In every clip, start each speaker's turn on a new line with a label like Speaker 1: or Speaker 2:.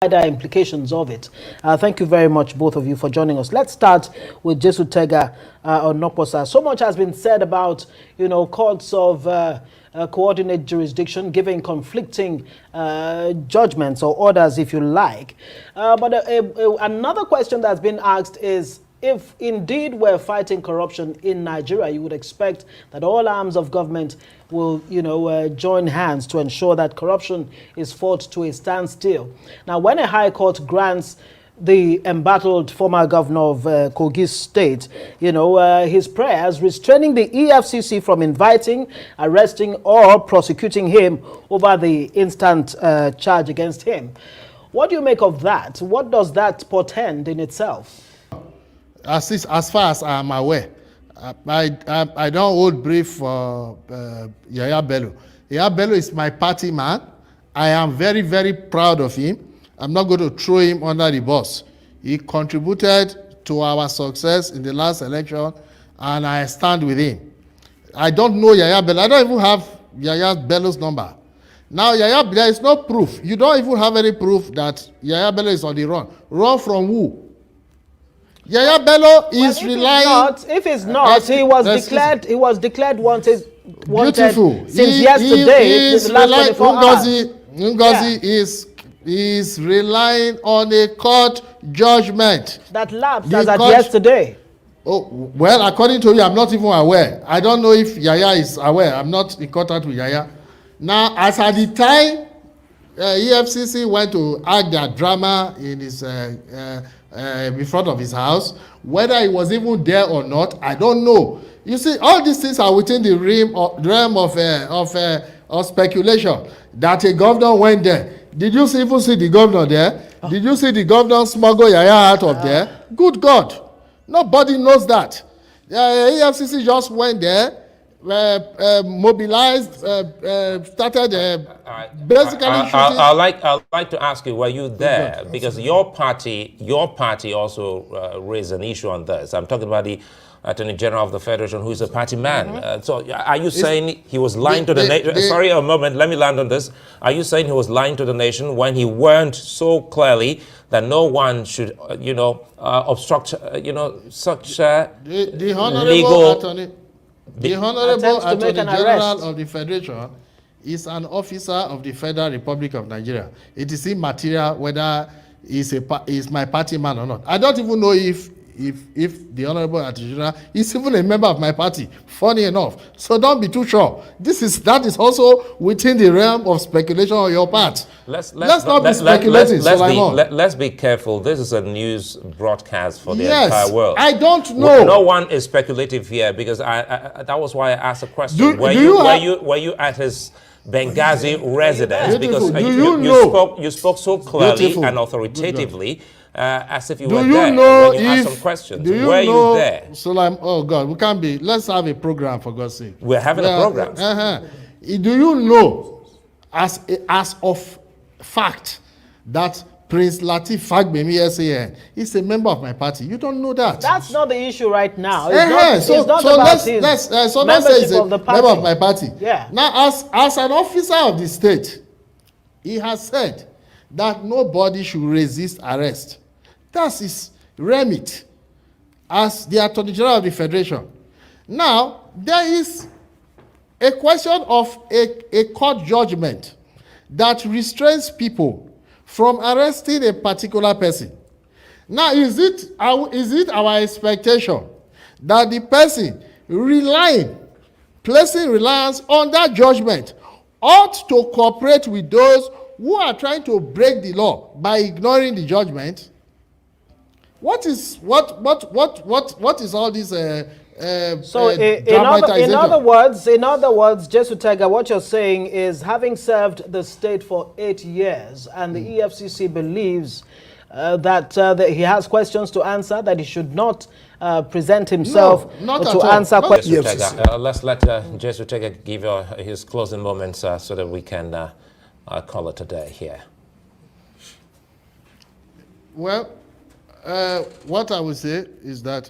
Speaker 1: wider implications of it. Thank you very much, both of you, for joining us. Let's start with Jesu Tega Onoposa. So much has been said about, courts of coordinate jurisdiction giving conflicting judgments or orders, if you like. But another question that's been asked is, if indeed we're fighting corruption in Nigeria, you would expect that all arms of government will, join hands to ensure that corruption is fought to a standstill. Now, when a high court grants the embattled former governor of Kogi State, his prayers restraining the EFCC from inviting, arresting, or prosecuting him over the instant charge against him. What do you make of that? What does that portend in itself?
Speaker 2: As far as I am aware, I don't hold brief for Yahaya Bello. Yahaya Bello is my party man. I am very, very proud of him. I'm not going to throw him under the bus. He contributed to our success in the last election, and I stand with him. I don't know Yahaya Bello. I don't even have Yahaya Bello's number. Now, there is no proof. You don't even have any proof that Yahaya Bello is on the run. Run from who? Yahaya Bello is relying.
Speaker 1: If it's not, he was declared wanted
Speaker 2: beautiful.
Speaker 1: Since yesterday.
Speaker 2: Ngozi is relying on a court judgment
Speaker 1: that lapsed as at yesterday.
Speaker 2: Oh, well, according to you, I'm not even aware. I don't know if Yahaya is aware. I'm not in contact with Yahaya. Now, as at the time EFCC went to act their drama in his in front of his house, whether he was even there or not, I don't know. You see, all these things are within the realm of speculation. That a governor went there. Did you even see the governor there? Did you see the governor smuggle Yahaya out of there? Good God, nobody knows that. EFCC just went there, mobilized, started basically shooting.
Speaker 3: I'd like to ask you, were you there? Because your party also raised an issue on this. I'm talking about the Attorney General of the Federation, who is a party man. So are you saying he was lying to the nation? Sorry, a moment, let me land on this. Are you saying he was lying to the nation when he warned so clearly that no one should, obstruct, such
Speaker 2: the Honorable
Speaker 3: legal...
Speaker 2: Attorney, the Honorable Attorney General of the Federation is an officer of the Federal Republic of Nigeria. It is immaterial whether he's my party man or not. I don't even know if the Honorable Attorney General is even a member of my party, funny enough. So don't be too sure. That is also within the realm of speculation on your part. Let's not be speculating.
Speaker 3: Let's be careful. This is a news broadcast for the entire world.
Speaker 2: I don't know.
Speaker 3: No one is speculative here, because that was why I asked a question. Were you at his Benghazi residence? Because you spoke so clearly and authoritatively, as if you were there when you asked some questions. Were you there?
Speaker 2: So oh God, we can't be. Let's have a program, for God's sake.
Speaker 3: We're having a program.
Speaker 2: Do you know, as of fact, that Prince Lateef Fagbemi SAN is a member of my party? You don't know that.
Speaker 1: That's not the issue right now. It's not about his membership of the party.
Speaker 2: Member of my party.
Speaker 1: Yeah.
Speaker 2: Now, as an officer of the state, he has said that nobody should resist arrest. That's his remit as the Attorney General of the Federation. Now, there is a question of a court judgment that restrains people from arresting a particular person. Now, is it our expectation that the person placing reliance on that judgment ought to cooperate with those who are trying to break the law by ignoring the judgment? What is all this?
Speaker 1: So, in other words, Jesu Tega, what you're saying is, having served the state for 8 years, and the EFCC believes that he has questions to answer, that he should not present himself to answer questions.
Speaker 3: Let's let Jesu Tega give his closing moments so that we can call it a day here.
Speaker 2: Well, what I would say is that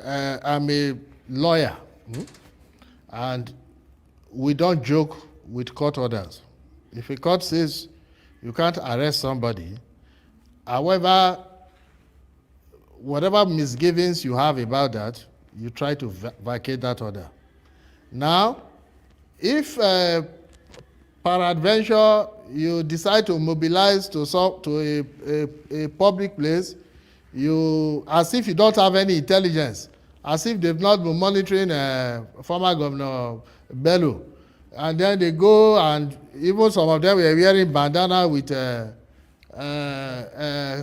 Speaker 2: I'm a lawyer, and we don't joke with court orders. If a court says you can't arrest somebody, However, whatever misgivings you have about that, you try to vacate that order. Now, if peradventure you decide to mobilize to a public place, as if you don't have any intelligence, as if they've not been monitoring former Governor Bello, and then they go, and even some of them were wearing bandana with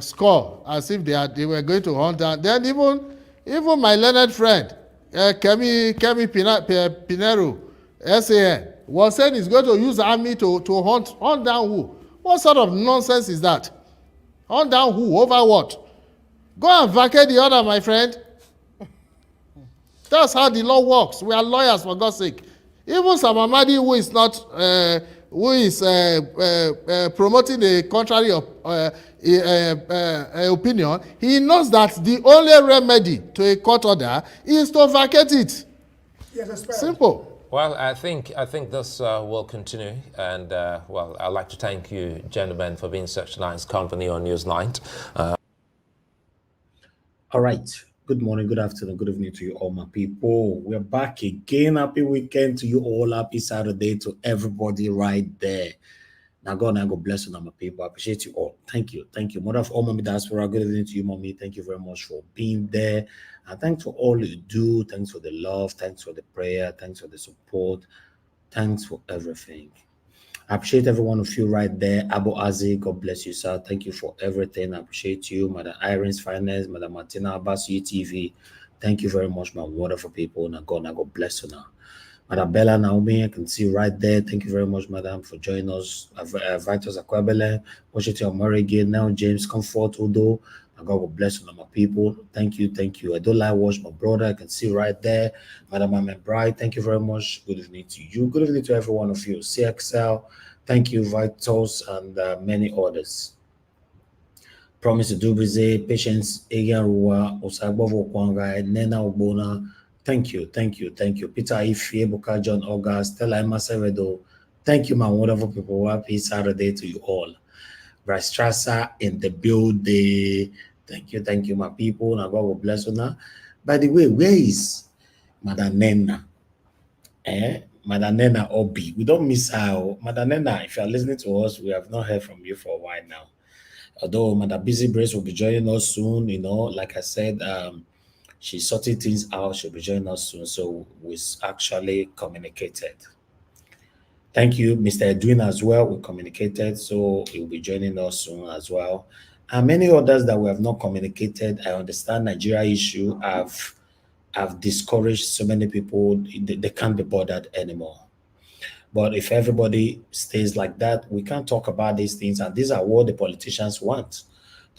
Speaker 2: score, as if they were going to hunt down. Then even my learned friend Kemi Pinero, SAN, was saying he's going to use army to hunt down who? What sort of nonsense is that? Hunt down who? Over what? Go and vacate the order, my friend. That's how the law works. We are lawyers, for God's sake. Even Samamadi, who is not, promoting the contrary opinion, he knows that the only remedy to a court order is to vacate it.
Speaker 4: Yes,
Speaker 2: simple.
Speaker 3: Well, I think this will continue, and well, I'd like to thank you, gentlemen, for being such nice company on Newsnight.
Speaker 4: All right. Good morning, good afternoon, good evening to you all, my people. We're back again. Happy weekend to you all. Happy Saturday to everybody right there. Now, God bless you, my people. I appreciate you all. Thank you. Thank you. Mother of all, Mommy Diaspora, good evening to you, Mommy. Thank you very much for being there. And thanks for all you do. Thanks for the love. Thanks for the prayer. Thanks for the support. Thanks for everything. I appreciate every one of you right there. Abu Azi, God bless you, sir. Thank you for everything. I appreciate you. Madam Irene's Finance, Madam Martina Abbas, UTV. Thank you very much, my wonderful people. Now, God bless you now. Madam Bella Naomi, I can see you right there. Thank you very much, Madam, for joining us. Vitus Akwabele, Washington Omorige, now James Comfort, Udo. God bless you, my people. Thank you, thank you. I don't like watch my brother. I can see right there. Madam Amen Bright, thank you very much. Good evening to you. Good evening to every one of you. CXL, thank you, Vitus, and many others. Promise to do busy, Patience, Egan Rua, Osagbovo Kwanga, Nena Obona. Thank you, thank you, thank you. Peter Ife, Ebuka, John August, Stella Emma Sevedo. Thank you, my wonderful people. Happy Saturday to you all. Bryce Strasser in the building. Thank you, my people. Now God will bless you now. By the way, where is Madam Nena? Madam Nena Obi. We don't miss her. Madam Nena, if you are listening to us, we have not heard from you for a while now. Although Madam Busy Brace will be joining us soon, you know, like I said, she's sorting things out. She'll be joining us soon. So we actually communicated. Thank you, Mr. Edwin, as well. We communicated, so he'll be joining us soon as well. And many others that we have not communicated. I understand Nigeria issue have discouraged so many people. They can't be bothered anymore. But if everybody stays like that, we can't talk about these things. And these are what the politicians want.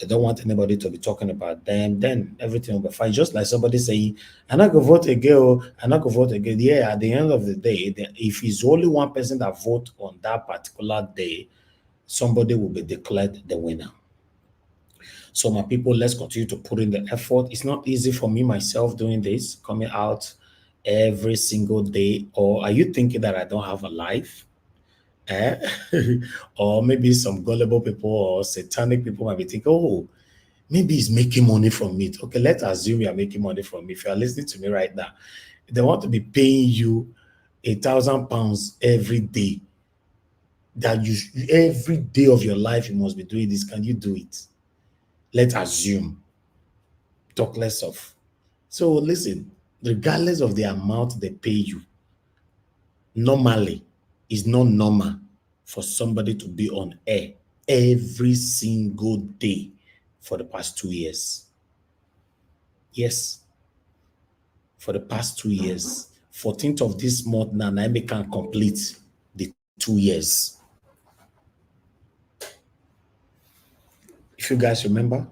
Speaker 4: They don't want anybody to be talking about them. Then everything will be fine. Just like somebody saying, I'm not going to vote again. I'm not going to vote again. Yeah, at the end of the day, if it's only one person that votes on that particular day, somebody will be declared the winner. So my people, let's continue to put in the effort. It's not easy for me, myself, doing this, coming out every single day. Or are you thinking that I don't have a life? Or maybe some gullible people or satanic people might be thinking, oh, maybe he's making money from it. Okay, let's assume you are making money from it. If you are listening to me right now, they want to be paying you £1,000 every day. That you every day of your life you must be doing this. Can you do it? Let's assume. Talk less of. So listen, regardless of the amount they pay you, normally, it's not normal for somebody to be on air every single day for the past 2 years. Yes. For the past 2 years. 14th of this month now, Naomi can complete the 2 years. If you guys remember,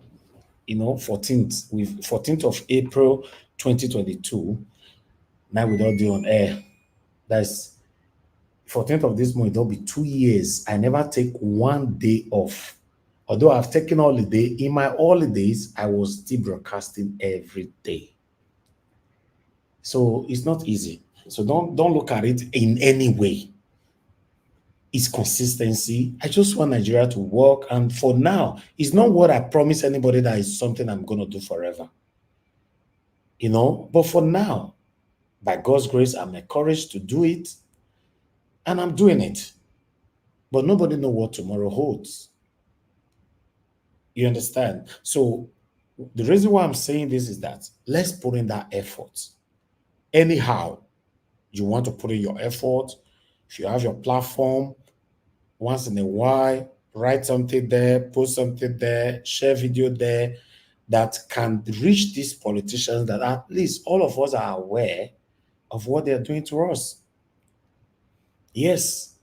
Speaker 4: you know, 14th of April 2022, now we don't do on air. That's 14th of this month, it'll be 2 years. I never take 1 day off. Although I've taken holiday, in my holidays, I was still broadcasting every day. So it's not easy. So don't look at it in any way. is consistency. I just want Nigeria to work. And for now, it's not what I promise anybody that is something I'm going to do forever. You know, but for now, by God's grace, I'm encouraged to do it. And I'm doing it. But nobody knows what tomorrow holds. You understand? So the reason why I'm saying this is that let's put in that effort. Anyhow, you want to put in your effort. If you have your platform, once in a while, write something there, post something there, share video there that can reach these politicians, that at least all of us are aware of what they're doing to us. Yes,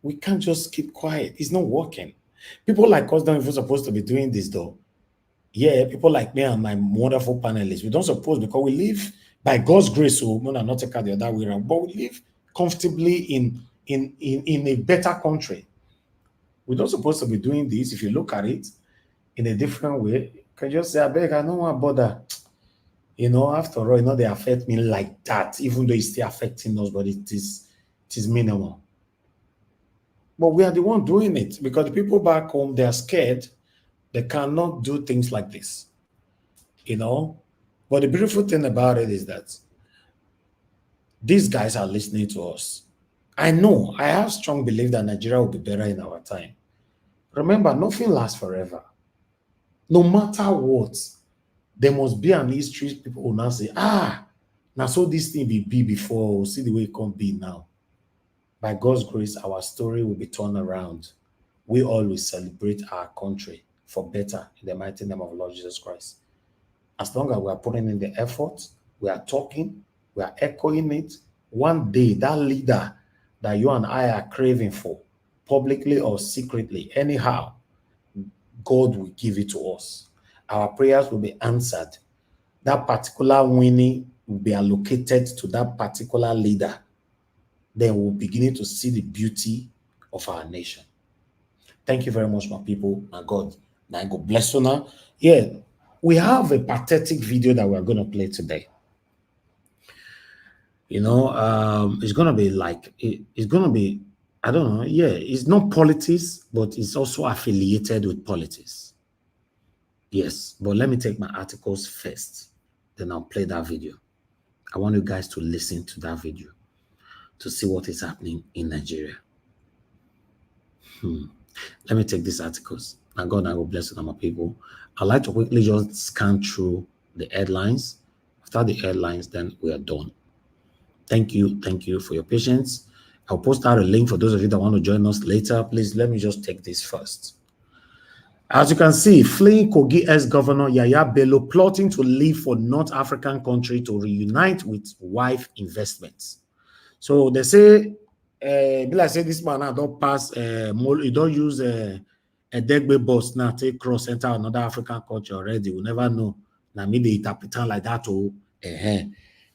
Speaker 4: we can't just keep quiet. It's not working. People like us don't even supposed to be doing this though. Yeah, people like me and my wonderful panelists, we don't suppose, because we live by God's grace, so we not take out the other way around, but we live comfortably in a better country. We don't supposed to be doing this. If you look at it in a different way, you can just say, I beg, I don't want to bother. You know, after all, you know, they affect me like that, even though it's still affecting us, but it is minimal. But we are the one doing it, because the people back home, they are scared. They cannot do things like this, you know. But the beautiful thing about it is that these guys are listening to us. I know, I have strong belief that Nigeria will be better in our time. Remember, nothing lasts forever. No matter what, there must be an history. People will now say, now so this thing be before, we'll see the way it can be now. By God's grace, our story will be turned around. We always celebrate our country for better in the mighty name of Lord Jesus Christ. As long as we are putting in the effort, we are talking, we are echoing it, one day that leader that you and I are craving for, publicly or secretly, anyhow, God will give it to us. Our prayers will be answered. That particular winning will be allocated to that particular leader. Then we'll begin to see the beauty of our nation. Thank you very much, my people. My God. Now God bless you now. Yeah, we have a pathetic video that we're going to play today. You know, it's going to be like, it's going to be, I don't know. Yeah, it's not politics, but it's also affiliated with politics. Yes, but let me take my articles first. Then I'll play that video. I want you guys to listen to that video to see what is happening in Nigeria. Let me take these articles. And God, I will bless you, my people. I'd like to quickly just scan through the headlines. After the headlines, then we are done. Thank you for your patience. I'll post out a link for those of you that want to join us later. Please, let me just take this first. As you can see, fleeing Kogi ex-Governor Yahaya Bello plotting to leave for North African country to reunite with wife investments. So they say, like say this man now don't pass, you don't use a Degbe bus now, take cross enter another African country already. We never know. Now me the interpreter like that too.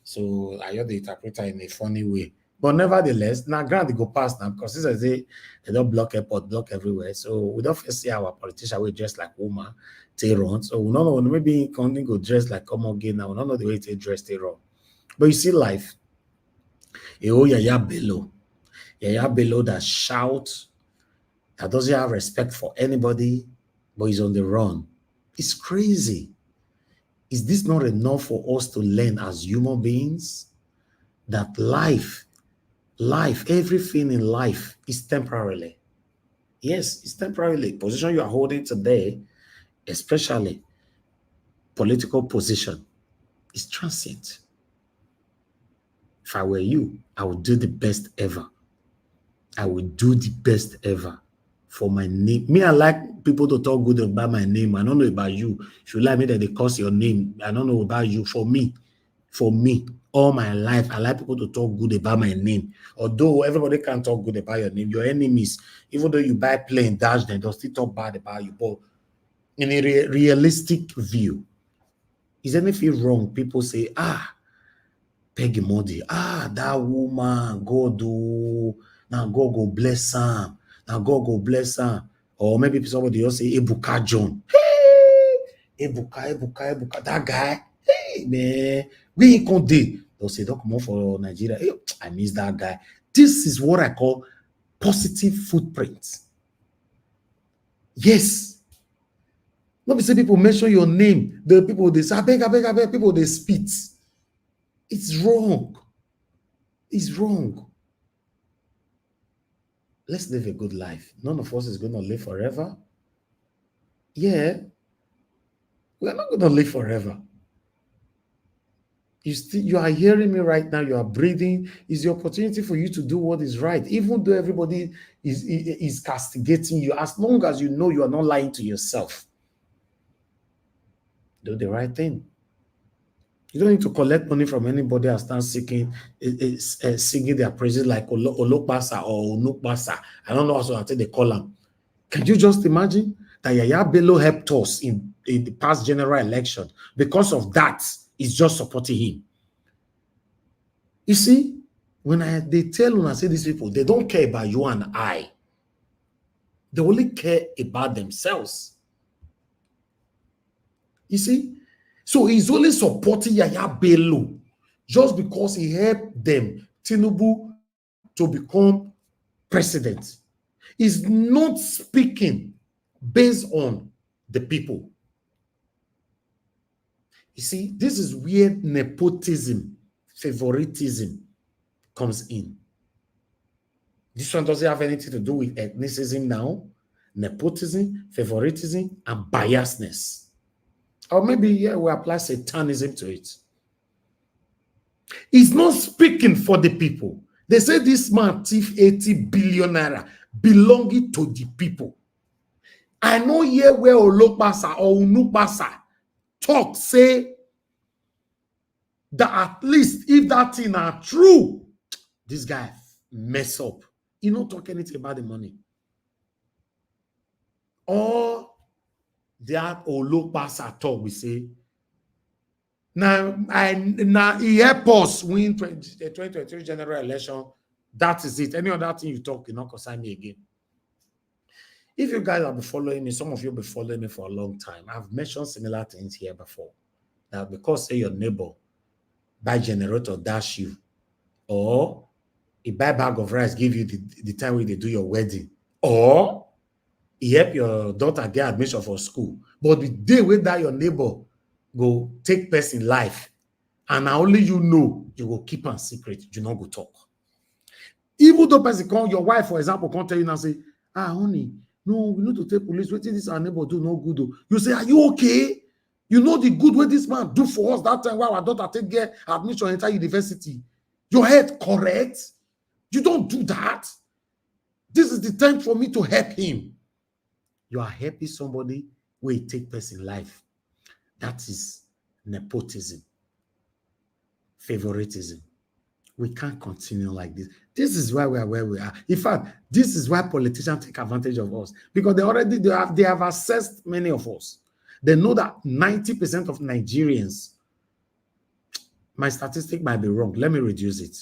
Speaker 4: So I hear the interpreter in a funny way. But nevertheless, now grant they go past now, because since I say they don't block airport, block everywhere. So we don't first see our politician we dress like woman, they run. So we don't know, maybe can go dress like come again now. We don't know the way they dress they run. But you see life. Yahaya Bello that shouts, that doesn't have respect for anybody, but he's on the run. It's crazy. Is this not enough for us to learn as human beings that life, everything in life is temporarily? Yes, it's temporarily. Position you are holding today, especially political position, is transient. If I were you, I would do the best ever. I would do the best ever for my name. Me, I like people to talk good about my name. I don't know about you. If you like me that they curse your name, I don't know about you. For me, all my life, I like people to talk good about my name. Although everybody can talk good about your name, your enemies, even though you buy plane, dash them, they'll still talk bad about you. But in a realistic view, is anything wrong? People say, Peggy Modi, that woman, God, now God go bless her. Now God go bless her. Or maybe somebody else say Ebuka John. Hey, Ebuka, that guy. Hey, man, we ain't gonna do. They'll say, don't come on for Nigeria. Hey, I miss that guy. This is what I call positive footprint. Yes. Not be say people mention your name. The people they say, I beg, people they spit. It's wrong. It's wrong. Let's live a good life. None of us is going to live forever. Yeah. We're not going to live forever. You are hearing me right now. You are breathing. It's the opportunity for you to do what is right. Even though everybody is castigating you, as long as you know you are not lying to yourself. Do the right thing. You don't need to collect money from anybody and start singing their praises like Olokbasa or Onukbasa. I don't know how they call them. Can you just imagine that Yahaya Bello helped us in the past general election? Because of that, it's just supporting him. You see, when they say these people, they don't care about you and I. They only care about themselves. You see? So he's only supporting Yahaya Bello just because he helped them, Tinubu, to become president. He's not speaking based on the people. You see, this is where nepotism, favoritism comes in. This one doesn't have anything to do with ethnicism now. Nepotism, favoritism, and biasness. Or maybe we apply satanism to it. He's not speaking for the people. They say this man thief 80 billion naira belonging to the people. I know here where Olokbasa or Unukbasa talk say that at least if that thing are true, this guy mess up. He don't talk anything about the money. Or that Olokbasa talk, we say, now he help us win the 2023 general election. That is it. Any other thing you talk, you not concern me again. If you guys have been following me, some of you have been following me for a long time. I've mentioned similar things here before. That because say your neighbor buy generator dash you, or he buy bag of rice give you the time when they do your wedding, or he help your daughter get admission for school. But the day when that your neighbor go take person life, and only you know, you will keep a secret. You not go talk. Even though person come, your wife, for example, can't tell you now say, honey, no, we need to take police. What this our neighbor do no good. You say, are you okay? You know the good way this man do for us that time while our daughter take get admission enter university. Your head correct? You don't do that. This is the time for me to help him. You are helping somebody where you take person life. That is nepotism, favoritism. We can't continue like this. This is why we are where we are. In fact, this is why politicians take advantage of us, because they have assessed many of us. They know that 90% of Nigerians, my statistic might be wrong. Let me reduce it.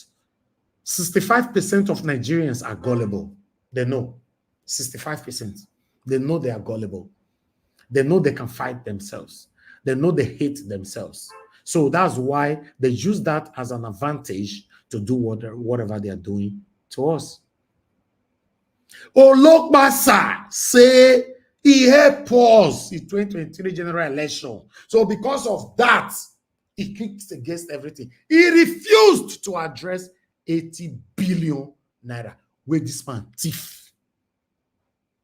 Speaker 4: 65% of Nigerians are gullible. They know. 65%. They know they are gullible. They know they can fight themselves. They know they hate themselves. So that's why they use that as an advantage to do whatever they are doing to us. Olokbasa say he helped us in 2023 general election. So because of that, he kicked against everything. He refused to address 80 billion naira where this man thief.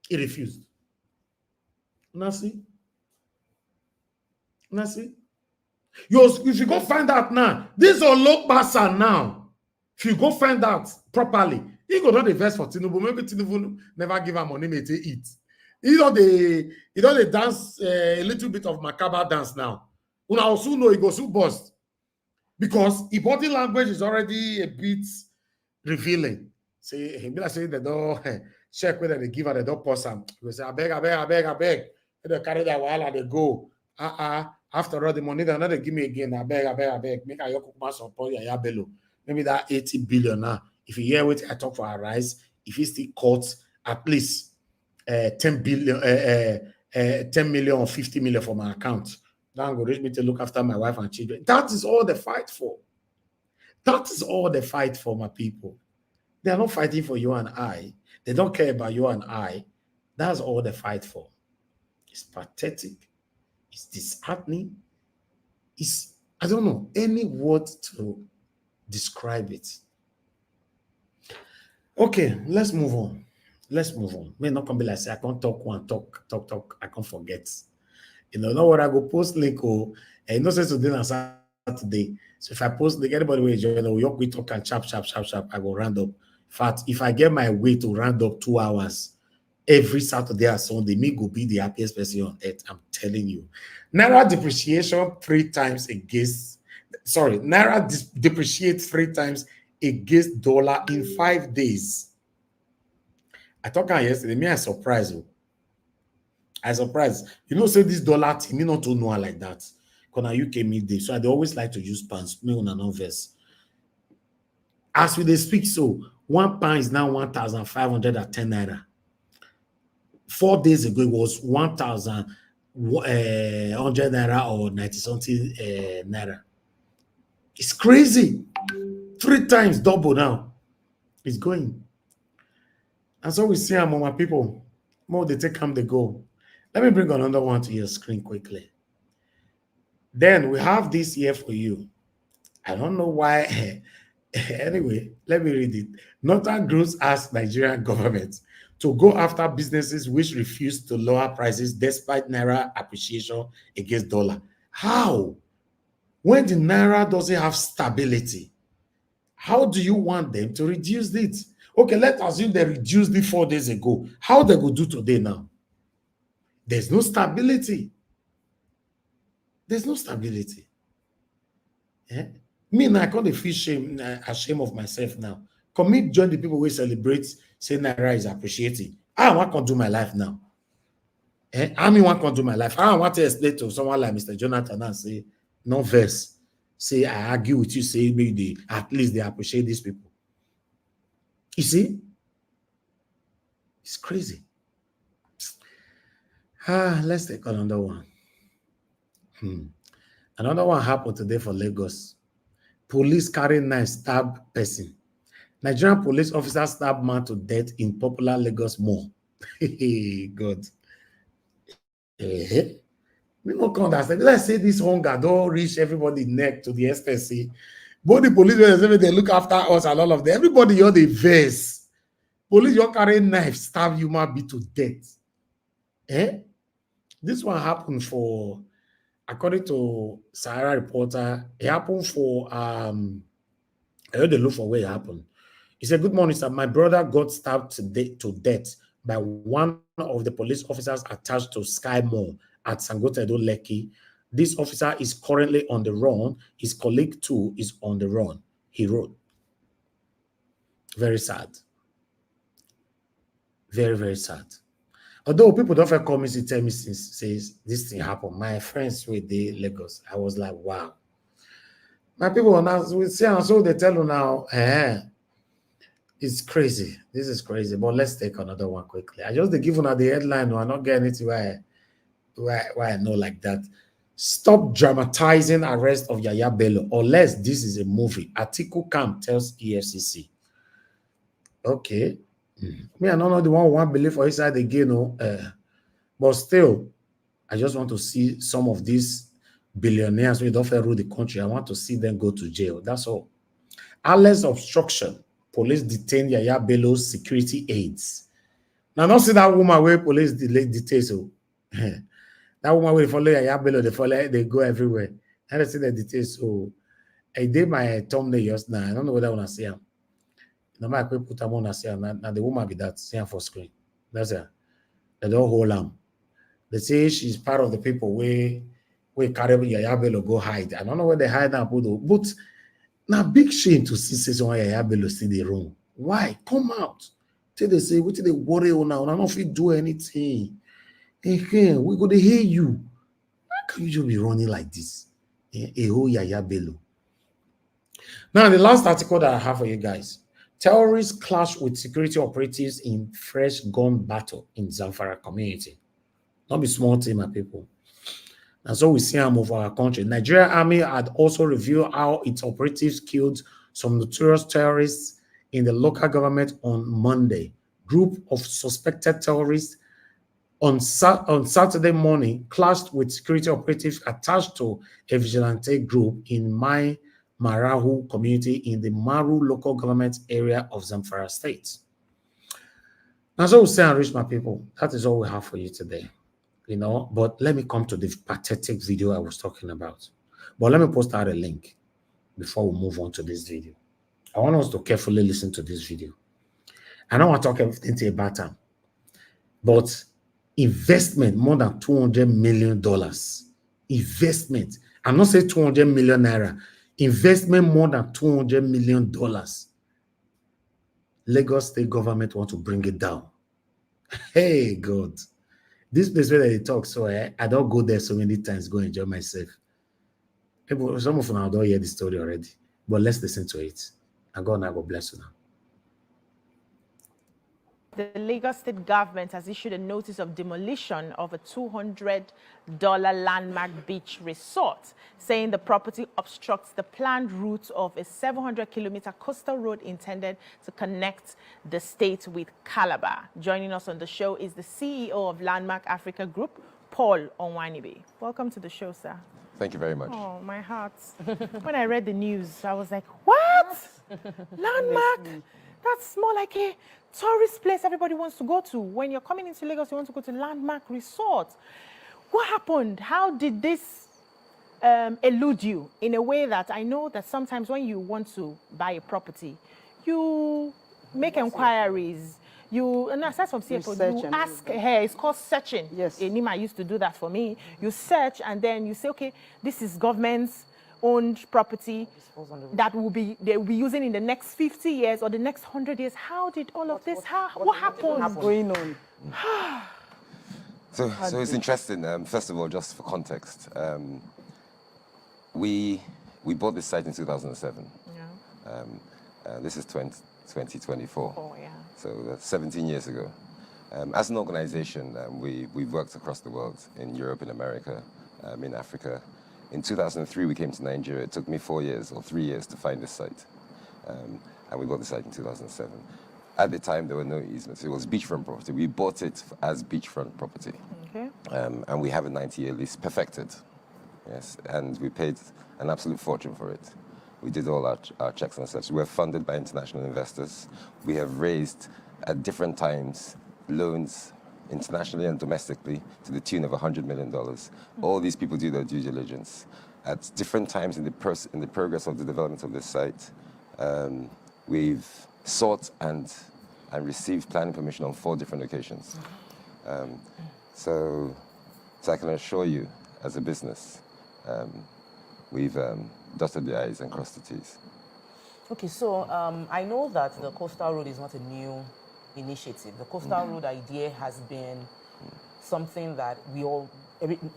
Speaker 4: He refused. Now see? Now see? If you go find out now, this Olokbasa now, if you go find out properly, he go not invest for Tinubu. Maybe Tinubu never give him money to eat. He don't they dance a little bit of macabre dance now. Una also know he goes to bust because his body language is already a bit revealing. Say he be like say they don't check whether they give her the don't pause him. He will say I beg. They carry that while they go. After all the money they're not give me again. I beg. Make a cook my support Yahaya Bello. Maybe that 80 billion now. If you hear what I talk for our rise, if he still cuts at least 10 million or 50 million for my account, now I'm going to reach me to look after my wife and children. That is all they fight for. That is all they fight for, my people. They are not fighting for you and I. They don't care about you and I. That's all they fight for. It's pathetic. It's disheartening. It's, I don't know any word to describe it. Okay, let's move on. Let's move on. May not come be like say I can't talk one, talk. I can't forget. You know what I go post link or and no sense today and Saturday. So if I post link, anybody will join, we talk and sharp. I go round up. In fact, if I get my way to round up 2 hours every Saturday and Sunday, me go be the happiest person on earth. I'm telling you. Naira depreciation 3 times against. Sorry, Naira depreciates 3 times against dollar in 5 days. I talked about yesterday. Me, I surprised you. I surprised. You know, say this dollar thing, me not to know like that. Because now UK midday. So I always like to use pounds. Me on an verse. As we they speak, so 1 pound is now 1,510 naira. 4 days ago, it was 1,100 naira or 90 something naira. It's crazy. 3 times double now. It's going. And so we see among my people, more they take come, they go. Let me bring another one to your screen quickly. Then we have this here for you. I don't know why. Anyway, let me read it. Northern Groups asked Nigerian government to go after businesses which refuse to lower prices despite Naira appreciation against dollar. How? When the Naira doesn't have stability, how do you want them to reduce it? Okay, let's assume they reduced it 4 days ago. How they go do today now? There's no stability. There's no stability. Yeah? Me now, I can't feel ashamed of myself now. Come me join the people who celebrate, say Naira is appreciating. I want to do my life now. I mean, what can do my life? I want to explain to someone like Mr. Jonathan and say, no verse. Say, I argue with you, say, maybe at least they appreciate these people. You see? It's crazy. Let's take another one. Another one happened today for Lagos. Police carry knife stab person. Nigerian police officer stabbed man to death in popular Lagos mall. God. We don't understand. Let's say this hunger don't reach everybody's neck to the SPC. Both the police, they look after us and all of them. Everybody, you're the verse. Police, you're carrying knife, stab human being to death. This one happened for, according to Sahara Reporter, it happened for, I heard the look for where it happened. He said, good morning, sir. My brother got stabbed to death by one of the police officers attached to Sky Mall at Sangote Edo Lekki. This officer is currently on the run. His colleague too is on the run. He wrote. Very sad. Very, very sad. Although people don't call me to tell me since says this thing happened. My friends with the Lagos, I was like, wow. My people now we see and so they tell you now, it's crazy. This is crazy. But let's take another one quickly. I just give you the headline. I'm not getting it why I know like that. Stop dramatizing arrest of Yahaya Bello unless this is a movie. Atiku Camp tells EFCC. Okay. Me, I don't know the one who want believe for inside again, but still, I just want to see some of these billionaires who don't rule the country. I want to see them go to jail. That's all. Alles obstruction. Police detained Yahaya Bello's security aides. Now, don't see that woman where police detain. So that woman will follow Yahaya Bello. They go everywhere. And I see the details. So I did my thumbnail just now. I don't know whether I want to see him. No matter I put them on now the woman be that see her for screen. That's it. They don't hold them. They say she's part of the people where carry Yahaya Bello go hide. I don't know where they hide now, but now big shame to see someone Yahaya Bello still in the room. Why? Come out. Till they say, what did they worry on now? I don't feel do anything. Hey, we go to hear you. How can you just be running like this? A whole Yahaya Bello. Now, the last article that I have for you guys. Terrorists clash with security operatives in fresh gun battle in Zamfara community. Not be small thing, my people. And so we see them over our country. Nigerian army had also revealed how its operatives killed some notorious terrorists in the local government on Monday. Group of suspected terrorists on Saturday morning clashed with security operatives attached to a vigilante group in Mai Marahu community in the Maru local government area of Zamfara State. That's all we say and reach my people. That is all we have for you today. But let me come to the pathetic video I was talking about. But let me post out a link before we move on to this video. I want us to carefully listen to this video. I don't want to talk everything about them, but investment more than $200 million. Investment. I'm not saying 200 million naira. Investment more than $200 million. Lagos State government want to bring it down. Hey, God. This place where they talk, so I don't go there so many times, go enjoy myself. Some of you don't hear the story already, but let's listen to it. And God bless you now.
Speaker 5: The Lagos State government has issued a notice of demolition of a $200 landmark beach resort, saying the property obstructs the planned route of a 700-kilometer coastal road intended to connect the state with Calabar. Joining us on the show is the CEO of Landmark Africa Group, Paul Onwanibe. Welcome to the show, sir.
Speaker 6: Thank you very much.
Speaker 5: Oh, my heart. When I read the news, I was like, what? Landmark? That's more like a tourist place everybody wants to go to. When you're coming into Lagos, you want to go to Landmark Resort. What happened? How did this elude you in a way that I know that sometimes when you want to buy a property, you make inquiries. And aside from CFO, you ask her, it's called searching.
Speaker 7: Yes.
Speaker 5: Nima used to do that for me. You search and then you say, okay, this is government's owned property that they'll be using in the next 50 years or the next 100 years. How did all of this, what happened?
Speaker 7: What's going on?
Speaker 6: So it's interesting. First of all, just for context, we bought this site in 2007.
Speaker 5: Yeah.
Speaker 6: This is 2024.
Speaker 5: Oh, yeah.
Speaker 6: So that's 17 years ago. As an organization, we've worked across the world, in Europe, in America, in Africa. In 2003, we came to Nigeria. It took me 3 years to find this site. And we bought the site in 2007. At the time, there were no easements. It was beachfront property. We bought it as beachfront property.
Speaker 5: Okay.
Speaker 6: And we have a 90-year lease perfected. Yes, and we paid an absolute fortune for it. We did all our checks and steps. We were funded by international investors. We have raised, at different times, loans internationally and domestically to the tune of $100 million. All these people do their due diligence. At different times in the progress of the development of this site, we've sought and received planning permission on 4 different occasions. So I can assure you, as a business, we've dotted the I's and crossed the T's.
Speaker 7: Okay, so I know that the Coastal Road is not a new initiative. The Coastal Road idea has been something that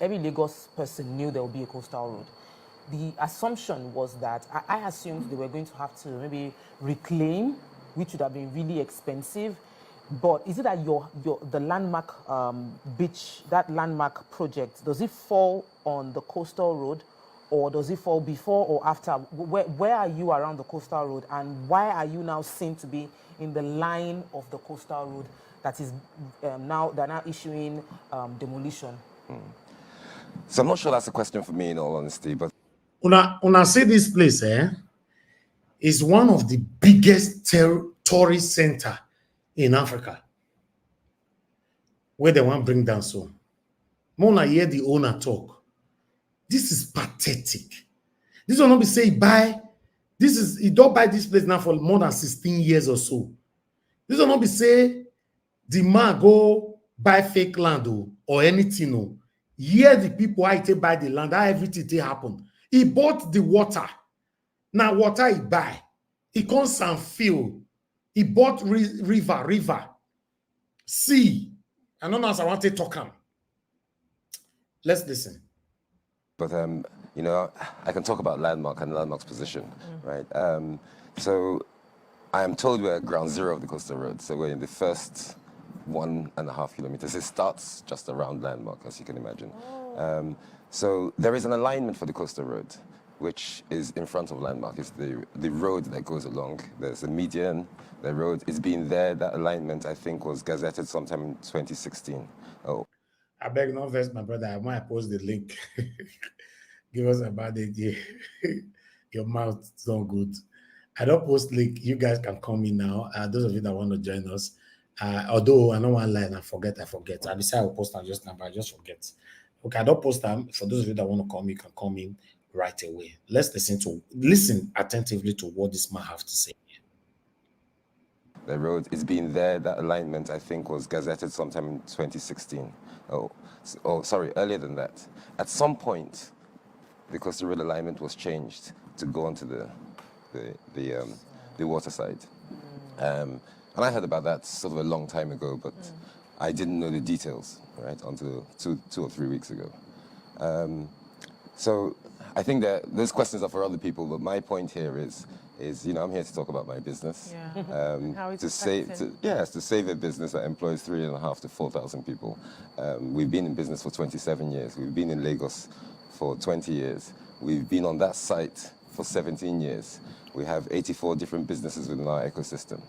Speaker 7: every Lagos person knew there would be a coastal road. The assumption was that, I assumed they were going to have to maybe reclaim, which would have been really expensive. But is it that the landmark beach, that landmark project, does it fall on the coastal road, or does it fall before or after? Where are you around the coastal road, and why are you now seen to be in the line of the coastal road that is they're now issuing demolition?
Speaker 6: So I'm not sure that's a question for me, in all honesty, but
Speaker 4: Una see this place, is one of the biggest tourist center in Africa, where they want to bring down so. Mona hear the owner talk. This is pathetic. This will not be say he don't buy this place now for more than 16 years or so. This will not be say the man go buy fake land or anything. No. Here the people I take buy the land, how everything they happen. He bought the water. Now water he buy. He comes and field. He bought river, sea. I don't know as I want to talk him. Let's listen.
Speaker 6: But I can talk about Landmark and Landmark's position, right? So I am told we're at ground zero of the coastal road. So we're in the first 1.5 kilometers. It starts just around Landmark, as you can imagine. So there is an alignment for the coastal road. which is in front of Landmark. It's the road that goes along. There's a median. The road is being there. That alignment, I think, was gazetted sometime in 2016. Oh.
Speaker 4: I beg no verse, my brother. I might post the link. Give us about it. Your mouth is not good. I don't post link. You guys can come in now. Those of you that want to join us. Although I know one line, I forget. I decide I'll post them just now, but I just forget. Okay, I don't post them. For those of you that want to come, you can come in right away. Let's listen attentively to what this man have to say.
Speaker 6: The road is being there. That alignment, I think, was gazetted sometime in 2016. Sorry, earlier than that. At some point, the coastal road alignment was changed to go onto the water side. And I heard about that sort of a long time ago, but I didn't know the details, right, until two or 3 weeks ago. So I think that those questions are for other people, but my point here is I'm here to talk about my business.
Speaker 5: Yeah.
Speaker 6: To save a business that employs 3,500 to 4,000 people. We've been in business for 27 years. We've been in Lagos for 20 years. We've been on that site for 17 years. We have 84 different businesses within our ecosystem.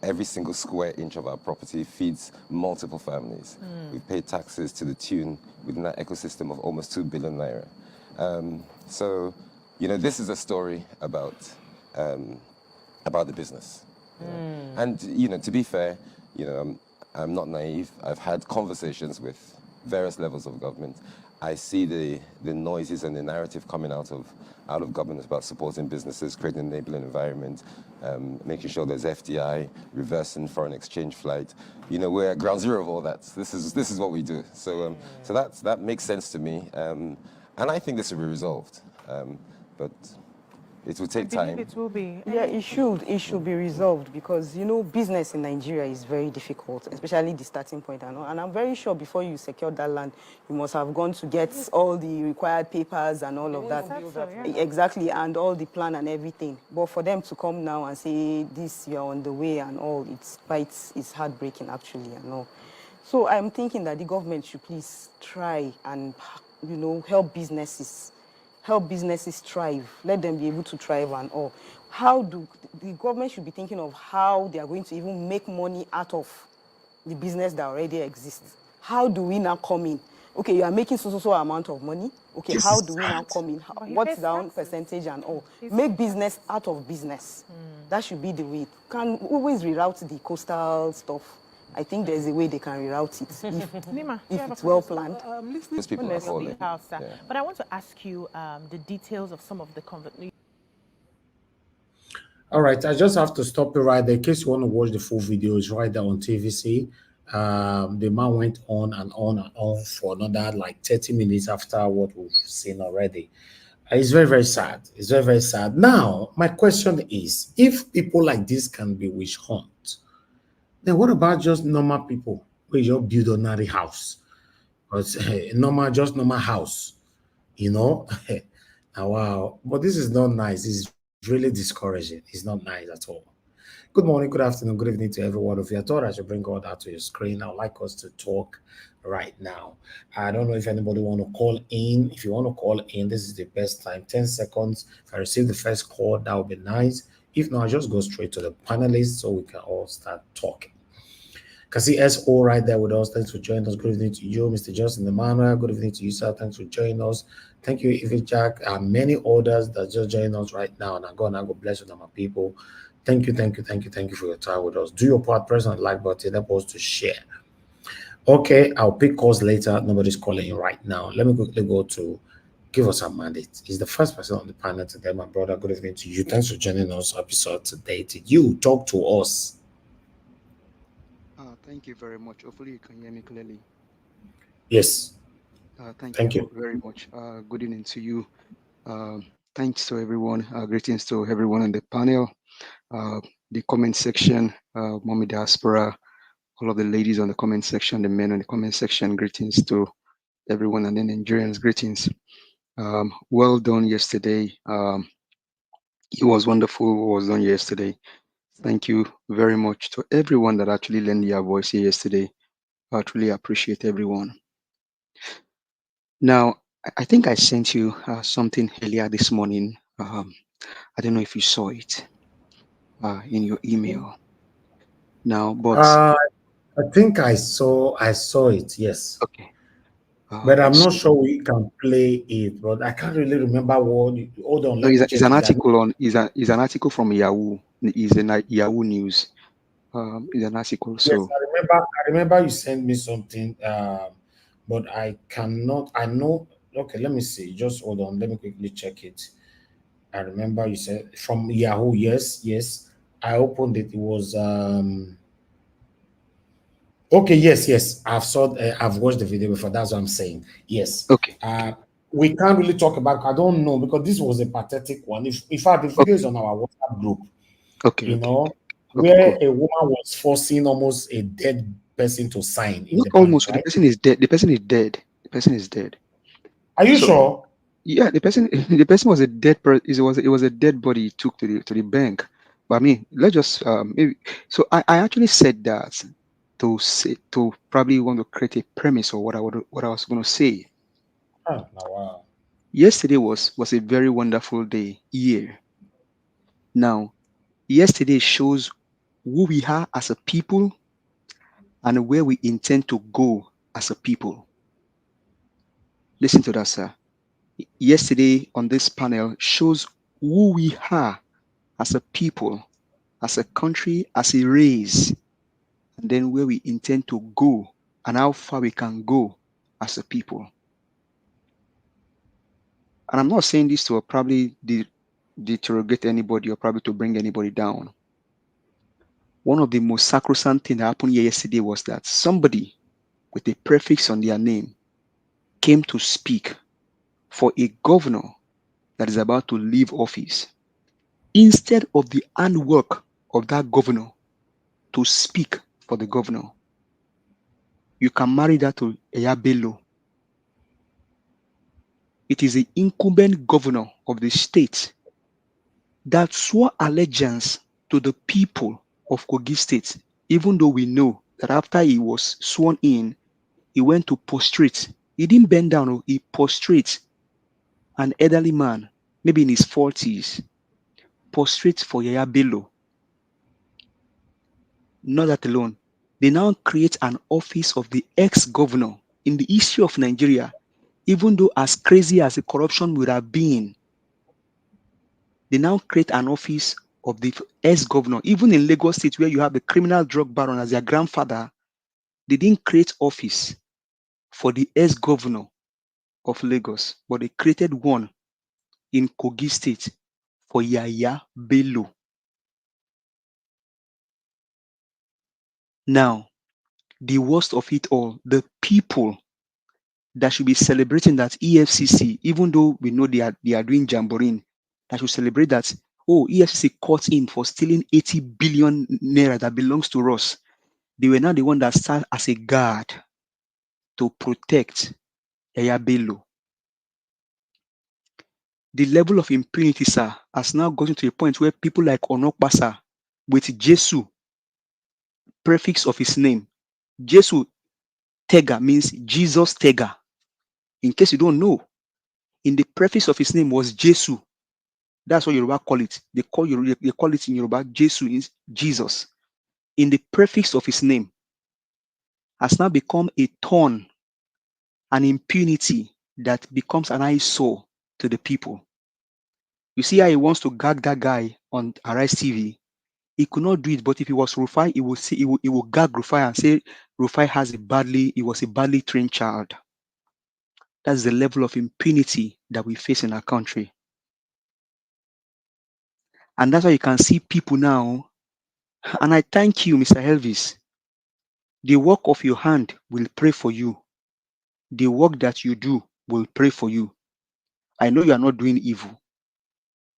Speaker 6: Every single square inch of our property feeds multiple families. We pay taxes to the tune within that ecosystem of almost 2 billion naira. So, this is a story about the business. And, to be fair, I'm not naive. I've had conversations with various levels of government. I see the noises and the narrative coming out of government about supporting businesses, creating an enabling environment, making sure there's FDI, reversing foreign exchange flight. We're at ground zero of all that. This is what we do. So that makes sense to me, and I think this will be resolved. But it will take time.
Speaker 5: It will be.
Speaker 8: Yeah, it should be resolved because, business in Nigeria is very difficult, especially the starting point. And I'm very sure before you secure that land, you must have gone to get all the required papers and all of that. Exactly, and all the plan and everything. But for them to come now and say, this, you're on the way and all, it's heartbreaking, actually, and all. So I'm thinking that the government should please try and, help businesses thrive, let them be able to thrive and all. The government should be thinking of how they are going to even make money out of the business that already exists. How do we now come in? Okay, you are making so amount of money. Okay, how do we now come in? What's the own percentage and all? Make business out of business. That should be the way. Can always reroute the coastal stuff. I think there's a way they can reroute it if it's well planned.
Speaker 6: These people are calling.
Speaker 5: But I want to ask you the details of some of the conversation.
Speaker 4: All right, I just have to stop it right there. In case you want to watch the full video, it's right there on TVC. The man went on and on and on for another 30 minutes after what we've seen already. It's very, very sad. It's very, very sad. Now, my question is, if people like this can be witch hunt, then what about just normal people who just build ordinary house? Or normal house, Now, wow. But this is not nice. It's really discouraging. It's not nice at all. Good morning, good afternoon, good evening to every one of you. I thought I should bring all that to your screen. I'd like us to talk right now. I don't know if anybody want to call in. If you want to call in, this is the best time. 10 seconds. If I receive the first call, that would be nice. If not, I'll just go straight to the panelists so we can all start talking. Can see SO right there with us. Thanks for joining us. Good evening to you, Mr. Justin Emmanuel. Good evening to you, sir. Thanks for joining us. Thank you, Evie Jack, and many others that just joined us right now. And God bless you, my people. Thank you for your time with us. Do your part, press on the like button, help us to share. Okay, I'll pick calls later. Nobody's calling in right now. Let me quickly go to give us a mandate. He's the first person on the panel today, my brother. Good evening to you. Thanks for joining us episode today. Did you talk to us?
Speaker 9: Thank you very much. Hopefully you can hear me clearly.
Speaker 4: Yes.
Speaker 9: Thank you very much. Good evening to you. Thanks to everyone. Greetings to everyone on the panel, the comment section, Mommy Diaspora, all of the ladies on the comment section, the men on the comment section. Greetings to everyone, and then Nigerians, greetings. Well done yesterday. It was wonderful what was done yesterday. Thank you very much to everyone that actually lent their voice here yesterday. I truly appreciate everyone. Now, I think I sent you something earlier this morning. I don't know if you saw it in your email. Now, but
Speaker 4: I think I saw it, yes.
Speaker 9: okay.
Speaker 4: But I'm not
Speaker 9: So
Speaker 4: sure we can play it, but I can't really remember what. Hold on,
Speaker 9: no,
Speaker 4: let me
Speaker 9: it's
Speaker 4: check
Speaker 9: an
Speaker 4: it.
Speaker 9: article on is an article from Yahoo. It's a Yahoo News. It's an article.
Speaker 4: Yes,
Speaker 9: So
Speaker 4: I remember you sent me something, but I cannot. I know. Okay, let me see. Just hold on. Let me quickly check it. I remember you said from Yahoo. Yes, yes. I opened it. It was okay. Yes, yes. I've watched the video before. That's what I'm saying. Yes.
Speaker 9: okay,
Speaker 4: We can't really talk about. I don't know because this was a pathetic one. If in fact the video is on our WhatsApp group,
Speaker 9: okay,
Speaker 4: you
Speaker 9: okay,
Speaker 4: know,
Speaker 9: okay,
Speaker 4: where
Speaker 9: cool.
Speaker 4: a woman was forcing almost a dead person to sign in
Speaker 9: Not
Speaker 4: the bank,
Speaker 9: almost. The
Speaker 4: right?
Speaker 9: person is dead. The person is dead. The person is dead.
Speaker 4: Are you
Speaker 9: So
Speaker 4: sure?
Speaker 9: yeah, the person the person was a dead person. It was a dead body he took to the bank. But I mean, let's just maybe. So I actually said that to say to probably want to create a premise or what I was going to say.
Speaker 4: Ah, now, wow.
Speaker 9: Yesterday was a very wonderful day here. Now, yesterday shows who we are as a people and where we intend to go as a people. Listen to that, sir. Yesterday on this panel shows who we are as a people, as a country, as a race, and then where we intend to go and how far we can go as a people. And I'm not saying this to probably deterrogate anybody or probably to bring anybody down. One of the most sacrosanct things that happened here yesterday was that somebody with a prefix on their name came to speak for a governor that is about to leave office. Instead of the handwork of that governor to speak for the governor, you can marry that to Yahaya Bello. It is the incumbent governor of the state that swore allegiance to the people of Kogi State, even though we know that after he was sworn in, he went to prostrate. He didn't bend down, he prostrate. An elderly man, maybe in his 40s, prostrate for Yahaya Bello. Not that alone. They now create an office of the ex-governor in the history of Nigeria, even though as crazy as the corruption would have been, they now create an office of the ex-governor. Even in Lagos State, where you have the criminal drug baron as their grandfather, they didn't create office for the ex-governor of Lagos, but they created one in Kogi State for Yahaya Bello. Now, the worst of it all, the people that should be celebrating that EFCC, even though we know they are doing jamboree, that should celebrate that, oh, EFCC caught him for stealing 80 billion naira that belongs to us. They were now the one that stand as a guard to protect Yahaya Bello. The level of impunity, sir, has now gotten to a point where people like Onokpasa, with Jesu, prefix of his name, Jesu Tega means Jesus Tega. In case you don't know, in the prefix of his name was Jesu. That's what Yoruba call it. They call it in Yoruba, Jesu is Jesus. In the prefix of his name has now become a thorn, an impunity that becomes an eyesore to the people. You see how he wants to gag that guy on Arise TV. He could not do it, but if he was Rufai, he will gag Rufai and say Rufai he was a badly trained child. That's the level of impunity that we face in our country. And that's why you can see people now. And I thank you, Mr. Elvis. The work of your hand will pray for you. The work that you do will pray for you. I know you are not doing evil.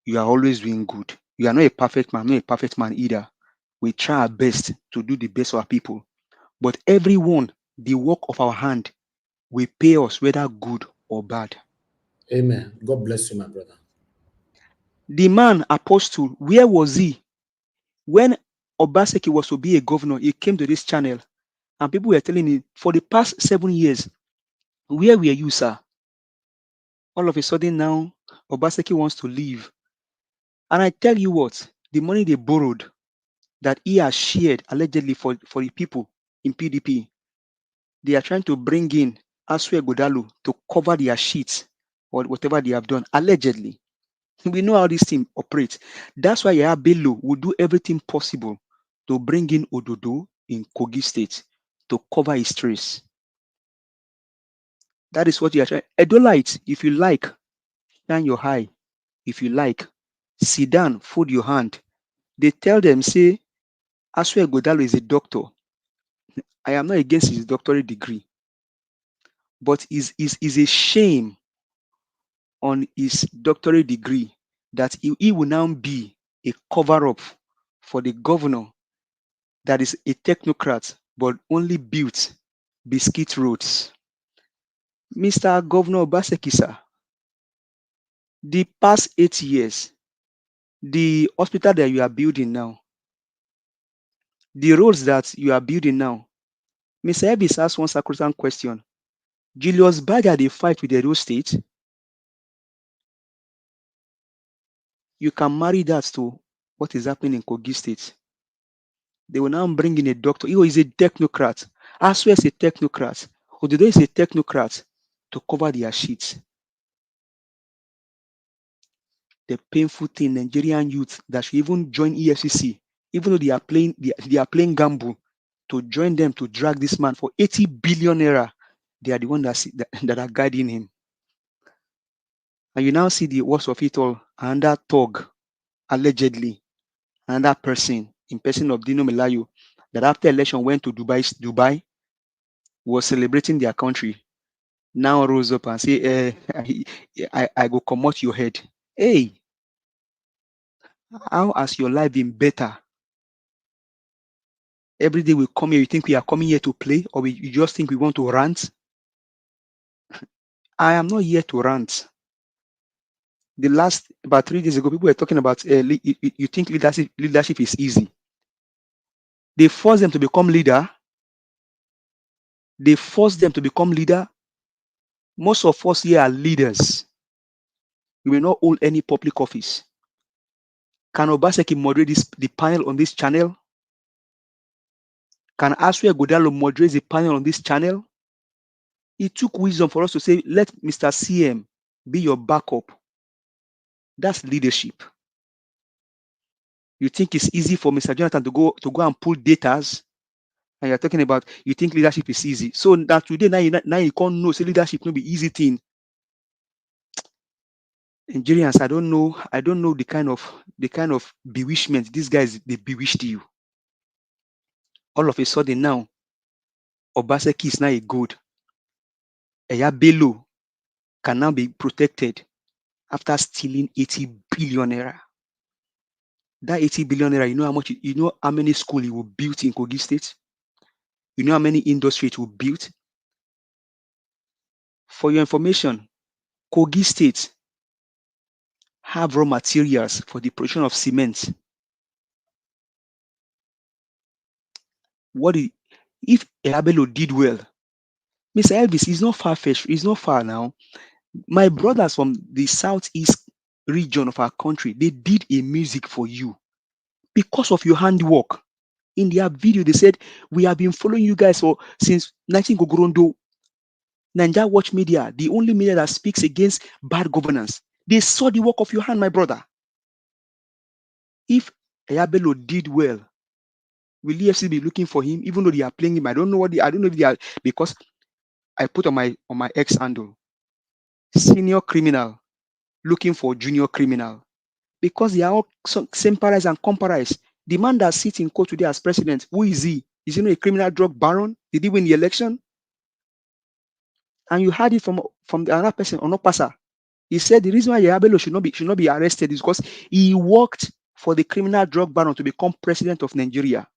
Speaker 9: You are always doing good. You are not a perfect man, not a perfect man either. We try our best to do the best for our people. But everyone, the work of our hand will pay us, whether good or bad.
Speaker 4: Amen. God bless you, my brother.
Speaker 9: The man, Apostle, where was he? When Obaseki was to be a governor, he came to this channel and people were telling him, for the past 7 years, where were you, sir? All of a sudden now, Obaseki wants to leave. And I tell you what, the money they borrowed that he has shared allegedly for the people in PDP, they are trying to bring in Asue Godalu to cover their sheets or whatever they have done, allegedly. We know how this thing operates. That's why Yahaya Bello will do everything possible to bring in Ododo in Kogi State to cover his trace. That is what you are trying. Edolite, if you like, shine your eye. If you like, sit down, fold your hand. They tell them, say, Asue Godalo is a doctor. I am not against his doctorate degree, but is a shame on his doctorate degree that he will now be a cover-up for the governor that is a technocrat but only built biscuit roads. Mr. Governor Obaseki, sir, the past 8 years, the hospital that you are building now, the roads that you are building now, Mr. Ebis asked one sacrosanct question. Julius Berger, they fight with the Edo State. You can marry that to what is happening in Kogi State. They will now bring in a doctor. He is a technocrat. Aswe is a technocrat. Ododo is a technocrat to cover their sheets. The painful thing, Nigerian youth that should even join EFCC, even though they are playing gamble, to join them to drag this man for 80 billion naira. They are the ones that are guiding him. And you now see the worst of it all, another thug, allegedly, another person, in person of Dino Melayo, that after election went to Dubai, was celebrating their country, now rose up and say, I go comot your head. Hey, how has your life been better? Every day we come here, you think we are coming here to play, or you just think we want to rant? I am not here to rant. The last, about 3 days ago, people were talking about, you think leadership is easy. They force them to become leader. They force them to become leader. Most of us here are leaders. We will not hold any public office. Can Obaseki moderate the panel on this channel? Can Aswe Godalo moderate the panel on this channel? It took wisdom for us to say, let Mr. CM be your backup. That's leadership. You think it's easy for Mr. Jonathan to go and pull datas, and you're talking about you think leadership is easy. So that today now you can't know say leadership no be easy thing. Nigerians, I don't know the kind of bewitchment these guys they bewitched you. All of a sudden now, Obaseki is now a god. Yahaya Bello can now be protected after stealing 80 billion naira. That 80 billion naira, you know how many schools he will build in Kogi State? You know how many industries it will build? For your information, Kogi State have raw materials for the production of cement. If Yahaya Bello did well, Mr. Elvis is not far-fetched, it's not far now. My brothers from the southeast region of our country, they did a music for you because of your handwork. In their video, they said, we have been following you guys since 19 Gogorondo. Nigeria Watch Media, the only media that speaks against bad governance. They saw the work of your hand, my brother. If Yahaya Bello did well, will EFCC be looking for him, even though they are playing him? I don't know if they are, because I put on my X handle, senior criminal looking for junior criminal, because they are all semperized and comparized. The man that sits in court today as president, who is he? Is he not a criminal drug baron? Did he win the election? And you heard it from another person, Onopasa. He said the reason why Yahaya Bello should not be arrested is because he worked for the criminal drug baron to become president of Nigeria.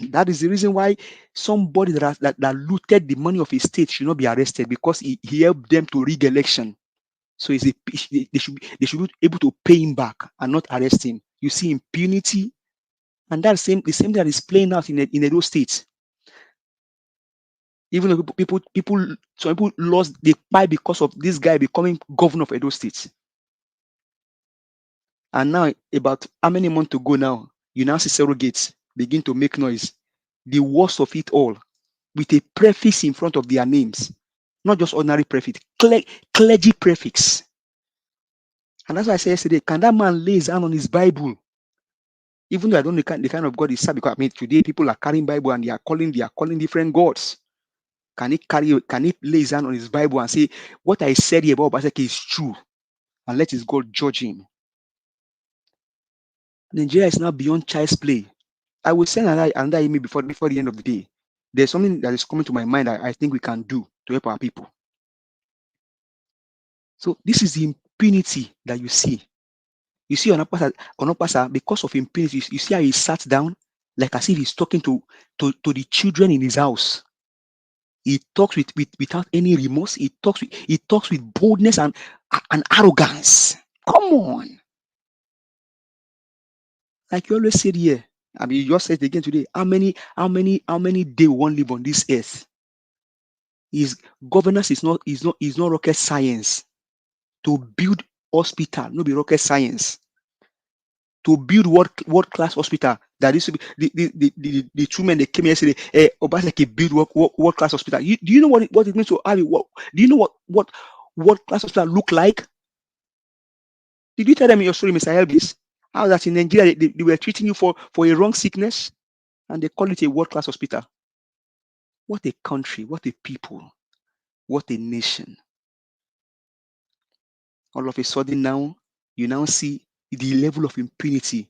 Speaker 9: That is the reason why somebody that looted the money of his state should not be arrested, because he helped them to rig election. So they should be able to pay him back and not arrest him. You see impunity, and that's the same that is playing out in Edo State. Even though some people lost the pie because of this guy becoming governor of Edo State. And now, about how many months to go now, you now see surrogates begin to make noise. The worst of it all, with a prefix in front of their names, not just ordinary prefix, clergy prefix. And that's why I said yesterday, can that man lay his hand on his Bible? Even though I don't know the kind of God he serves, because I mean today people are carrying Bible and they are calling different gods. Can he lay his hand on his Bible and say, what I said here about Obaseki is true, and let his God judge him? Nigeria is now beyond child's play. I will send another email before the end of the day. There's something that is coming to my mind that I think we can do to help our people. So this is the impunity that you see. You see Onopasa, because of impunity, you see how he sat down like as if he's talking to the children in his house. He talks without any remorse. He talks with boldness and arrogance. Come on. Like you always said here. I mean, you just said it again today. How many days we won't live on this earth? His governance is not rocket science. To build hospital, no be rocket science. To build world-class hospital, that is the two men that came yesterday. Obaseki build world-class hospital. Do you know what it means to have it? Do you know what world-class hospital look like? Did you tell them in your story, Mr. Elvis, how that in Nigeria they were treating you for a wrong sickness, and they call it a world-class hospital? What a country! What a people! What a nation! All of a sudden now, you now see the level of impunity.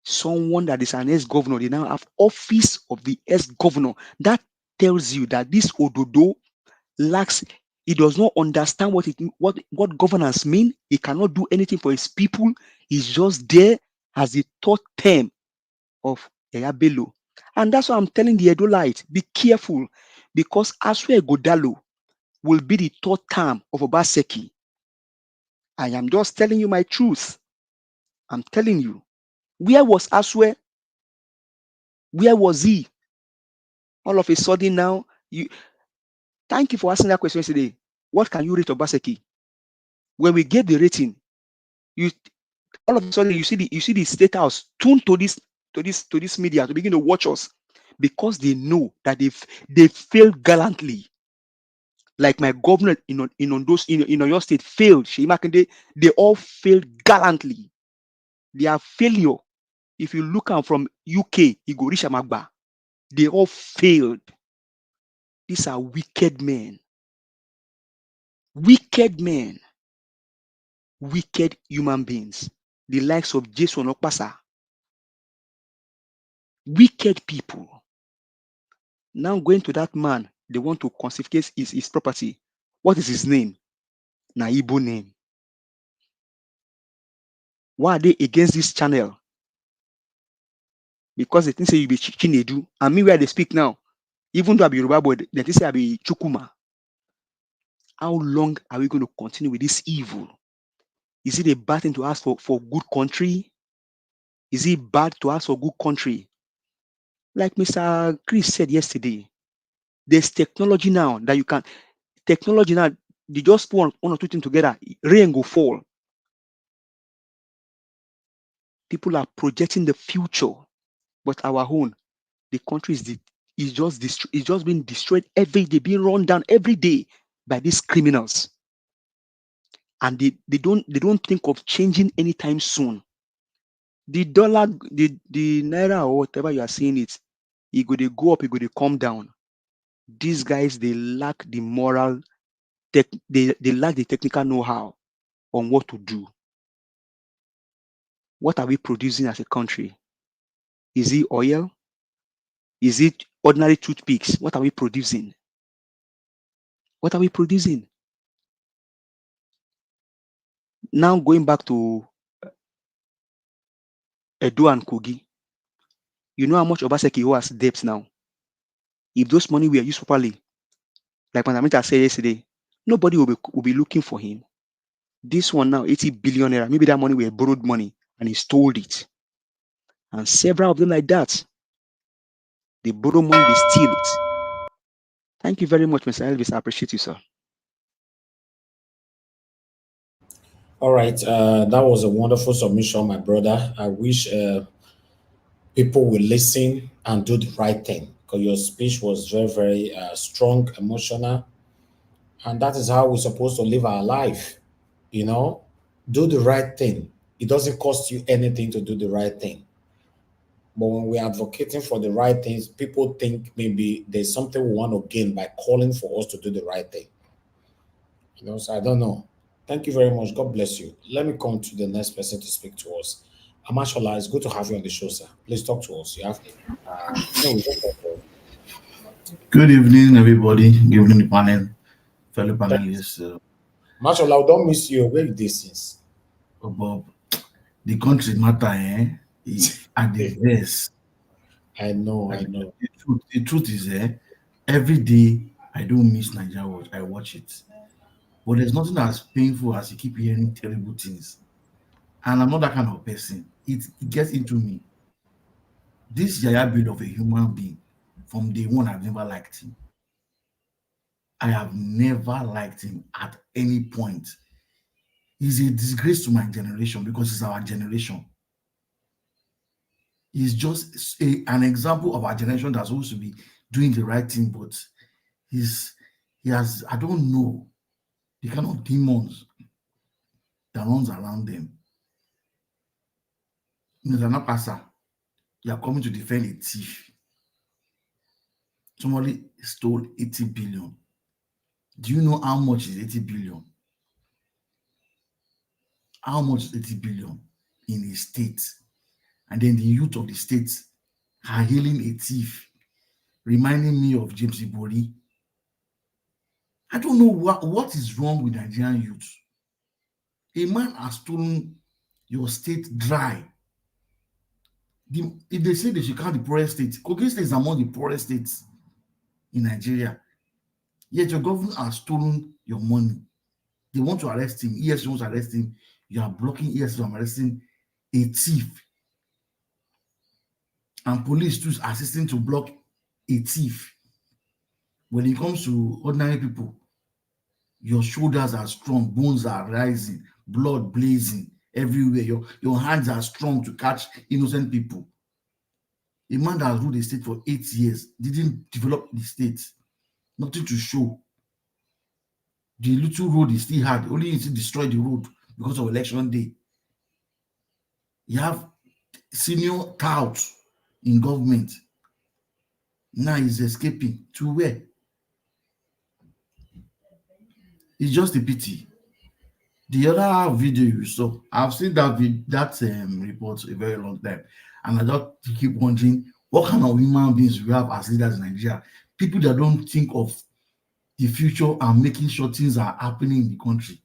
Speaker 9: Someone that is an ex-governor, they now have office of the ex-governor. That tells you that this Ododo lacks, he does not understand what governance mean. He cannot do anything for his people. He's just there as the third term of Yahaya Bello. And that's why I'm telling the Edolite, be careful, because Asue Godalo will be the third term of Obaseki. I am just telling you my truth. I'm telling you. Where was Asue? Where was he? All of a sudden now, thank you for asking that question yesterday. What can you rate Obaseki? When we gave the rating, all of a sudden you see the state house tuned to this media to begin to watch us, because they know that they failed gallantly. Like my governor in Oyo State failed. Sheyi Makinde, they all failed gallantly. Their failure, if you look at from UK, Igori Shamagba, they all failed. These are wicked men. Wicked men. Wicked human beings. The likes of Jason Okpasa. Wicked people. Now going to that man, they want to confiscate his property. What is his name? Na Igbo name. Why are they against this channel? Because they think say you be Chinedu. And me where they speak now, even though I be Yoruba boy, they think say I be Chukuma. How long are we going to continue with this evil? Is it a bad thing to ask for good country? Is it bad to ask for good country? Like Mr. Chris said yesterday, there's technology now that you can. Technology now, they just put one or two things together, rain go fall. People are projecting the future, but our own, the country is just being destroyed every day, being run down every day by these criminals. And they don't think of changing anytime soon. The dollar, the naira or whatever you are seeing it they go up, they come down. These guys, they lack the moral, they lack the technical know-how on what to do. What are we producing as a country? Is it oil? Is it ordinary toothpicks? What are we producing? What are we producing? Now going back to Edo and Kogi, you know how much Obaseki has debts now? If those money were used properly, like Panamita said yesterday, nobody will be looking for him. This one now, 80 billion naira, maybe that money were borrowed money and he stole it. And several of them like that. They borrow money, they steal it. Thank you very much, Mr. Elvis. I appreciate you, sir.
Speaker 4: All right, that was a wonderful submission, my brother. I wish people will listen and do the right thing, because your speech was very, very strong, emotional, and that is how we're supposed to live our life. You know, do the right thing. It doesn't cost you anything to do the right thing. But when we're advocating for the right things, people think maybe there's something we want to gain by calling for us to do the right thing. You know, so I don't know. Thank you very much. God bless you. Let me come to the next person to speak to us. Amashola, it's good to have you on the show, sir. Please talk to us. You have no, we don't talk to us.
Speaker 10: Good evening, everybody. Good evening, the panel, fellow
Speaker 4: Thank you.
Speaker 10: panelists.
Speaker 4: Mashallah, we don't miss you. Where you this since?
Speaker 10: About the country matter, at the best.
Speaker 4: I know, I know.
Speaker 10: The truth is, every day I don't miss Nigeria Watch. I watch it, but there's nothing as painful as you keep hearing terrible things. And I'm not that kind of person. It gets into me. This Yahaya Bello of a human being, from day one, I've never liked him. I have never liked him at any point. He's a disgrace to my generation because it's our generation. He's just an example of our generation that's supposed to be doing the right thing, but he has, I don't know, the kind of demons that runs around them. Mr. Napasa, you are coming to defend a thief. Somebody stole 80 billion. Do you know how much is 80 billion? How much is 80 billion in a state? And then the youth of the state are hailing a thief, reminding me of James Ibori. I don't know what is wrong with Nigerian youth. A man has stolen your state dry. If they say they should count the poorest state, Kogi State is among the poorest states in Nigeria. Yet your government has stolen your money. They want to arrest him. EFCC wants to arrest him. You are blocking EFCC from arresting a thief. And police too is assisting to block a thief. When it comes to ordinary people, your shoulders are strong, bones are rising, blood blazing everywhere. Your hands are strong to catch innocent people. A man that has ruled the state for 8 years didn't develop the state. Nothing to show. The little road he still had, only he destroyed the road because of election day. You have senior touts in government. Now he's escaping. To where? It's just a pity. The other video you saw, I've seen that report a very long time, and I just keep wondering what kind of human beings we have as leaders in Nigeria. People that don't think of the future and making sure things are happening in the country.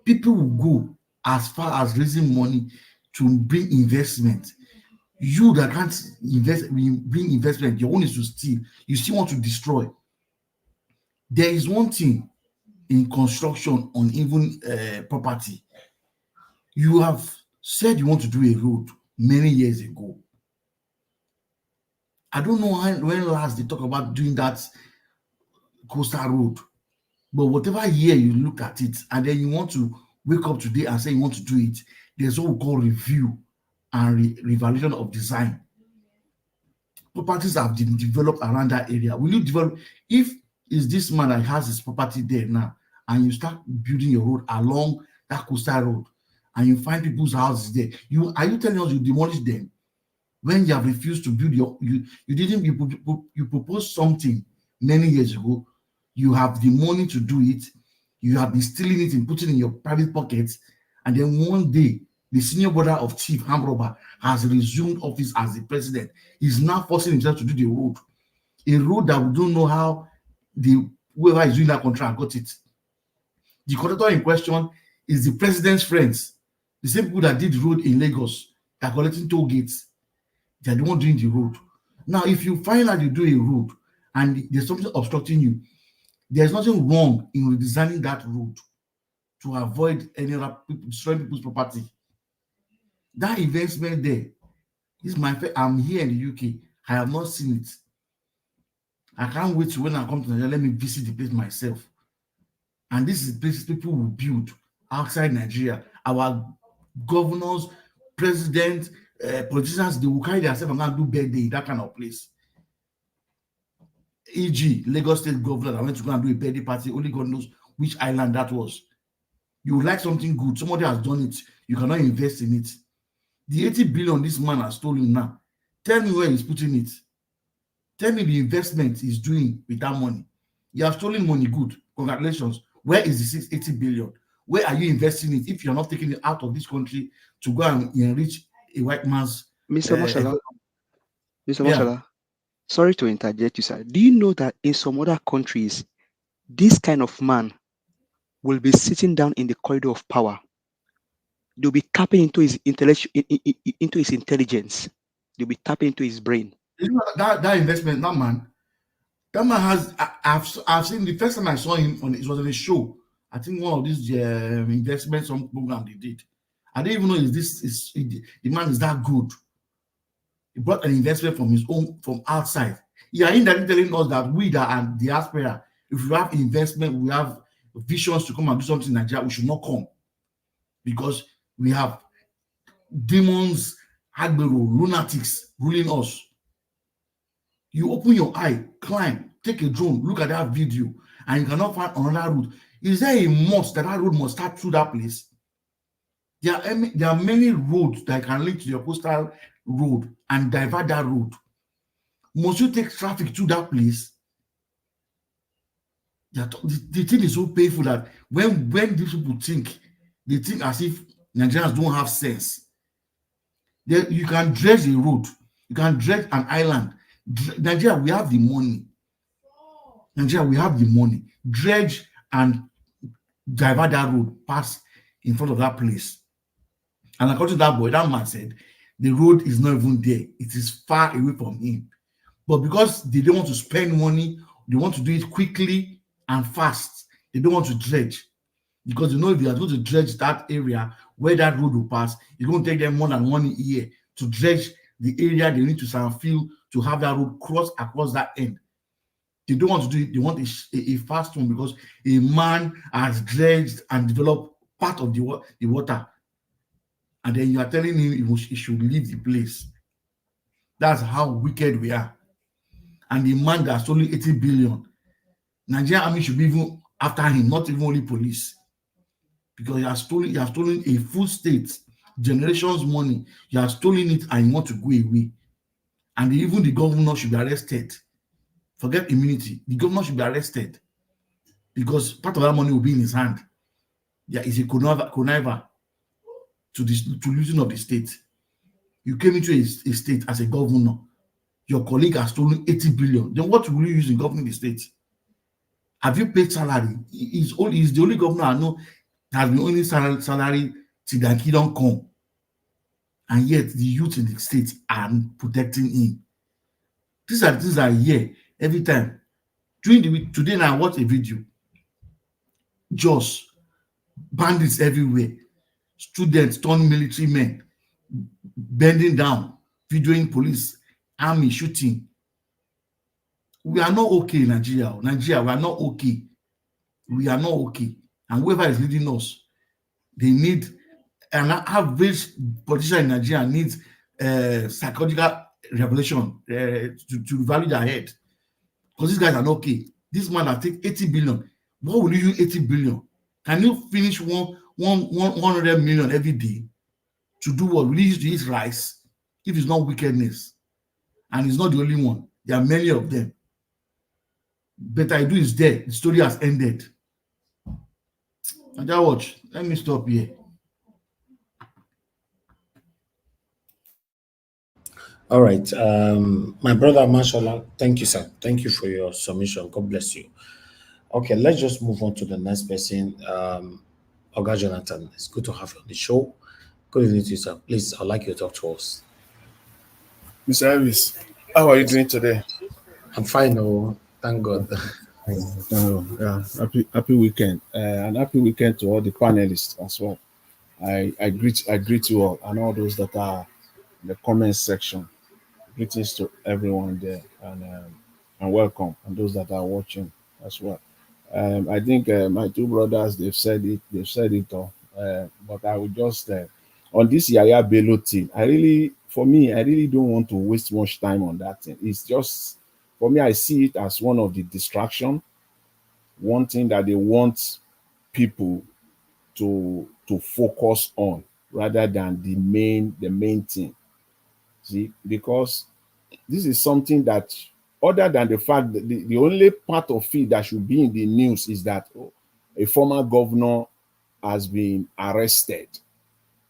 Speaker 10: People will go as far as raising money to bring investment. You that can't bring investment, your own is to steal. You still want to destroy. There is one thing in construction on even property. You have said you want to do a road many years ago. I don't know when last they talk about doing that coastal road, but whatever year you look at it and then you want to wake up today and say you want to do it, there's what we call review and revaluation of design. Properties have been developed around that area. Will you develop, if it's this man that has his property there now, and you start building your road along that coastal road, and you find people's houses there, are you telling us you demolish them when you have refused to build you proposed something many years ago, you have the money to do it, you have been stealing it and putting it in your private pockets, and then one day the senior brother of chief armed robber has resumed office as the president. He's now forcing himself to do the road, a road that we don't know how whoever is doing that contract got it. The contractor in question is the president's friends, the same people that did the road in Lagos, that are collecting toll gates. They're the one doing the road. Now, if you find out you do a road and there's something obstructing you, there's nothing wrong in redesigning that road to avoid any other people destroying people's property. That investment there is I'm here in the UK. I have not seen it. I can't wait to when I come to Nigeria, let me visit the place myself. And this is places people will build outside Nigeria. Our governors, presidents, politicians, they will carry themselves and go and do birthday, that kind of place. E.g., Lagos State governor that went to go and do a birthday party, only God knows which island that was. You would like something good, somebody has done it, you cannot invest in it. The 80 billion this man has stolen now, tell me where he's putting it. Tell me the investment he's doing with that money. You have stolen money, good, congratulations. Where is the 680 billion? Where are you investing it if you're not taking it out of this country to go and enrich a white man's...
Speaker 9: Mr. Mashallah, Mr. Mashallah, sorry to interject you, sir. Do you know that in some other countries, this kind of man will be sitting down in the corridor of power? They'll be tapping into his intelligence. They'll be tapping into his brain.
Speaker 10: You know, that investment, that man has... I've seen the first time I saw him it was on a show. I think one of these investment some program they did. I didn't even know the man is that good. He brought an investment from his own, from outside. He are indirectly telling us that we that are diaspora, if we have investment, we have visions to come and do something in Nigeria, we should not come. Because we have demons, Agbero, lunatics ruling us. You open your eye, climb, take a drone, look at that video, and you cannot find another route. Is there a must that road must start through that place? There are many roads that can link to your coastal road and divert that road. Must you take traffic to that place? The thing is so painful that when these people think, they think as if Nigerians don't have sense. You can dredge a road, you can dredge an island. Nigeria, we have the money. Nigeria, we have the money. Dredge and divert that road, pass in front of that place. And according to that boy, that man said, the road is not even there. It is far away from him. But because they don't want to spend money, they want to do it quickly and fast. They don't want to dredge. Because you know, if you are going to dredge that area where that road will pass, it's going to take them more than 1 year to dredge the area they need to Sanfield to have that road cross across that end. They don't want to do it. They want a fast one because a man has dredged and developed part of the water. And then you are telling him he should leave the place. That's how wicked we are. And the man that stole 80 billion, Nigerian army should be even after him, not even only police. Because he has stolen a full state, generations' money. You have stolen it and you want to go away. And even the governor should be arrested. Forget immunity. The governor should be arrested because part of that money will be in his hand. There is a conniver to losing of the state. You came into a state as a governor. Your colleague has stolen 80 billion. Then what will you use in governing the state? Have you paid salary? He's the only governor I know that has been only salary till the kingdom come. And yet the youth in the state are protecting him. These are the things I hear every time. During the week, today now I watch a video. Just bandits everywhere. Students turned military men bending down, videoing police, army shooting. We are not okay in Nigeria. Nigeria, we are not okay. We are not okay. And whoever is leading us, they need an average politician in Nigeria needs psychological revelation to value their head. Because these guys are not okay. This man that take 80 billion. What will you use 80 billion? Can you finish 100 million every day? To do what? Will you use to eat rice? If it's not wickedness. And it's not the only one. There are many of them. Better I do is there. The story has ended. And watch. Let me stop here.
Speaker 4: All right. My brother, Mashallah, thank you, sir. Thank you for your submission. God bless you. Okay, let's just move on to the next person. Oga Jonathan, it's good to have you on the show. Good evening to you, sir. Please, I'd like you to talk to us.
Speaker 11: Mr. Elvis, how are you doing today?
Speaker 4: I'm fine, oh, thank God.
Speaker 11: Yeah, happy weekend, and happy weekend to all the panelists as well. I greet you all and all those that are in the comment section. Greetings to everyone there, and and welcome, and those that are watching as well. I think my two brothers, they've said it all. But I would just on this Yahaya Bello thing, I really don't want to waste much time on that thing. It's just, for me, I see it as one of the distraction, one thing that they want people to focus on rather than the main thing. See, because this is something that, other than the fact that the only part of it that should be in the news is that a former governor has been arrested,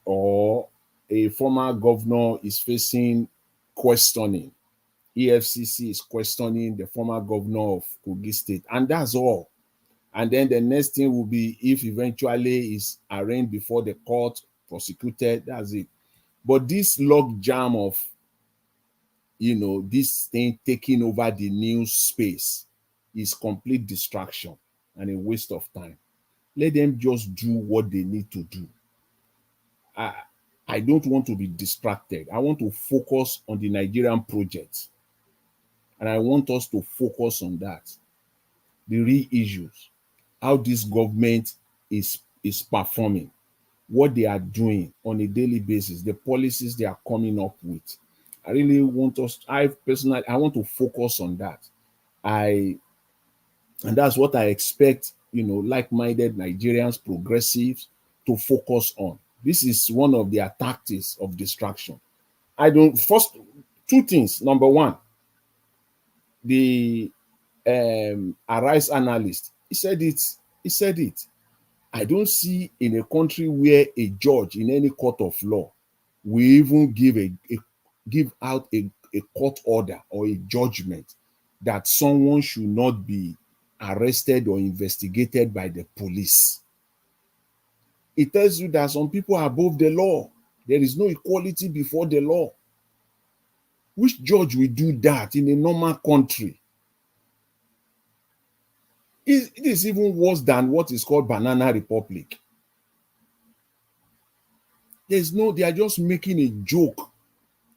Speaker 11: or a former governor is facing questioning. EFCC is questioning the former governor of Kogi State, and that's all. And then the next thing will be, if eventually is arraigned before the court, prosecuted, that's it. But this log jam of, this thing taking over the news space is complete distraction and a waste of time. Let them just do what they need to do. I don't want to be distracted. I want to focus on the Nigerian project. And I want us to focus on that. The real issues, how this government is performing, what they are doing on a daily basis, the policies they are coming up with. I really want us, I want to focus on that. And that's what I expect, like-minded Nigerians, progressives, to focus on. This is one of their tactics of distraction. First, two things. Number one, the Arise analyst, he said it. I don't see in a country where a judge in any court of law will even give out a court order or a judgment that someone should not be arrested or investigated by the police. It tells you that some people are above the law. There is no equality before the law. Which judge will do that in a normal country? It is even worse than what is called Banana Republic. They are just making a joke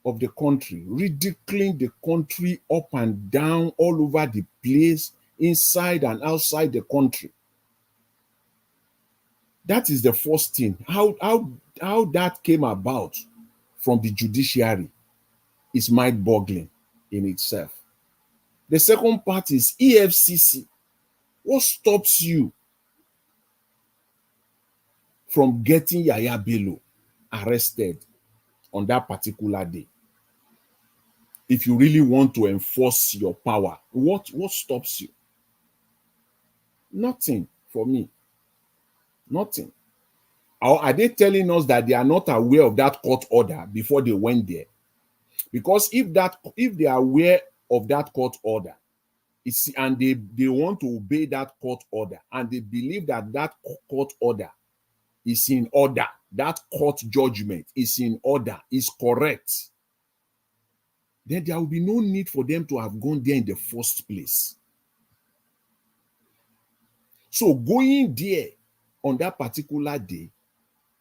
Speaker 11: of the country, ridiculing the country up and down, all over the place, inside and outside the country. That is the first thing. How that came about from the judiciary is mind-boggling in itself. The second part is EFCC. What stops you from getting Yahaya Bello arrested on that particular day? If you really want to enforce your power, what stops you? Nothing for me. Nothing. Or are they telling us that they are not aware of that court order before they went there? Because if they are aware of that court order, and they want to obey that court order, and they believe that that court order is in order, that court judgment is in order, is correct, then there will be no need for them to have gone there in the first place. So going there on that particular day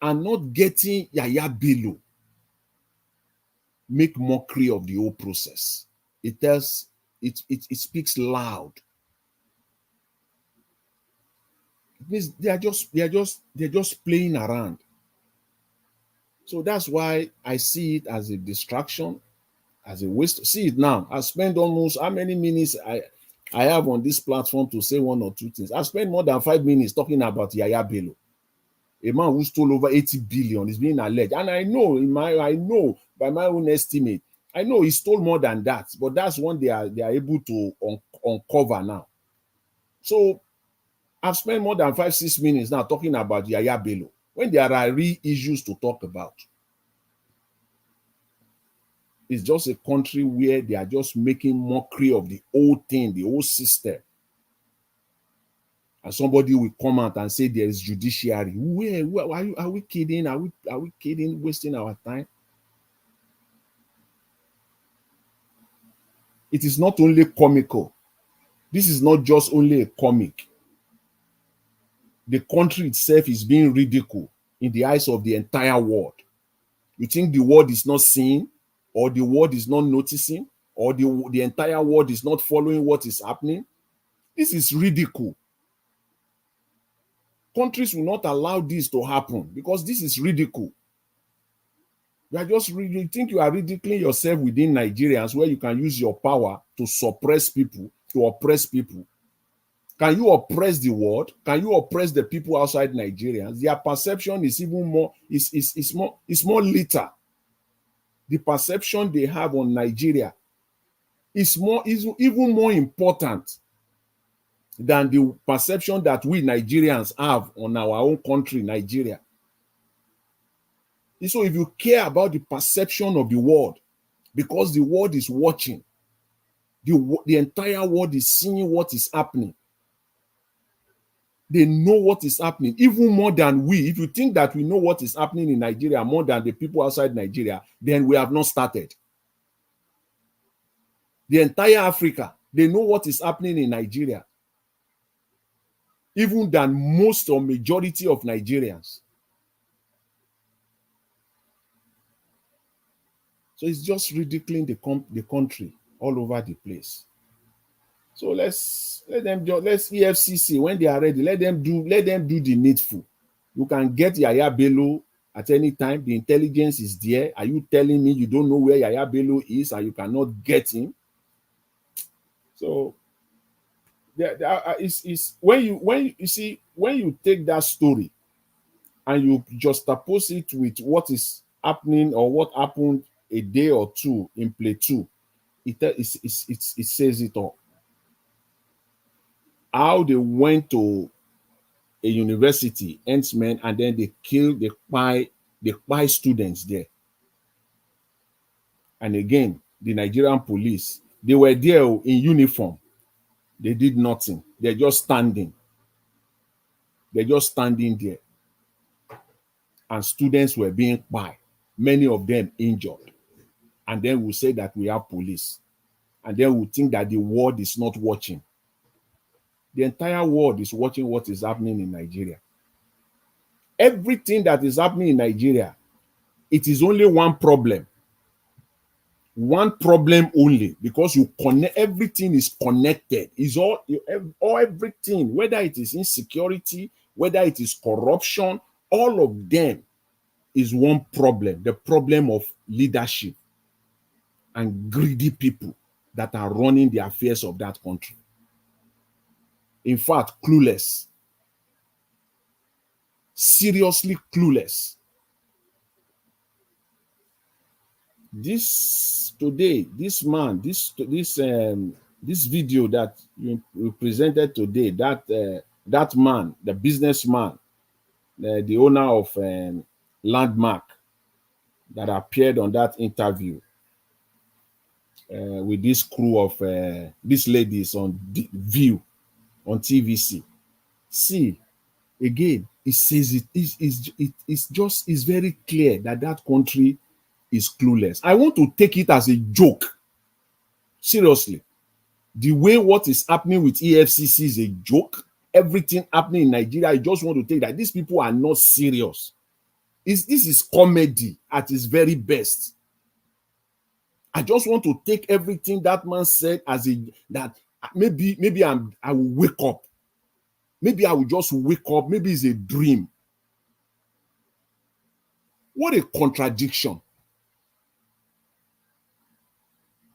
Speaker 11: and not getting Yahaya Bello make mockery of the whole process. It speaks loud. It means they're just playing around. So that's why I see it as a distraction, as a waste. See it now. I spent almost how many minutes I have on this platform to say one or two things. I spent more than 5 minutes talking about Yahaya Bello, a man who stole over 80 billion is being alleged. And I know by my own estimate, I know he stole more than that, but that's one they are able to uncover now. So I've spent more than 5-6 minutes now talking about Yahaya Bello when there are real issues to talk about. It's just a country where they are just making mockery of the whole thing, the whole system. And somebody will come out and say there is judiciary. Where are we kidding? Are we kidding? Wasting our time? It is not only comical. This is not just only a comic. The country itself is being ridiculed in the eyes of the entire world. You think the world is not seeing, or the world is not noticing, or the entire world is not following what is happening. This is ridicule. Countries will not allow this to happen because this is ridicule. You think you are ridiculing yourself within Nigerians where you can use your power to suppress people, to oppress people. Can you oppress the world? Can you oppress the people outside Nigerians? Their perception is even more, is more litter. The perception they have on Nigeria is even more important than the perception that we Nigerians have on our own country, Nigeria. So if you care about the perception of the world, because the world is watching, the entire world is seeing what is happening. They know what is happening, even more than we. If you think that we know what is happening in Nigeria more than the people outside Nigeria, then we have not started. The entire Africa, they know what is happening in Nigeria, even than most or majority of Nigerians. So it's just ridiculing the country all over the place. So let's EFCC, when they are ready, let them do the needful. You can get Yahaya Bello at any time. The intelligence is there. Are you telling me you don't know where Yahaya Bello is and you cannot get him? So it's when you take that story and you juxtapose it with what is happening or what happened a day or two in Plateau, it says it all. How they went to a university, Huntsman, and then they killed the spy students there. And again, the Nigerian police, they were there in uniform. They did nothing. They're just standing. They're just standing there. And students were being spied, many of them injured. And then we say that we have police. And then we think that the world is not watching. The entire world is watching what is happening in Nigeria. Everything that is happening in Nigeria, it is only one problem. One problem only, because you connect, everything is connected. It's all everything, whether it is insecurity, whether it is corruption, all of them is one problem, the problem of leadership and greedy people that are running the affairs of that country. In fact, clueless. Seriously clueless. This video that you presented today, that man, the businessman, the owner of Landmark, that appeared on that interview with this crew of these ladies on View on TVC. See, again, it says it's very clear that that country is clueless. I want to take it as a joke. Seriously. The way what is happening with EFCC is a joke. Everything happening in Nigeria, I just want to take that these people are not serious. This is comedy at its very best. I just want to take everything that man said as that maybe I will wake up. Maybe I will just wake up. Maybe it's a dream. What a contradiction.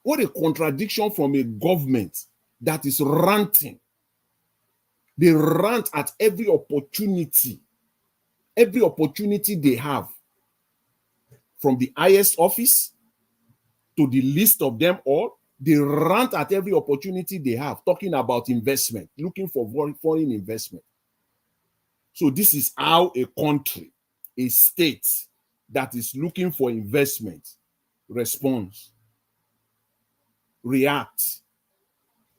Speaker 11: What a contradiction from a government that is ranting. They rant at every opportunity they have, from the highest office to the least of them all. They rant at every opportunity they have, talking about investment, looking for foreign investment. So this is how a country, a state that is looking for investment responds, reacts,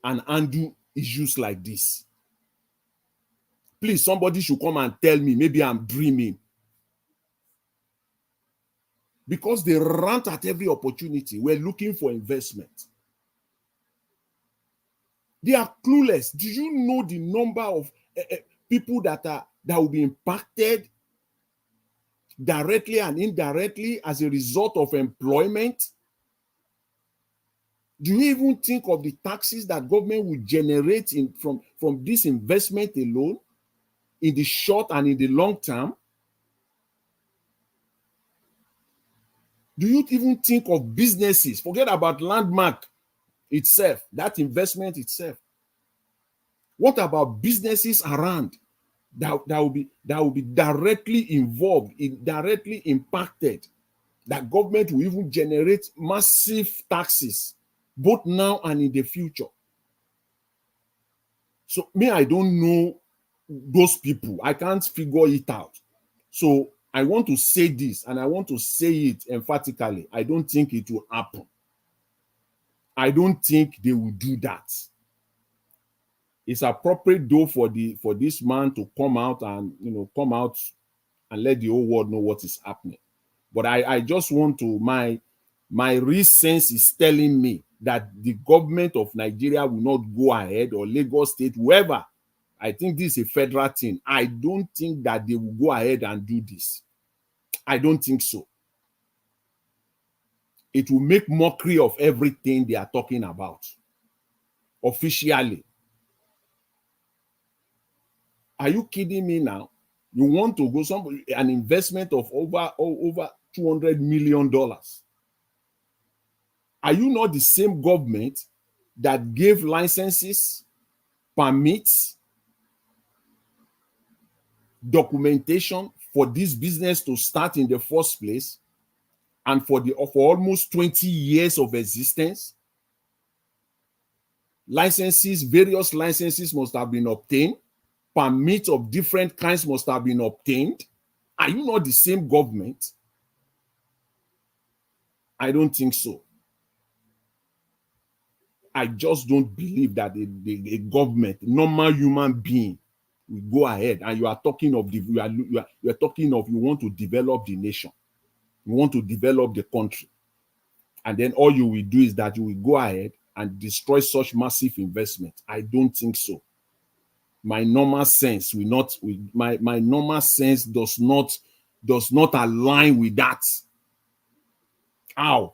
Speaker 11: and undo issues like this. Please, somebody should come and tell me, maybe I'm dreaming. Because they rant at every opportunity. We're looking for investment. They are clueless. Do you know the number of people that will be impacted directly and indirectly as a result of employment? Do you even think of the taxes that government will generate from this investment alone in the short and in the long term? Do you even think of businesses? Forget about landmark itself, that investment itself. What about businesses around that will be directly involved, directly impacted, that government will even generate massive taxes, both now and in the future? So me, I don't know those people. I can't figure it out. So I want to say this, and I want to say it emphatically. I don't think it will happen. I don't think they will do that. It's appropriate though for this man to come out and let the whole world know what is happening. But I just want to, my real sense is telling me that the government of Nigeria will not go ahead, or Lagos State, whoever. I think this is a federal thing. I don't think that they will go ahead and do this. I don't think so. It will make mockery of everything they are talking about officially. Are you kidding me now? You want to go an investment of over $200 million. Are you not the same government that gave licenses, permits, documentation for this business to start in the first place, and for almost 20 years of existence? Licenses, various licenses must have been obtained. Permits of different kinds must have been obtained. Are you not the same government? I don't think so. I just don't believe that a government, normal human being, will go ahead. And you are talking of you are talking of, you want to develop the nation, you want to develop the country, and then all you will do is that you will go ahead and destroy such massive investment. I don't think so. My normal sense will not. My normal sense does not align with that. How?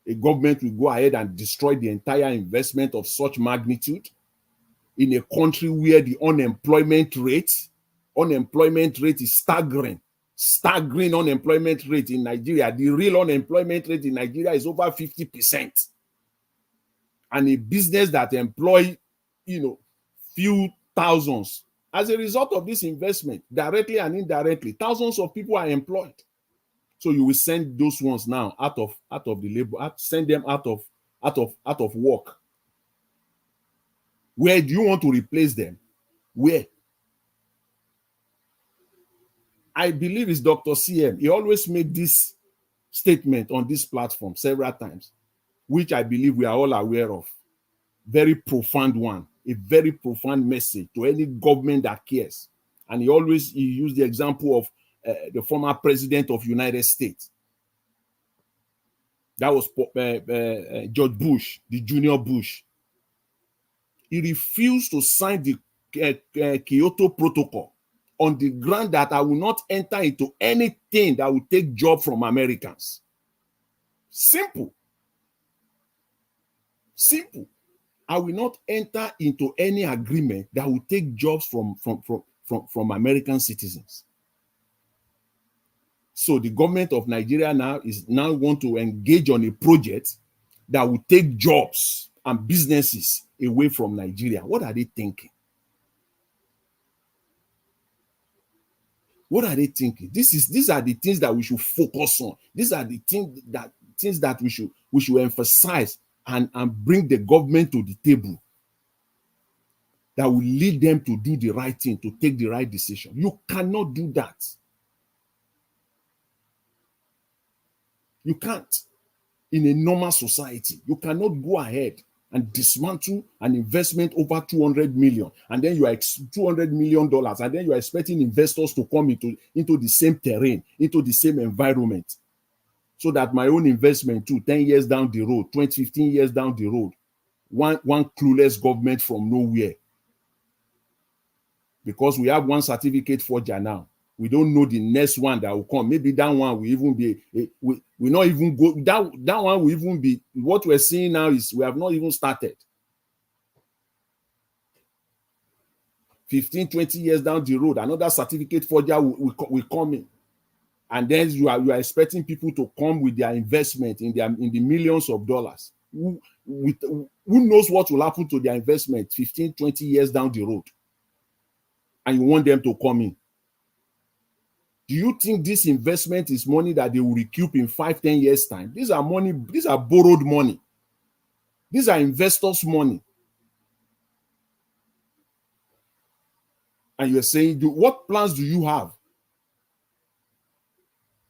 Speaker 11: A government will go ahead and destroy the entire investment of such magnitude in a country where the unemployment rate is staggering. Staggering unemployment rate in Nigeria. The real unemployment rate in Nigeria is over 50%. And a business that employ, few thousands. As a result of this investment, directly and indirectly, thousands of people are employed. So you will send those ones now out of the labor, send them out of work. Where do you want to replace them? Where? I believe it's Dr. CM. He always made this statement on this platform several times, which I believe we are all aware of. Very profound one, a very profound message to any government that cares. And he used the example of the former president of United States. That was George Bush, the junior Bush. He refused to sign the Kyoto Protocol on the ground that I will not enter into anything that will take job from Americans. Simple. Simple. I will not enter into any agreement that will take jobs from American citizens. So the government of Nigeria now want to engage on a project that will take jobs and businesses away from Nigeria. What are they thinking? What are they thinking? These are the things that we should focus on. These are the things that we should emphasize and bring the government to the table, that will lead them to do the right thing, to take the right decision. You cannot do that. You can't. In a normal society, you cannot go ahead and dismantle an investment over 200 million, and then you are $200 million, and then you are expecting investors to come into the same terrain, into the same environment, so that my own investment too, 10 years down the road, 20, 15 years down the road, one clueless government from nowhere, because we have one certificate forger now, We don't know the next one that will come. Maybe that one will even be, we not even go, that one will even be, what we're seeing now is we have not even started. 15, 20 years down the road, another certificate forger will come in. And then you are expecting people to come with their investment in the millions of dollars. Who knows what will happen to their investment 15, 20 years down the road? And you want them to come in. Do you think this investment is money that they will recoup in 5, 10 years' time? These are money, these are borrowed money. These are investors' money. And you're saying, what plans do you have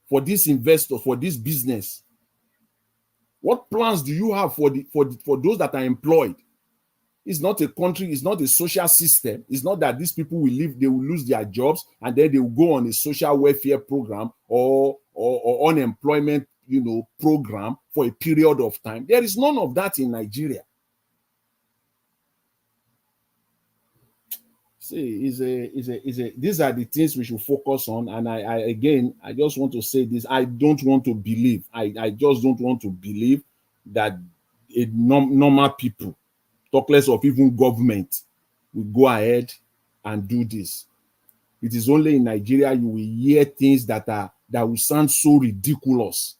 Speaker 11: for this investor, for this business? What plans do you have for those that are employed? It's not a country, it's not a social system. It's not that these people will leave, they will lose their jobs and then they will go on a social welfare program or unemployment, program for a period of time. There is none of that in Nigeria. See, these are the things we should focus on. And I just want to say this. I don't want to believe. I just don't want to believe that normal people, talk less of even government, will go ahead and do this. It is only in Nigeria you will hear things that will sound so ridiculous.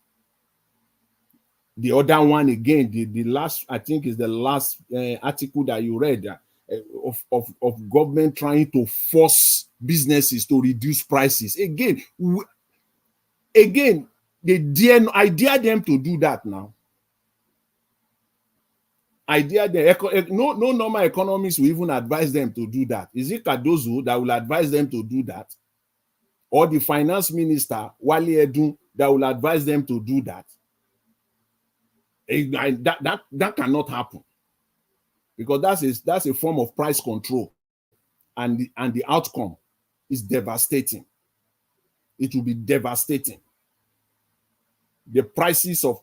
Speaker 11: The other one again, the last, I think is the last article that you read of government trying to force businesses to reduce prices. Again, I dare them to do that now. No normal economists will even advise them to do that. Is it Cardozo that will advise them to do that? Or the finance minister, Wale Edun, that will advise them to do that? That cannot happen. Because that's a form of price control. And the outcome is devastating. It will be devastating. The prices of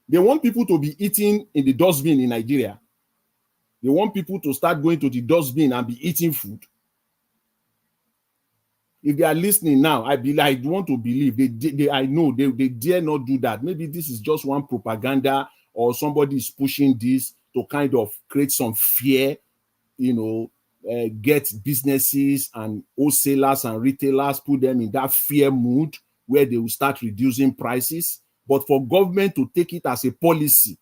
Speaker 11: they want people to be eating in the dustbin in Nigeria. They want people to start going to the dustbin and be eating food. If they are listening now, I want to believe I know they dare not do that. Maybe this is just one propaganda or somebody is pushing this to kind of create some fear, get businesses and wholesalers and retailers, put them in that fear mood where they will start reducing prices. But for government to take it as a policy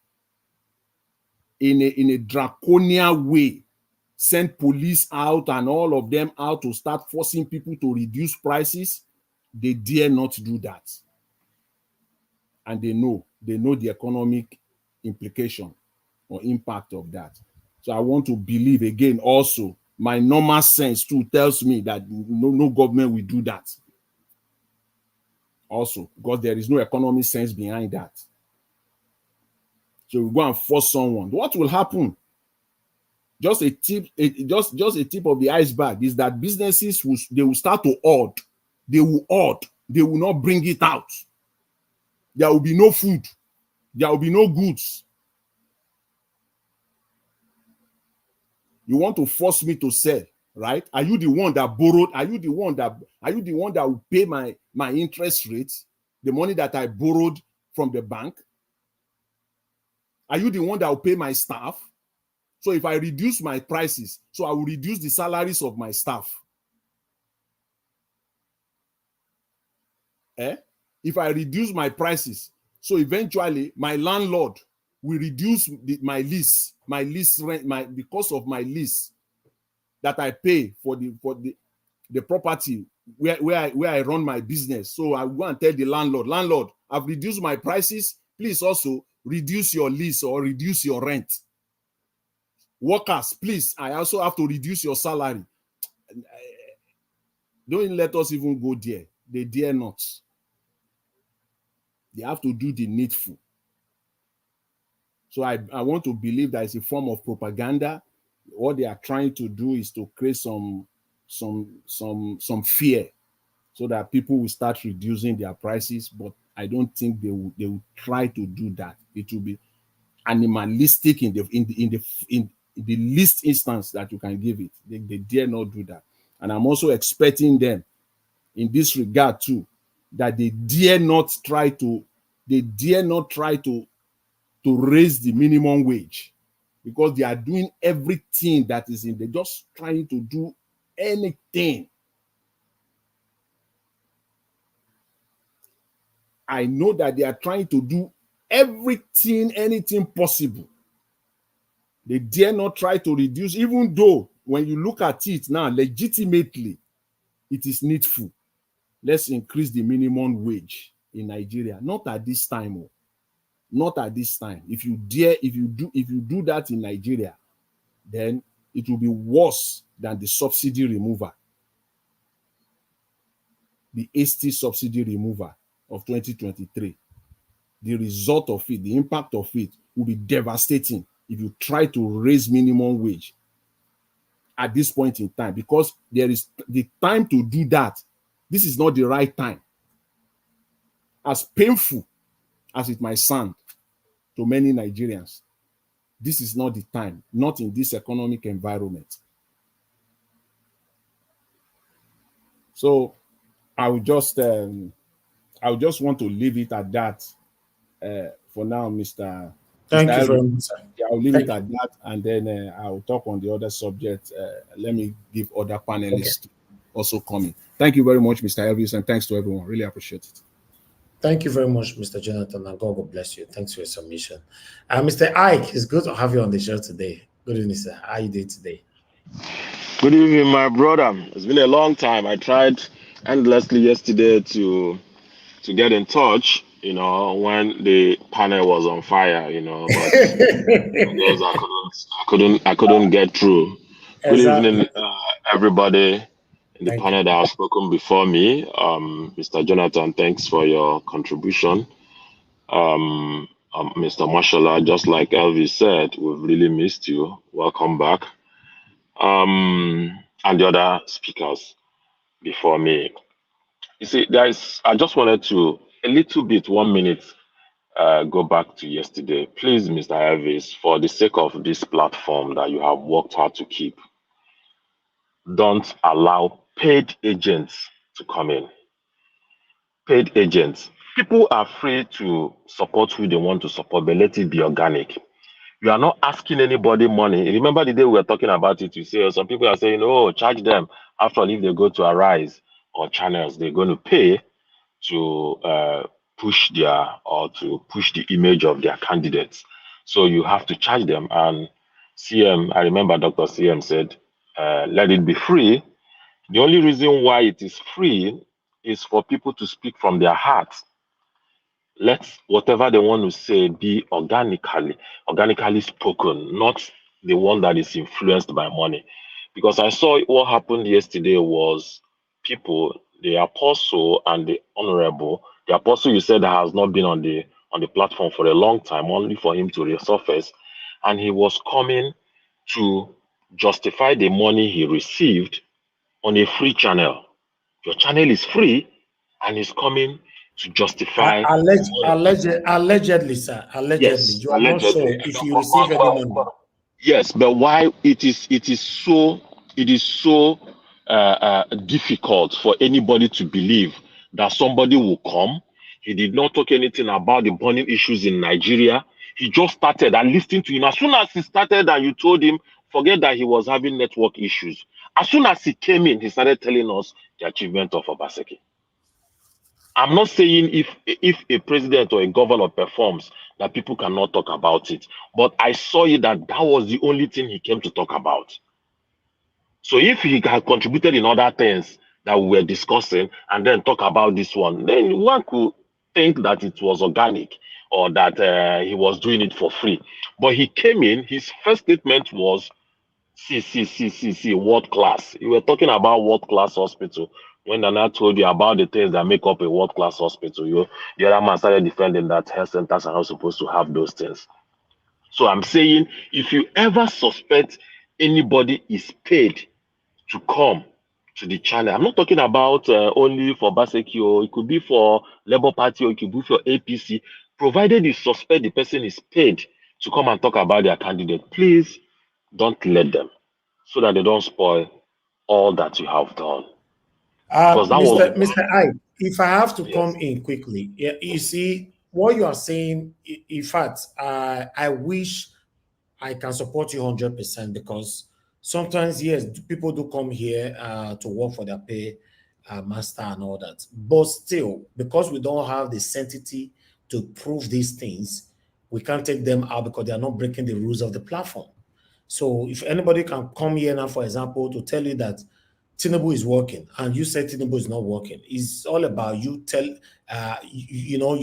Speaker 11: in a draconian way, send police out and all of them out to start forcing people to reduce prices, they dare not do that. And they know the economic implication or impact of that. So I want to believe again also, my normal sense too tells me that no government will do that. Also, because there is no economic sense behind that. So we go and force someone. What will happen? Just a tip of the iceberg is that businesses will start to hoard. They will hoard. They will not bring it out. There will be no food. There will be no goods. You want to force me to sell, right? Are you the one that borrowed? Are you the one that will pay my interest rates, the money that I borrowed from the bank? Are you the one that will pay my staff? So if I reduce my prices, so I will reduce the salaries of my staff. If I reduce my prices, so eventually my landlord will reduce my lease rent, because of my lease that I pay for the property where I run my business. So I go and tell the landlord, I've reduced my prices. Please also reduce your lease or reduce your rent. Workers, please, I also have to reduce your salary. Don't let us even go there. They dare not. They have to do the needful. So I want to believe that it's a form of propaganda. What they are trying to do is to create some fear so that people will start reducing their prices. But I don't think they will try to do that. It will be animalistic in the least instance that you can give it. They dare not do that. And I'm also expecting them in this regard too, that they dare not try to raise the minimum wage, because they are doing everything that is in. They're just trying to do anything. I know that they are trying to do anything possible. They dare not try to reduce, even though when you look at it now, legitimately, it is needful. Let's increase the minimum wage in Nigeria. Not at this time. Oh. Not at this time. If you do that in Nigeria, then it will be worse than the subsidy remover. The hasty subsidy remover of 2023. The result of it, the impact of it will be devastating if you try to raise minimum wage at this point in time, because there is the time to do that. This is not the right time. As painful as it might sound to many Nigerians, this is not the time, not in this economic environment. So I would just want to leave it at that for now, Mr.
Speaker 4: Thank
Speaker 11: Mr.
Speaker 4: you very much, sir.
Speaker 11: Yeah, I'll leave it at that, and then I'll talk on the other subject. Let me give other panelists also coming. Thank you very much, Mr. Elvis, and thanks to everyone. Really appreciate it.
Speaker 4: Thank you very much, Mr. Jonathan, and God bless you. Thanks for your submission. Mr. Ike, it's good to have you on the show today. Good evening, sir. How are you doing today?
Speaker 12: Good evening, my brother. It's been a long time. I tried endlessly yesterday to get in touch, when the panel was on fire, but I guess I couldn't get through. Good evening, everybody in the panel that have spoken before me. Mr. Jonathan, thanks for your contribution. Mr. Mashallah, just like Elvis said, we've really missed you. Welcome back. And the other speakers before me. You see, I just wanted to, a little bit, 1 minute, go back to yesterday. Please, Mr. Elvis, for the sake of this platform that you have worked hard to keep, don't allow paid agents to come in. Paid agents. People are free to support who they want to support, but let it be organic. You are not asking anybody money. Remember the day we were talking about it, you say some people are saying, oh, charge them. After all, if they go to Arise or channels, they're going to pay to push the image of their candidates. So you have to charge them. And CM, I remember Dr. CM said, let it be free. The only reason why it is free is for people to speak from their hearts. Let whatever they want to say be organically spoken, not the one that is influenced by money. Because I saw what happened yesterday was people, the apostle and the honorable, the apostle you said has not been on the platform for a long time, only for him to resurface, and he was coming to justify the money he received on a free channel. Your channel is free, and he's coming to justify
Speaker 4: allegedly, sir. Allegedly.
Speaker 12: Yes,
Speaker 4: you are not sure if you receive any money.
Speaker 12: Yes, but why it is so difficult for anybody to believe that somebody will come. He did not talk anything about the burning issues in Nigeria. He just started, and listening to him. As soon as he started and you told him, forget that he was having network issues. As soon as he came in, he started telling us the achievement of Obaseki. I'm not saying if a president or a governor performs that people cannot talk about it, but I saw it that was the only thing he came to talk about. So if he had contributed in other things that we were discussing and then talk about this one, then one could think that it was organic or that he was doing it for free. But he came in, his first statement was, see, world class. You were talking about world class hospital. When Nana told you about the things that make up a world class hospital, the other man started defending that health centers are not supposed to have those things. So I'm saying, if you ever suspect anybody is paid to come to the channel, I'm not talking about only for Baseki, it could be for Labour Party, or it could be for APC, provided you suspect the person is paid to come and talk about their candidate, please don't let them, so that they don't spoil all that you have done. Because that was
Speaker 4: Mr. I, if I have to
Speaker 12: yes.
Speaker 4: come in quickly, you see what you are saying. In fact, I wish I can support you 100% because sometimes, yes, people do come here to work for their pay, master and all that. But still, because we don't have the sanctity to prove these things, we can't take them out because they are not breaking the rules of the platform. So if anybody can come here now, for example, to tell you that Tinubu is working and you say Tinubu is not working, it's all about you tell you know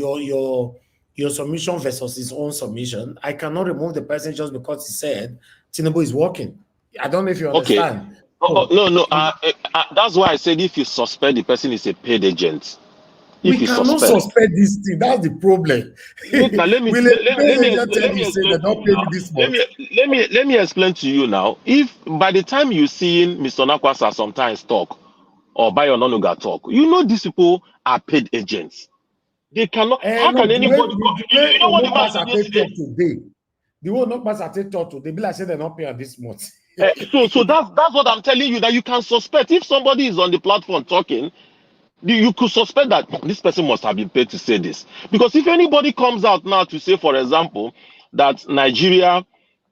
Speaker 4: your submission versus his own submission. I cannot remove the person just because he said Tinubu is working. I don't know if you
Speaker 12: Okay.
Speaker 4: understand.
Speaker 12: No. That's why I said if you suspect the person is a paid agent, if
Speaker 4: We
Speaker 12: you
Speaker 4: cannot
Speaker 12: suspect.
Speaker 4: suspect this thing. That's the problem.
Speaker 12: Wait, now let me
Speaker 4: Will
Speaker 12: let me let me
Speaker 4: agent tell
Speaker 12: let
Speaker 4: you
Speaker 12: me
Speaker 4: say
Speaker 12: explain
Speaker 4: they
Speaker 12: to
Speaker 4: don't
Speaker 12: you
Speaker 4: pay me
Speaker 12: now.
Speaker 4: this
Speaker 12: Let
Speaker 4: month?
Speaker 12: me let me explain to you now. If by the time you seeing Mr. Nakwasa sometimes talk or Bayo Nonuga talk, you know these people are paid agents. They cannot. How
Speaker 4: No,
Speaker 12: can
Speaker 4: the way
Speaker 12: anybody?
Speaker 4: the
Speaker 12: You
Speaker 4: way
Speaker 12: know what the man
Speaker 4: Onokpas
Speaker 12: said
Speaker 4: are take
Speaker 12: yesterday?
Speaker 4: talk today, the way Onokpas are take talk today, be like say they're not paying this month.
Speaker 12: So that's what I'm telling you, that you can suspect if somebody is on the platform talking. You could suspect that this person must have been paid to say this. Because if anybody comes out now to say, for example, that Nigeria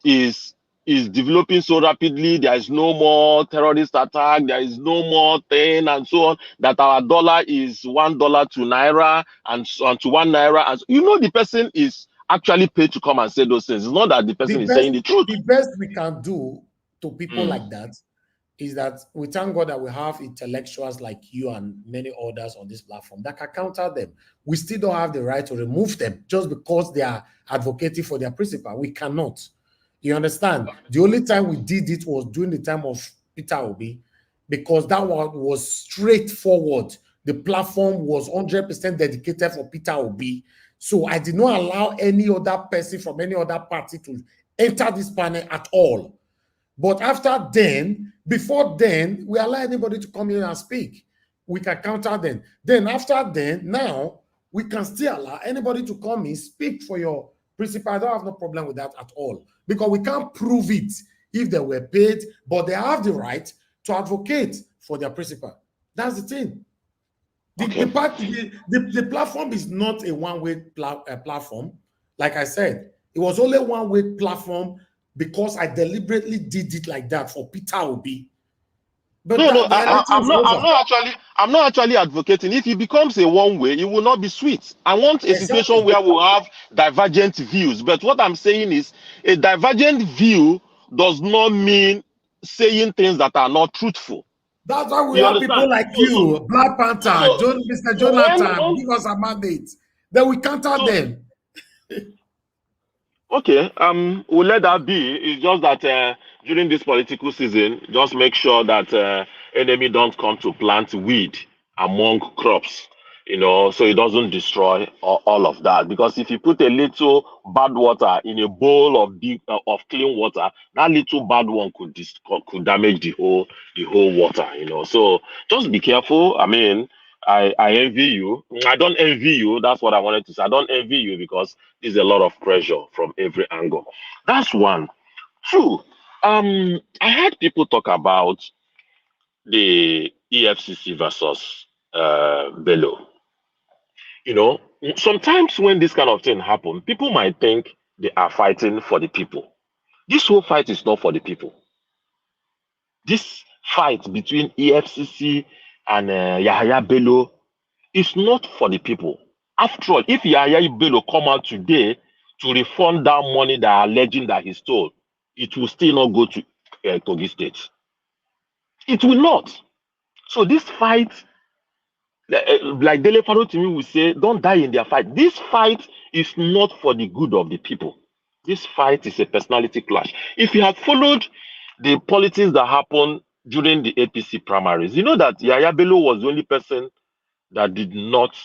Speaker 12: is developing so rapidly, there is no more terrorist attack, there is no more thing and so on, that our dollar is $1 to naira and to 1 naira, and you know the person is actually paid to come and say those things. It's not that the person is saying the truth.
Speaker 4: The best we can do to people
Speaker 12: Mm.
Speaker 4: like that is that we thank God that we have intellectuals like you and many others on this platform that can counter them. We still don't have the right to remove them just because they are advocating for their principle. We cannot. You understand? The only time we did it was during the time of Peter Obi, because that one was straightforward. The platform was 100% dedicated for Peter Obi. So I did not allow any other person from any other party to enter this panel at all. But after then, before then, we allow anybody to come in and speak. We can counter them. Then after then, now we can still allow anybody to come in, speak for your principal. I don't have no problem with that at all, because we can't prove it if they were paid, but they have the right to advocate for their principal. That's the thing. The platform is not a one-way platform. Like I said, it was only one-way platform because I deliberately did it like that for Peter Obi. But
Speaker 12: No,
Speaker 4: the election is over.
Speaker 12: I'm not actually advocating. If it becomes a one way, it will not be sweet. I want a situation
Speaker 4: Exactly.
Speaker 12: where we have divergent views. But what I'm saying is, a divergent view does not mean saying things that are not truthful.
Speaker 4: That's why we
Speaker 12: You
Speaker 4: have people
Speaker 12: understand?
Speaker 4: like you, Black Panther, Mr. Jonathan,
Speaker 12: When
Speaker 4: give us a mandate. Then we counter them.
Speaker 12: Okay, we'll let that be. It's just that during this political season, just make sure that enemy don't come to plant weed among crops, so it doesn't destroy all of that. Because if you put a little bad water in a bowl of clean water, that little bad one could damage the whole water. So just be careful. I mean, I envy you. I don't envy you. That's what I wanted to say. I don't envy you because there's a lot of pressure from every angle. That's one. Two, I heard people talk about the EFCC versus Bello. Sometimes when this kind of thing happen, people might think they are fighting for the people. This whole fight is not for the people. This fight between EFCC and Yahaya Bello is not for the people. After all, if Yahaya Bello come out today to refund that money that are alleging that he stole, it will still not go to Kogi State. It will not. So this fight, like Dele Faro to me will say, don't die in their fight. This fight is not for the good of the people. This fight is a personality clash. If you have followed the politics that happened during the APC primaries, you know that Yahaya Bello was the only person that did not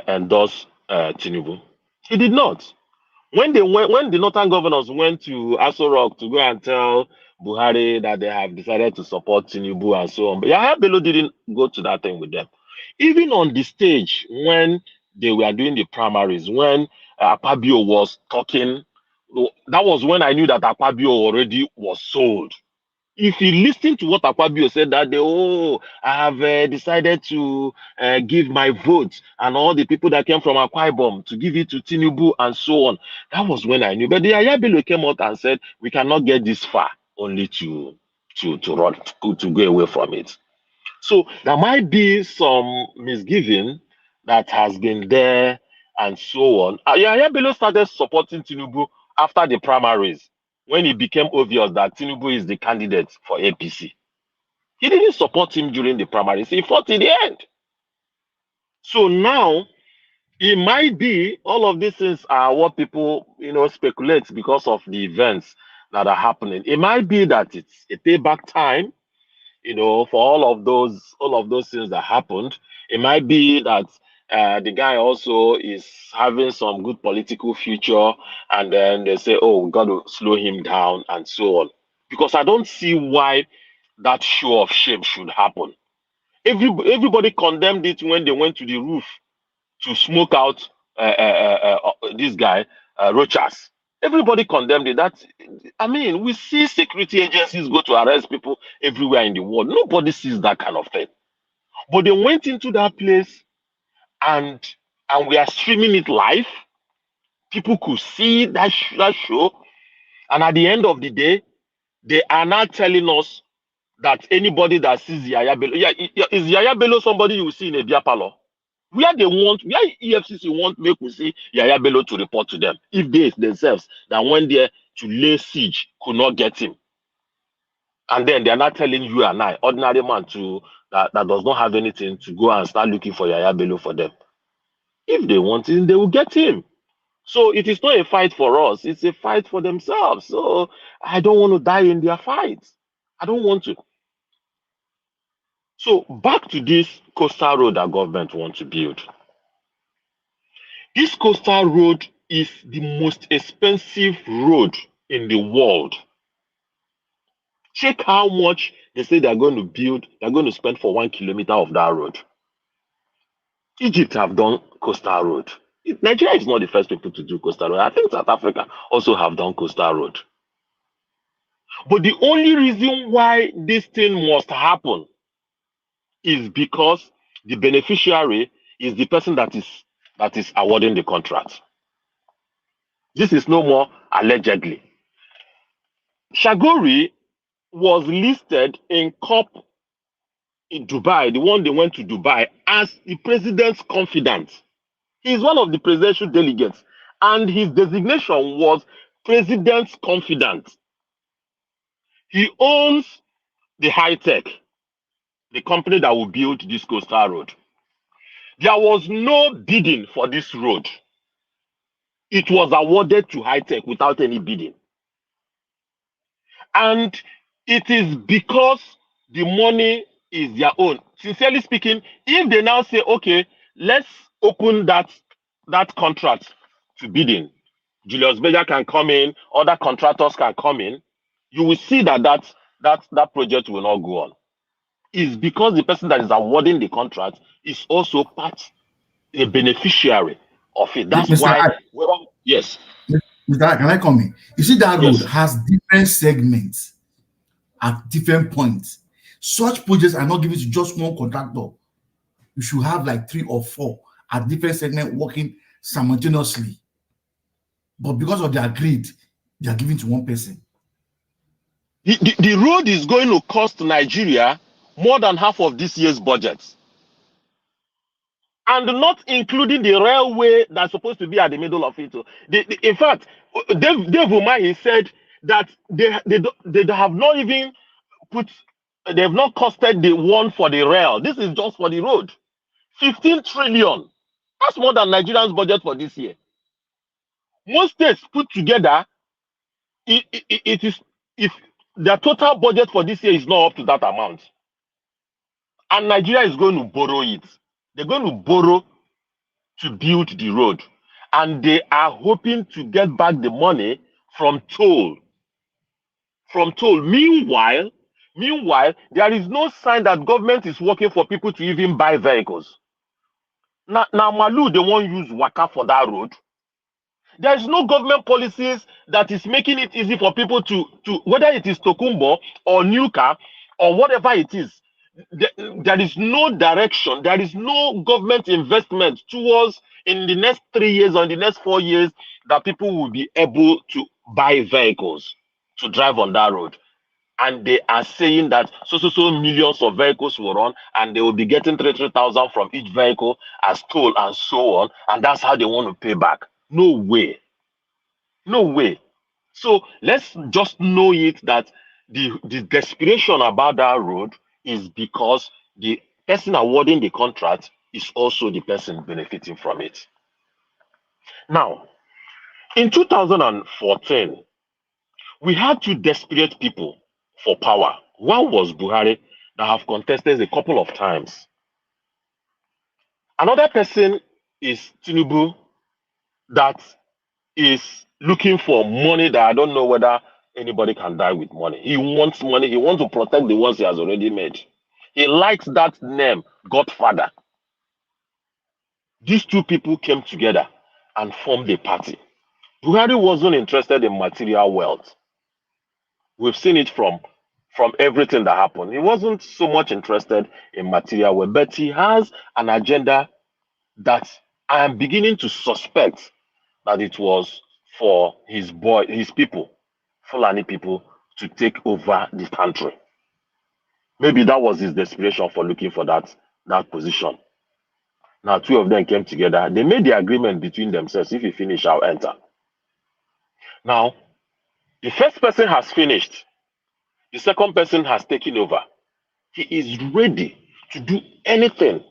Speaker 12: endorse Tinubu. He did not. When the northern governors went to Aso Rock to go and tell Buhari that they have decided to support Tinubu and so on, but Yahaya Bello didn't go to that thing with them. Even on the stage when they were doing the primaries, when Akpabio was talking, that was when I knew that Akpabio already was sold. if you listen to what Akpabio said that day, oh, I have decided to give my vote and all the people that came from Akwa Ibom to give it to Tinubu and so on. That was when I knew. But the Yahaya Bello came out and said, we cannot get this far only to run, to go away from it. So there might be some misgiving that has been there and so on. Yahaya Bello started supporting Tinubu after the primaries, when it became obvious that Tinubu is the candidate for APC. He didn't support him during the primaries. He fought in the end. So now, it might be all of these things are what people, speculate because of the events that are happening. It might be that it's a payback time, for all of those things that happened. It might be that the guy also is having some good political future, and then they say, oh, we got to slow him down and so on. Because I don't see why that show of shame should happen. Everybody condemned it when they went to the roof to smoke out this guy, Rochas. Everybody condemned it. We see security agencies go to arrest people everywhere in the world. Nobody sees that kind of thing. But they went into that place and we are streaming it live. People could see that show. And at the end of the day, they are now telling us that anybody that sees Yahaya Bello, is Yahaya Bello somebody you see in a beer parlor? Where EFCC want make we see Yahaya Bello to report to them if they themselves that went there to lay siege could not get him. And then they are not telling you and I, ordinary man, that does not have anything, to go and start looking for Yahaya Bello for them. If they want him, they will get him. So it is not a fight for us, it's a fight for themselves. So I don't want to die in their fight. I don't want to. So back to this coastal road that government wants to build. This coastal road is the most expensive road in the world. Check how much they say they're going to spend for 1 kilometer of that road. Egypt have done coastal road. Nigeria is not the first people to do coastal road. I think South Africa also have done coastal road. But the only reason why this thing must happen is because the beneficiary is the person that is awarding the contract. This is no more allegedly. Shagori was listed in COP in Dubai, the one they went to Dubai, as the president's confidant. He's one of the presidential delegates, and his designation was president's confidant. He owns the High Tech, the company that will build this coastal road. There was no bidding for this road. It was awarded to High Tech without any bidding. And it is because the money is their own. Sincerely speaking, if they now say, okay, let's open that contract to bidding, Julius Berger can come in, other contractors can come in, you will see that project will not go on. It's because the person that is awarding the contract is also a beneficiary of it. That's
Speaker 10: Mr.
Speaker 12: why.
Speaker 10: I,
Speaker 12: Yes.
Speaker 10: Mr. I, can I come in? You see, that road
Speaker 12: Yes.
Speaker 10: has different segments at different points. Such projects are not given to just one contractor. You should have like 3 or 4 at different segments working simultaneously. But because of their greed, they are given to one person.
Speaker 12: The road is going to cost Nigeria more than half of this year's budget. And not including the railway that's supposed to be at the middle of it. In fact, Dave Umahi said that they have not even they have not costed the one for the rail. This is just for the road. 15 trillion. That's more than Nigeria's budget for this year. Most states put together, it is, if their total budget for this year is not up to that amount. And Nigeria is going to borrow it. They're going to borrow to build the road. And they are hoping to get back the money from toll. Meanwhile, there is no sign that government is working for people to even buy vehicles. Now Malu, they won't use Waka for that road. There is no government policies that is making it easy for people to whether it is Tokumbo or Nuka or whatever it is. There is no direction. There is no government investment towards in the next 3 years or in the next 4 years that people will be able to buy vehicles to drive on that road. And they are saying that so millions of vehicles will run and they will be getting 3,000 from each vehicle as toll and so on. And that's how they want to pay back. No way. No way. So let's just know it that the desperation about that road is because the person awarding the contract is also the person benefiting from it. Now, in 2014, we had two desperate people for power. One was Buhari that have contested a couple of times. Another person is Tinubu that is looking for money that I don't know whether anybody can die with money. He wants money. He wants to protect the ones he has already made. He likes that name, Godfather. These two people came together and formed a party. Buhari wasn't interested in material wealth. We've seen it from everything that happened. He wasn't so much interested in material wealth, but he has an agenda that I am beginning to suspect that it was for his people, Fulani people, to take over the country. Maybe that was his desperation for looking for that position. Now, two of them came together. They made the agreement between themselves. If you finish, I'll enter. Now, the first person has finished. The second person has taken over. He is ready to do anything.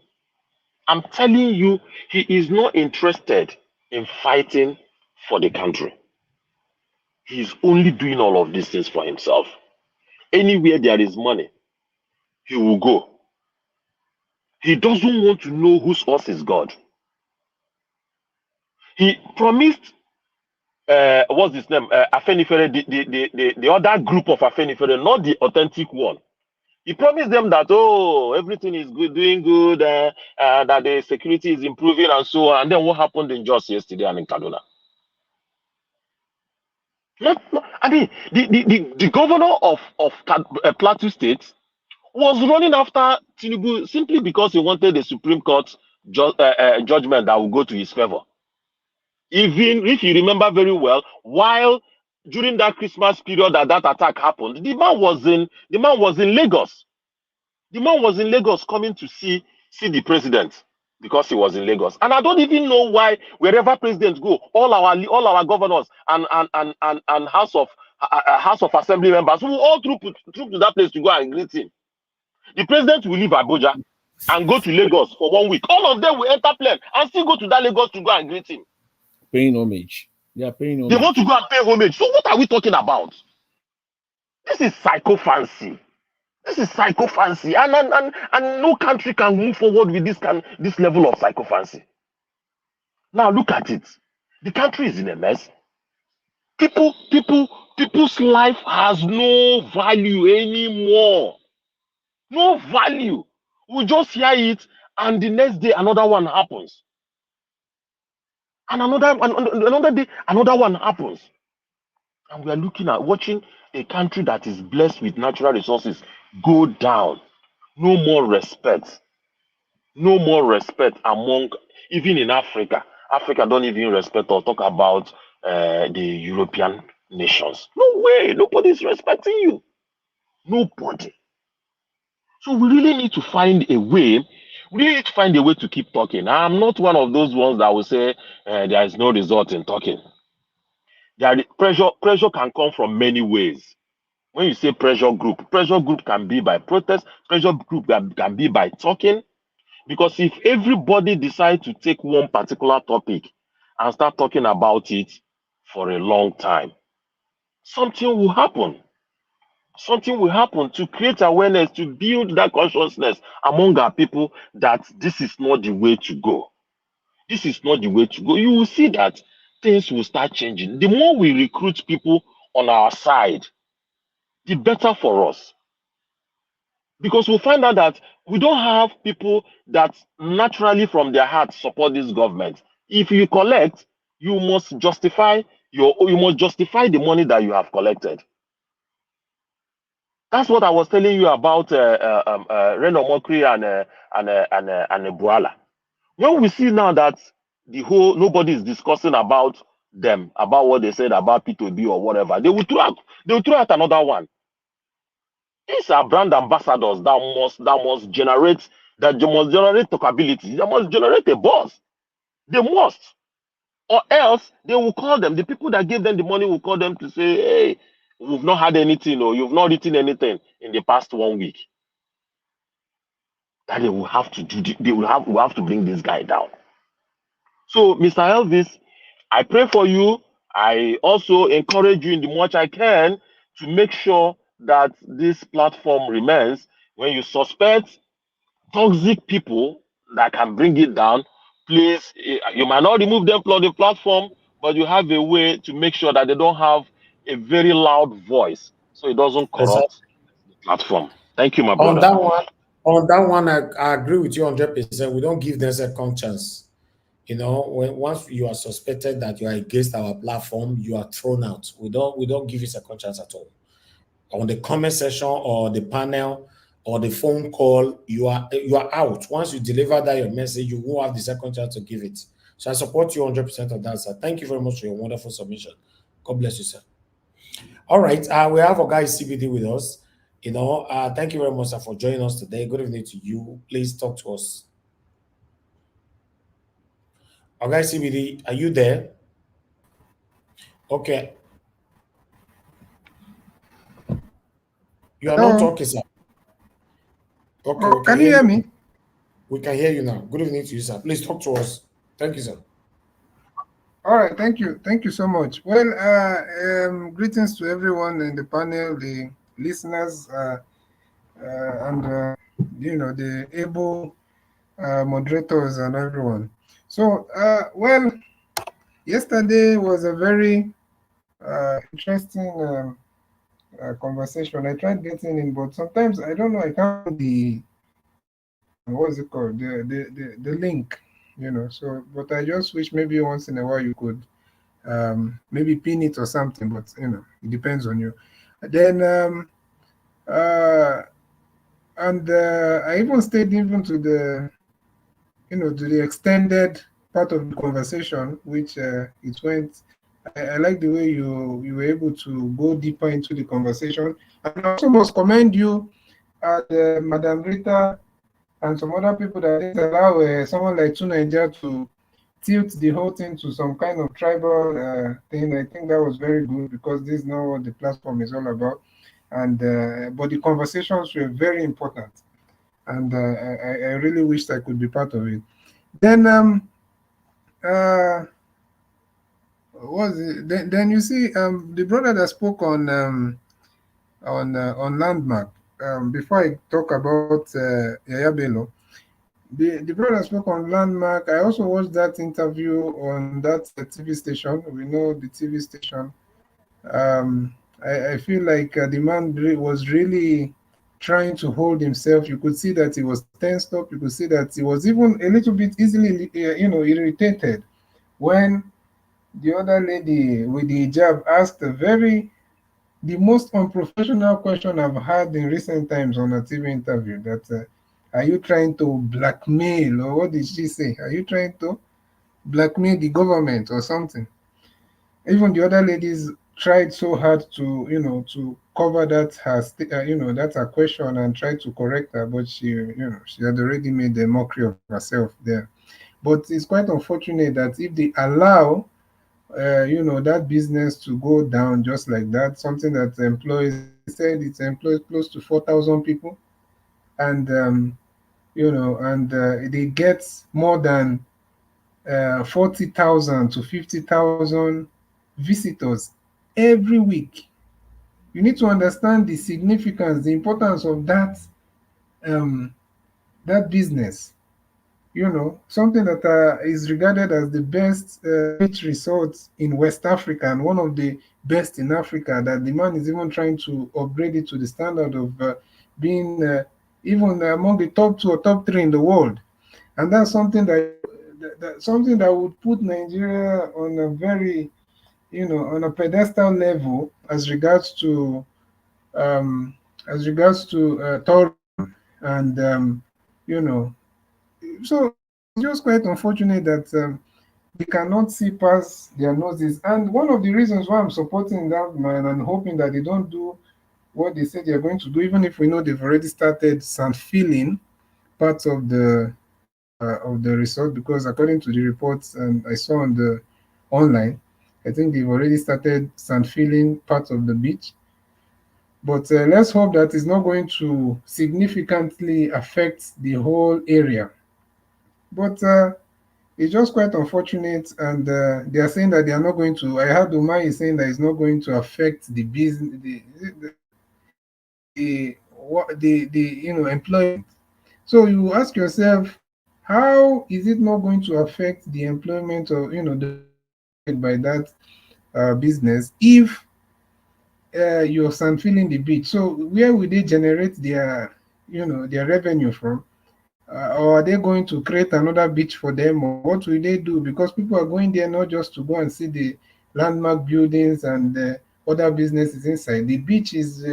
Speaker 12: I'm telling you, he is not interested in fighting for the country. He's only doing all of these things for himself. Anywhere there is money, he will go. He doesn't want to know whose horse is God. He promised, what's his name? Afenifere, the other group of Afenifere, not the authentic one. He promised them that, everything is good, doing good, that the security is improving and so on. And then what happened in Jos yesterday and in Kaduna? I mean, the governor of Plateau State was running after Tinubu simply because he wanted the Supreme Court judgment that will go to his favor. Even if you remember very well, while during that Christmas period that attack happened, the man was in Lagos. The man was in Lagos coming to see the president because he was in Lagos. And I don't even know why wherever presidents go, all our governors and House of Assembly members will all troop to that place to go and greet him. The president will leave Abuja and go to Lagos for 1 week. All of them will enter plane and still go to that Lagos to go and greet him.
Speaker 11: Paying homage. They are paying homage.
Speaker 12: They want to go and pay homage. So what are we talking about? This is psychophancy. This is psychophancy. And no country can move forward with this level of psychophancy. Now look at it. The country is in a mess. People's life has no value anymore. No value. We just hear it, and the next day another one happens. And another day another one happens. And we are watching a country that is blessed with natural resources go down. No more respect. No more respect among, even in Africa. Africa don't even respect or talk about the European nations. No way. Nobody is respecting you. Nobody. So we really need to find a way. We need to find a way to keep talking. I'm not one of those ones that will say there is no result in talking. Pressure can come from many ways. When you say pressure group can be by protest, pressure group can be by talking. Because if everybody decides to take one particular topic and start talking about it for a long time, something will happen. Something will happen to create awareness, to build that consciousness among our people that this is not the way to go. This is not the way to go. You will see that things will start changing. The more we recruit people on our side, the better for us. Because we'll find out that we don't have people that naturally from their heart support this government. If you collect, You must justify the money that you have collected. That's what I was telling you about Reno Mokri and Buala. When we see now that nobody is discussing about them, about what they said about P2B or whatever, they will throw out another one. These are brand ambassadors that must generate talkability. They must generate a buzz. They must. Or else they will call them. The people that gave them the money will call them to say, hey, we've not had anything, or you've not written anything in the past 1 week. That they will have to do. We have to bring this guy down. So, Mr. Elvis, I pray for you. I also encourage you in the much I can to make sure that this platform remains. When you suspect toxic people that can bring it down, please, you might not remove them from the platform, but you have a way to make sure that they don't have a very loud voice, so it doesn't
Speaker 4: Exactly.
Speaker 12: corrupt the platform. Thank you, my
Speaker 4: On
Speaker 12: brother.
Speaker 4: that one, I agree with you 100%. We don't give them a second chance. Once you are suspected that you are against our platform, you are thrown out. We don't give you a second chance at all. On the comment section or the panel or the phone call, you are out. Once you deliver that your message, you won't have the second chance to give it. So I support you 100% on that, sir. Thank you very much for your wonderful submission. God bless you, sir. All right, we have a guy CBD with us. Thank you very much, sir, for joining us today. Good evening to you. Please talk to us. Okay, CBD, are you there? Okay. You are not talking, sir. Okay,
Speaker 13: can you hear me?
Speaker 4: We can hear you now. Good evening to you, sir. Please talk to us. Thank you, sir.
Speaker 13: All right, thank you. Thank you so much. Well, greetings to everyone in the panel, the listeners, and the able moderators and everyone. So, yesterday was a very interesting conversation. I tried getting in, but sometimes I don't know. I can't find the what's it called, the link. So, but I just wish maybe once in a while you could maybe pin it or something, but it depends on you. Then I even stayed even to the to the extended part of the conversation, which it went. I like the way you were able to go deeper into the conversation, and I also must commend you, Madam Rita, and some other people that didn't allow someone like Tunaija to tilt the whole thing to some kind of tribal thing. I think that was very good, because this is not what the platform is all about. And but the conversations were very important, and I really wished I could be part of it. Then what was it? Then you see the brother that spoke on Landmark. Before I talk about Yahaya Bello, the brother spoke on Landmark. I also watched that interview on that TV station. We know the TV station. I feel like the man was really trying to hold himself. You could see that he was tensed up. You could see that he was even a little bit easily, irritated when the other lady with the hijab asked the most unprofessional question I've had in recent times on a TV interview. That are you trying to blackmail, or what did she say? Are you trying to blackmail the government or something? Even the other ladies tried so hard to to cover that that's her question and try to correct her, but she had already made a mockery of herself there. But it's quite unfortunate that if they allow that business to go down just like that, something that employs, they said it employs close to 4,000 people, and they get more than 40,000 to 50,000 visitors every week. You need to understand the significance, the importance of that business. Something that is regarded as the best beach resort in West Africa, and one of the best in Africa, that the man is even trying to upgrade it to the standard of being even among the top 2 or top 3 in the world. And that's something that something that would put Nigeria on a very, on a pedestal level as regards to tourism and so it's just quite unfortunate that they cannot see past their noses. And one of the reasons why I'm supporting that man and hoping that they don't do what they say they're going to do, even if we know they've already started sand filling parts of the resort, because according to the reports I saw on the online, I think they've already started sand filling parts of the beach. But let's hope that it's not going to significantly affect the whole area. But it's just quite unfortunate, and they are saying that they are not going to. I heard Umar is saying that it's not going to affect the business, the employment. So you ask yourself, how is it not going to affect the employment of the by that business if you're sand filling the beach? So where will they generate their their revenue from? Or are they going to create another beach for them, or what will they do? Because people are going there not just to go and see the landmark buildings and other businesses inside. The beach is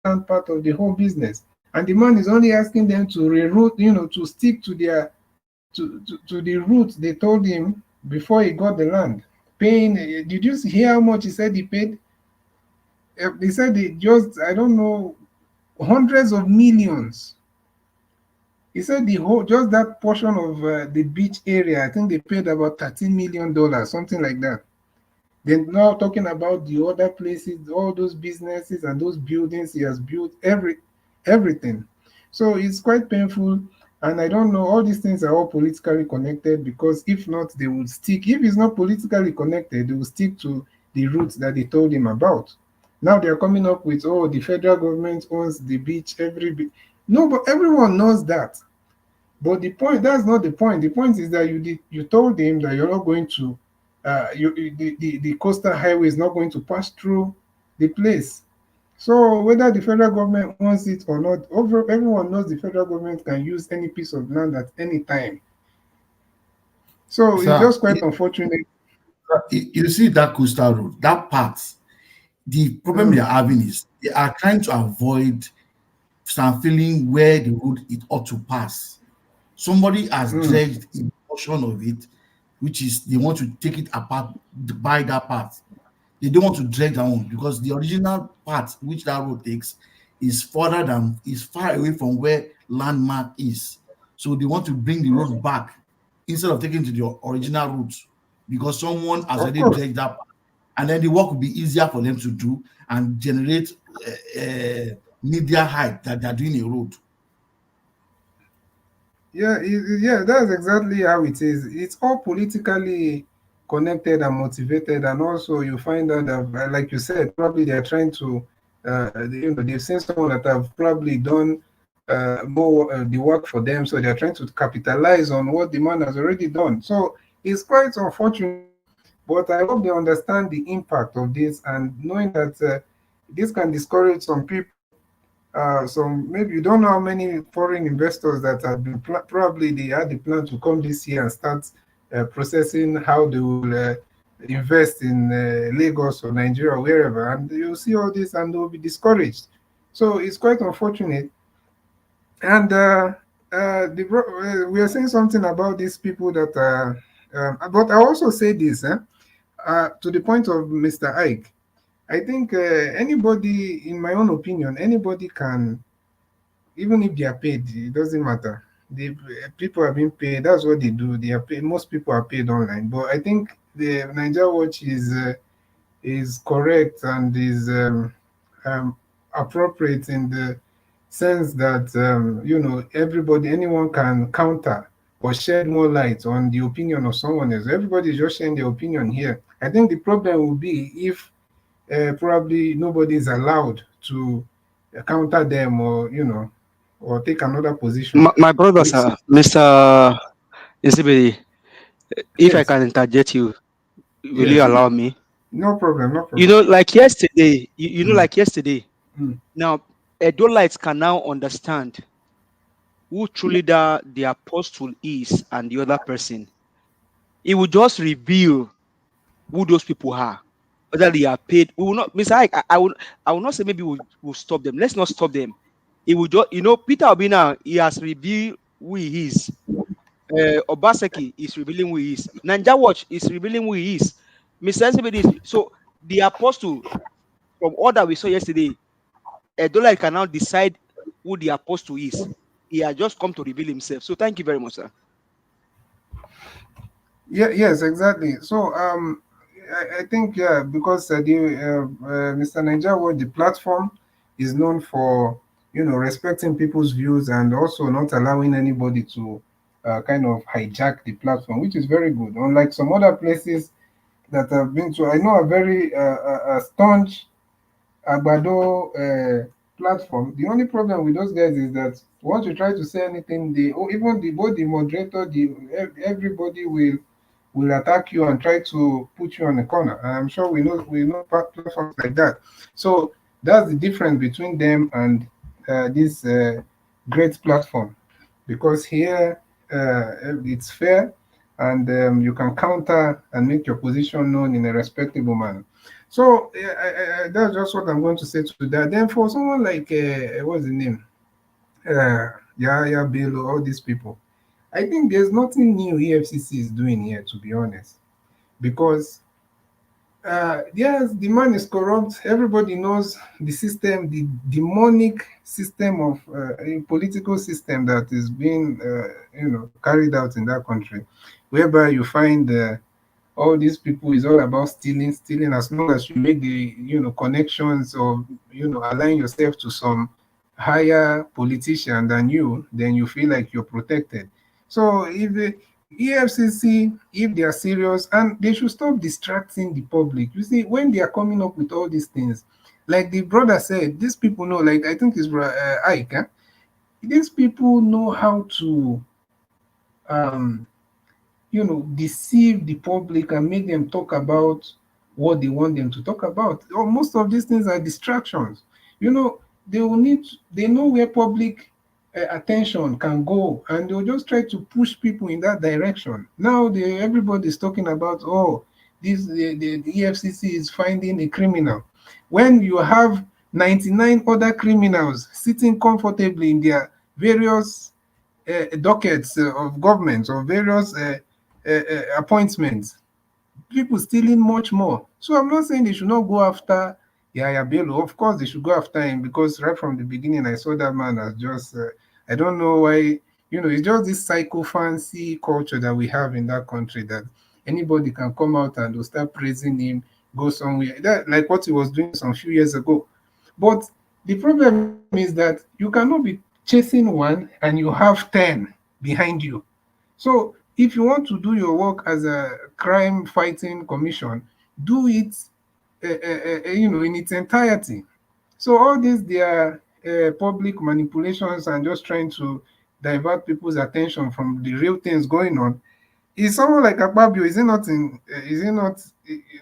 Speaker 13: part of the whole business, and the man is only asking them to reroute, to stick to their to the route they told him before he got the land. Paying, did you hear how much he said he paid? He said he just, I don't know, hundreds of millions. He said the whole, just that portion of the beach area, I think they paid about $13 million, something like that. Then now talking about the other places, all those businesses and those buildings he has built, everything. So it's quite painful. And I don't know, all these things are all politically connected, because if not, they would stick. If it's not politically connected, they will stick to the routes that they told him about. Now they're coming up with, oh, the federal government owns the beach, no, but everyone knows that. But the point, that's not the point. The point is that you told him that you're not going to, the coastal highway is not going to pass through the place. So whether the federal government wants it or not, everyone knows the federal government can use any piece of land at any time. So it's just quite unfortunate.
Speaker 10: You see that coastal road, that part, the problem they're having is they are trying to avoid sand filling where the road it ought to pass. Somebody has dredged a portion of it, which is they want to take it apart by that part. They don't want to dredge that one because the original part which that road takes is far away from where landmark is. So they want to bring the road back instead of taking to the original route, because someone has already dredged that part, and then the work will be easier for them to do and generate media hype that they're doing a road.
Speaker 13: Yeah, that's exactly how it is. It's all politically connected and motivated, and also you find out that, like you said, probably they're trying to, they've seen someone that have probably done more the work for them, so they're trying to capitalize on what the man has already done. So it's quite unfortunate, but I hope they understand the impact of this, and knowing that this can discourage some people. So maybe you don't know how many foreign investors that have been probably they had the plan to come this year and start processing how they will invest in Lagos or Nigeria or wherever, and you'll see all this and they'll be discouraged. So it's quite unfortunate. And we are saying something about these people that are, but I also say this to the point of Mr. Ike. I think anybody, in my own opinion, anybody can, even if they are paid, it doesn't matter. People are being paid. That's what they do. They are paid. Most people are paid online. But I think the Nigeria Watch is correct and is appropriate in the sense that anyone can counter or shed more light on the opinion of someone else. Everybody is just sharing their opinion here. I think the problem will be if probably nobody is allowed to counter them or take another position.
Speaker 9: My brother, sir, Mr. Isibidi, if I can interject you, will you allow me?
Speaker 13: No problem, no problem.
Speaker 9: You know, like yesterday, like yesterday, now Edo lights can now understand
Speaker 14: who truly the apostle is and the other person, it will just reveal who those people are, whether they are paid. We will not, Mr. Ike, I will not say maybe we'll stop them. Let's not stop them. It will just, Peter Obi now, he has revealed who he is. Obaseki is revealing who he is. Ninja Watch is revealing who he is. Mr. SBD is, so the apostle, from all that we saw yesterday, Edola can now decide who the apostle is. He has just come to reveal himself. So thank you very much, sir.
Speaker 13: Yeah, yes, exactly. So I think because Mr. Niger, the platform is known for respecting people's views and also not allowing anybody to kind of hijack the platform, which is very good. Unlike some other places that I've been to, I know a very staunch Agbado platform. The only problem with those guys is that once you try to say anything, even both the moderator, everybody will attack you and try to put you on the corner. And I'm sure we know platforms like that. So that's the difference between them and this great platform, because here it's fair and you can counter and make your position known in a respectable manner. So that's just what I'm going to say to that. Then for someone like what's the name, Yahaya Bello, all these people, I think there's nothing new EFCC is doing here, to be honest, because yes, the man is corrupt. Everybody knows the system, the demonic system of a political system that is being, carried out in that country, whereby you find all these people is all about stealing. As long as you make the connections or align yourself to some higher politician than you, then you feel like you're protected. So if the EFCC, if they are serious, and they should stop distracting the public. You see, when they are coming up with all these things, like the brother said, these people know, like I think it's Ike, these people know how to deceive the public and make them talk about what they want them to talk about. Most of these things are distractions. They know where public attention can go, and they'll just try to push people in that direction. Now everybody's talking about, the EFCC is finding a criminal. When you have 99 other criminals sitting comfortably in their various dockets of government or various appointments, people stealing much more. So I'm not saying they should not go after Yahaya Bello. Of course, they should go after him, because right from the beginning, I saw that man as just, I don't know why, it's just this psycho fancy culture that we have in that country, that anybody can come out and they'll start praising him, go somewhere. That, like what he was doing some few years ago. But the problem is that you cannot be chasing one and you have 10 behind you. So if you want to do your work as a crime fighting commission, do it in its entirety. So all these, they are public manipulations and just trying to divert people's attention from the real things going on. Is someone like Akpabio, is he not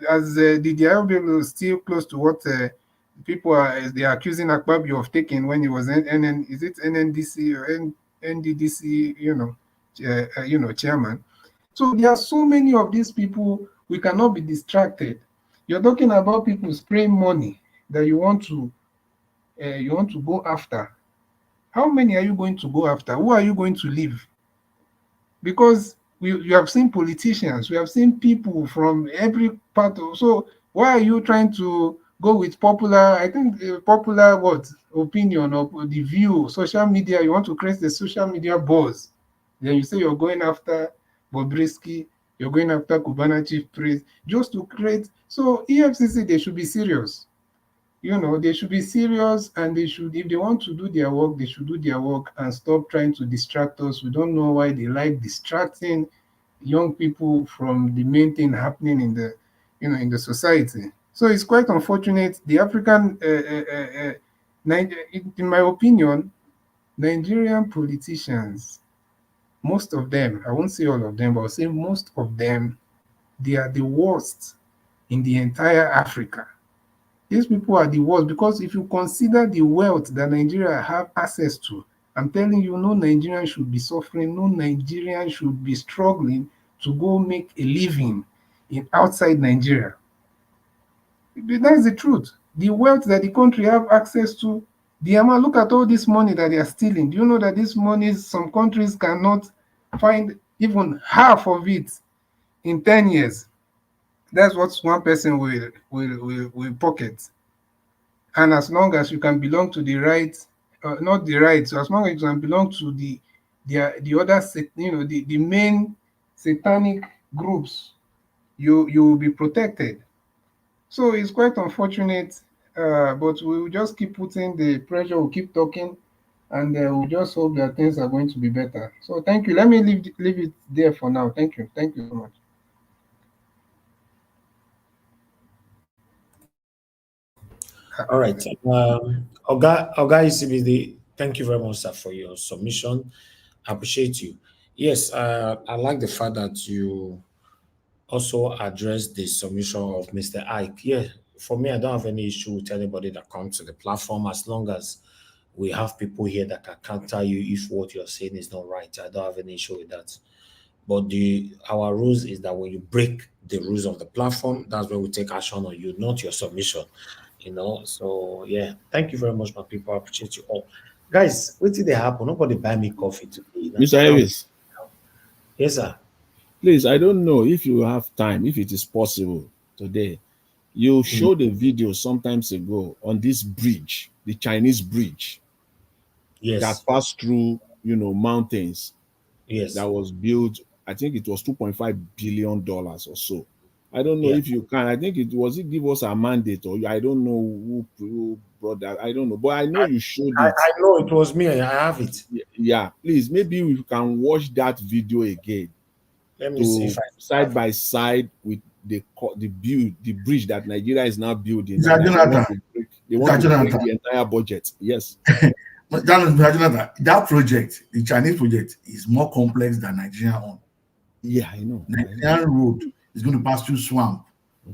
Speaker 13: as the Diablo still close to what people they are accusing Akpabio of taking when he was is it NNDC or NDDC, chairman? So there are so many of these people, we cannot be distracted. You're talking about people spraying money that you want to go after. How many are you going to go after? Who are you going to leave? Because you have seen politicians, we have seen people from every part of, so why are you trying to go with popular opinion or the view, social media? You want to create the social media buzz. Then you say you're going after Bobrisky, you're going after Cubana Chief Priest, just to create. So EFCC, they should be serious. They should be serious, and they should, if they want to do their work, they should do their work and stop trying to distract us. We don't know why they like distracting young people from the main thing happening in the society. So it's quite unfortunate. The African, in my opinion, Nigerian politicians, most of them, I won't say all of them, but I'll say most of them, they are the worst in the entire Africa. These people are the worst, because if you consider the wealth that Nigeria have access to, I'm telling you, no Nigerian should be suffering, no Nigerian should be struggling to go make a living outside Nigeria. That's the truth. The wealth that the country have access to, the amount, look at all this money that they are stealing. Do you know that this money, some countries cannot find even half of it in 10 years? That's what one person will pocket. And as long as you can belong to the right, not the right, so as long as you can belong to the other, the main satanic groups, you will be protected. So it's quite unfortunate, but we will just keep putting the pressure, we'll keep talking, and we'll just hope that things are going to be better. So thank you. Let me leave it there for now. Thank you. Thank you so much.
Speaker 4: All right. Oga ECBD, thank you very much, sir, for your submission. I appreciate you. Yes, I like the fact that you also addressed the submission of Mr. Ike. Yeah, for me, I don't have any issue with anybody that comes to the platform as long as we have people here that can counter you if what you're saying is not right. I don't have any issue with that. But our rules is that when you break the rules of the platform, that's when we take action on you, not your submission. So yeah, thank you very much, my people. I appreciate you all. Guys, what did they happen? Nobody buy me coffee today.
Speaker 11: Mr. Harris.
Speaker 4: Yes, sir.
Speaker 11: Please, I don't know if you have time, if it is possible today. You showed a video sometimes ago on this bridge, the Chinese bridge.
Speaker 4: Yes.
Speaker 11: That passed through, mountains.
Speaker 4: Yes.
Speaker 11: That was built, I think it was $2.5 billion or so. I don't know if you can. I think it give us a mandate, or I don't know who brought that. I don't know, but I know you showed it.
Speaker 4: I know it was me. I have it.
Speaker 11: Yeah, please, maybe we can watch that video again.
Speaker 4: Let me see if
Speaker 11: side by side with the bridge that Nigeria is now building.
Speaker 10: They
Speaker 11: want to break the entire budget. Yes.
Speaker 10: But that project, the Chinese project, is more complex than Nigerian one.
Speaker 11: Yeah, I know.
Speaker 10: Nigerian road is going to pass through swamp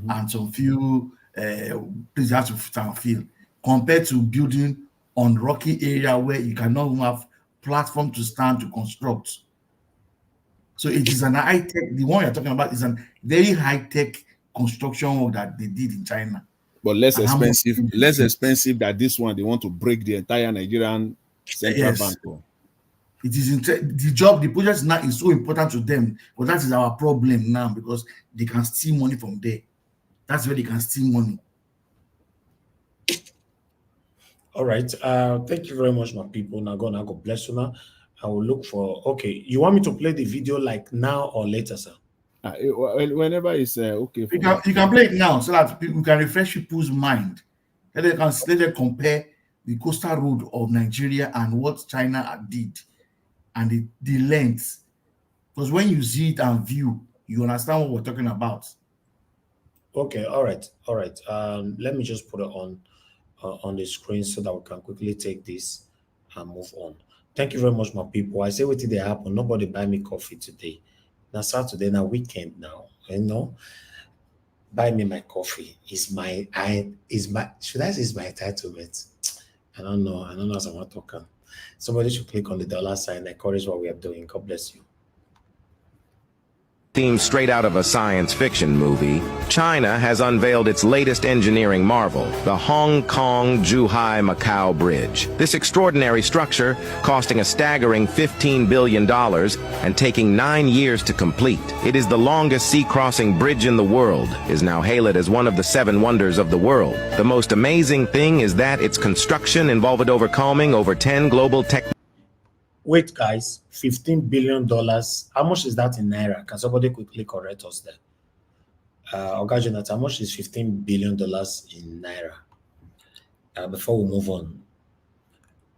Speaker 10: and some few places you have to fill, compared to building on rocky area where you cannot even have platform to stand to construct. So it is an high-tech, the one you're talking about is a very high-tech construction work that they did in China.
Speaker 11: But less expensive than this one. They want to break the entire Nigerian central bank.
Speaker 10: It is the project now is so important to them, but that is our problem now because they can steal money from there. That's where they can steal money.
Speaker 4: All right. Thank you very much, my people. Now God bless you now. I will look for. Okay, you want me to play the video like now or later, sir?
Speaker 11: Whenever it's okay.
Speaker 10: You can play it now so that we can refresh people's mind. Let them compare the coastal road of Nigeria and what China did, and the length. Because when you see it and view, you understand what we're talking about.
Speaker 4: Okay. All right. Let me just put it on the screen so that we can quickly take this and move on. Thank you very much, my people. I say what did they happen? Nobody buy me coffee today. Now Saturday, now weekend now. Buy me my coffee. Should I say it's my entitlement? I don't know as I'm not talking. Somebody should click on the dollar sign. Encourage what we are doing. God bless you.
Speaker 15: Theme straight out of a science fiction movie, China has unveiled its latest engineering marvel, the Hong Kong-Zhuhai-Macau Bridge. This extraordinary structure, costing a staggering $15 billion and taking 9 years to complete. It is the longest sea-crossing bridge in the world, is now hailed as one of the 7 wonders of the world. The most amazing thing is that its construction involved overcoming over 10 global tech.
Speaker 4: Wait, guys, $15 billion. How much is that in Naira? Can somebody quickly correct us there? Oga Jonathan, how much is $15 billion in Naira? Before we move on.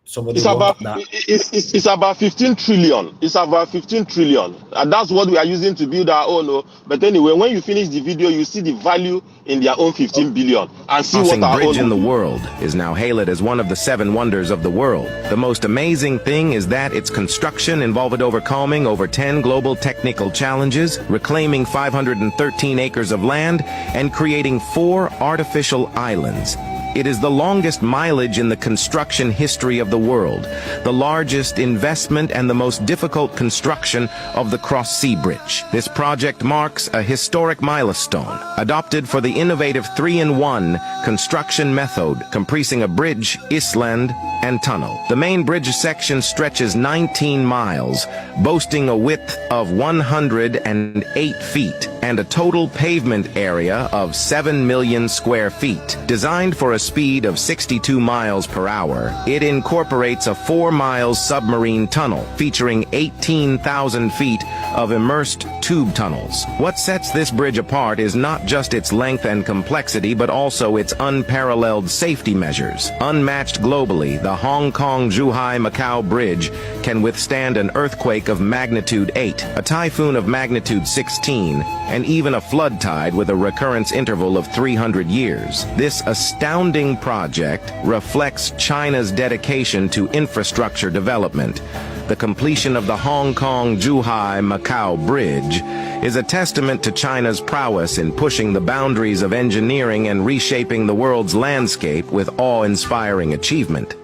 Speaker 4: Somebody
Speaker 12: it's about 15 trillion. It's about 15 trillion. And that's what we are using to build our own. But anyway, when you finish the video, you see the value in their own 15 billion and see what our
Speaker 15: bridge in the world is now hailed as one of the 7 wonders of the world. The most amazing thing is that its construction involved overcoming over 10 global technical challenges, reclaiming 513 acres of land, and creating 4 artificial islands. It is the longest mileage in the construction history of the world, the largest investment and the most difficult construction of the cross-sea bridge. This project marks a historic milestone, adopted for the innovative 3-in-1 construction method comprising a bridge, island, and tunnel. The main bridge section stretches 19 miles, boasting a width of 108 feet and a total pavement area of 7 million square feet. Designed for a speed of 62 miles per hour, it incorporates a 4-mile submarine tunnel featuring 18,000 feet of immersed tube tunnels. What sets this bridge apart is not just its length and complexity, but also its unparalleled safety measures. Unmatched globally, the Hong Kong-Zhuhai-Macau Bridge can withstand an earthquake of magnitude 8, a typhoon of magnitude 16, and even a flood tide with a recurrence interval of 300 years. This astounding project reflects China's dedication to infrastructure development. The completion of the Hong Kong-Zhuhai-Macau Bridge is a testament to China's prowess in pushing the boundaries of engineering and reshaping the world's landscape with awe-inspiring achievement.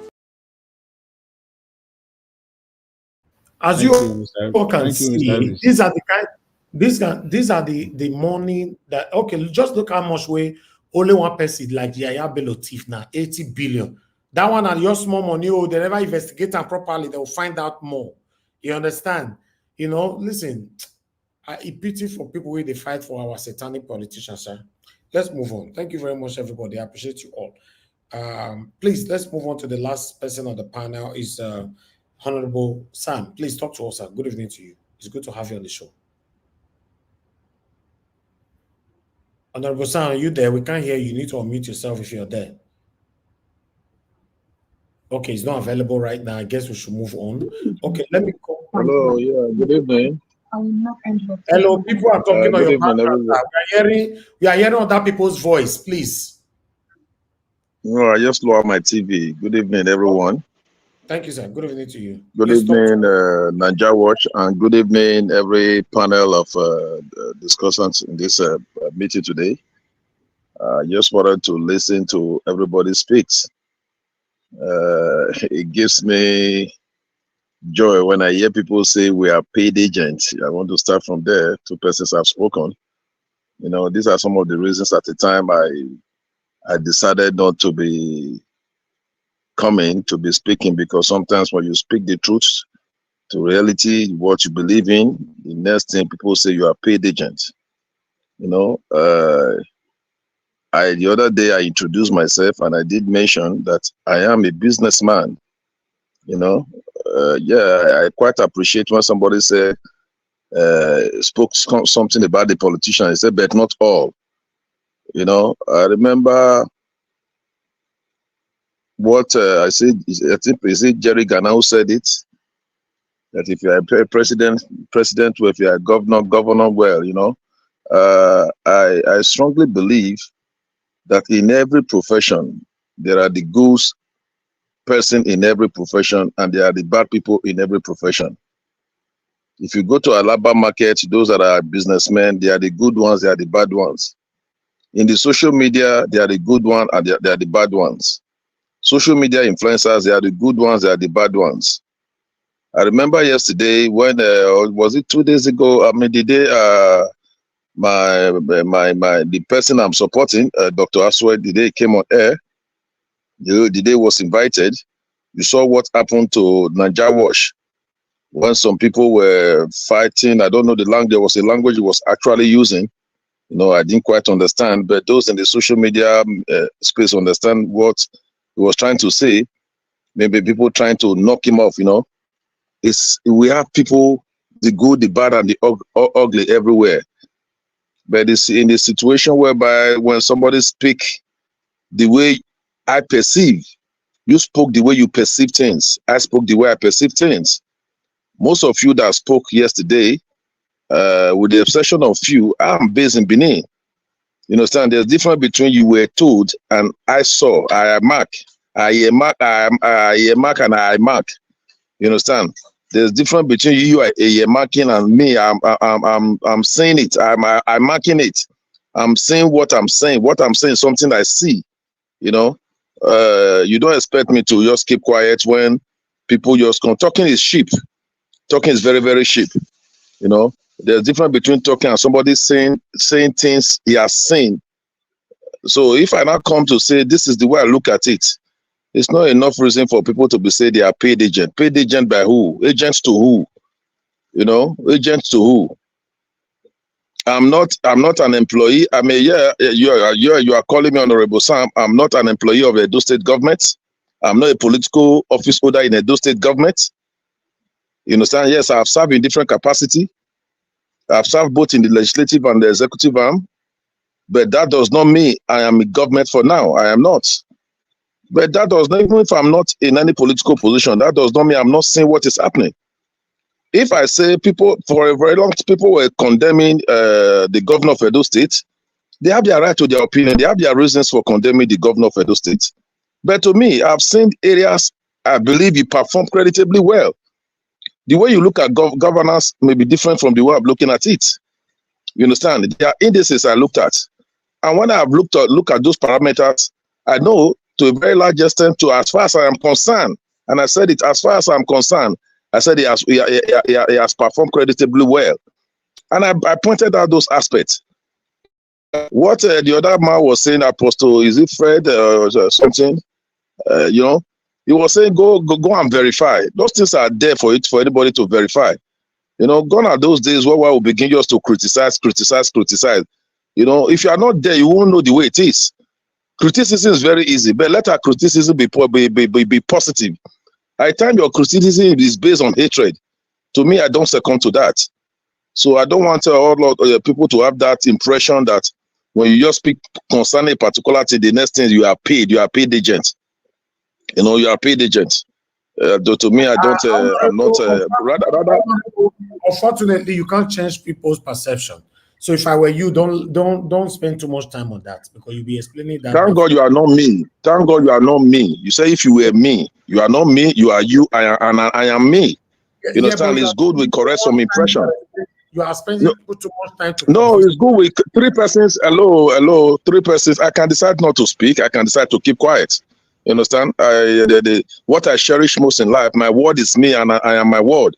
Speaker 4: As you all can see, these are the money that, okay, just look how much way only one person like Yahaya Bello thief now, 80 billion. That one are your small money, oh, they never investigate them properly, they'll find out more. You understand? You know, listen, I pity for people where they fight for our satanic politicians, sir. Let's move on. Thank you very much, everybody. I appreciate you all. Please, let's move on to the last person on the panel is Honorable Sam. Please talk to us, sir. Good evening to you. It's good to have you on the show. Honorable Sam, are you there? We can't hear you. You need to unmute yourself if you're there. Okay, it's not available right now. I guess we should move on. Okay, let me call.
Speaker 16: Hello, yeah, good evening.
Speaker 4: Hello, people are talking on
Speaker 16: good
Speaker 4: your
Speaker 16: evening,
Speaker 4: background. We are hearing other people's voice, please.
Speaker 16: No, I just lowered my TV. Good evening, everyone.
Speaker 4: Thank you, sir. Good evening to you.
Speaker 16: Good evening, Niger Watch, and good evening, every panel of discussants in this meeting today. I just wanted to listen to everybody speaks. It gives me joy when I hear people say we are paid agents. I want to start from there. 2 persons have spoken. You know, these are some of the reasons at the time I decided not to be coming to be speaking, because sometimes when you speak the truth to reality, what you believe in, the next thing people say you are paid agent. You know, the other day I introduced myself and I did mention that I am a businessman. You know, yeah, I quite appreciate when somebody said spoke something about the politician. He said, but not all. You know, I remember what I said. I think is it Jerry Gana who said it, that if you are a president, or if you are a governor, well, you know, I strongly believe that in every profession there are the good person in every profession and there are the bad people in every profession. If you go to Alaba market, those that are businessmen, they are the good ones, they are the bad ones. In the social media, they are the good ones and they are the bad ones. Social media influencers, they are the good ones, they are the bad ones. I remember yesterday when, was it 2 days ago? I mean, the day the person I'm supporting, Dr. Aswed, the day he came on air, the day was invited. You saw what happened to Niger Watch when some people were fighting. I don't know the language. There was a language he was actually using. You know, I didn't quite understand, but those in the social media space understand what he was trying to say. Maybe people trying to knock him off, you know. We have people, the good, the bad, and the ugly everywhere. But it's in the situation whereby when somebody speak the way I perceive, you spoke the way you perceive things. I spoke the way I perceive things. Most of you that spoke yesterday, with the exception of few, I'm based in Benin. You understand? There's a difference between you were told and I saw. I mark. I mark and I mark. You understand? There's a difference between you are marking and me. I'm saying it. I'm marking it. I'm saying what I'm saying. What I'm saying is something I see. You know. You don't expect me to just keep quiet when people just come. Talking is cheap. Talking is very, very cheap. You know, there's a difference between talking and somebody saying things he has seen. So if I now come to say this is the way I look at it, it's not enough reason for people to be saying they are paid agent. Paid agent by who? Agents to who? You know, agents to who? I'm not an employee. I mean, yeah, you are calling me Honorable Sam. I'm not an employee of the Edo State government. I'm not a political office holder in Edo State government. You understand? Yes, I've served in different capacity. I've served both in the legislative and the executive arm. But that does not mean I am in government for now. I am not. But that does not, even if I'm not in any political position, that does not mean I'm not seeing what is happening. If I say people, for a very long time, people were condemning the governor of Edo State, they have their right to their opinion. They have their reasons for condemning the governor of Edo State. But to me, I've seen areas I believe he performed creditably well. The way you look at governance may be different from the way I'm looking at it. You understand? There are indices I looked at. And when I've looked at those parameters, I know to a very large extent, to as far as I am concerned, and I said it, as far as I'm concerned, I said he has performed creditably well. And I pointed out those aspects. What the other man was saying, Apostle, is it Fred or something? You know, he was saying, go and verify. Those things are there for anybody to verify. You know, gone are those days where we will begin just to criticize. You know, if you are not there, you won't know the way it is. Criticism is very easy, but let our criticism be positive. At times your criticism is based on hatred. To me, I don't second to that. So I don't want all people to have that impression that when you just speak concerning a particular thing, the next thing you are paid agent. You know, you are paid agent. To me, I don't. I'm not. Rather.
Speaker 4: Unfortunately, you can't change people's perception. So if I were you, don't spend too much time on that, because you'll be explaining that.
Speaker 16: Thank God you are not me. Thank God you are not me. You say if you were me, you are not me. You are you. I am me. You understand? It's good we correct some impression.
Speaker 4: You are spending too much time to.
Speaker 16: No, it's good with 3 persons. Hello, 3 persons. I can decide not to speak. I can decide to keep quiet. You understand? What I cherish most in life, my word is me, and I am my word.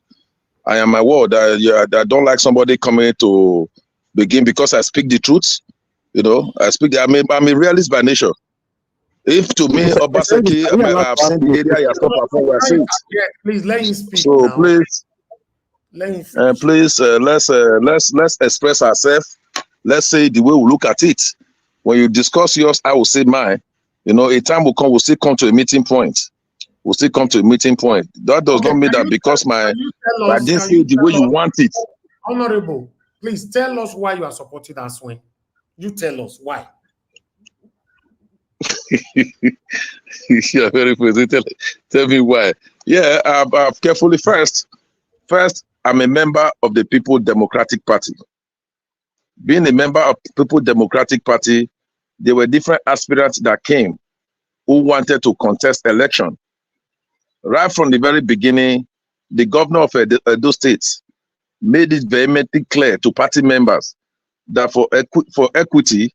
Speaker 16: I am my word. I don't like somebody coming to begin because I speak the truth. You know, I'm a realist by nature. If to me, Obaseki, I've seen the area you have stopped before where I see it.
Speaker 4: Yeah, please let him speak.
Speaker 16: So
Speaker 4: now.
Speaker 16: please, let's express ourselves. Let's say the way we look at it. When you discuss yours, I will say mine. You know, a time will come, we'll still come to a meeting point. That does not mean that because I didn't see it the way you want it.
Speaker 4: Honorable, please tell us why you are supporting that swing. You tell us why.
Speaker 16: Yeah, very good. Tell me why. Yeah, I've carefully first, I'm a member of the People Democratic Party. Being a member of People Democratic Party, there were different aspirants that came who wanted to contest election. Right from the very beginning, the governor of Edo State made it vehemently clear to party members that for equity,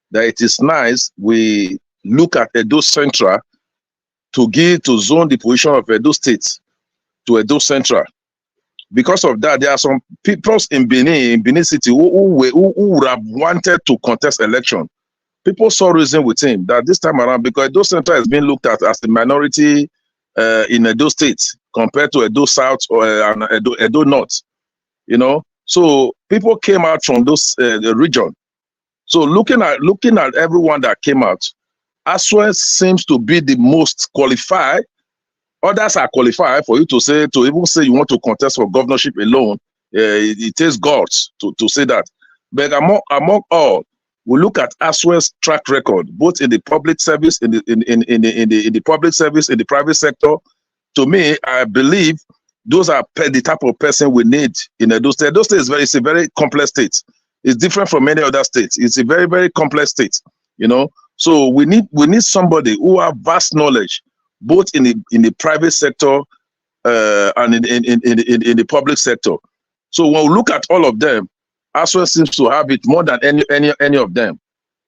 Speaker 16: that it is nice we look at Edo Central to zone the position of Edo State to Edo Central. Because of that, there are some people in Benin City who would have wanted to contest election. People saw reason with him that this time around, because Edo Central has been looked at as the minority in Edo State compared to Edo South or Edo North, you know. So people came out from those region. So looking at everyone that came out, Aswe seems to be the most qualified. Others are qualified for you to even say you want to contest for governorship alone. It takes guts to say that. But among all, we look at Aswe's track record, both in the public service, in the public service, in the private sector. To me, I believe those are the type of person we need in Edo State. Edo State is a very complex state. It's different from many other states. It's a very, very complex state, you know. So we need somebody who have vast knowledge, both in the private sector and in the public sector. So when we look at all of them, Aswe seems to have it more than any of them.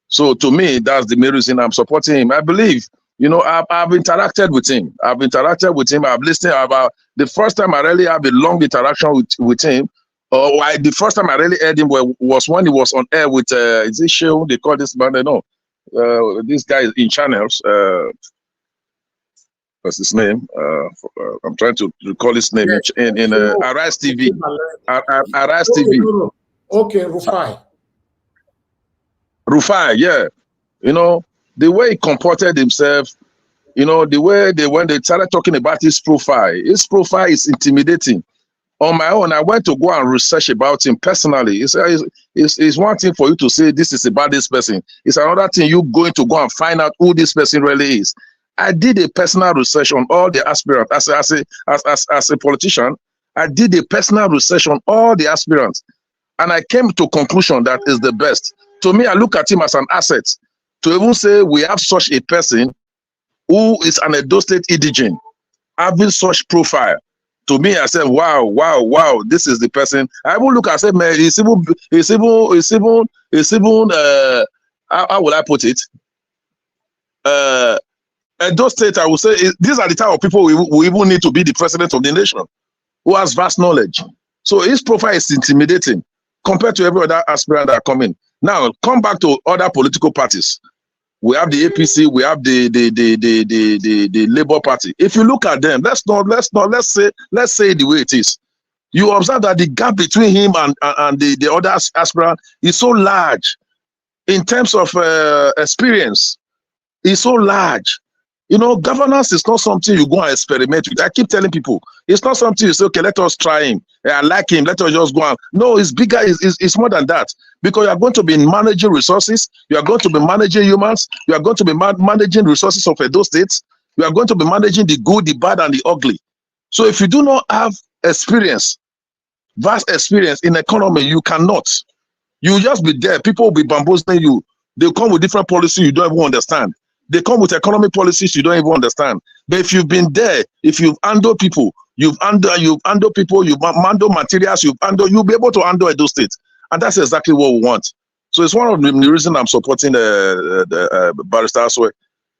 Speaker 16: So to me, that's the main reason I'm supporting him. I believe You know, I've interacted with him. I've listened about the first time I really have a long interaction with him. The first time I really heard him was when he was on air with is it show they call this man? No, this guy in channels. What's his name? I'm trying to recall his name in Arise TV. Arise TV.
Speaker 4: Okay, Rufai.
Speaker 16: Rufai, yeah. You know, the way he comported himself, you know, the way when they started talking about his profile is intimidating. On my own, I went to go and research about him personally. It's one thing for you to say this is about this person. It's another thing you going to go and find out who this person really is. I did a personal research on all the aspirants. As a politician, I did a personal research on all the aspirants. And I came to conclusion that is the best. To me, I look at him as an asset. To even say we have such a person who is an Edo State indigene, having such profile. To me, I said, wow, this is the person. I will look and say, man, it's even how will I put it? Edo State, I would say, these are the type of people we even need to be the president of the nation, who has vast knowledge. So his profile is intimidating compared to every other aspirant that are coming. Now, come back to other political parties. We have the APC, we have the Labour Party. If you look at them, let's say the way it is. You observe that the gap between him and the other aspirant is so large in terms of experience. It's so large. You know, governance is not something you go and experiment with. I keep telling people, it's not something you say, okay, let us try him. I like him, let us just go on. No, it's bigger, it's more than that. Because you are going to be managing resources, you are going to be managing humans, you are going to be managing resources of Edo State, you are going to be managing the good, the bad, and the ugly. So if you do not have experience, vast experience in economy, you cannot. You just be there, people will be bamboozling you. They'll come with different policies you don't even understand. They come with economic policies you don't even understand. But if you've been there, if you've handled people, you've handled people, you've handled materials, you'll be able to handle Edo State. And that's exactly what we want. So it's one of the reasons I'm supporting the Barrister Aswe.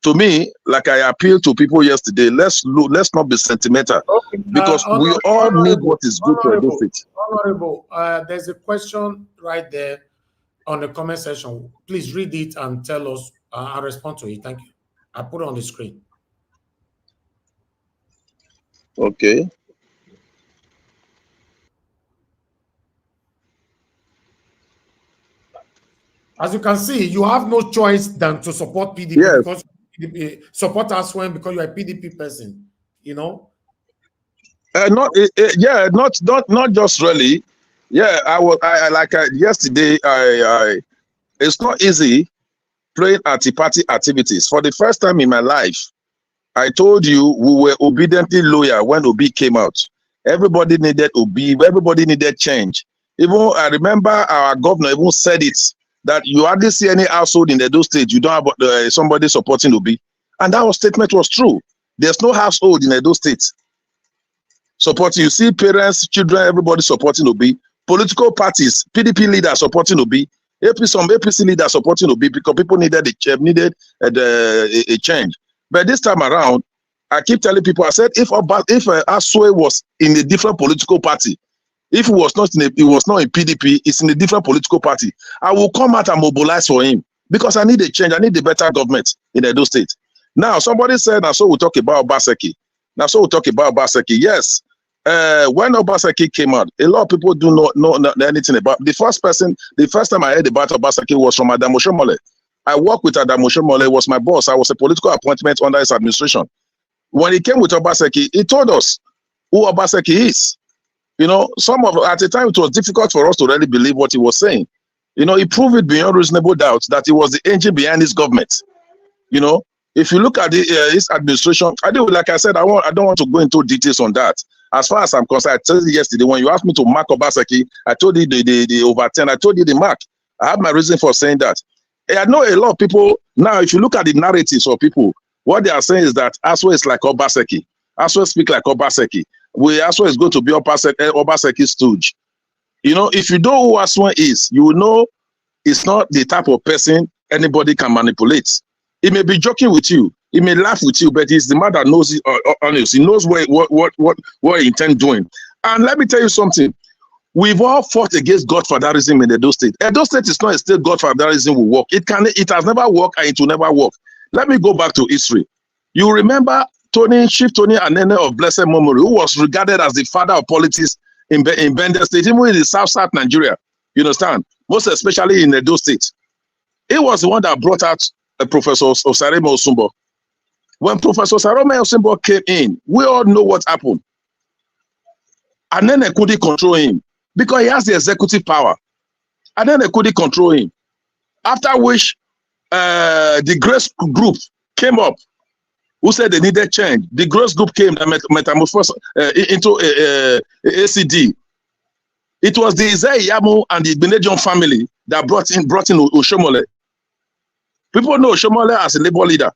Speaker 16: To me, like I appealed to people yesterday, let's not be sentimental. Okay, because we all need what is good for Edo State.
Speaker 4: Honorable, there's a question right there on the comment section. Please read it and tell us. I'll respond to it. Thank you. I put it on the screen.
Speaker 16: Okay.
Speaker 4: As you can see, you have no choice than to support PDP, yes, because PDP, support us when because you're a PDP person. You know.
Speaker 16: Not just really. Yeah, yesterday. It's not easy playing anti-party activities. For the first time in my life, I told you we were obediently loyal when Obi came out. Everybody needed Obi, everybody needed change. Even I remember our governor even said it, that you hardly see any household in the Edo State, you don't have somebody supporting Obi. And that statement was true. There's no household in Edo State supporting. You see parents, children, everybody supporting Obi. Political parties, PDP leaders supporting Obi. Some APC leaders supporting Obi because people needed a change. But this time around, I keep telling people, I said, if Aswe was in a different political party, if he was not in PDP, it's in a different political party, I will come out and mobilize for him because I need a change. I need a better government in Edo State. Now, somebody said, now so we'll talk about Obaseki. Yes. When Obaseki came out, a lot of people do not know anything about the first time I heard about Obaseki was from Adamu Shomole. I worked with Adamu Shomole, was my boss. I was a political appointment under his administration. When he came with Obaseki, he told us who Obaseki is. You know, at the time it was difficult for us to really believe what he was saying. You know, he proved it beyond reasonable doubt that he was the engine behind his government. You know, if you look at his administration, like I said, I don't want to go into details on that. As far as I'm concerned, I told you yesterday, when you asked me to mark Obaseki, I told you the over 10, I told you the mark. I have my reason for saying that. I know a lot of people, now if you look at the narratives of people, what they are saying is that Aswe is like Obaseki. Aswe speak like Obaseki. Aswe is going to be Obaseki's stooge. You know, if you know who Aswe is, you will know it's not the type of person anybody can manipulate. He may be joking with you. He may laugh with you, but he's the man that knows it honest. He knows what he intends doing. And let me tell you something. We've all fought against godfatherism in Edo State. Edo State is not a state godfatherism will work. It has never worked and it will never work. Let me go back to history. You remember Chief Tony Anene of blessed memory, who was regarded as the father of politics in Bender State, even in the South Nigeria. You understand? Most especially in Edo State. He was the one that brought out Professor Osareme Osumbo. When Professor Osareme Osumbo came in, we all know what happened. And then they couldn't control him because he has the executive power. And then they couldn't control him. After which, the Grace Group came up, who said they needed change. The Grace Group came and metamorphosed into ACD. It was the Isaiah Yamu and the Benedion family that brought in Oshomole. People know Oshomole as a labor leader.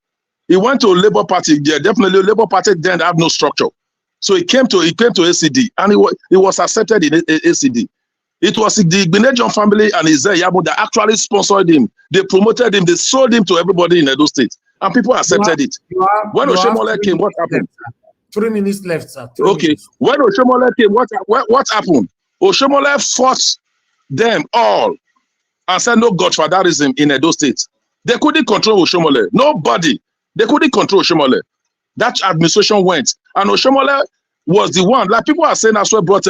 Speaker 16: He went to Labour Party. Yeah, definitely Labour Party didn't have no structure. So he came to ACD and he was accepted in ACD. It was the Benedion family and Isaiah Yamu that actually sponsored him. They promoted him. They sold him to everybody in Edo State. And people accepted it. When Oshomole came, what happened?
Speaker 4: 3 minutes left, sir.
Speaker 16: Okay. When Oshomole came, what happened? Oshomole fought them all and said no godfatherism in Edo State. They couldn't control Oshomole. Nobody. They couldn't control Oshomole. That administration went. And Oshomole was the one. Like people are saying Aswe brought,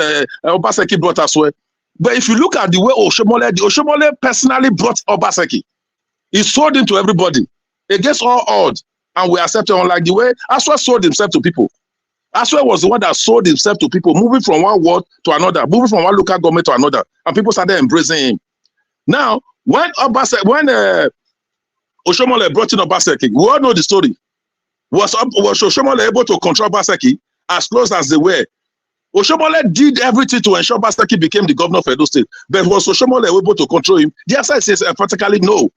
Speaker 16: Obaseki brought Aswe. But if you look at the way Oshomole personally brought Obaseki. He sold him to everybody. Against all odds. And we accepted him like the way Aswe sold himself to people. Aswe was the one that sold himself to people, moving from one ward to another, moving from one local government to another, and people started embracing him. Now, when Oshomole brought in Obaseki, we all know the story. Was Oshomole able to control Obaseki as close as they were? Oshomole did everything to ensure Obaseki became the governor of Edo State, but was Oshomole able to control him? The answer is emphatically no.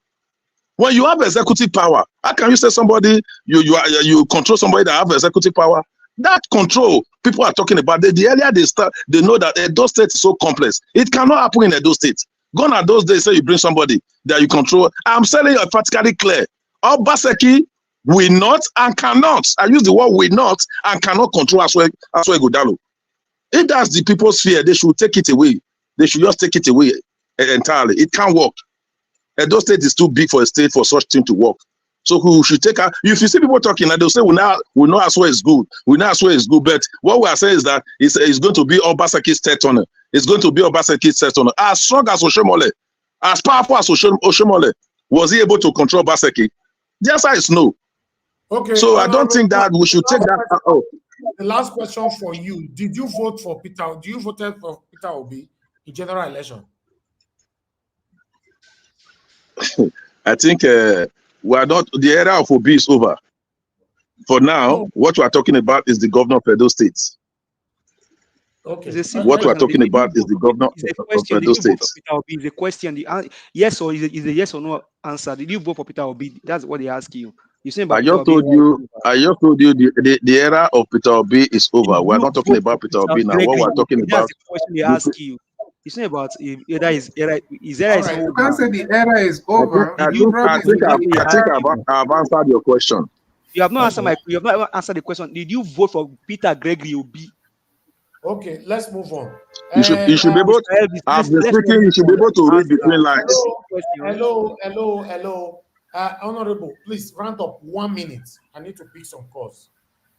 Speaker 16: When you have executive power, how can you say somebody you control somebody that have executive power? That control people are talking about. The earlier they start, they know that Edo State is so complex. It cannot happen in Edo State. Gone are those days, say you bring somebody that you control. I'm saying it emphatically clear. Obaseki will not and cannot. I use the word will not and cannot control Aswe Godalo. If that's the people's fear, they should take it away. They should just take it away entirely. It can't work. Edo State is too big for a state for such thing to work. So we should take out. If you see people talking, they'll say we know Aswe is good. We know Aswe is good. But what we are saying is that it's going to be Obaseki's third turner. It's going to be Obaseki's third turner. As strong as Oshomole, as powerful as Oshomole, was he able to control Obaseki? The answer is no.
Speaker 4: Okay.
Speaker 16: So I don't think that we should take that out.
Speaker 4: The last question for you: did you vote for Peter? Do you voted for Peter Obi in general election?
Speaker 16: I think we are not. The era of Obi is over. For now, what we are talking about is the governor of Edo State.
Speaker 4: Okay.
Speaker 16: What we are talking about is the governor of Edo State.
Speaker 14: The question, yes or is a yes or no answer. Did you vote for Peter Obi? That's what they ask you. You saying about
Speaker 16: I just told you the era of Peter Obi is over. We're not talking about Peter Obi now. What we're talking about.
Speaker 14: That's the question they ask you. It's not about era is over.
Speaker 13: You can't say the era is over.
Speaker 16: I think I've answered your question.
Speaker 14: You have not answered you have not answered the question. Did you vote for Peter Gregory Obi?
Speaker 4: Okay, let's move on.
Speaker 16: You should be able to, I've been speaking, you should be able to read between lines.
Speaker 4: Hello. Honorable, please round up 1 minute. I need to pick some calls.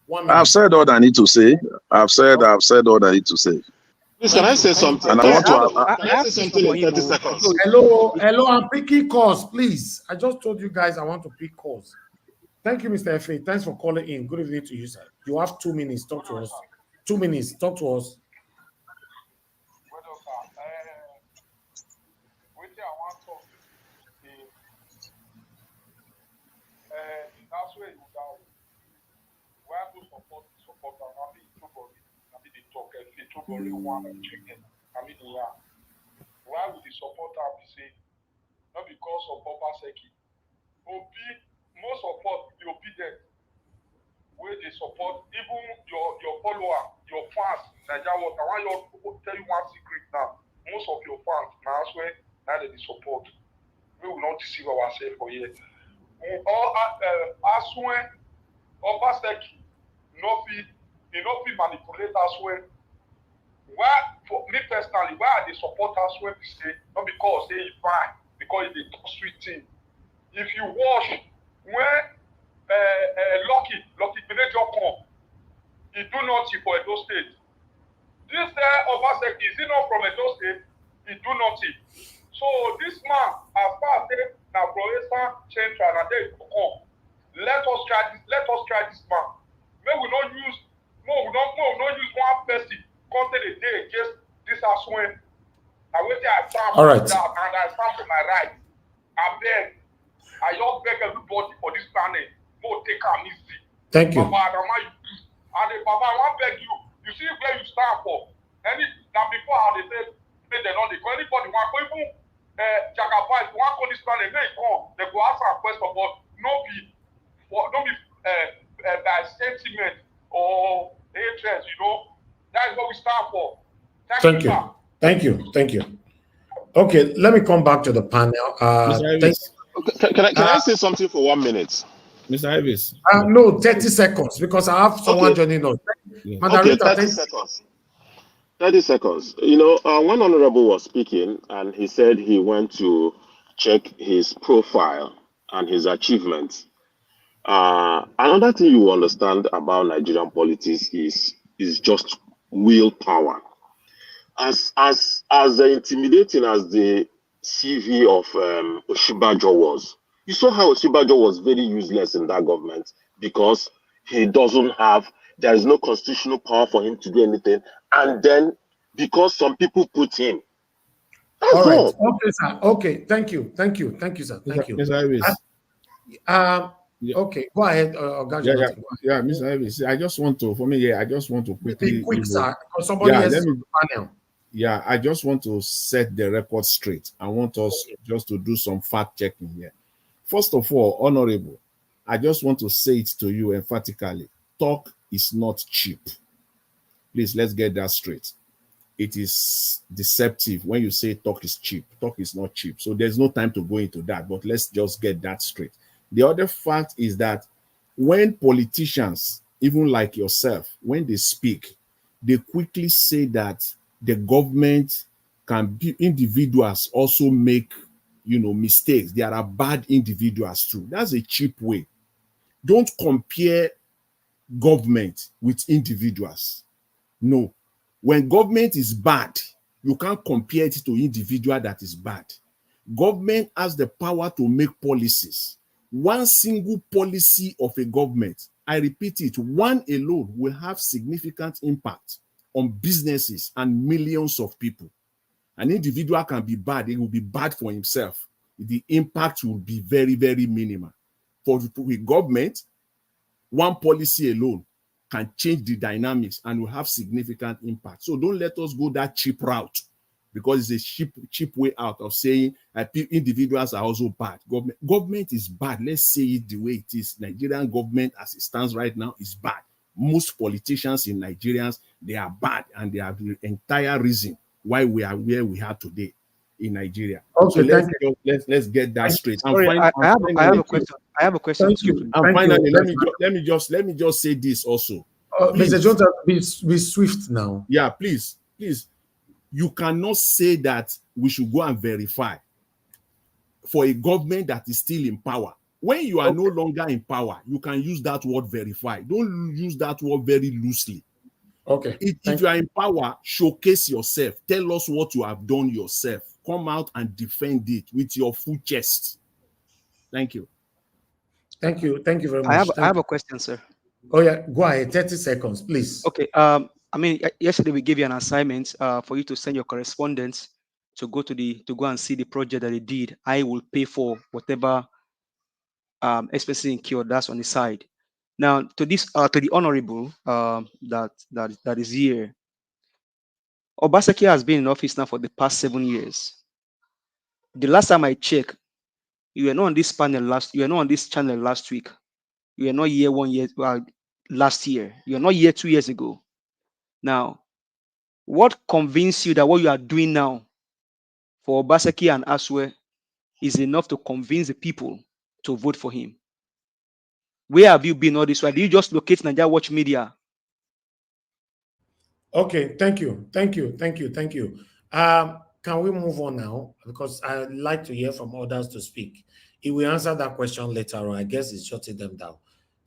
Speaker 4: 1 minute.
Speaker 16: I've said all I need to say. I've said all I need to say.
Speaker 12: Please, can I say something?
Speaker 16: And I want
Speaker 12: can I say something in 30 seconds?
Speaker 4: Hello, I'm picking calls, please. I just told you guys I want to pick calls. Thank you, Mr. F.A. Thanks for calling in. Good evening to you, sir. You have 2 minutes. Talk to us. 2 minutes. Talk to us.
Speaker 17: Why would the supporter be saying? Not because of Obaseki. Obi, most support the obedient. Where they support even your follower, your fans, Nigeria Water. I want you to tell you one secret now. Most of your fans, now I swear, now they support. We will not deceive ourselves for here. All Aswe Obaseki no fit manipulate us well. Why, for me personally, why they support us when we say, not because they fine, because they talk sweet thing. If you watch when Lucky Villager come, he do nothing for Edo State. This Obaseki, is he not from Edo State? He do nothing. So this man, as far as now Proesa Central and they come, let us try this man. May we not use one person content a day against this as when I wait I stand
Speaker 4: All right.
Speaker 17: for that and I stand for my right. I just beg everybody for this planet, go take am easy.
Speaker 4: Thank you.
Speaker 17: Baba Adama, Baba, I want beg you. You see where you stand for. Now before how they say they don't go anybody want go even Jagaba, if you want to this planet, they come, they go ask a question, but no be by sentiment or hatred, you know. That is what we stand for.
Speaker 4: Thank you.
Speaker 17: Sir.
Speaker 4: Thank you. Okay, let me come back to the panel.
Speaker 12: Can I say something for 1 minute?
Speaker 11: Mr. Ivis.
Speaker 4: No, 30 seconds, because I have someone joining us.
Speaker 12: Okay, 30 seconds. 30 seconds. You know, one honorable was speaking, and he said he went to check his profile and his achievements. Another thing you understand about Nigerian politics is just willpower. As intimidating as the CV of Oshibajo was, you saw how Oshibajo was very useless in that government because there is no constitutional power for him to do anything, and then because some people put him. That's
Speaker 4: all right.
Speaker 12: all.
Speaker 4: Okay, sir. Okay, thank you, sir. Thank you.
Speaker 11: Mr. Ivis.
Speaker 4: Okay, go ahead,
Speaker 11: Yeah, Mr. Ivis. I just want to quickly
Speaker 4: be quick, sir, because somebody else is on the panel.
Speaker 11: Yeah, I just want to set the record straight. I want us just to do some fact checking here. First of all, Honorable, I just want to say it to you emphatically. Talk is not cheap. Please, let's get that straight. It is deceptive when you say talk is cheap. Talk is not cheap. So there's no time to go into that, but let's just get that straight. The other fact is that when politicians, even like yourself, when they speak, they quickly say that the government can be, individuals also make, mistakes. There are bad individuals too. That's a cheap way. Don't compare government with individuals. No. When government is bad, you can't compare it to individual that is bad. Government has the power to make policies. One single policy of a government, I repeat it, one alone will have significant impact on businesses and millions of people. An individual can be bad, it will be bad for himself. The impact will be very, very minimal. For the government, one policy alone can change the dynamics and will have significant impact. So don't let us go that cheap route, because it's a cheap way out of saying individuals are also bad. Government is bad. Let's say it the way it is. Nigerian government as it stands right now is bad. Most politicians in Nigerians, they are bad, and they are the entire reason why we are where we are today in Nigeria.
Speaker 4: Okay,
Speaker 11: so let's get that straight.
Speaker 14: Sorry, I have a question. I have a question.
Speaker 11: Thank you. And finally, let me just say this also.
Speaker 4: Mr. Jones, be swift now.
Speaker 11: Yeah, please. You cannot say that we should go and verify for a government that is still in power. When you are no longer in power, you can use that word verify. Don't use that word very loosely.
Speaker 4: Okay.
Speaker 11: If you are in power, showcase yourself. Tell us what you have done yourself. Come out and defend it with your full chest. Thank you.
Speaker 4: Thank you very much.
Speaker 14: I have a question, sir.
Speaker 4: Oh yeah, go ahead. 30 seconds, please.
Speaker 14: Okay. Yesterday we gave you an assignment for you to send your correspondence to go and see the project that they did. I will pay for whatever expenses incurred. That's on the side. Now to the honorable that is here. Obaseki has been in office now for the past 7 years. The last time I checked, you were not on this channel last week. You were not here 1 year last year. You were not here 2 years ago. Now, what convinced you that what you are doing now for Obaseki and Aswe is enough to convince the people to vote for him? Where have you been all this while? Did you just locate Nigeria Watch Media?
Speaker 4: Okay, thank you. Can we move on now? Because I'd like to hear from others to speak. If we answer that question later on, I guess it's shutting them down.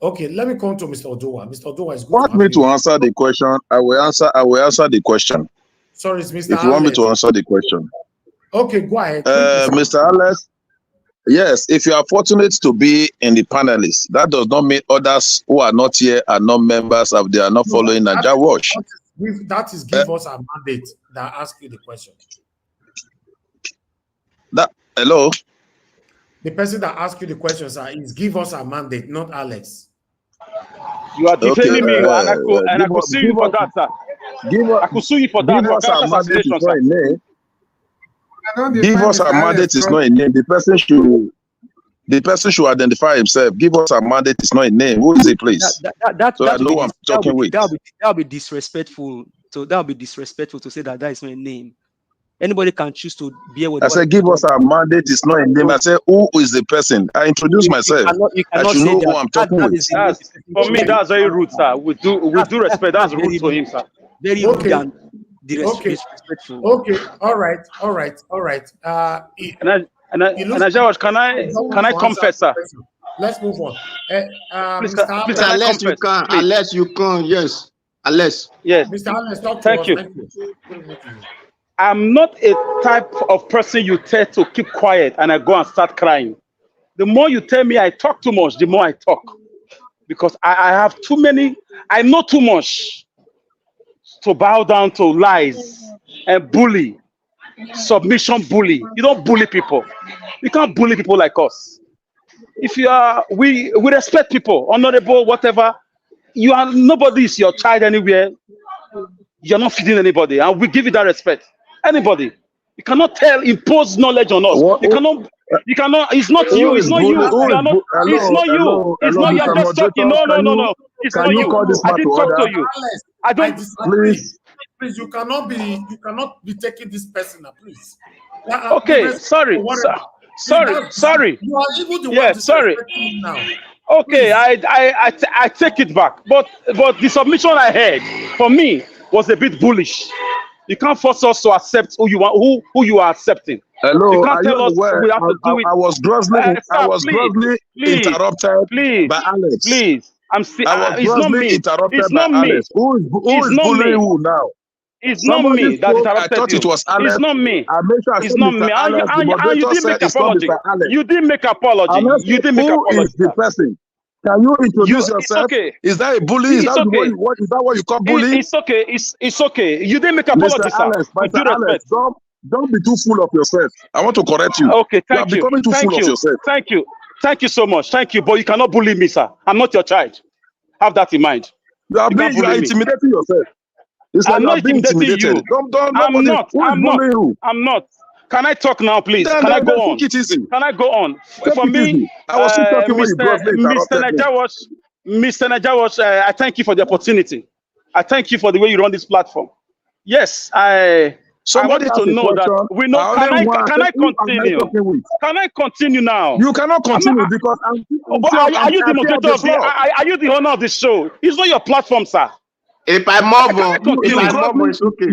Speaker 4: Okay, let me come to Mr. Odowa. Mr. Odowa, it's good
Speaker 16: Want me to answer the question? I will answer the question.
Speaker 4: Sorry, it's Mr.
Speaker 16: If you want me to answer the question.
Speaker 4: Okay, go ahead.
Speaker 16: Mr. Alex, yes, if you are fortunate to be in the panelists, that does not mean others who are not here are not members of, they are not following Nigeria Watch.
Speaker 4: That is give us a mandate that ask you the question.
Speaker 16: Hello?
Speaker 4: The person that asked you the question, sir, is give us a mandate, not Alex.
Speaker 18: You are defaming me, and I could sue you for that, sir. I could sue you for that.
Speaker 16: Give us a mandate is not a name.
Speaker 13: Give
Speaker 16: us a mandate is not a name. The person should identify himself. Give us a mandate is not a name. Who is it, please? So I know I'm talking with.
Speaker 14: That'll be disrespectful. So that'll be disrespectful to say that is not a name. Anybody can choose to be with.
Speaker 16: I said, give us a mandate is not a name. I said, who is the person? I introduce myself.
Speaker 14: You cannot
Speaker 16: I should know
Speaker 14: say
Speaker 16: who I'm talking with.
Speaker 18: For me, that's very rude, sir. With due respect, that's rude to him, sir.
Speaker 14: Very rude and disrespectful.
Speaker 4: Okay. All right.
Speaker 18: George, can I confess, sir?
Speaker 4: Let's move on.
Speaker 18: Please,
Speaker 19: unless you can, yes. Unless.
Speaker 18: Yes.
Speaker 4: Mr. Alex, talk to
Speaker 18: Thank
Speaker 4: us.
Speaker 18: you.
Speaker 4: Thank you.
Speaker 18: I'm not a type of person you tell to keep quiet and I go and start crying. The more you tell me I talk too much, the more I talk. Because I have too many, I know too much to bow down to lies and bully, submission bully. You don't bully people. You can't bully people like us. If you are, we respect people, honorable, whatever. You are, nobody is your child anywhere. You're not feeding anybody, and we give you that respect. Anybody, you cannot impose knowledge on us. You cannot. It's not you. It's not you. It's not you. It's not you. I'm just talking. No. It's not you. I didn't talk to you. I don't.
Speaker 4: Please, you cannot be taking this personal, please.
Speaker 18: Okay, sorry. Sorry.
Speaker 4: You are even the
Speaker 18: one sorry.
Speaker 4: Now.
Speaker 18: Okay, I take it back. But the submission I had for me was a bit bullish. You can't force us to accept who you want, who you are accepting.
Speaker 16: Hello,
Speaker 18: you can't tell us we have to do it.
Speaker 16: I was grossly interrupted by Alex.
Speaker 18: Please,
Speaker 16: it's not me.
Speaker 18: It's not me.
Speaker 16: Alex. Who is bullying who now?
Speaker 18: It's not me that interrupted
Speaker 16: I thought it was Alex.
Speaker 18: It's not me.
Speaker 16: It's
Speaker 18: not me. And you didn't make apology. You didn't make apology. You didn't make apology.
Speaker 16: Who is the person? Can you introduce yourself?
Speaker 18: It's okay.
Speaker 16: Is that a bully? Is that what you call bullying?
Speaker 18: It's okay. It's okay. You didn't make apology, sir.
Speaker 16: Mr. Alex, don't be too full of yourself. I want to correct you.
Speaker 18: Okay, thank you.
Speaker 16: You are becoming too full of yourself.
Speaker 18: Thank you. Thank you so much. Thank you. But you cannot bully me, sir. I'm not your child. Have that in mind.
Speaker 16: You are intimidating yourself. It's like
Speaker 18: I'm not intimidating you. I'm not. Can I talk now, please? Can I go on? Can I go on? For me,
Speaker 16: I was still talking when you
Speaker 18: Mr. Najawash, I thank you for the opportunity. I thank you for the way you run this platform. Yes, I wanted to know that we know. Can I continue? Can I continue now?
Speaker 16: You cannot continue because
Speaker 18: are you the moderator of the? Are you the owner of the show? It's not your platform, sir.
Speaker 19: If I move, it's okay.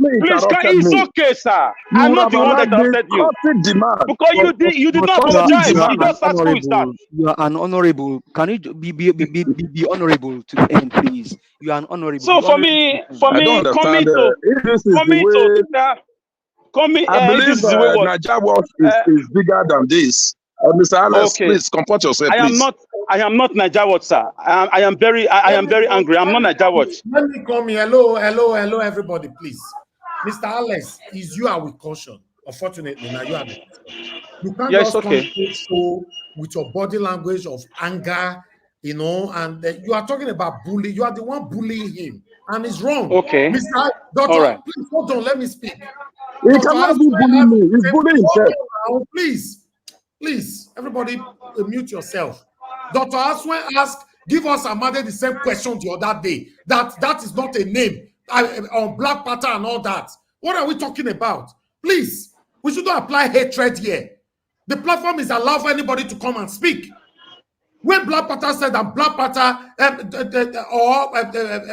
Speaker 18: Please, it's okay, sir. I'm not the one that interrupted you. Because you did not apologize. You just asked who is that.
Speaker 14: You are an honorable. Can you be honorable to the end, please? You are an honorable.
Speaker 18: So for me,
Speaker 16: I believe Nigeria Watch is bigger than this. Mr. Alex, please comport yourself.
Speaker 18: I am not Nigeria Watch, sir. I am very angry. I'm not Nigeria Watch.
Speaker 4: Let me come here. Hello, everybody, please. Mr. Alex, is you are with caution. Unfortunately, now you are with caution. You can't just come to show with your body language of anger, and you are talking about bullying. You are the one bullying him, and it's wrong.
Speaker 18: Okay.
Speaker 4: Mr. Doctor, please hold on. Let me speak.
Speaker 16: He cannot be bullying me. He's bullying himself.
Speaker 4: Please, everybody, mute yourself. Dr. Aswen asked, give us Amade the same question the other day. That is not a name on Black Panther and all that. What are we talking about? Please, we should not apply hatred here. The platform is allowed for anybody to come and speak.
Speaker 20: When Black Panther said that Black Panther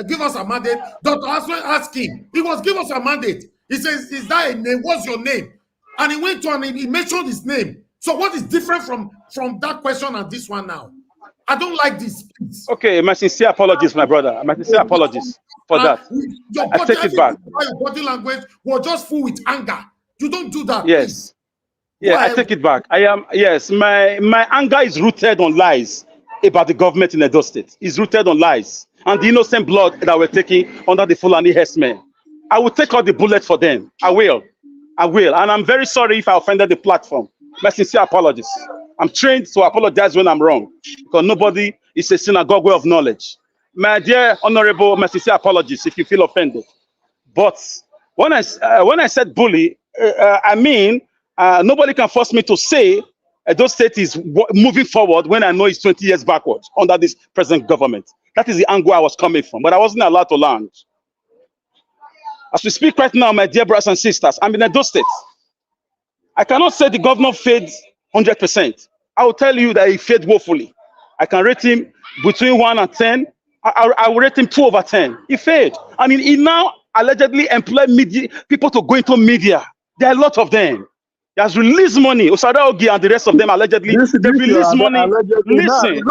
Speaker 20: give us a mandate, Dr. Aswell asked him, he was give us a mandate. He says, is that a name? What's your name? And he went to and he mentioned his name. So what is different from that question and this one now? I don't like this. Please.
Speaker 18: Okay, my sincere apologies, my brother. My sincere apologies for that. I take it back.
Speaker 20: Your body language was just full with anger. You don't do that.
Speaker 18: Yes.
Speaker 20: Please.
Speaker 18: Yeah, I take it back. My anger is rooted on lies about the government in Edo State. It's rooted on lies and the innocent blood that we're taking under the Fulani herdsmen. I will take out the bullet for them. I will. And I'm very sorry if I offended the platform. My sincere apologies. I'm trained to apologize when I'm wrong because nobody is a synagogue way of knowledge. My dear honorable, my sincere apologies if you feel offended. But when I said bully, I mean, nobody can force me to say Edo State is moving forward when I know it's 20 years backwards under this present government. That is the angle I was coming from, but I wasn't allowed to land. As we speak right now, my dear brothers and sisters, I'm in Edo State. I cannot say the governor failed 100%. I will tell you that he failed woefully. I can rate him between 1 and 10. I will rate him 2 over 10. He failed. I mean, he now allegedly employed people to go into media. There are a lot of them. He has released money. Osada Ogi and the rest of them allegedly they released money. Listen.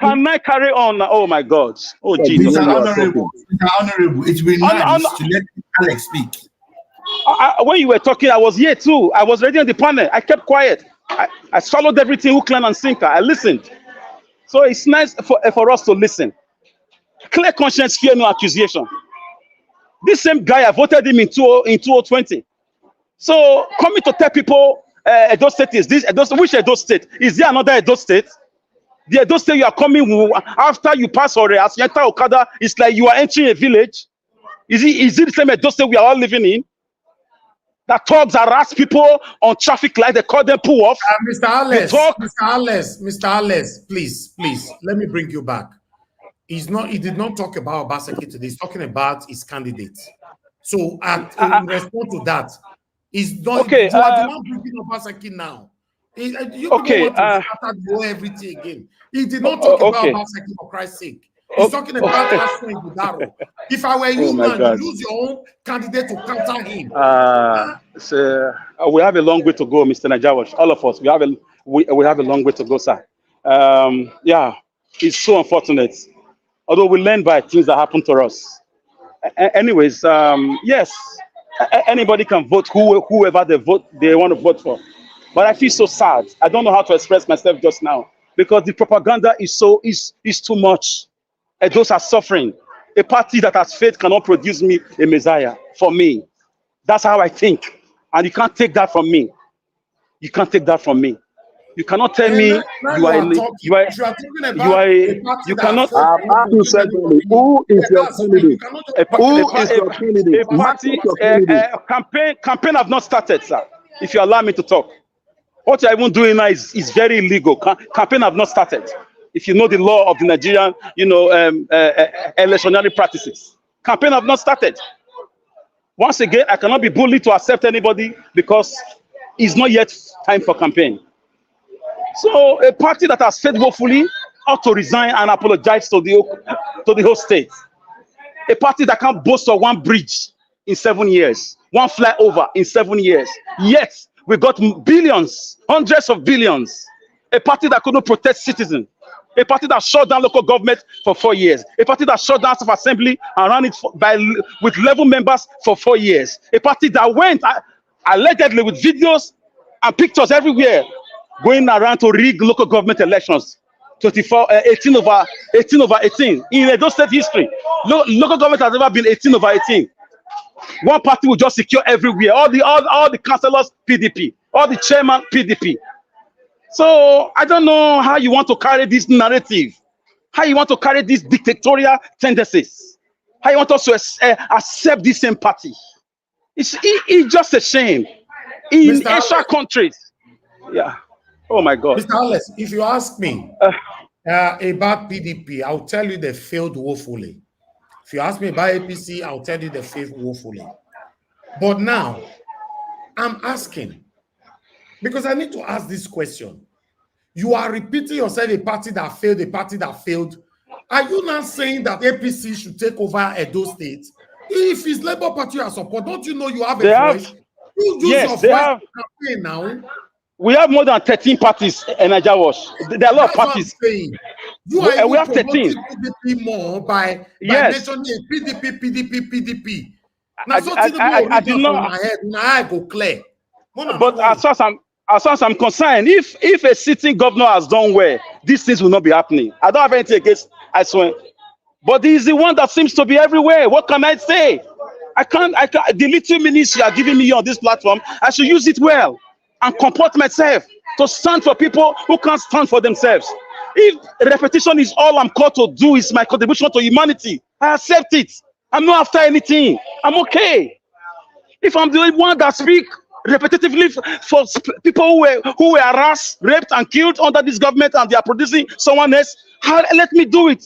Speaker 18: Can I carry on? Oh my God. Oh Jesus.
Speaker 10: Mr. Honorable, it's been nice to let Alex speak.
Speaker 18: When you were talking, I was here too. I was ready on the panel. I kept quiet. I swallowed everything, hook, line, and sinker. I listened. So it's nice for us to listen. Clear conscience, fear no accusation. This same guy, I voted him in 2020. So coming to tell people Edo State is this, which Edo State? Is there another Edo State? The Edo State you are coming after you pass or as you enter Okada, it's like you are entering a village. Is it the same Edo State we are all living in? That thugs harass people on traffic light, they call them pull off.
Speaker 20: Mr. Alex, please, let me bring you back. He did not talk about Obaseki today. He's talking about his candidate. So in response to that, he's not.
Speaker 18: Okay,
Speaker 20: you are the one bringing Obaseki now. You want to start everything again. He did not talk about Obaseki for Christ's sake. He's talking about Aswell Budaro. If I were you, man, you use your own candidate to counter him.
Speaker 18: We have a long way to go, Mr. Najawash. All of us, we have a long way to go, sir. Yeah, it's so unfortunate. Although we learn by things that happen to us. Anyways, yes, anybody can vote whoever they want to vote for. But I feel so sad. I don't know how to express myself just now because the propaganda is too much. And those are suffering. A party that has faith cannot produce me a Messiah. For me, that's how I think, and you can't take that from me. You can't take that from me. You cannot tell me you cannot.
Speaker 19: Who is your candidate?
Speaker 18: A party, campaign have not started, sir. If you allow me to talk, what you're even doing now is very illegal. Campaign have not started. If you know the law of the Nigerian, electionary practices, campaign have not started. Once again, I cannot be bullied to accept anybody because it's not yet time for campaign. So a party that has failed woefully ought to resign and apologize to the whole state. A party that can't boast of one bridge in 7 years, one flyover in 7 years. Yet we got billions, hundreds of billions. A party that couldn't protect citizens. A party that shut down local government for 4 years. A party that shut down House of Assembly and ran it with 11 members for 4 years. A party that went allegedly with videos and pictures everywhere, going around to rig local government elections. 18 over 18 in Edo State history. Local government has never been 18 over 18. One party will just secure everywhere. All the councillors PDP, all the chairman PDP. So I don't know how you want to carry this narrative, how you want to carry these dictatorial tendencies, how you want us to accept this same party. It's just a shame. In Asian countries, yeah. Oh my God.
Speaker 20: Mr. Alex, if you ask me about PDP, I'll tell you they failed woefully. If you ask me about APC, I'll tell you they failed woefully. But now, I'm asking, Because I need to ask this question. You are repeating yourself a party that failed, a party that failed. Are you now saying that APC should take over Edo State? If it's Labour Party you are support, don't you know you have a voice? You use your voice to campaign now.
Speaker 18: We have more than 13 parties in Nigeria Wash. There are a lot of parties.
Speaker 20: You are even
Speaker 18: we have 13.
Speaker 20: PDP more by mentioning PDP. Now
Speaker 18: I did not.
Speaker 20: My head. Now I go clear.
Speaker 18: But as far as I'm concerned, if a sitting governor has done well, these things will not be happening. I don't have anything against Aswen, but he is the one that seems to be everywhere. What can I say? I can't. The little minutes you are giving me on this platform, I should use it well and comport myself to stand for people who can't stand for themselves. If repetition is all I'm called to do, is my contribution to humanity, I accept it. I'm not after anything. I'm okay. If I'm the only one that speak repetitively for people who were harassed, raped, and killed under this government, and they are producing someone else, let me do it.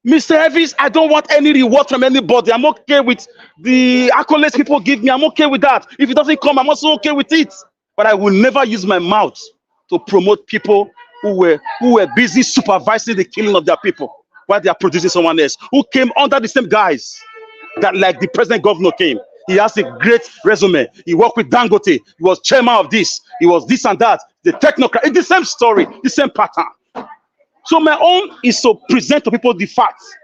Speaker 18: Mr. Evis, I don't want any reward from anybody. I'm okay with the accolades people give me. I'm okay with that. If it doesn't come, I'm also okay with it. But I will never use my mouth to promote people who were busy supervising the killing of their people while they are producing someone else who came under the same guise that, like the present governor came. He has a great resume. He worked with Dangote. He was chairman of this. He was this and that. The technocrat. It's the same story, the same pattern. So my own is to present to people the facts.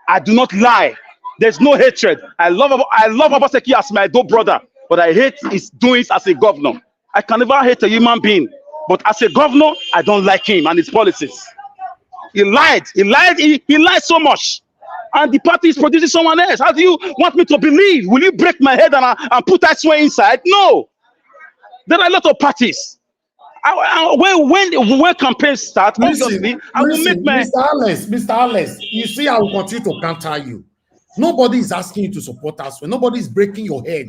Speaker 18: I do not lie. There's no hatred. I love Obaseki as my dope brother, but I hate his doings as a governor. I can never hate a human being, but as a governor, I don't like him and his policies. He lied. He lied so much. And the party is producing someone else. How do you want me to believe? Will you break my head and put that sway inside? No. There are a lot of parties. When campaigns start, obviously, I will make my...
Speaker 20: Mr. Alex, you see, I will continue to counter you. Nobody is asking you to support us. Nobody is breaking your head.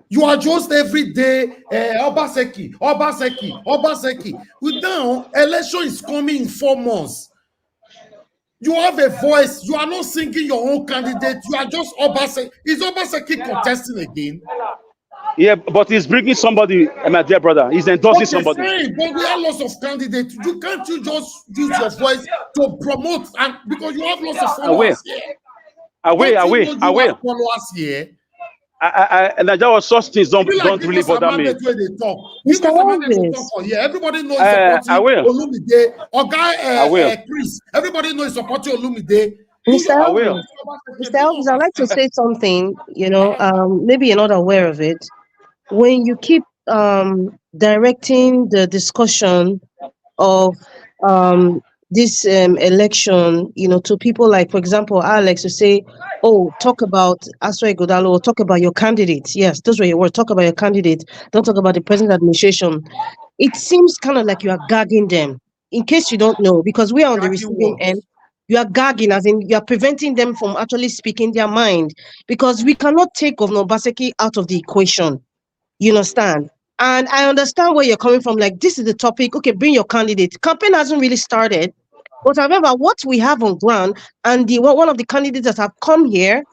Speaker 20: You are just every day, Obaseki. Now, election is coming in 4 months. You have a voice. You are not singing your own candidate. You are just Obaseki. Is Obaseki contesting again?
Speaker 18: Yeah, but he's bringing somebody, my dear brother. He's endorsing somebody.
Speaker 20: Saying, but we have lots of candidates. You can't just use your voice to promote, and because you have lots of followers here.
Speaker 18: I will.
Speaker 20: Followers here.
Speaker 18: And that was such things don't really bother me.
Speaker 20: Mr. Elvis. Yeah, everybody knows supporting Olumide. Chris, everybody knows supporting Olumide.
Speaker 21: Mr. Elvis, I'd like to say something, maybe you're not aware of it. When you keep directing the discussion of this election, to people like, for example, Alex, to say, oh, talk about Aswa Godalo, or talk about your candidate. Yes, those were your words. Talk about your candidate. Don't talk about the present administration. It seems kind of like you are gagging them, in case you don't know, because we are on the receiving end. You are gagging, as in you are preventing them from actually speaking their mind, because we cannot take Governor Obaseki out of the equation. You understand? And I understand where you're coming from. Like, this is the topic. Okay, bring your candidate. Campaign hasn't really started. But however, what we have on ground and one of the candidates that have come here,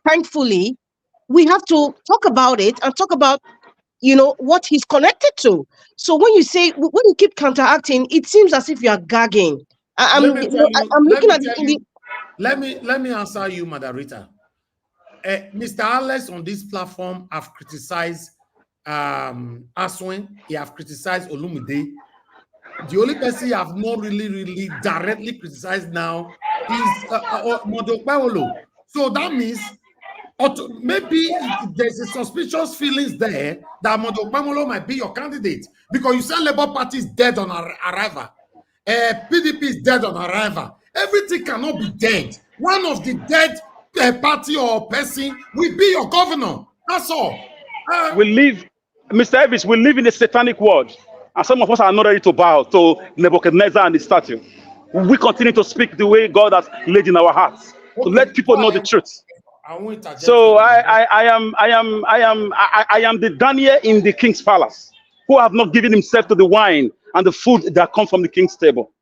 Speaker 21: thankfully, we have to talk about it and talk about, what he's connected to. So when you keep counteracting, it seems as if you are gagging. I'm looking at it.
Speaker 20: Let me answer you, Madarita. Mr. Alex on this platform have criticized Aswen. He have criticized Olumide. The only person he have not really directly criticized now is Modokpawolo. So that means maybe there's a suspicious feelings there that Modokpawolo might be your candidate, because you say Labour Party is dead on arrival. PDP is dead on arrival. Everything cannot be dead. One of the dead party or person will be your governor. That's all.
Speaker 18: Mr. Evis, we live in a satanic world, and some of us are not ready to bow to Nebuchadnezzar and his statue. We continue to speak the way God has laid in our hearts, to let people know the truth. So I am the Daniel in the king's palace, who have not given himself to the wine and the food that come from the king's table.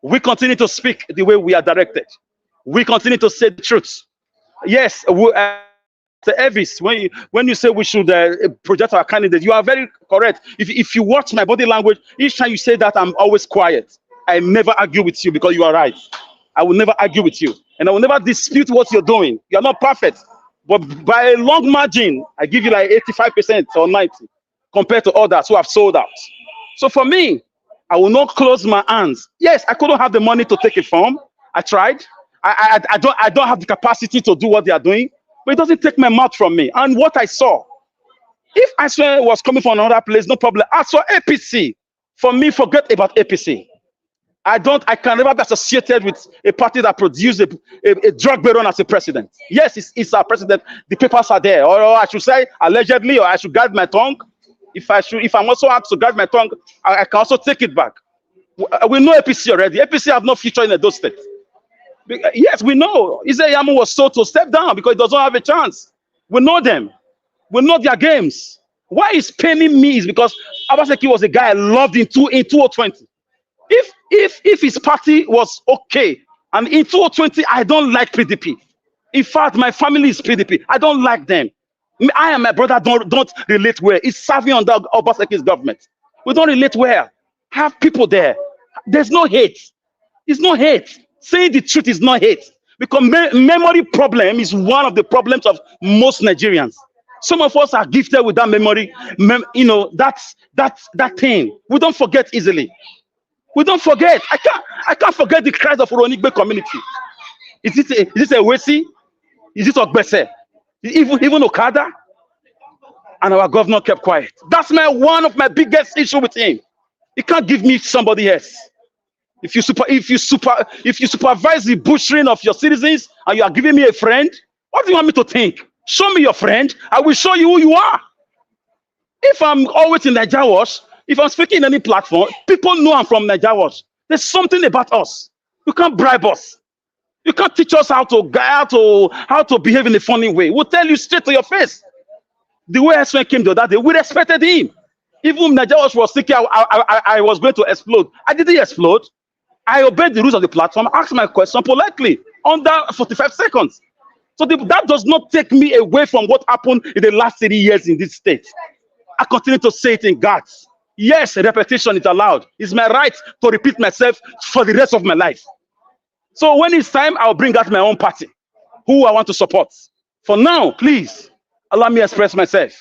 Speaker 18: We continue to speak the way we are directed. We continue to say the truth. Yes, Evis, when you say we should project our candidate, you are very correct. If you watch my body language, each time you say that, I'm always quiet. I never argue with you because you are right. I will never argue with you, and I will never dispute what you're doing. You're not perfect, but by a long margin, I give you like 85% or 90% compared to others who have sold out. So for me, I will not close my hands. Yes, I couldn't have the money to take it from. I tried. I don't have the capacity to do what they are doing, but it doesn't take my mouth from me. And what I saw, if I swear was coming from another place, no problem. As for APC, for me, forget about APC. I can never be associated with a party that produced a drug baron as a president. Yes, it's our president. The papers are there. Or I should say allegedly, or I should guard my tongue. If I'm also asked to guard my tongue, I can also take it back. We know APC already. APC have no future in Edo State. Yes, we know. Eze Yamu was told to step down because he doesn't have a chance. We know them. We know their games. Why it's paining me is because Obaseki was a guy I loved in 2020. If his party was okay, and in 2020, I don't like PDP. In fact, my family is PDP. I don't like them. I and my brother don't relate well. It's serving under Obaseki's government. We don't relate well. Have people there. There's no hate. It's not hate. Saying the truth is not hate. Because memory problem is one of the problems of most Nigerians. Some of us are gifted with that memory. That thing. We don't forget easily. We don't forget. I can't forget the cries of Oronigbe community. Is it a Wesi? Is it Ogbese? Even Okada? And our governor kept quiet. That's one of my biggest issue with him. He can't give me somebody else. If you supervise the butchering of your citizens and you are giving me a friend, what do you want me to think? Show me your friend. I will show you who you are. If I'm always in Nigeria Watch, if I'm speaking in any platform, people know I'm from Nigeria Watch. There's something about us. You can't bribe us. You can't teach us how to behave in a funny way. We'll tell you straight to your face. The way S1 came the other day, we respected him. Even Nigeria Watch was thinking I was going to explode. I didn't explode. I obeyed the rules of the platform, asked my question politely, under 45 seconds. So that does not take me away from what happened in the last 30 years in this state. I continue to say it in guts. Yes, repetition is allowed. It's my right to repeat myself for the rest of my life. So when it's time, I'll bring out my own party, who I want to support. For now, please, allow me to express myself,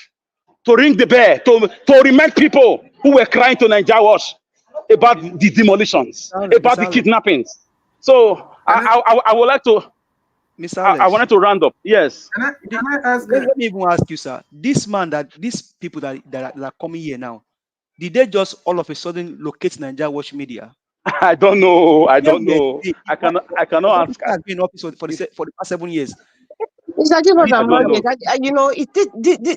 Speaker 18: to ring the bell, to remind people who were crying to Nigeria Watch about the demolitions, about the kidnappings. So I would like to,
Speaker 14: Mr. Alex,
Speaker 18: I wanted to round up. Yes.
Speaker 14: Can I ask? Let me even ask you, sir. These people that are coming here now, did they just all of a sudden locate Nigeria Watch Media?
Speaker 18: I don't know. I don't know. I cannot answer.
Speaker 14: Has been in office for the past 7 years.
Speaker 21: Mr.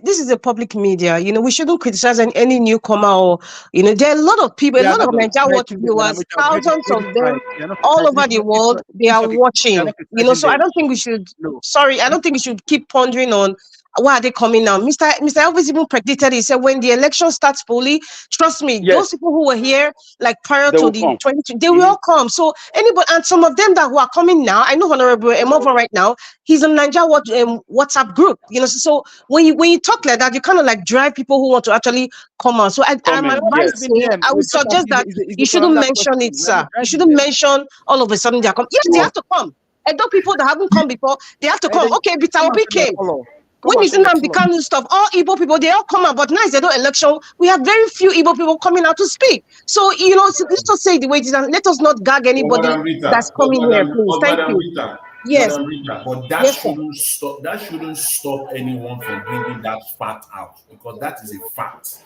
Speaker 21: This is a public media. We shouldn't criticize any newcomer or, there are a lot of people, a lot of Nigeria Watch viewers, thousands of them all over the world, they are watching, so I don't think we should, I don't think we should keep pondering on why are they coming now. Mr. Elvis even predicted, he said, when the election starts fully, trust me, those people who were here like prior to the 2020, they will all come. So anybody, and some of them who are coming now, I know Honorable Emova right now, he's in Nigeria WhatsApp group, so when you talk like that, you kind of like drive people who want to actually come out. So I'm advising, I would suggest that you shouldn't mention it, sir. You shouldn't mention all of a sudden they are coming. Yes, they have to come. And those people that haven't come before, they have to come. Okay, Bitaobi came. When it's in becoming stuff, all Igbo people, they all come out, but now it's the election. We have very few Igbo people coming out to speak. So, let's just say the way it is, and let us not gag anybody that's coming here, please. Thank you. Yes.
Speaker 10: But that shouldn't stop. That shouldn't stop anyone from bringing that fact out, because that is a fact.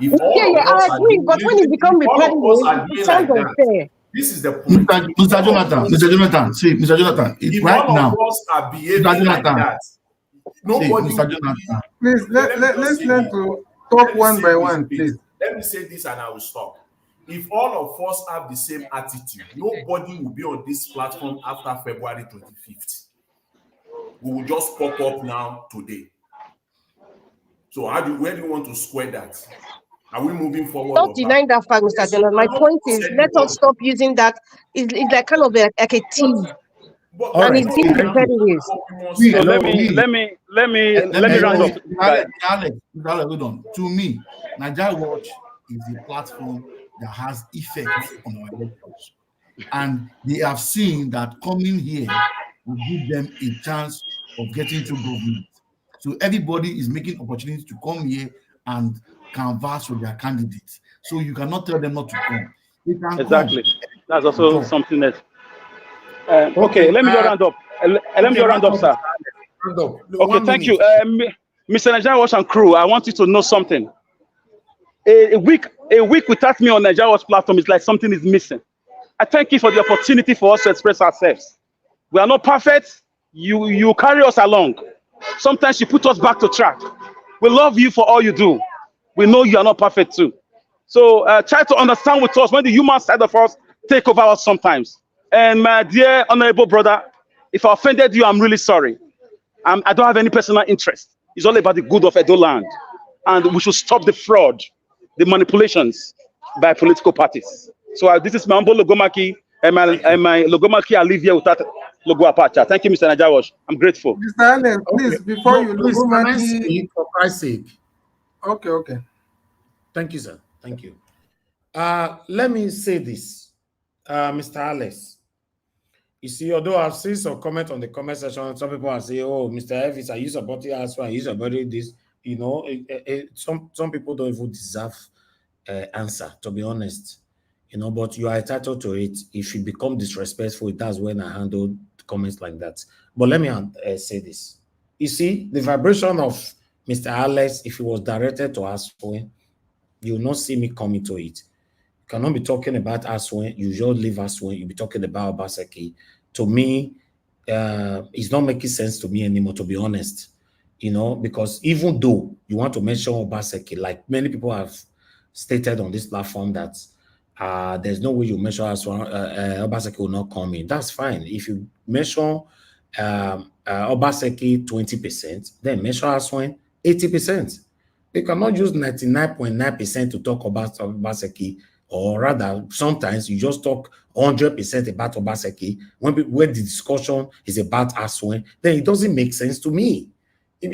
Speaker 10: If
Speaker 21: I agree. But when it becomes repetitive, it sounds unfair.
Speaker 10: This is the point.
Speaker 21: Mr.
Speaker 10: Jonathan,
Speaker 21: see,
Speaker 10: Mr. Jonathan, if right now, us are behaving like that, nobody.
Speaker 13: Please let's learn to talk one by one, please.
Speaker 10: Let me say this and I will stop. If all of us have the same attitude, nobody will be on this platform after February 25th. We will just pop up now today. So where do you want to square that? Are we moving forward?
Speaker 21: Not denying that fact, Mr. Jonathan. My point is, let us stop using that. It's like kind of like a tease.
Speaker 20: But
Speaker 2: All
Speaker 21: And
Speaker 2: right.
Speaker 21: it's been
Speaker 2: Thank you.
Speaker 21: repetitive.
Speaker 18: So let me round up, guys.
Speaker 10: Alex, hold on. To me, Nigeria Watch is a platform that has effect on our elections. And they have seen that coming here will give them a chance of getting through government. So everybody is making opportunities to come here and canvass for their candidates. So you cannot tell them not to come. They can
Speaker 18: Exactly.
Speaker 10: come.
Speaker 18: That's also
Speaker 10: Talk.
Speaker 18: something that. Okay,
Speaker 20: okay,
Speaker 18: let me just round up. Let me just round up, sir.
Speaker 20: Round up.
Speaker 18: Okay,
Speaker 20: 1
Speaker 18: thank
Speaker 20: minute.
Speaker 18: you. Mr. Nigeria Watch and crew, I want you to know something. A week without me on Nigeria Watch platform is like something is missing. I thank you for the opportunity for us to express ourselves. We are not perfect. You carry us along. Sometimes you put us back to track. We love you for all you do. We know you are not perfect too. So try to understand with us when the human side of us take over us sometimes. And my dear honorable brother, if I offended you, I'm really sorry. I don't have any personal interest. It's all about the good of Edo land. And we should stop the fraud, the manipulations by political parties. So this is my humble Logomaki, and my Logomaki, I live here without Logo Apache. Thank you, Mr. Nigeria Watch. I'm grateful.
Speaker 13: Mr. Allen, please,
Speaker 20: Okay.
Speaker 13: before
Speaker 20: No,
Speaker 13: you
Speaker 20: please, can I
Speaker 13: Lugumaki.
Speaker 20: speak for Christ's sake?
Speaker 13: Okay.
Speaker 20: Thank you, sir. Thank you. Let me say this, Mr. Alex. You see, although I've seen some comment on the comment section, some people are saying, "Oh, Mr. Elvis, are you supporting us? Are you supporting this?" You know, some people don't even deserve answer, to be honest. You know, but you are entitled to it. If you become disrespectful, that's when I handle comments like that. But let me say this. You see, the vibration of Mr. Alex, if it was directed to us, you will not see me coming to it. You cannot be talking about Aswen. You just leave Aswen. You'll be talking about Obaseki. To me, it's not making sense to me anymore, to be honest. You know, because even though you want to mention Obaseki, like many people have stated on this platform that there's no way you mention Aswen, Obaseki will not come in. That's fine. If you mention Obaseki 20%, then mention Aswen 80%. You cannot use 99.9% to talk about Obaseki, or rather, sometimes you just talk 100% about Obaseki when the discussion is about Aswen, then it doesn't make sense to me.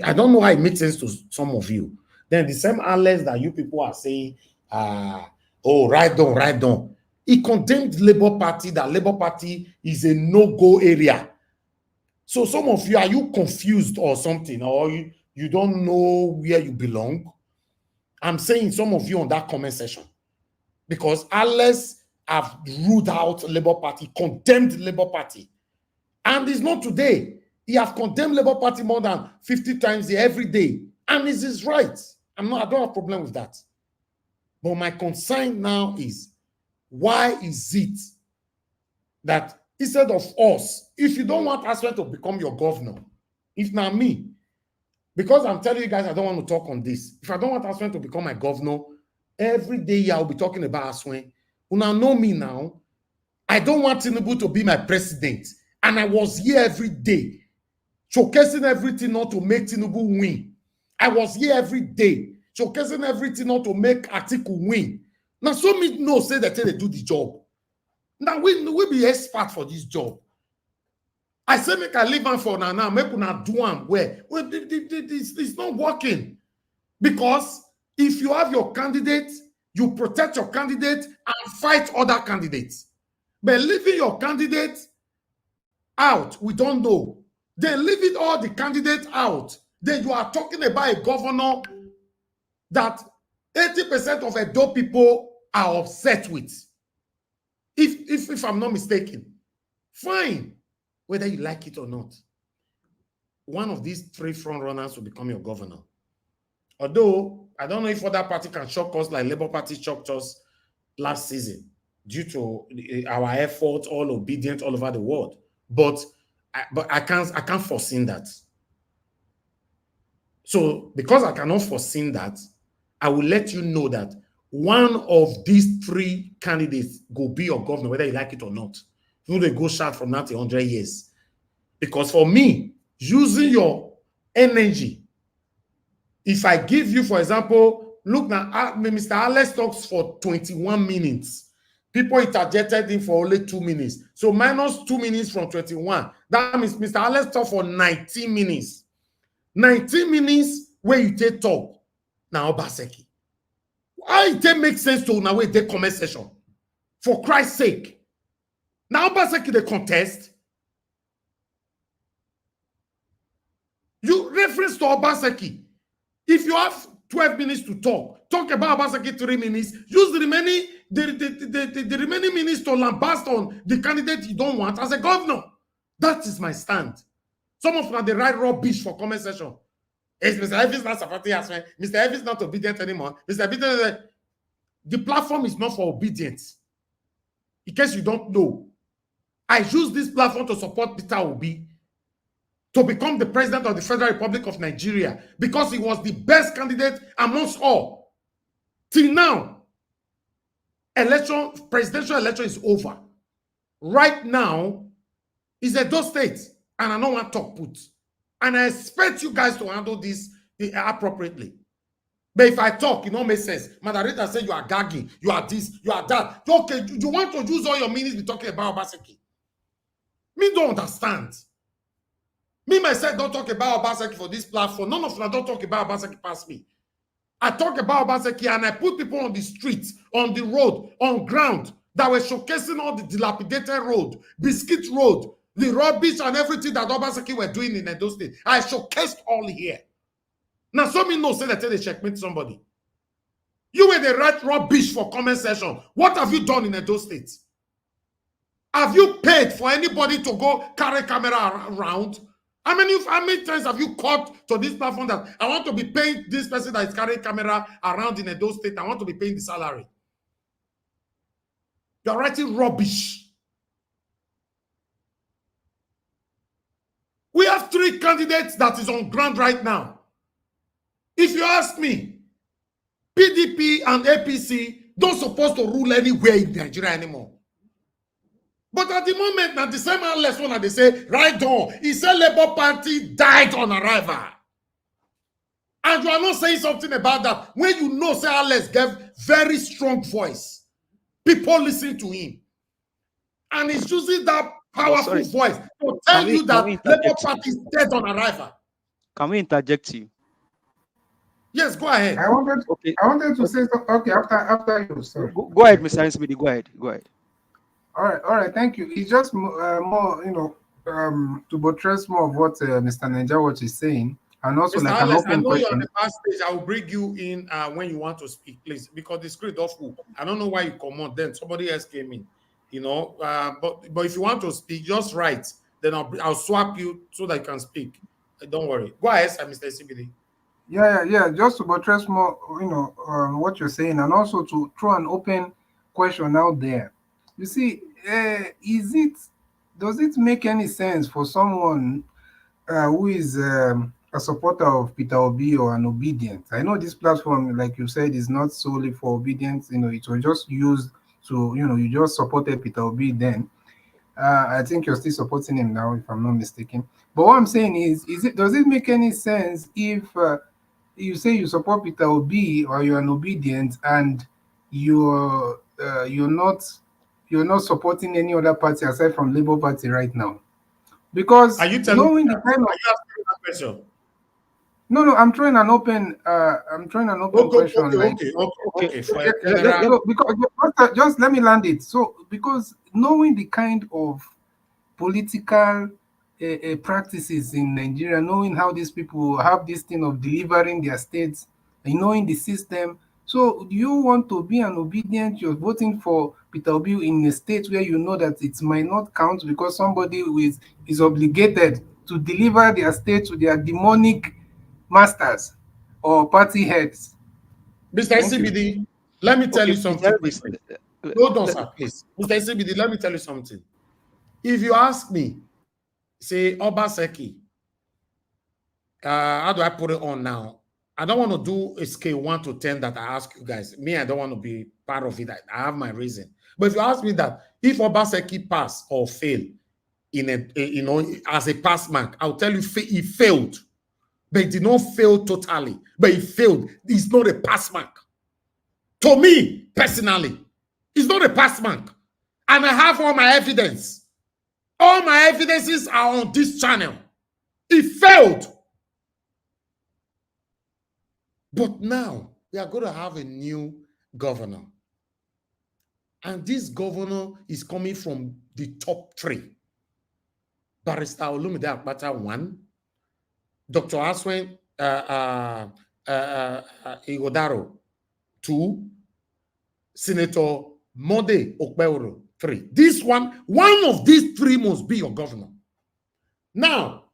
Speaker 20: I don't know how it makes sense to some of you. Then the same analysts that you people are saying, oh, right down. He condemned Labour Party, that Labour Party is a no-go area. So some of you, are you confused or something, or you don't know where you belong? I'm saying some of you on that comment section, because Alex have ruled out Labour Party, condemned Labour Party. And it's not today. He have condemned Labour Party more than 50 times every day. And it's his right. I don't have a problem with that. But my concern now is, why is it that instead of us, if you don't want Aswen to become your governor, if not me, because I'm telling you guys, I don't want to talk on this. If I don't want Aswen to become my governor, every day I'll be talking about Aswen. You now know me now. I don't want Tinubu to be my president. And I was here every day, showcasing everything not to make Tinubu win. I was here every day, showcasing everything not to make Atiku win. Now, so me know say that they do the job. Now, we be expert for this job. I say make I leave am for now, make una do am well. Well, it's not working. Because if you have your candidate, you protect your candidate and fight other candidates. But leaving your candidate out, we don't know. Then leaving all the candidates out, then you are talking about a governor that 80% of Edo people are upset with. If I'm not mistaken. Fine. Whether you like it or not. One of these three front runners will become your governor. Although, I don't know if other party can shock us like Labour Party shocked us last season due to our effort, all obedient all over the world. But I can't foresee that. So, because I cannot foresee that, I will let you know that one of these three candidates will be your governor, whether you like it or not. You they go short from now to 100 years. Because for me, using your energy, if I give you, for example, look now, Mr. Alex talks for 21 minutes. people interjected him for only 2 minutes. So minus 2 minutes from 21. That means Mr. Alex talk for 19 minutes. 19 minutes where you take talk. Now, Obaseki. How it make sense to now wait the comment session? For Christ's sake. Now, Obaseki, the contest. You reference to Obaseki. If you have 12 minutes to talk about Obaseki 3 minutes, use the remaining the remaining minutes to lambast on the candidate you don't want as a governor. That is my stand. Some of them they write rubbish for comment section. Is Mr. Evans not supporting us? Mr. Evans not obedient anymore. Mr. Evans, the platform is not for obedience. In case you don't know, I use this platform to support Peter Obi to become the president of the Federal Republic of Nigeria because he was the best candidate amongst all. Till now, presidential election is over. Right now, it's Edo State, and I don't want to talk put. And I expect you guys to handle this appropriately. But if I talk, it don't make sense. Madarita said you are gagging, you are this, you are that. Okay, you want to use all your minutes to be talking about Obaseki? Me don't understand. Me myself don't talk about Obaseki for this platform. None of them don't talk about Obaseki past me. I talk about Obaseki and I put people on the streets, on the road, on ground that were showcasing all the dilapidated road, biscuit road, the rubbish and everything that Obaseki were doing in Edo State. I showcased all here. Now, some me know say that they checkmate somebody. You were the right rubbish for comment section. What have you done in Edo State? Have you paid for anybody to go carry camera around? How many times have you called to this platform that I want to be paying this person that is carrying camera around in Edo State? I want to be paying the salary. You're writing rubbish. We have 3 candidates that is on ground right now. If you ask me, PDP and APC don't supposed to rule anywhere in Nigeria anymore. But at the moment, now the same analyst one they say, right on, he said Labour Party died on arrival. And you are not saying something about that when you know say Alex gave very strong voice. People listen to him. And he's using that powerful voice to tell you that Labour Party is dead on arrival.
Speaker 14: Can we interject you?
Speaker 20: Yes, go ahead.
Speaker 13: I wanted to say so, okay after you. Sorry.
Speaker 14: Go ahead, Mr. Ansmidi. Go ahead.
Speaker 13: All right. Thank you. It's just more, to buttress more of what Mr. Najawat is saying, and also
Speaker 20: Mr.
Speaker 13: like
Speaker 20: Alex,
Speaker 13: an
Speaker 20: I
Speaker 13: open
Speaker 20: know you're on
Speaker 13: question.
Speaker 20: the past stage. I will bring you in when you want to speak, please, because the script of who I don't know why you come on. Then somebody else came in, But if you want to speak, just write. Then I'll swap you so that you can speak. Don't worry. Go ahead, Mr. CBD.
Speaker 13: Yeah. Just to buttress more, what you're saying, and also to throw an open question out there. You see, does it make any sense for someone who is a supporter of Peter Obi or an obedient? I know this platform, like you said, is not solely for obedience. It was just used to, you just supported Peter Obi then. I think you're still supporting him now, if I'm not mistaken. But what I'm saying is does it make any sense if you say you support Peter Obi or you're an obedient and you're not supporting any other party aside from Labour Party right now? Because
Speaker 20: are you telling
Speaker 13: knowing
Speaker 20: me
Speaker 13: the kind of,
Speaker 20: are you asking that question?
Speaker 13: No, I'm throwing an open question.
Speaker 20: Okay.
Speaker 13: Because just let me land it. So because knowing the kind of political practices in Nigeria, knowing how these people have this thing of delivering their states, and knowing the system. So do you want to be an obedient? You're voting for Peter Obi in a state where you know that it might not count because somebody who is obligated to deliver their state to their demonic masters or party heads.
Speaker 20: Mr. CBD, let me tell you something quickly. Hold on, sir, please. Mr. CBD, let me tell you something. If you ask me, say, Obaseki, how do I put it on now? I don't want to do a scale 1 to 10 that I ask you guys. Me, I don't want to be part of it. I have my reason. But if you ask me that, if Obaseki pass or fail as a pass mark, I'll tell you he failed. But he did not fail totally. But he failed. It's not a pass mark. To me, personally,
Speaker 2: It's not a pass mark. And I have all my evidence. All my evidences are on this channel. It failed. But now we are going to have a new governor. And this governor is coming from the top three. Barrister Olumide Akpata, 1. Dr. Aswen Igodaro, 2. Senator Mode Okpebolo, 3. This one of these 3 must be your governor. Now,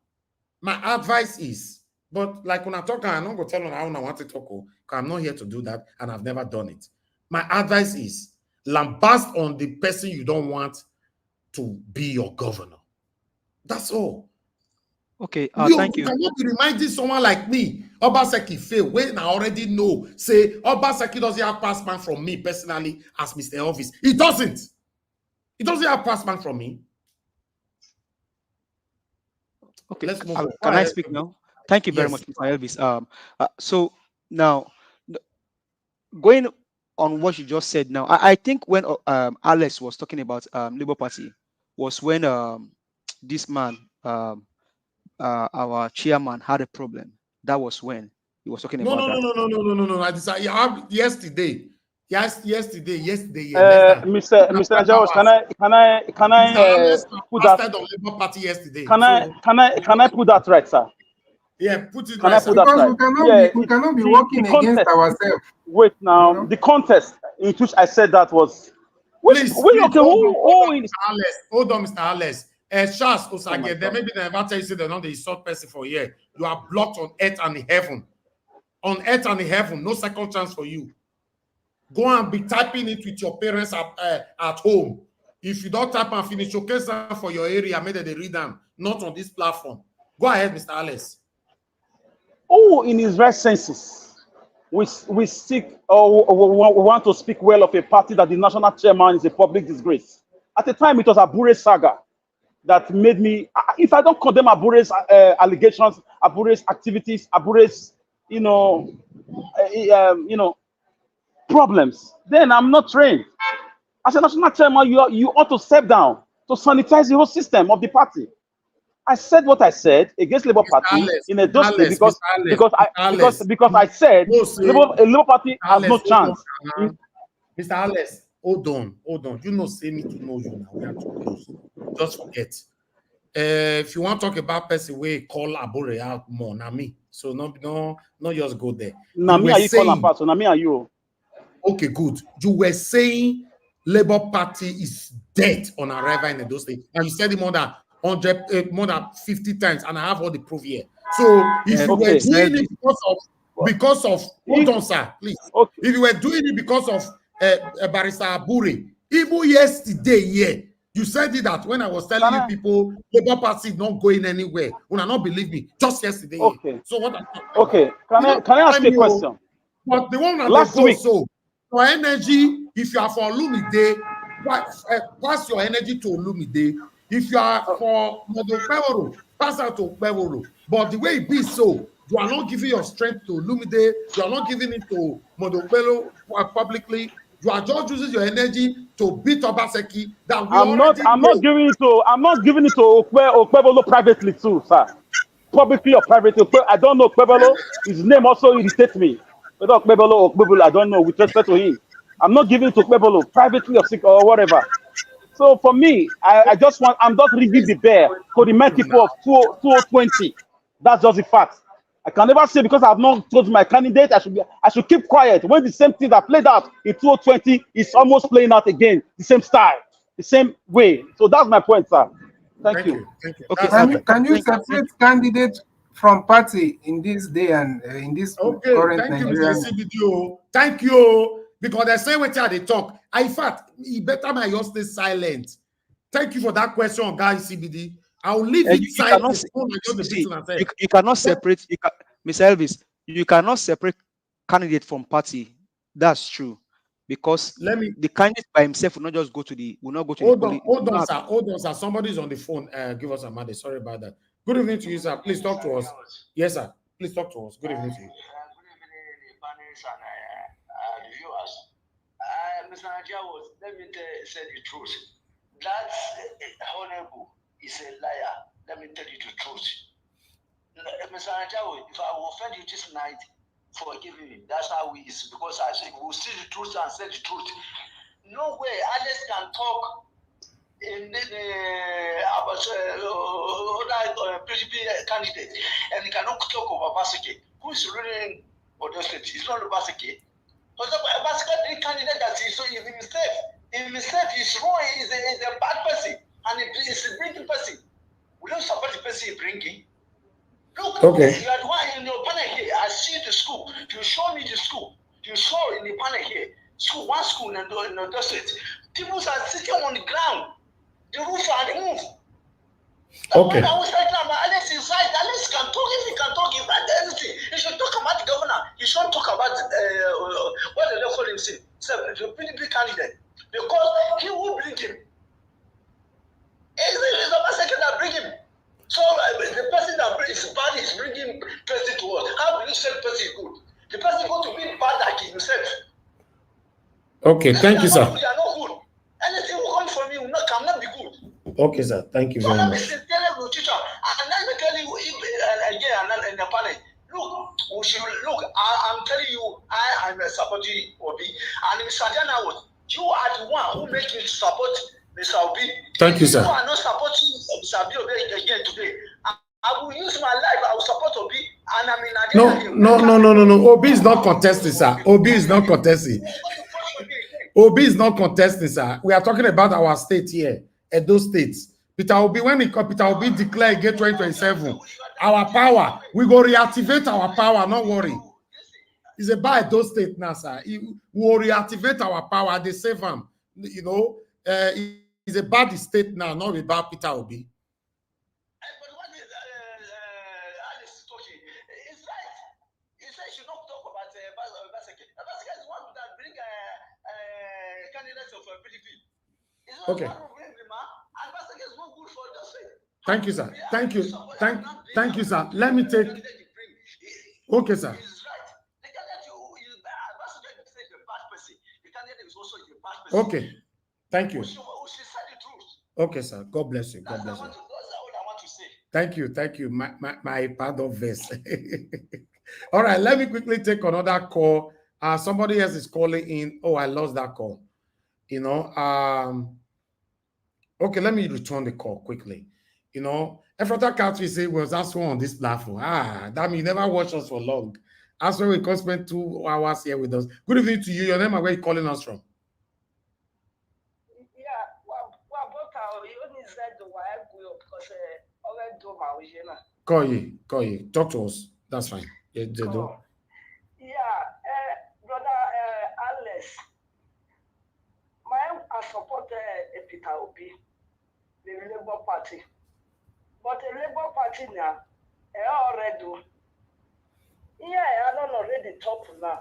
Speaker 2: my advice is, but like when I talk, I'm not going to tell them how I want to talk, because I'm not here to do that, and I've never done it. My advice is, lambast on the person you don't want to be your governor. That's all.
Speaker 14: Okay, thank you.
Speaker 2: You cannot be reminding someone like me, Obaseki failed, when I already know, say, Obaseki doesn't have pass man from me personally as Mr. Elvis. He doesn't. He doesn't have pass man from me.
Speaker 14: Okay,
Speaker 2: let's move on.
Speaker 14: Can I speak now? Thank you very much, Mr. Elvis. So now, going on what you just said now, I think when Alex was talking about Labour Party was when this man, our chairman, had a problem. That was when he was talking about that.
Speaker 2: No. I decided yesterday. Yesterday.
Speaker 18: Mr. Najawos, can I put that
Speaker 2: on Labour Party yesterday?
Speaker 18: Can I put that right, sir?
Speaker 2: Yeah, put it
Speaker 18: Can
Speaker 2: right.
Speaker 18: I put that right?
Speaker 13: We cannot be working against ourselves.
Speaker 18: Wait now, the contest in which I said that was.
Speaker 2: Please, hold on, Mr. Alex. Charles Osage, maybe they never tell you say they're not the insult person for a year. You are blocked on earth and in heaven. On earth and in heaven, no second chance for you. Go and be typing it with your parents at home. If you don't type and finish, showcase them for your area, maybe they read them, not on this platform. Go ahead, Mr. Alex.
Speaker 18: Oh, in his right senses, we seek or we want to speak well of a party that the national chairman is a public disgrace. At the time, it was Abure's saga that made me. If I don't condemn Abure's allegations, Abure's activities, Abure's problems, then I'm not trained. As a national chairman, you ought to step down to sanitize the whole system of the party. I said what I said against Labour Party in a Edo State because I said Labour Party has no chance.
Speaker 2: Mr. Alex, hold on. You know, say me to know you now. We are too close. Just forget. If you want to talk about person, we call Abure out more. Now me. So no, just go there.
Speaker 18: Now me, are you calling apart? So now me, are you?
Speaker 2: Okay, good. You were saying Labour Party is dead on arrival in Edo State, and you said it more than 50 times, and I have all the proof here. So if you were doing it because of hold on, sir, please. Okay. If you were doing it because of Barrister Abure, even yesterday, you said it that when I was telling you people Labour Party is not going anywhere. You will not believe me. Just yesterday.
Speaker 18: Okay.
Speaker 2: So what?
Speaker 18: Okay. Can I ask you a question?
Speaker 2: But the one that
Speaker 18: last week.
Speaker 2: So your energy, if you are for Olumide, pass your energy to Olumide. If you are for Okpebolo, pass out to Okpebolo. But the way it be so, you are not giving your strength to Olumide, you are not giving it to Okpebolo publicly. You are just using your energy to beat Obaseki. That we
Speaker 18: I'm not giving it to Okpebolo privately too, sir. Publicly or privately. I don't know Okpebolo. His name also irritates me. Whether Okpebolo, I don't know. With respect to him, I'm not giving it to Okpebolo privately or whatever. So for me, I'm just ringing the bell to remind people of 2020. That's just the fact. I can never say because I've not told my candidate I should keep quiet when the same thing that played out in 2020 is almost playing out again, the same style, the same way. So that's my point, sir. Thank you.
Speaker 13: Okay. Can you separate candidates from party in this day and in this current Nigeria?
Speaker 2: Thank you. Because they say what they talk. In fact, you better my yours stay silent. Thank you for that question, guys. CBD. I'll leave it silent.
Speaker 14: You cannot separate, Mr. Elvis. You cannot separate candidate from party. That's true. Because the candidate by himself will not just go to the.
Speaker 2: Hold on, sir. Somebody's on the phone. Give us a minute. Sorry about that. Good evening to you, sir. Please talk to us. Yes, sir. Please talk to us. Good evening to you.
Speaker 1: Mr. Najawos, let let me say the truth. That honorable is a liar. Let me tell you the truth. Mr. Anjawo, if I will offend you this night, forgive me. That's how it is, because I say we'll see the truth and say the truth. No way Alex can talk in about PDP candidate, and he cannot talk about Baseke. Who is running Edo State? It's not Baseke. But Baseke candidate that is so himself. Himself is wrong. He's a bad person, and he's a bringing person. We don't support the person he's bringing. Look,
Speaker 2: okay.
Speaker 1: You are the one in your panel here. I see the school. You show me the school. You show in the panel here. School, one school in Edo State. People are sitting on the ground. The roof are removed.
Speaker 2: Okay.
Speaker 1: When I was like, Alex is right. Alex can talk. If he can talk about everything, he should talk about the governor. He shouldn't talk about what the local him say. So the PDP candidate, because he will bring him. It's the person that bring him. So the person that is bad is bringing person to us. How do you say the person is good? The person going to be bad like himself.
Speaker 2: Okay, thank you, sir.
Speaker 1: They are not good. Anything will come from you cannot be good.
Speaker 2: Okay, sir. Thank you very much.
Speaker 1: And let me tell you again in the panel. Look, I'm telling you, I am supporting Obi. And Mr. Jana, you are the one who made me to support Mr. Obi.
Speaker 2: Thank you, sir.
Speaker 1: You are not supporting Mr. Obi again today. I will use my life. I will support Obi. And I mean,
Speaker 2: No. Obi is not contesting, sir. Obi is not contesting. Obi is not contesting, sir. We are talking about our state here, Edo State. Peter Obi, when Peter Obi declare again 2027, our power, we go reactivate our power, not worry. It's about Edo State now, sir. We will reactivate our power, they save him. You know, it's about the state now, not about Peter Obi. Okay. Thank you, sir. Thank you, sir. Let me take. Okay, sir. Okay. Thank you. Okay, sir. God bless you. God bless you. Thank you. My pardon verse. All right. Let me quickly take another call. Somebody else is calling in. Oh, I lost that call. You know. Okay, let me return the call quickly. You know, Efrata Country say was asked on this platform. That means you never watch us for long. That's why we can spend 2 hours here with us. Good evening to you. Your name and where you calling us from? Call you. Talk to us. That's fine. Yeah,
Speaker 1: brother Alex. I support Peter Obi, the Labour Party. But the Labour Party now, already. Yeah, I don't already talk now.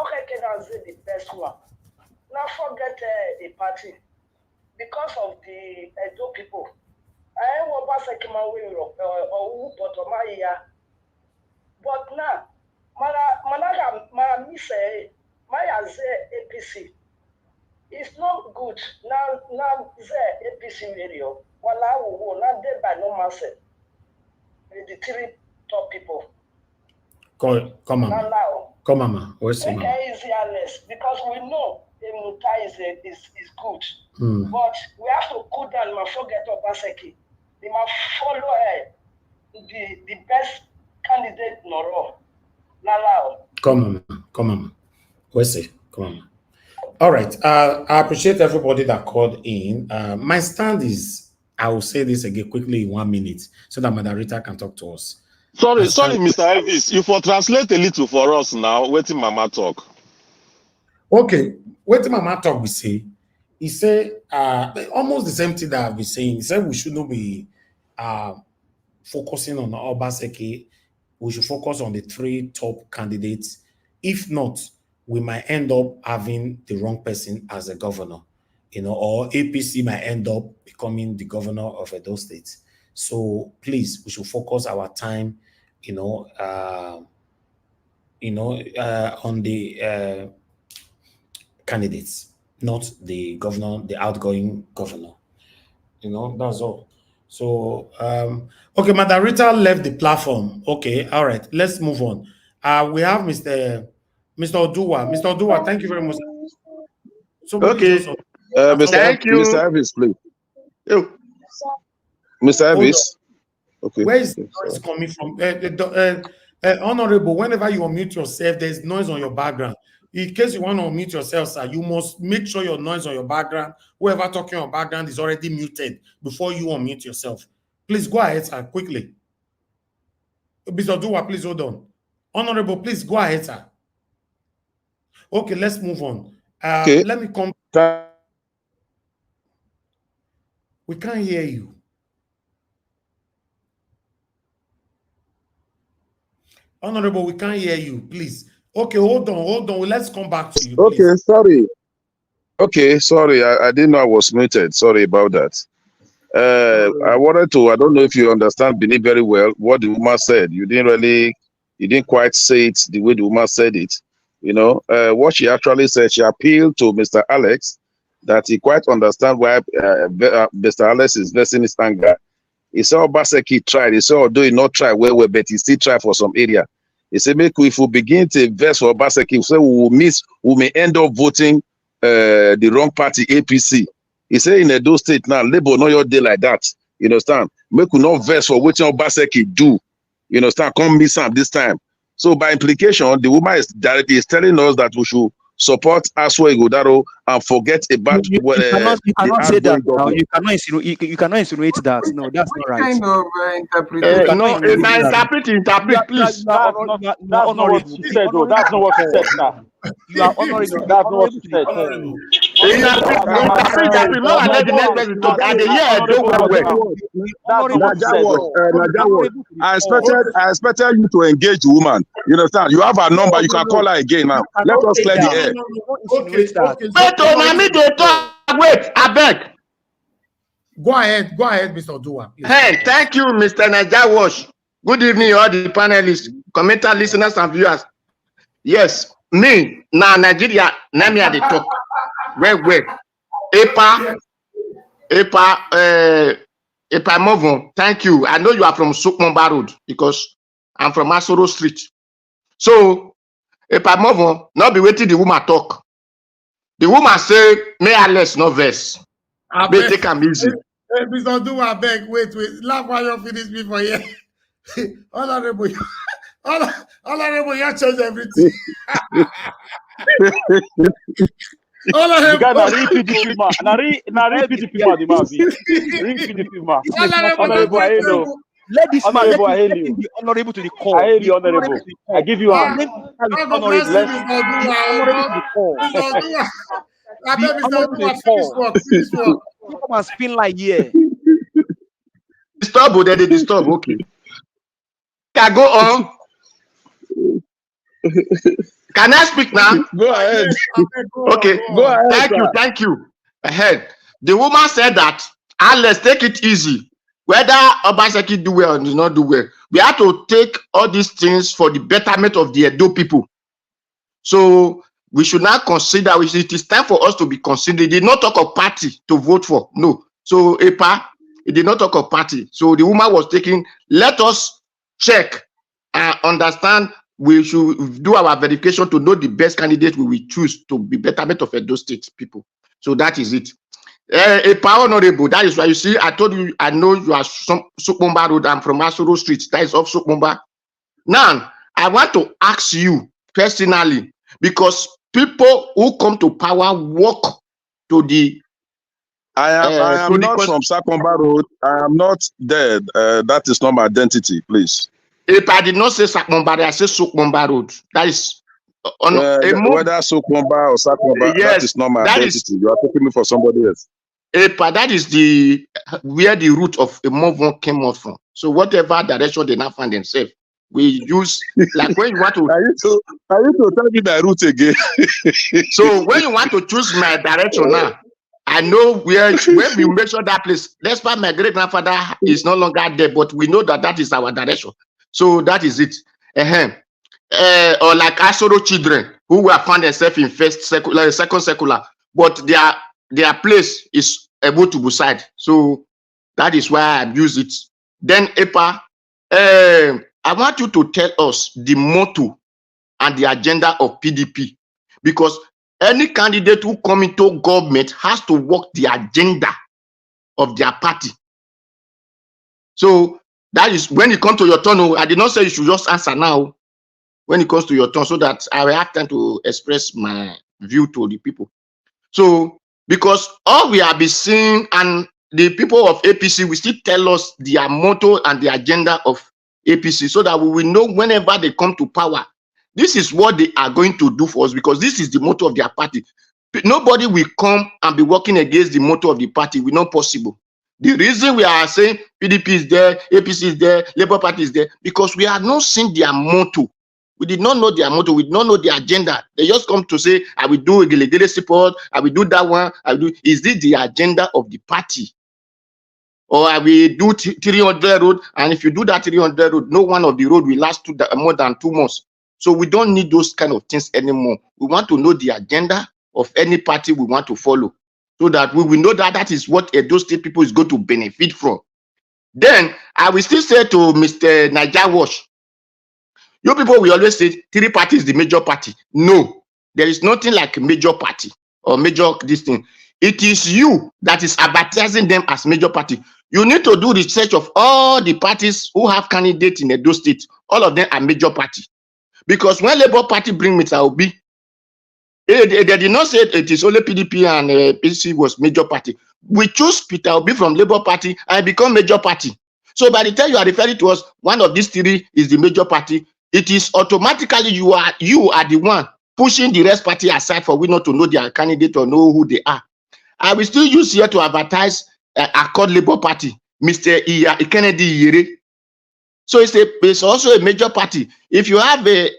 Speaker 1: Okay, can I say the best one? Now forget the party. Because of the Edo people. I want to say but now, my APC. It's not good. Now the APC radio. Well, I will not dead by no master. The 3 top people.
Speaker 2: Come on. Where's the man?
Speaker 1: Because we know the Mutai is good. But we have to cool down and forget Obaseki. They must follow the best candidate Noro.
Speaker 2: Come on. Where's it? Come on. All right. I appreciate everybody that called in. My stand is, I will say this again quickly in 1 minute so that moderator can talk to us.
Speaker 12: Sorry, Mr. Elvis. You for translate a little for us now. Waiting Mama talk.
Speaker 2: Okay. Waiting Mama talk, we say. He said almost the same thing that I've been saying. He said we should not be focusing on Obaseki. We should focus on the 3 top candidates. If not, we might end up having the wrong person as a governor, you know, or APC might end up becoming the governor of Edo State. So please, we should focus our time, on the candidates.
Speaker 4: not the governor, the outgoing governor. You know, that's all. So, okay, Madam Rita left the platform. Okay, all right, let's move on. We have Mr. Oduwa. Mr. Oduwa, thank you very much.
Speaker 16: Okay. Thank you. Mr. Elvis, please. Mr. Elvis. Okay.
Speaker 4: Where is the noise coming from? Honorable, whenever you unmute yourself, there's noise on your background. In case you want to unmute yourself, sir, you must make sure your noise on your background, whoever talking on your background is already muted before you unmute yourself. Please go ahead, sir, quickly. Mr. Dua, please hold on. Honorable, please go ahead, sir. Okay, let's move on.
Speaker 16: Okay.
Speaker 4: Let me come. We can't hear you. Honorable, we can't hear you, please. Okay, hold on. Let's come back to you, please.
Speaker 16: Okay, sorry. Okay, sorry. I didn't know I was muted. Sorry about that. I wanted to, I don't know if you understand Benin very well, what the woman said. You didn't quite say it the way the woman said it. You know, what she actually said, she appealed to Mr. Alex that he quite understand why Mr. Alex is vesting his anger. He saw Obaseki tried. He saw, although he not try well, but he still try for some area. He said, make if we begin to invest for Obaseki, so we may end up voting the wrong party, APC. He said in Edo State now, Labour not your day like that. You understand? Make we not vest for what Obaseki do. You understand? Come miss him this time. So by implication, the woman is directly telling us that we should support Aswa Igodaro and forget about
Speaker 14: you cannot say that now. You cannot insinuate that. No, that's not right.
Speaker 13: Kind of interpretation.
Speaker 14: No, if I interpret, please.
Speaker 18: That's not what she said, though. That's not what she said, sir.
Speaker 14: You are honoring.
Speaker 18: That's not what she said.
Speaker 16: I expected you to engage the woman. You understand? You have her number. You can call her again now. Let us clear the air.
Speaker 3: Wait, I beg.
Speaker 4: Go ahead, Mr. Dua.
Speaker 3: Hey, thank you, Mr. Naija Wash. Good evening, all the panelists, commenter, listeners, and viewers. Yes, me, now Nigeria, let me at the talk. Well. Epa Movo, thank you. I know you are from Sukmomba Road because I'm from Asoro Street. So, Epa Movo, not be waiting the woman talk. The woman say, may I less no verse. May take am easy.
Speaker 4: Mr. Dua, beg, wait. Laugh while you finish me for here. Honorable, you change everything.
Speaker 18: The guy na PDP man. Na PDP man the man be. PDP man. Honorable, I know.
Speaker 14: Let this man
Speaker 18: be
Speaker 14: honorable to the call.
Speaker 18: I the honorable. I give you a
Speaker 14: honorable to the call. Come and spin like here.
Speaker 3: Disturb, they disturb. Okay. Can I go on? Can I speak now?
Speaker 16: Go ahead.
Speaker 3: Okay.
Speaker 16: Go ahead.
Speaker 3: Thank you. Ahead. The woman said that, let's take it easy. Whether Obaseki do well or does not do well, we have to take all these things for the betterment of the Edo people. So we should not consider, it is time for us to be considered. He did not talk of party to vote for. No. So EPA, he did not talk of party. So the woman was taking, let us check and understand. We should do our verification to know the best candidate we will choose to be betterment of Edo State people. So that is it. EPA honorable, that is why you see, I told you, I know you are Sukmomba Road, I'm from Asoro Street, that is off Sukmomba. Now, I want to ask you personally, because people who come to power walk to the
Speaker 16: I am not from Sukmomba Road. I am not dead. That is not my identity, please.
Speaker 3: If I did not say Sukmomba, I say Sukmomba Road. That is
Speaker 16: whether Sukmomba or Sukmomba, yes, that is not my identity. You are taking me for somebody else.
Speaker 3: That is where the root of a movement came out from. So whatever direction they now find themselves, we use like when you want to.
Speaker 16: Are you to tell me the route again?
Speaker 3: So when you want to choose my direction now, I know when we make sure that place. Despite my great grandfather is no longer there, but we know that is our direction. So that is it. Or like Asoro children who were found themselves in second secular, but their place is able to be side. So that is why I use it. Then EPA, I want you to tell us the motto and the agenda of PDP, because any candidate who come into government has to work the agenda of their party. So that is when it comes to your turn. I did not say you should just answer now. When it comes to your turn, so that I will have time to express my view to the people. So because all we have been seeing, and the people of APC will still tell us their motto and the agenda of APC, so that we will know whenever they come to power, this is what they are going to do for us, because this is the motto of their party. Nobody will come and be working against the motto of the party. It's not possible. The reason we are saying PDP is there, APC is there, Labour Party is there, because we have not seen their motto. We did not know their motto. We did not know their agenda. They just come to say, I will do a Gele support, I will do that one, I will do. Is this the agenda of the party? Or I will do 300 road, and if you do that 300 road, no one of the road will last more than 2 months. So we don't need those kind of things anymore. We want to know the agenda of any party we want to follow, so that we will know that that is what Edo State people is going to benefit from. Then I will still say to Mr. Naija Wash, you people will always say 3 parties is the major party. No, there is nothing like a major party or major this thing. It is you that is advertising them as major party. You need to do research of all the parties who have candidates in Edo State. All of them are major party. Because when Labour Party bring Mr. Obi, they did not say it is only PDP and PDP was major party. We choose Peter Obi from Labour Party and become major party. So by the time you are referring to us, one of these 3 is the major party, it is automatically you are the one pushing the rest party aside for we not to know their candidate or know who they are. I will still use here to advertise Accord Labour Party, Mr. Kennedy Yere. So it's also a major party. If you have a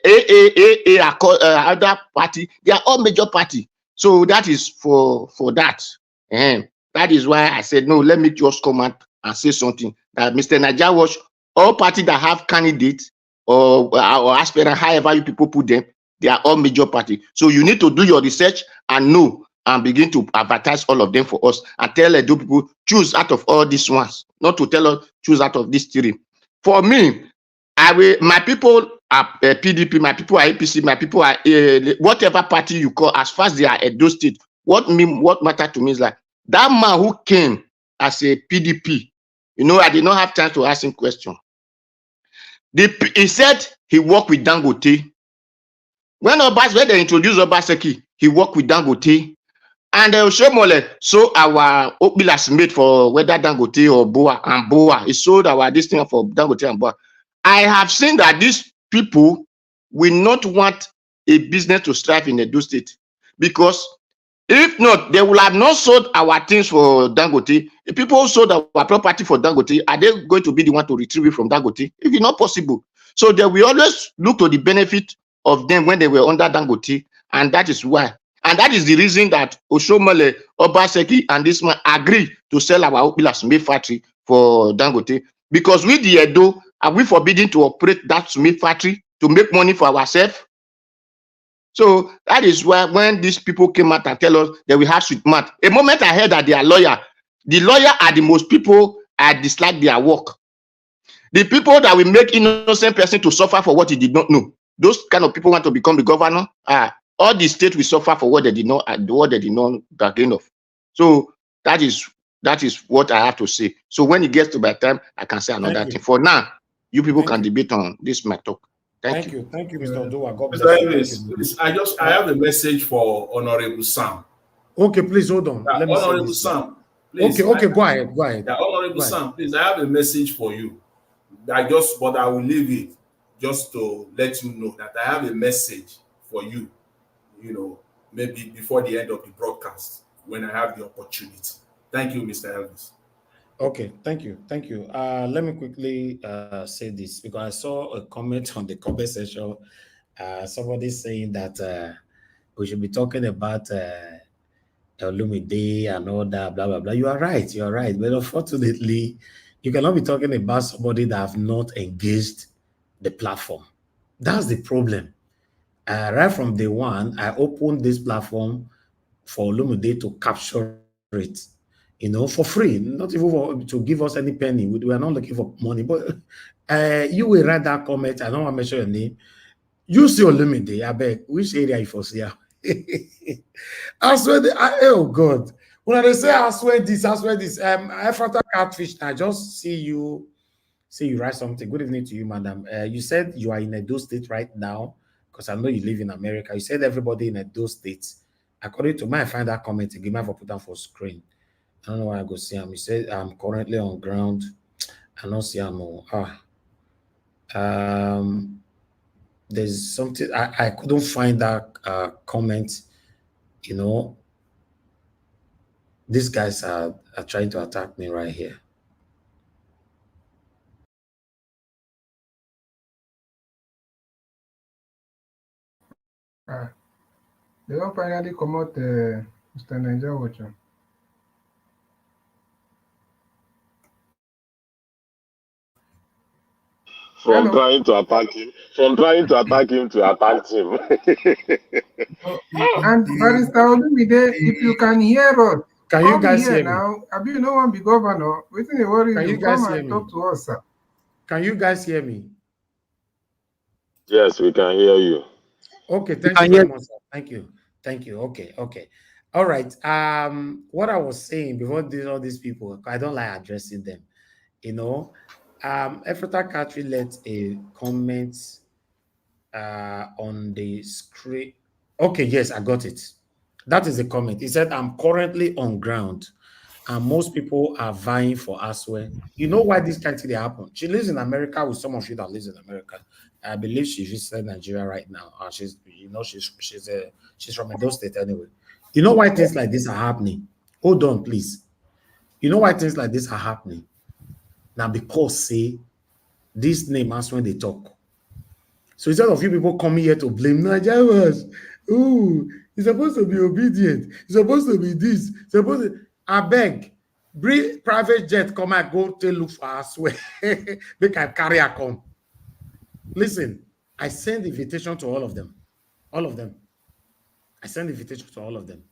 Speaker 3: Accord, other party, they are all major party. So that is for that. That is why I said, no, let me just come out and say something. That Mr. Naija Wash, all parties that have candidates or aspirant, however you people put them, they are all major party. So you need to do your research and know and begin to advertise all of them for us and tell Edo people, choose out of all these ones, not to tell us choose out of these 3. For me, my people are PDP, my people are APC, my people are whatever party you call, as far as they are Edo State. What matter to me is like that man who came as a PDP. You know, I did not have time to ask him question. He said he worked with Dangote. When they introduced Obaseki, he worked with Dangote. And Oshomole sold our Obilas made for whether Dangote or Boa. He sold our this thing for Dangote and Boa. I have seen that these people will not want a business to strive in Edo State, because if not, they will have not sold our things for Dangote. If people sold our property for Dangote, are they going to be the one to retrieve it from Dangote? It is not possible. So they will always look to the benefit of them when they were under Dangote, and that is why. And that is the reason that Oshomole, Obaseki, and this man agree to sell our Obilas Smith factory for Dangote. Because with the Edo, are we forbidden to operate that Smith factory to make money for ourselves? So that is why when these people came out and tell us that we have sweet mouth, a moment I heard that they are lawyer, the lawyer are the most people I dislike their work. The people that will make innocent person to suffer for what he did not know. Those kind of people want to become the governor. All the state will suffer for what they did not bargain of. So that is what I have to say. So when it gets to my time, I can say another thing. For now, you people can debate on this my talk. Thank you.
Speaker 4: Thank you, Mr. Odoa. God
Speaker 11: Mr.
Speaker 4: bless you.
Speaker 11: Please, I have a message for Honorable Sam.
Speaker 4: Okay, please hold on.
Speaker 11: Let me Honorable Sam. Please,
Speaker 4: go ahead.
Speaker 11: Yeah, Honorable Sam, please, I have a message for you. But I will leave it just to let you know that I have a message for you. You know, maybe before the end of the broadcast, when I have the opportunity. Thank you, Mr. Elvis.
Speaker 4: Okay, thank you. Let me quickly say this, because I saw a comment on the comment section. Somebody saying that we should be talking about Olumide and all that, blah, blah, blah. You are right. But unfortunately, you cannot be talking about somebody that have not engaged the platform. That's the problem. Right from day one, I opened this platform for Olumide to capture it, you know, for free, not even to give us any penny. We are not looking for money, but you will write that comment. I don't want to mention your name. You see Olumide, I beg, which area you foresee? I swear, oh God. When they say I swear this, Ephrata Catfish, I just see you write something. Good evening to you, madam. You said you are in Edo State right now, because I know you live in America. You said everybody in Edo State. According to my, I find that comment again, I put that for screen. I don't know why I go see him. He said I'm currently on ground. I don't see him. There's something I couldn't find that comment. You know, these guys are trying to attack me right here.
Speaker 13: They don't finally come out, Mr. Ninja Watcher.
Speaker 12: From trying to attack him to attack him.
Speaker 13: And Barrister Olumide, if you can hear us,
Speaker 4: can you guys hear me
Speaker 13: now? Have you no one be governor? Within the worry,
Speaker 4: can you guys hear me?
Speaker 13: Talk to us, sir.
Speaker 4: Can you guys hear me?
Speaker 12: Yes, we can hear you.
Speaker 4: Okay, thank you very much, sir. Thank you. Okay. All right. What I was saying before all these people, I don't like addressing them. You know, Ephrata Katri left a comment on the screen. Okay, yes, I got it. That is the comment. He said, I'm currently on ground and most people are vying for Aswe. You know why this kind of thing happen? She lives in America with some of you that lives in America. I believe she visited Nigeria right now. She's from Edo State anyway. You know why things like this are happening? Hold on, please. You know why things like this are happening? Now, because say this name as when they talk. So instead of you people coming here to blame Nigerians, oh, you're supposed to be obedient. You're supposed to be this. I beg, bring private jet come and go to look for us where they can carry a come. Listen, I send invitation to all of them. All of them. I send invitation to all of them.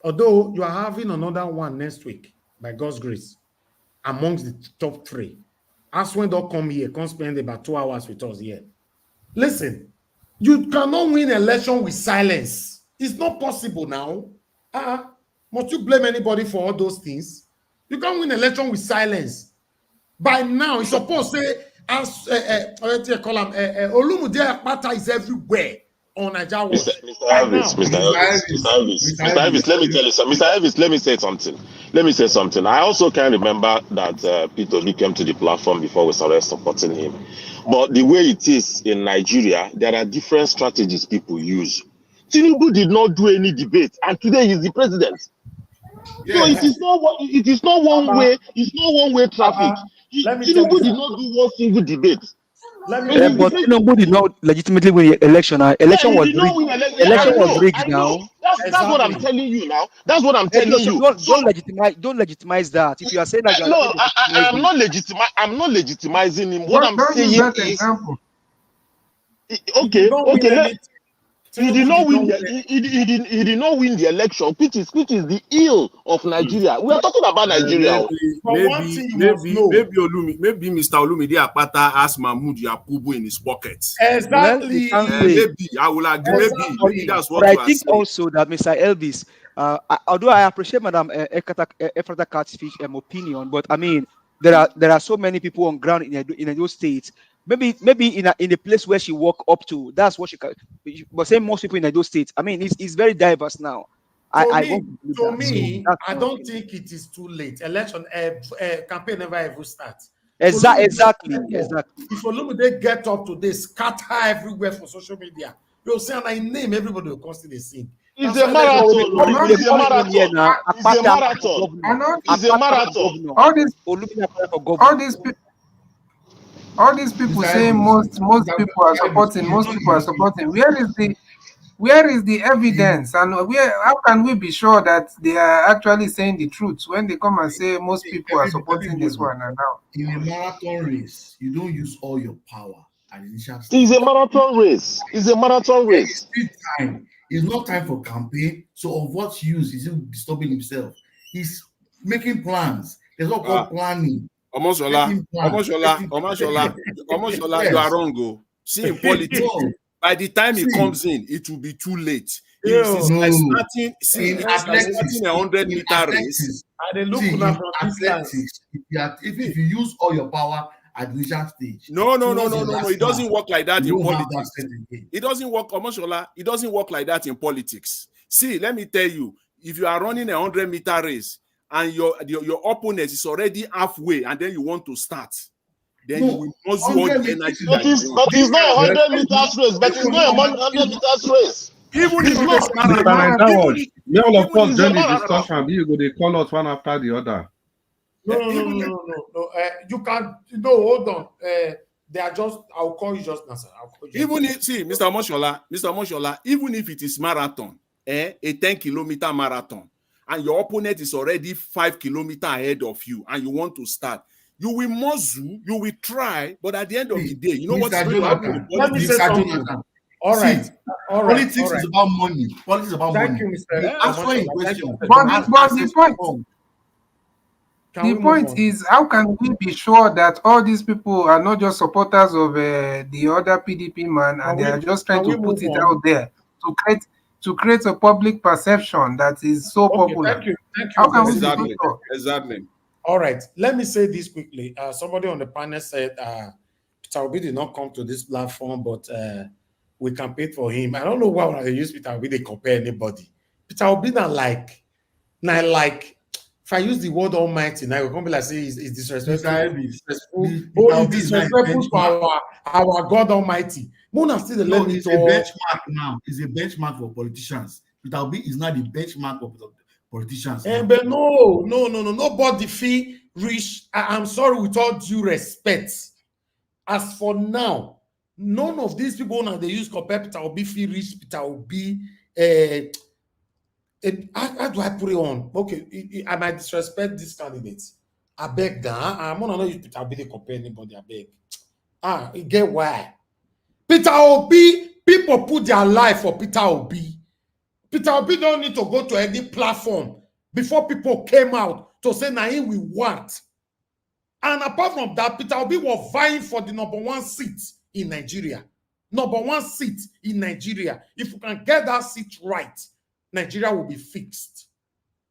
Speaker 4: Although you are having another one next week, by God's grace, amongst the top 3. Aswen don't come here, come spend about 2 hours with us here. Listen, you cannot win election with silence. It's not possible now. Must you blame anybody for all those things? You can't win election with silence. By now, it's supposed to say, Olumide Akpata is everywhere on Naija Watch.
Speaker 12: Mr. Elvis, let me tell you something. Mr. Elvis, let me say something. I also can remember that Peter Obi came to the platform before we started supporting him. But the way it is in Nigeria, there are different strategies people use. Tinubu did not do any debate, and today he's the president. Yes. So it is not one way. It's not one way traffic. Tinubu did not do one single debate.
Speaker 14: But Tinubu did not legitimately win the election. Election was rigged now.
Speaker 12: That's what I'm telling you now. That's what I'm telling you.
Speaker 14: Don't legitimize that. If you are saying that,
Speaker 12: I'm not legitimizing him. What I'm saying is, okay. He did not win the election, which is the ill of Nigeria. We are talking about Nigeria.
Speaker 11: Maybe Mr. Olumide Akpata asked Mahmoud Yakubu in his pocket.
Speaker 20: Exactly.
Speaker 11: Maybe I will agree. Maybe that's what.
Speaker 14: But I think also that Mr. Elvis, although I appreciate Madam Ephrata Catfish opinion, but I mean there are so many people on ground in those states. Maybe in a place where she walk up to, that's what she can. But say most people in those states. I mean, it's very diverse now.
Speaker 20: I don't think it is too late. Election campaign never ever starts.
Speaker 14: Exactly.
Speaker 20: If Olumide get up today, scatter everywhere for social media, you'll see and I name everybody will constantly sing.
Speaker 12: It's a marathon. It's a marathon.
Speaker 13: All these people say most people are supporting. Where is the evidence, and how can we be sure that they are actually saying the truth when they come and say most people are supporting this one? And now
Speaker 10: in a marathon race, you don't use all your power at initial
Speaker 12: stage. It's a marathon race.
Speaker 10: Time. It's not time for campaign. So of what use is he disturbing himself? He's making plans. There's what called planning.
Speaker 11: Omosola, you are
Speaker 10: Yes.
Speaker 11: wrong. Go. See, in politics,
Speaker 10: No.
Speaker 11: by the time he
Speaker 10: See.
Speaker 11: comes in, it will be too late.
Speaker 10: No.
Speaker 11: It's like starting, see,
Speaker 10: In
Speaker 11: it's like
Speaker 10: athletics,
Speaker 11: starting a 100-meter race.
Speaker 10: See, in athletics, if you use all your power at the initial stage.
Speaker 11: No.
Speaker 10: towards the
Speaker 11: It
Speaker 10: last
Speaker 11: doesn't
Speaker 10: lap,
Speaker 11: work like that
Speaker 10: you
Speaker 11: in
Speaker 10: don't have that
Speaker 11: politics.
Speaker 10: strength again.
Speaker 11: It doesn't work, Omoshola. It doesn't work like that in politics. See, let me tell you, if you are running a 100-meter race and your opponent is already halfway and then you want to start, then you will not all the energy.
Speaker 3: But it's not a 100 meters race, but it's not a 100 meters race.
Speaker 11: Even if
Speaker 3: it's
Speaker 11: it's
Speaker 3: not.
Speaker 11: marathon,
Speaker 20: May all of us join the
Speaker 3: marathon.
Speaker 20: discussion. You go, they call us one after the other.
Speaker 7: No. You can't. No, hold on. They are just. I'll call you just now, sir.
Speaker 11: Even if, see, Mr. Moshola, even if it is marathon, a 10-kilometer marathon, and your opponent is already 5 kilometers ahead of you, and you want to start, you will muzzle, you will try, but at the end of the day, you know what's going to happen?
Speaker 7: Let me say something. All right.
Speaker 10: Politics is about money. Politics is about money.
Speaker 7: Thank you, Mr.
Speaker 10: Answering question.
Speaker 13: But the point is, how can we be sure that all these people are not just supporters of the other PDP man, and they are just trying to put it out there to create a public perception that is so popular?
Speaker 7: Thank you.
Speaker 13: How can we be sure?
Speaker 11: Exactly.
Speaker 7: All right. Let me say this quickly. Somebody on the panel said Peter Obi did not come to this platform, but we campaigned for him. I don't know why when they use Peter Obi, they compare anybody. Peter Obi not like. If I use the word almighty, now you're going to be like, say, it's disrespectful. Disrespectful for our God Almighty.
Speaker 10: It's a benchmark now. It's a benchmark for politicians. Peter Obi is not the benchmark of politicians.
Speaker 7: But no. Nobody feel rich. I'm sorry, with all due respect. As for now, none of these people now they use compare Peter Obi feel rich. Peter Obi. How do I put it on? Okay, I might disrespect this candidate. I beg that. I'm not use Peter Obi to compare anybody. I beg. You get why? Peter Obi, people put their life for Peter Obi. Peter Obi don't need to go to any platform before people came out to say, "Nah, we want." And apart from that, Peter Obi was vying for the #1 seat in Nigeria. #1 seat in Nigeria. If you can get that seat right, Nigeria will be fixed.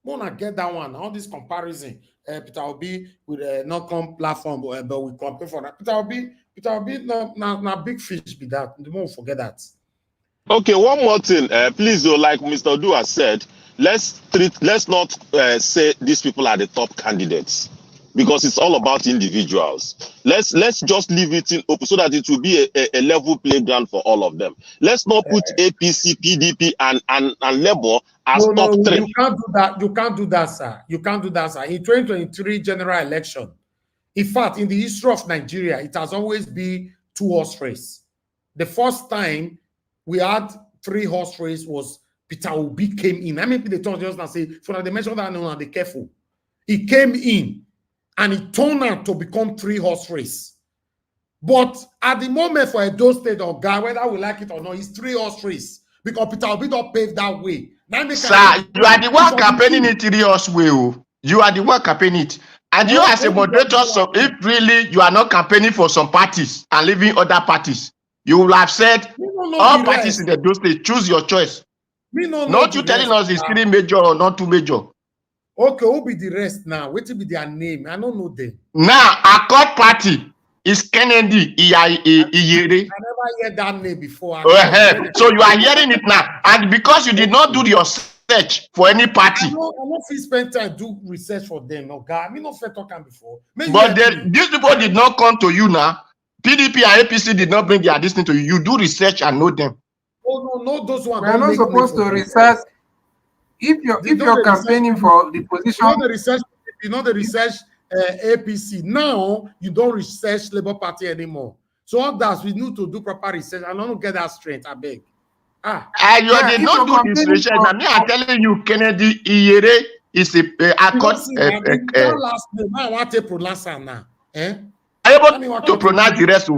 Speaker 7: Wanna get that one? All this comparison, Peter Obi with a non-com platform, but we compare for that. Peter Obi, not big fish be that. You won't forget that.
Speaker 12: Okay, one more thing, please. Though, like Mr. Odu has said, let's not say these people are the top candidates, because it's all about individuals. Let's just leave it in open so that it will be a level playground for all of them. Let's not put APC, PDP, and Labour as top three.
Speaker 7: You can't do that. You can't do that, sir. You can't do that, sir. In 2023 general election, in fact, in the history of Nigeria, it has always been 2-horse race. The first time we had 3-horse race was Peter Obi came in. I mean, they told us now say, for they mentioned that no, they careful. He came in. And it turned out to become 3-horse race. But at the moment for Edo State or God, whether we like it or not, it's 3-horse race. Because Peter Obi don't pave that way.
Speaker 3: Sir, you are the one campaigning it 3-horse way. You are the one campaigning it. And you as a moderator, so if really you are not campaigning for some parties and leaving other parties, you will have said all parties in the Edo State, choose your choice. Not you telling us it's 3 major or not 2 major.
Speaker 7: Okay, who be the rest now? What will be their name? I don't know them.
Speaker 3: Now, Accord Party is Kennedy Iyere.
Speaker 7: I never heard that name before.
Speaker 3: So you are hearing it now. And because you did not do your search for any party.
Speaker 7: I don't feel spend time do research for them. No, God, I mean, not fair talking before.
Speaker 3: But these people did not come to you now. PDP and APC did not bring their destiny to you. You do research and know them.
Speaker 7: Oh, no, those ones.
Speaker 13: We are not supposed to research. If you're campaigning for the position,
Speaker 7: you know the research APC. Now you don't research Labour Party anymore. So all that we need to do proper research. I don't get that straight. I beg.
Speaker 3: You did not do this research. I mean, I'm telling you, Kennedy Iyere is a Accord.
Speaker 7: Last name. I want to pronounce it now.
Speaker 3: Are you able to pronounce the rest?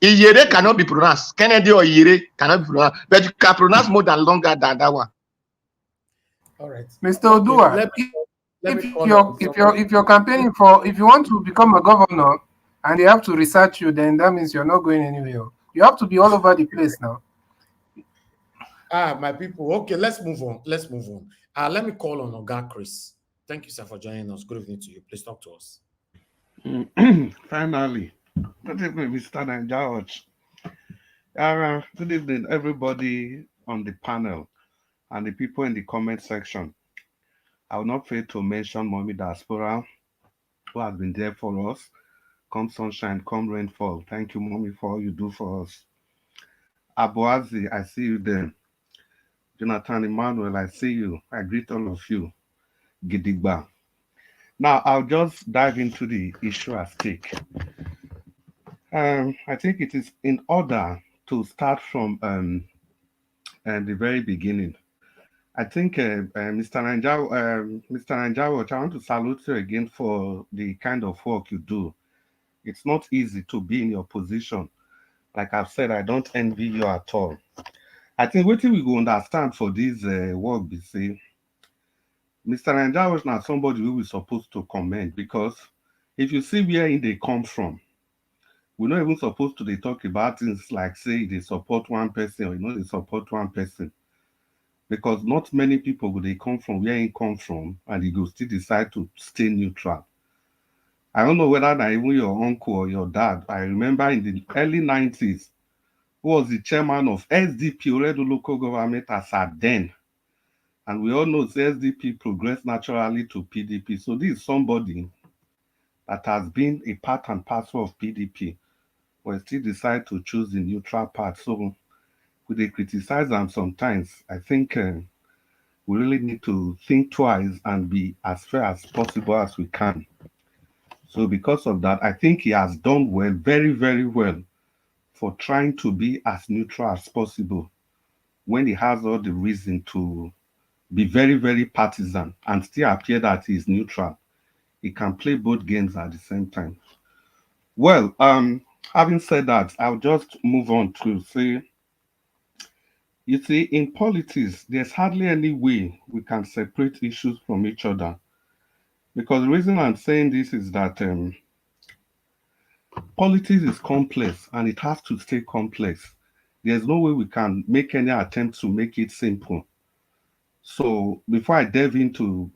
Speaker 3: Iyere cannot be pronounced. Kennedy or Iyere cannot be pronounced, but you can pronounce more than longer than that one.
Speaker 7: All right.
Speaker 13: Mr. Odua, if you're campaigning for, if you want to become a governor and they have to research you, then that means you're not going anywhere. You have to be all over the place now.
Speaker 7: My people. Okay, let's move on. Let's move on. Let me call on Oga Chris. Thank you, sir, for joining us. Good evening to you. Please talk to us.
Speaker 8: Finally, good evening, Mr. George. Good evening, everybody on the panel and the people in the comment section. I will not fail to mention Mommy Diaspora, who has been there for us. Come sunshine, come rainfall. Thank you, Mommy, for all you do for us. Abuazi, I see you there. Jonathan Emmanuel, I see you. I greet all of you. Gidigba. Now, I'll just dive into the issue at stake. I think it is in order to start from the very beginning. I think Mr. Nanjawo, I want to salute you again for the kind of work you do. It's not easy to be in your position. Like I've said, I don't envy you at all. I think what we go understand for this work, be say, Mr. Nanjawo is not somebody who is supposed to comment, because if you see where they come from, we're not even supposed to they talk about things like, say, they support one person or they support one person. Because not many people will they come from where he come from and he will still decide to stay neutral. I don't know whether that even your uncle or your dad, I remember in the early 90s, who was the chairman of SDP, Oredo local government as at then. And we all know SDP progressed naturally to PDP. So this is somebody that has been a part and parcel of PDP, but still decide to choose the neutral path. So we they criticize them sometimes. I think we really need to think twice and be as fair as possible as we can. So because of that, I think he has done well, very, very well, for trying to be as neutral as possible when he has all the reason to be very, very partisan and still appear that he is neutral. He can play both games at the same time. Well, having said that, I'll just move on to say, you see, in politics, there's hardly any way we can separate issues from each other. Because the reason I'm saying this is that politics is complex and it has to stay complex. There's no way we can make any attempt to make it simple. So before I delve into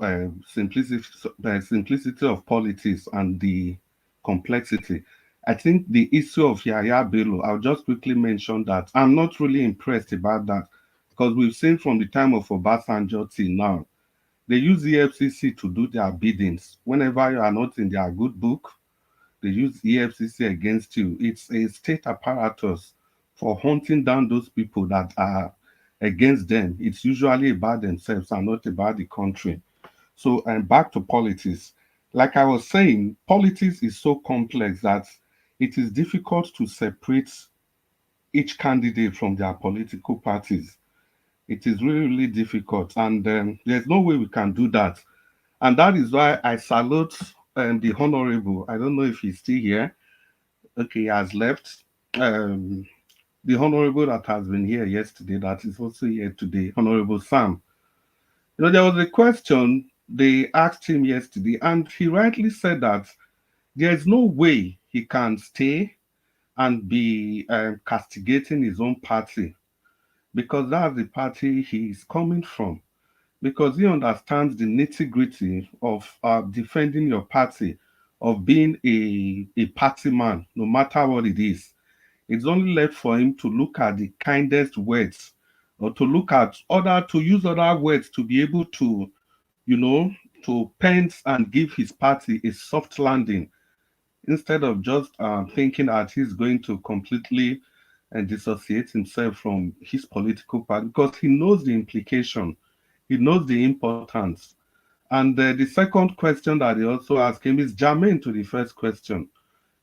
Speaker 8: simplicity of politics and the complexity, I think the issue of Yahaya Bello, I'll just quickly mention that I'm not really impressed about that, because we've seen from the time of Obasanjo till now, they use the EFCC to do their biddings. Whenever you are not in their good book, they use EFCC against you. It's a state apparatus for hunting down those people that are against them. It's usually about themselves and not about the country. So, and back to politics. Like I was saying, politics is so complex that it is difficult to separate each candidate from their political parties. It is really, really difficult. And there's no way we can do that. And that is why I salute the Honorable. I don't know if he's still here. Okay, he has left. The Honorable that has been here yesterday, that is also here today, Honorable Sam. There was a question they asked him yesterday, and he rightly said that there is no way he can stay and be castigating his own party, because that's the party he is coming from, because he understands the nitty-gritty of defending your party, of being a party man, no matter what it is. It's only left for him to look at the kindest words, or to look at to use other words to be able to, to paint and give his party a soft landing, instead of just thinking that he's going to completely dissociate himself from his political party, because he knows the implication, he knows the importance. And the second question that he also asked him is germane to the first question,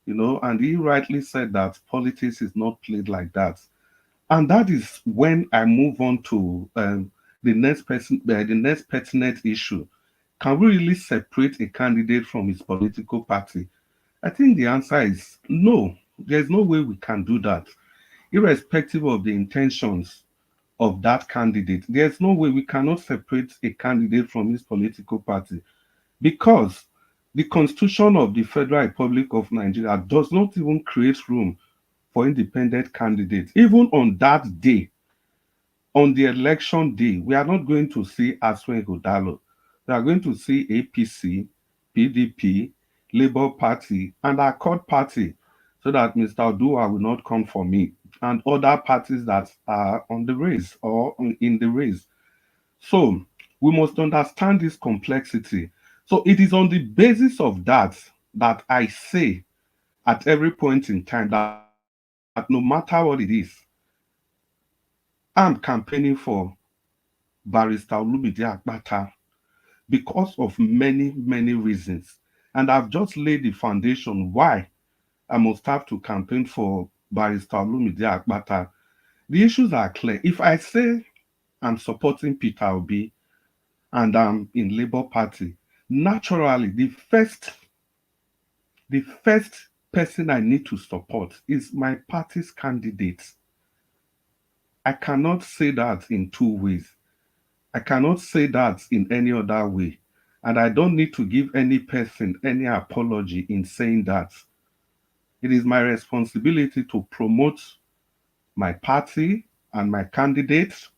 Speaker 8: and he rightly said that politics is not played like that. And that is when I move on to the next pertinent issue. Can we really separate a candidate from his political party? I think the answer is no. There's no way we can do that. Irrespective of the intentions of that candidate, there's no way we cannot separate a candidate from his political party, because the Constitution of the Federal Republic of Nigeria does not even create room for independent candidates. Even on that day, on the election day, we are not going to see Aswen Godalo. We are going to see APC, PDP, Labour Party, and Accord Party, so that Mr. Odua will not come for me, and other parties that are on the race or in the race. So we must understand this complexity. So it is on the basis of that that I say at every point in time that no matter what it is, I'm campaigning for Barrister Olumide Akpata because of many, many reasons. And I've just laid the foundation why I must have to campaign for Barrister Olumide Akpata. The issues are clear. If I say I'm supporting Peter Obi and I'm in Labour Party, naturally the first person I need to support is my party's candidate. I cannot say that in two ways. I cannot say that in any other way. And I don't need to give any person any apology in saying that. It is my responsibility to promote my party and my candidates.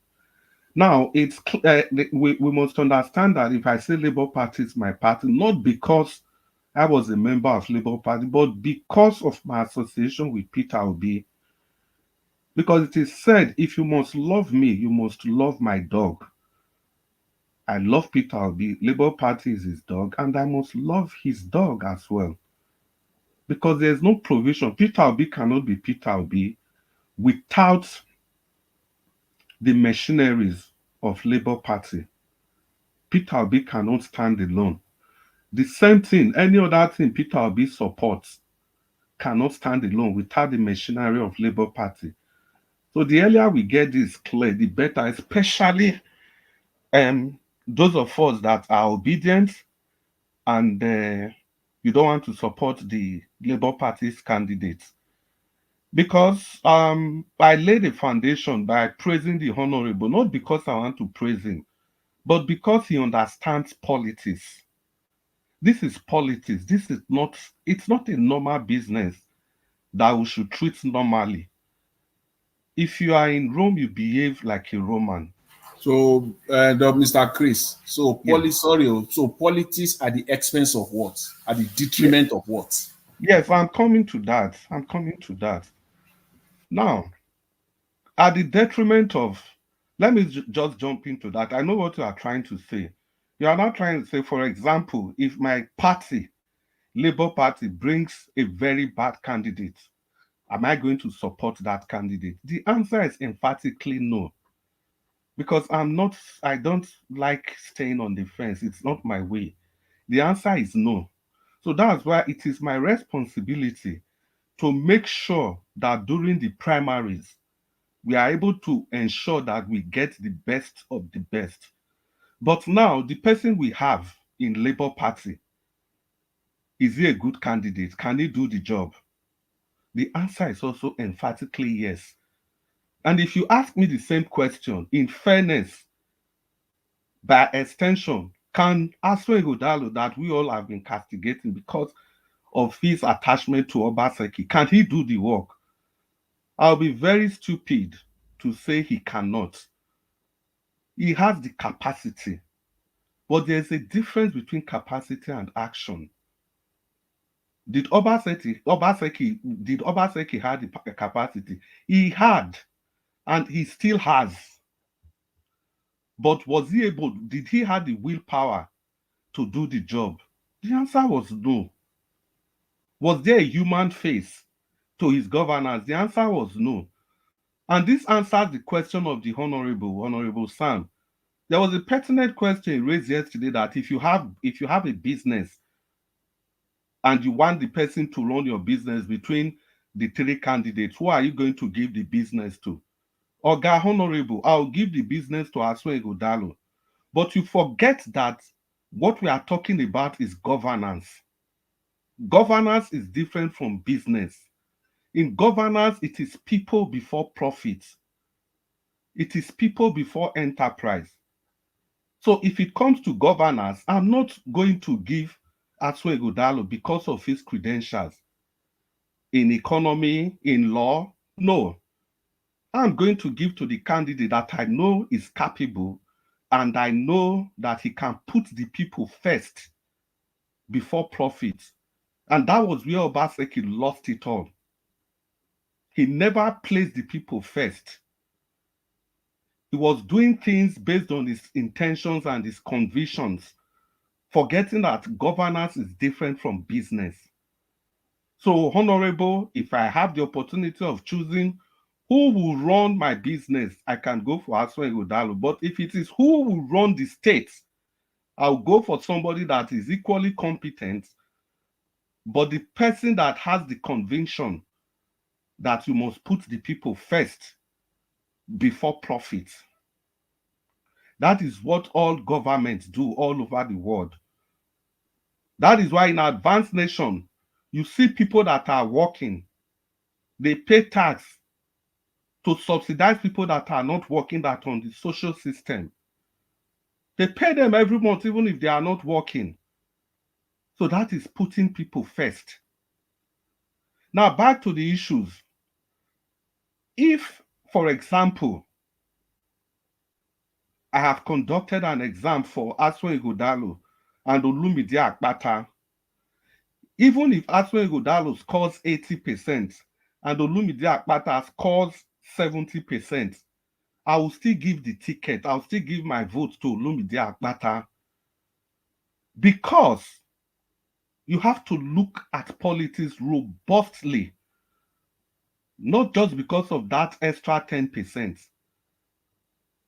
Speaker 8: Now, we must understand that if I say Labour Party is my party, not because I was a member of Labour Party, but because of my association with Peter Obi. Because it is said, if you must love me, you must love my dog. I love Peter Obi. Labour Party is his dog, and I must love his dog as well. Because there's no provision. Peter Obi cannot be Peter Obi without the machineries of Labour Party. Peter Obi cannot stand alone. The same thing, any other thing Peter Obi supports cannot stand alone without the machinery of Labour Party. So the earlier we get this clear, the better, especially those of us that are obedient and you don't want to support the Labour Party's candidates. Because I laid a foundation by praising the Honorable, not because I want to praise him, but because he understands politics. This is politics. It's not a normal business that we should treat normally. If you are in Rome, you behave like a Roman.
Speaker 11: So, Mr. Chris, so politics at the expense of what? At the detriment of what?
Speaker 8: Yes, I'm coming to that. Now, at the detriment of, let me just jump into that. I know what you are trying to say. You are not trying to say, for example, if my party, Labour Party, brings a very bad candidate, am I going to support that candidate? The answer is emphatically no. Because I don't like staying on the fence. It's not my way. The answer is no. So that's why it is my responsibility to make sure that during the primaries, we are able to ensure that we get the best of the best. But now, the person we have in Labour Party, is he a good candidate? Can he do the job? The answer is also emphatically yes. And if you ask me the same question, in fairness, by extension, can Aswe Godalo, that we all have been castigating because of his attachment to Obaseki, can he do the work? I'll be very stupid to say he cannot. He has the capacity, but there's a difference between capacity and action. Did Obaseki have the capacity? He had, and he still has. But was he able, did he have the willpower to do the job? The answer was no. Was there a human face to his governance? The answer was no. And this answers the question of the Honorable Sam. There was a pertinent question raised yesterday that if you have a business and you want the person to run your business between the three candidates, who are you going to give the business to? Oga Honorable, I'll give the business to Aswe Godalo. But you forget that what we are talking about is governance. Governance is different from business. In governance, it is people before profit. It is people before enterprise. So if it comes to governance, I'm not going to give Asue Godalo because of his credentials in economy, in law. No. I'm going to give to the candidate that I know is capable and I know that he can put the people first before profit. And that was where Obaseki lost it all. He never placed the people first. He was doing things based on his intentions and his convictions, forgetting that governance is different from business. So, Honorable, if I have the opportunity of choosing who will run my business, I can go for Asue Godalo. But if it is who will run the state, I'll go for somebody that is equally competent, but the person that has the conviction that you must put the people first before profit. That is what all governments do all over the world. That is why in advanced nation, you see people that are working, they pay tax to subsidize people that are not working, that are on the social system. They pay them every month, even if they are not working. So that is putting people first. Now back to the issues. If, for example, I have conducted an exam for Asue Godalo and Olumide Akpata, even if Asue Godalo scores 80% and Olumide Akpata scores 70%, I will still give the ticket. I'll still give my vote to Olumide Akpata, because you have to look at politics robustly, not just because of that extra 10%.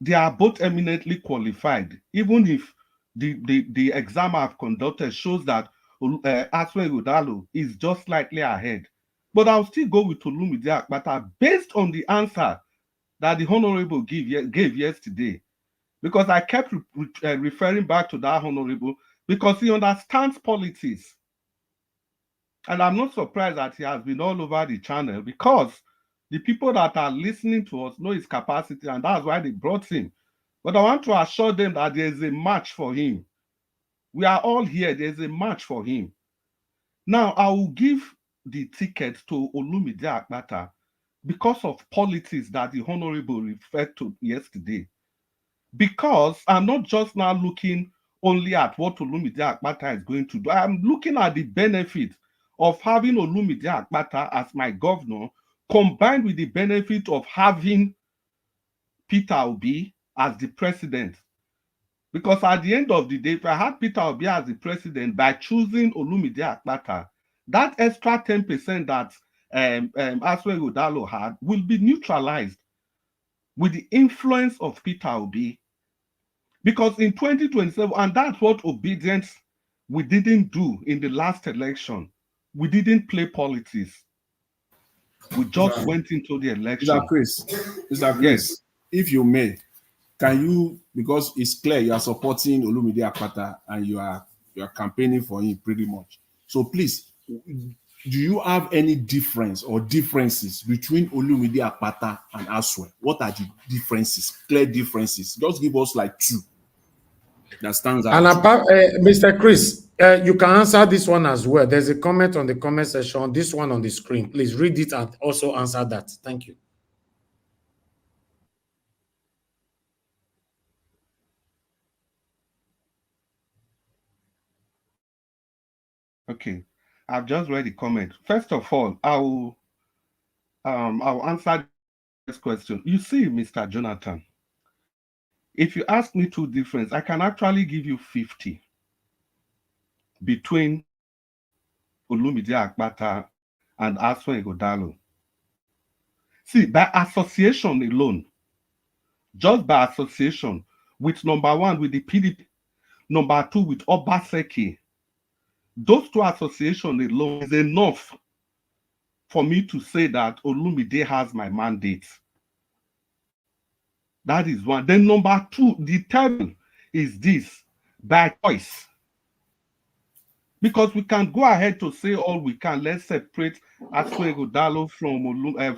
Speaker 8: They are both eminently qualified, even if the exam I've conducted shows that Asue Godalo is just slightly ahead. But I'll still go with Olumide Akpata based on the answer that the Honorable gave yesterday. Because I kept referring back to that Honorable, because he understands politics. And I'm not surprised that he has been all over the channel, because the people that are listening to us know his capacity, and that's why they brought him. But I want to assure them that there is a match for him. We are all here. There's a match for him. Now, I will give the ticket to Olumide Akpata because of politics that the Honorable referred to yesterday. Because I'm not just now looking only at what Olumide Akpata is going to do. I'm looking at the benefit of having Olumide Akpata as my governor, combined with the benefit of having Peter Obi as the president. Because at the end of the day, if I had Peter Obi as the president by choosing Olumide Akpata, that extra 10% that Asue Godalo had will be neutralized with the influence of Peter Obi. Because in 2027, and that's what obedience we didn't do in the last election, we didn't play politics. We just went into the election.
Speaker 11: Mr. Chris, if you may, can you, because it's clear you are supporting Olumide Akpata and you are campaigning for him pretty much. So please, do you have any difference or differences between Olumide Akpata and Asue? What are the differences, clear differences? Just give us like two that stands out.
Speaker 7: And apart, Mr. Chris, you can answer this one as well. There's a comment on the comment section, this one on the screen. Please read it and also answer that. Thank you.
Speaker 8: Okay, I've just read the comment. First of all, I'll answer this question. You see, Mr. Jonathan, if you ask me two differences, I can actually give you 50 between Olumide Akpata and Asue Godalo. See, by association alone, just by association, with number one, with the PDP, number two, with Obaseki, those two associations alone is enough for me to say that Olumide has my mandate. That is one. Then number two, the third is this, by choice. Because we can go ahead to say all we can. Let's separate Asue Godalo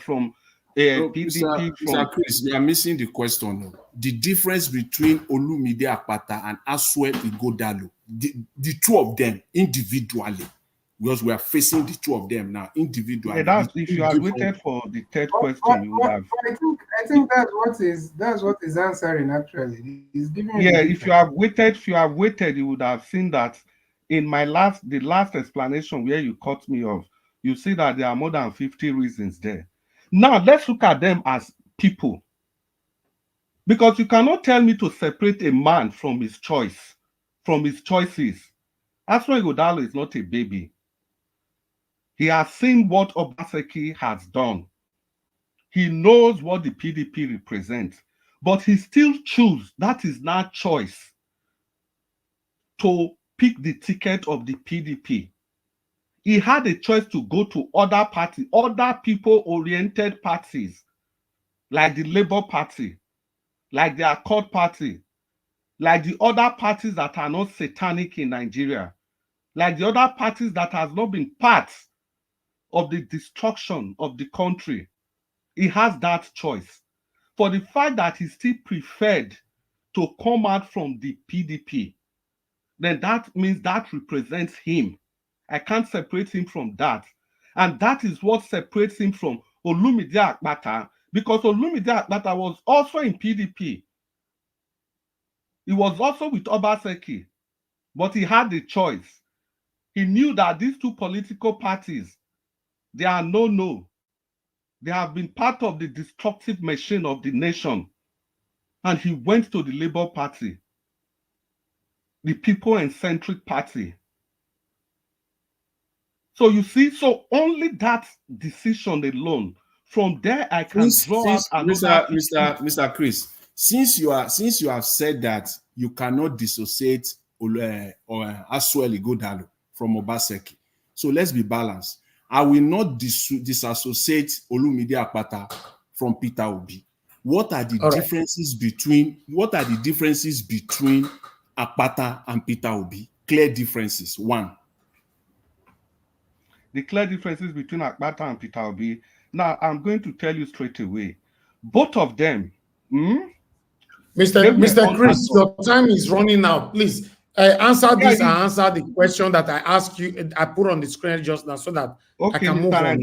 Speaker 8: from PDP.
Speaker 11: Mr. Chris, you are missing the question. The difference between Olumide Akpata and Asue Igodalo, the two of them individually, because we are facing the two of them now individually.
Speaker 8: Yeah, that's, if you had waited for the third question, you would have.
Speaker 13: I think that's what is answering actually. He's giving.
Speaker 8: Yeah, if you have waited, you would have seen that in the last explanation where you cut me off. You see that there are more than 50 reasons there. Now let's look at them as people, because you cannot tell me to separate a man from his choices. Asue Igodalo is not a baby. He has seen what Obaseki has done. He knows what the PDP represents, but he still chooses, that is not choice, to pick the ticket of the PDP. He had a choice to go to other parties, other people-oriented parties, like the Labour Party, like the Accord Party, like the other parties that are not satanic in Nigeria, like the other parties that has not been part of the destruction of the country. He has that choice. For the fact that he still preferred to come out from the PDP, then that means that represents him. I can't separate him from that. And that is what separates him from Olumide Akpata, because Olumide Akpata was also in PDP. He was also with Obaseki, but he had the choice. He knew that these two political parties, they are no. They have been part of the destructive machine of the nation. And he went to the Labour Party, the people-centric party. So you see, so only that decision alone, from there I can draw out another.
Speaker 11: Mr. Chris, since you have said that you cannot dissociate Asue Igodalo from Obaseki, so let's be balanced. I will not disassociate Olumide Akpata from Peter Obi. What are the differences between Akpata and Peter Obi? Clear differences. One.
Speaker 8: The clear differences between Akpata and Peter Obi. Now, I'm going to tell you straight away. Both of them.
Speaker 20: Mr. Chris, your time is running out. Please answer this and answer the question that I asked you. I put on the screen just now so that I can move on.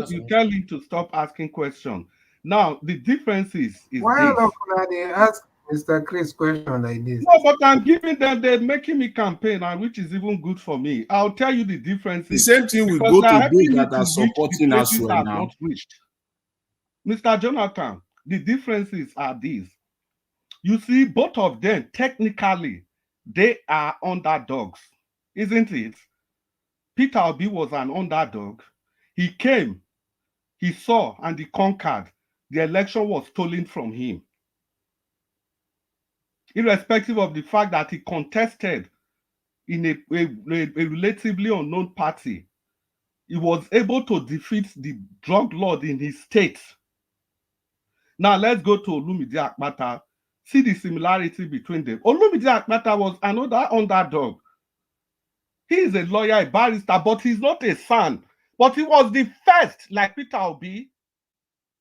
Speaker 8: You tell him to stop asking questions. Now, the difference is
Speaker 13: why not they ask Mr. Chris question like this?
Speaker 8: No, but I'm giving them, they're making me campaign, and which is even good for me. I'll tell you the differences.
Speaker 11: The same thing will go to those that are supporting us right now.
Speaker 8: Mr. Jonathan, the differences are these. You see, both of them, technically, they are underdogs, isn't it? Peter Obi was an underdog. He came, he saw, and he conquered. The election was stolen from him. Irrespective of the fact that he contested in a relatively unknown party, he was able to defeat the drug lord in his state. Now let's go to Olumide Akpata. See the similarity between them. Olumide Akpata was another underdog. He is a lawyer, a barrister, but he's not a son. But he was the first, like Peter Obi,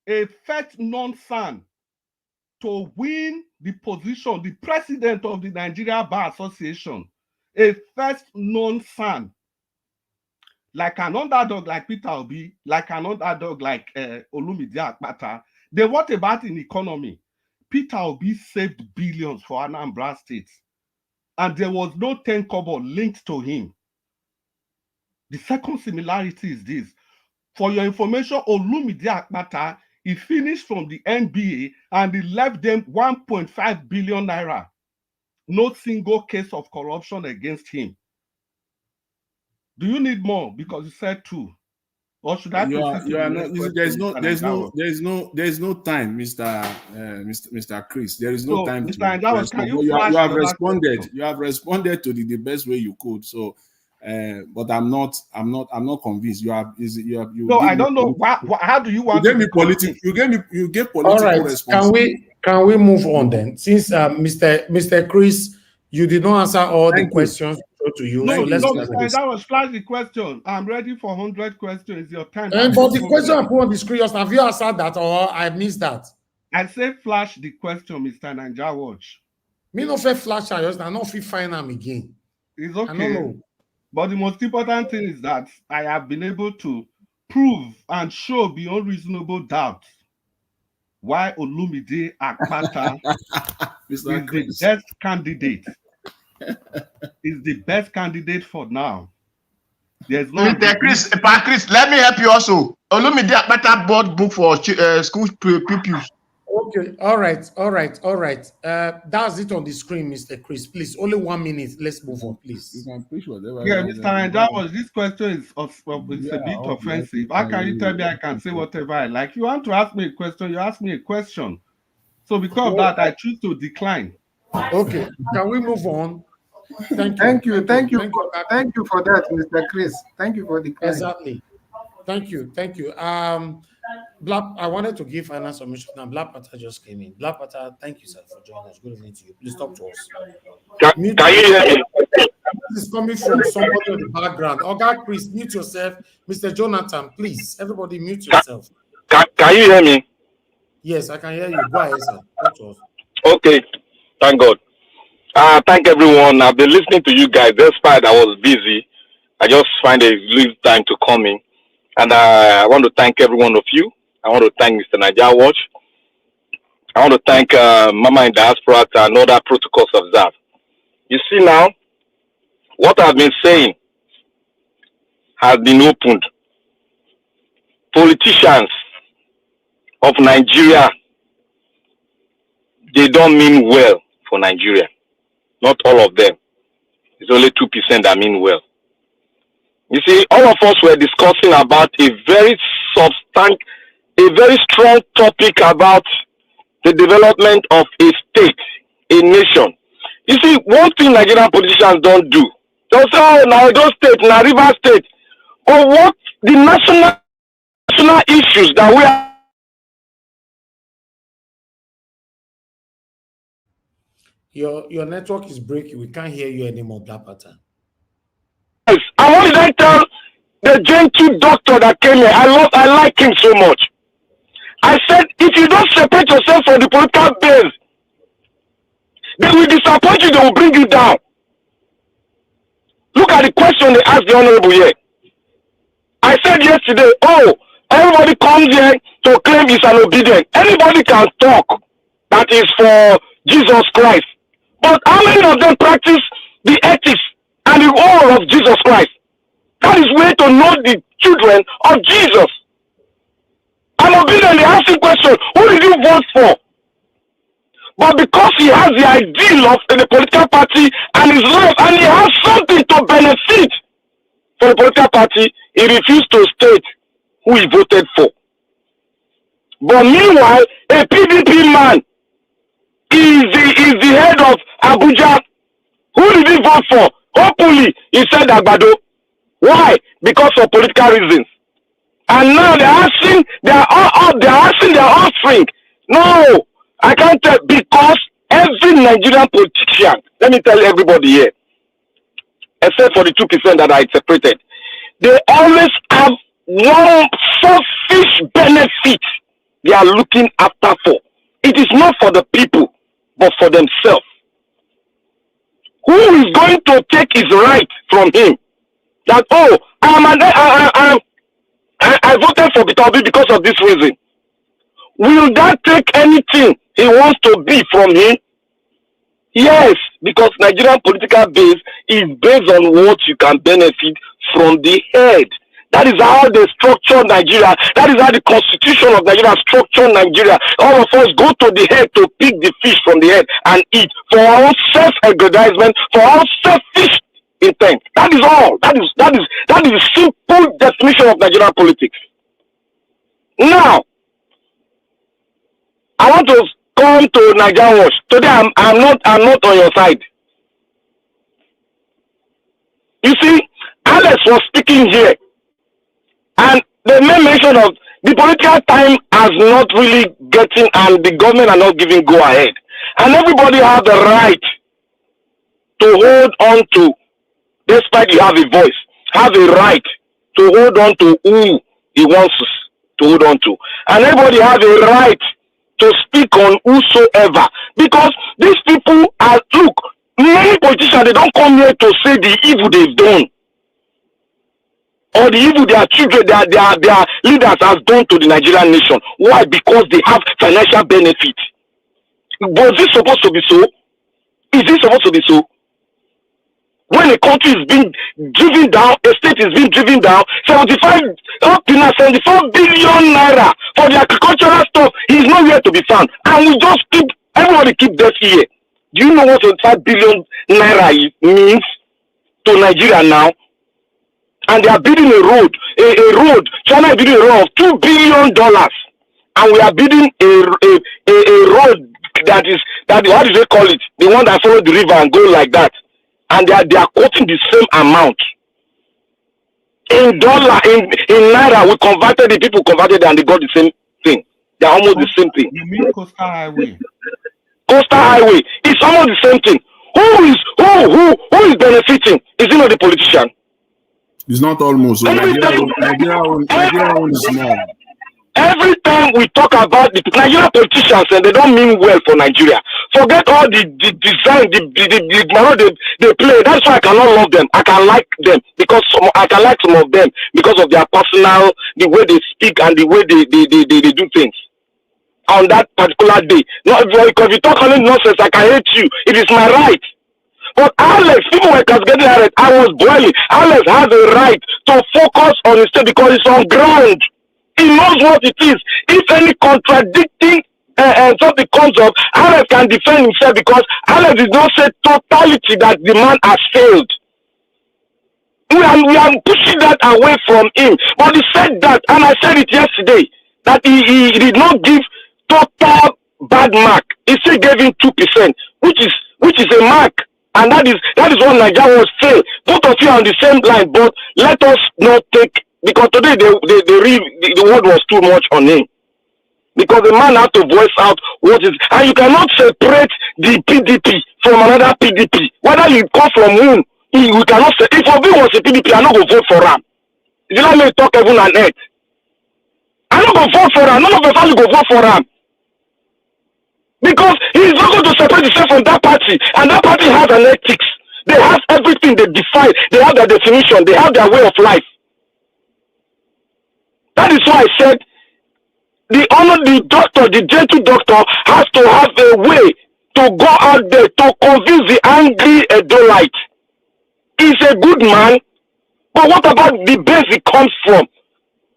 Speaker 8: a first non-son to win the position, the president of the Nigeria Bar Association, a first non-son, like an underdog like Peter Obi, like an underdog like Olumide Akpata. Then what about in economy? Peter Obi saved billions for Anambra State, and there was no 10 kobo linked to him. The second similarity is this. For your information, Olumide Akpata, he finished from the NBA and he left them 1.5 billion naira. No single case of corruption against him. Do you need more? Because you said two. Or should I proceed to the next question?
Speaker 11: There's no time, Mr. Chris. There is no time.
Speaker 8: Mr. Andawa, can you
Speaker 11: have responded. Question? You have responded to the best way you could. So, but I'm not convinced. You
Speaker 8: no, I don't know. How do you want?
Speaker 11: You gave me political. You gave political.
Speaker 20: All right.
Speaker 11: response.
Speaker 20: Can we move on then? Since Mr. Chris, you did not answer all the questions go to you.
Speaker 8: No,
Speaker 20: So let's
Speaker 8: no,
Speaker 20: move
Speaker 8: Mr.
Speaker 20: on.
Speaker 8: That was flash the question. I'm ready for 100 questions. Your time.
Speaker 20: And but the question I put on the screen, just have you answered that or I missed that?
Speaker 8: I said flash the question, Mr. Ninja Watch.
Speaker 20: Me no fair flash, I just not fit find them again.
Speaker 8: It's
Speaker 20: I don't
Speaker 8: okay.
Speaker 20: know.
Speaker 8: But the most important thing is that I have been able to prove and show beyond reasonable doubt why Olumide Akpata is the best candidate. Is the best candidate for now. There's no
Speaker 3: Mr. Chris, let me help you also. Olumide Akpata bought book for school pupils.
Speaker 20: Okay, all right. That's it on the screen, Mr. Chris. Please, only 1 minute. Let's move on, please.
Speaker 11: You can push whatever.
Speaker 8: Yeah, Mr. Ninja was this question is a bit offensive. How can you tell me I can say whatever I like? You want to ask me a question, you ask me a question. So because of that, I choose to decline.
Speaker 20: Okay, can we move on?
Speaker 13: Thank you for that, Mr. Chris. Thank you for the claim.
Speaker 20: Exactly. Thank you. Black, I wanted to give final submission. Now, Black Panther just came in. Black Panther, thank you, sir, for joining us. Good evening to you. Please talk to us.
Speaker 12: Can you hear me?
Speaker 20: This is coming from somebody in the background. Okay, Chris, mute yourself. Mr. Jonathan, please, everybody mute yourself.
Speaker 12: Can you hear me?
Speaker 20: Yes, I can hear you. Go ahead, sir. Talk to us.
Speaker 12: Okay, thank God. Thank everyone. I've been listening to you guys. Despite I was busy, I just find a little time to come in. And I want to thank every one of you. I want to thank Mr. Naija Watch. I want to thank Mama in Diaspora and other protocols observed. You see now, what I've been saying has been opened. Politicians of Nigeria, they don't mean well for Nigeria. Not all of them. It's only 2% that mean well. You see, all of us were discussing about a very strong topic about the development of a state, a nation. You see, one thing Nigerian politicians don't do, they'll say, oh, now Edo State, now River State. But what the national issues that we are.
Speaker 20: Your network is breaking. We can't hear you anymore, Black Panther.
Speaker 12: Yes, and what did I tell the gentle doctor that came here? I like him so much. I said, if you don't separate yourself from the political base, they will disappoint you, they will bring you down. Look at the question they asked the honorable here. I said yesterday, oh, everybody comes here to claim he's an obedient. Anybody can talk that is for Jesus Christ. But how many of them practice the ethics and the oral of Jesus Christ? That is way to know the children of Jesus. I'm obedient, they ask the question, who did you vote for? But because he has the ideal of the political party and his life, and he has something to benefit for the political party, he refused to state who he voted for. But meanwhile, a PDP man is the head of Abuja. Who did he vote for? Hopefully, he said Agbado. Why? Because of political reasons. And now they're asking their offspring. No, I can't tell, because every Nigerian politician, let me tell everybody here, except for the 2% that I separated, they always have one selfish benefit they are looking after for. It is not for the people, but for themselves. Who is going to take his right from him? That, oh, I voted for Bitaobi because of this reason. Will that take anything he wants to be from him? Yes, because Nigerian political base is based on what you can benefit from the head. That is how they structure Nigeria. That is how the constitution of Nigeria structure Nigeria. All of us go to the head to pick the fish from the head and eat for our own self-aggrandizement, for our selfish intent. That is all. That is the simple definition of Nigerian politics. Now, I want to come to Naija Watch. Today I'm not on your side. You see, Alex was speaking here, and they made mention of the political time has not really getting, and the government are not giving go ahead. And everybody has the right to hold on to
Speaker 6: despite you have a voice, have a right to hold on to who he wants to hold on to. And everybody have a right to speak on whosoever. Because these people are, look, many politicians, they don't come here to say the evil they've done, or the evil their children, their leaders has done to the Nigerian nation. Why? Because they have financial benefit. Was this supposed to be so? Is this supposed to be so? When a country is being driven down, a state is being driven down, 75 billion naira for the agricultural stuff is nowhere to be found. And we just keep, everybody keep that here. Do you know what 75 billion naira means to Nigeria now? And they are building a road, a road. China is building a road of $2 billion. And we are building a road that is, what do they call it? The one that follows the river and go like that. And they are quoting the same amount. In dollar, in naira, we converted the people converted and they got the same thing. They are almost the same thing.
Speaker 8: You mean Coastal Highway?
Speaker 6: Coastal Highway. It's almost the same thing. Who is benefiting? Is it not the politician?
Speaker 11: It's not almost. So Nigeria is small.
Speaker 6: Every time we talk about the Nigerian politicians, and they don't mean well for Nigeria. Forget all the design, the manner they play. That's why I cannot love them. I can like them because I can like some of them because of their personal, the way they speak and the way they do things on that particular day. Not because if you talk only nonsense, I can hate you. It is my right. But Alex, people were getting Alex. I was boiling. Alex has a right to focus on his state because it's on ground. He knows what it is. If any contradicting something comes up, Alex can defend himself because Alex did not say totality that the man has failed. We are pushing that away from him. But he said that, and I said it yesterday, that he did not give total bad mark. He still gave him 2%, which is a mark. And that is what Nigeria was saying. Both of you are on the same line, but let us not take, because today the word was too much on him. Because the man had to voice out what is, and you cannot separate the PDP from another PDP. Whether you come from whom, we cannot say. If Obi was a PDP, I'm not going to vote for him. You know me talk heaven and earth. I'm not going to vote for him. None of the family go vote for him. Because he is not going to separate himself from that party, and that party has an ethics. They have everything they define. They have their definition. They have their way of life. That is why I said the doctor, the gentle doctor, has to have a way to go out there to convince the angry Edolite. He's a good man, but what about the base he comes from?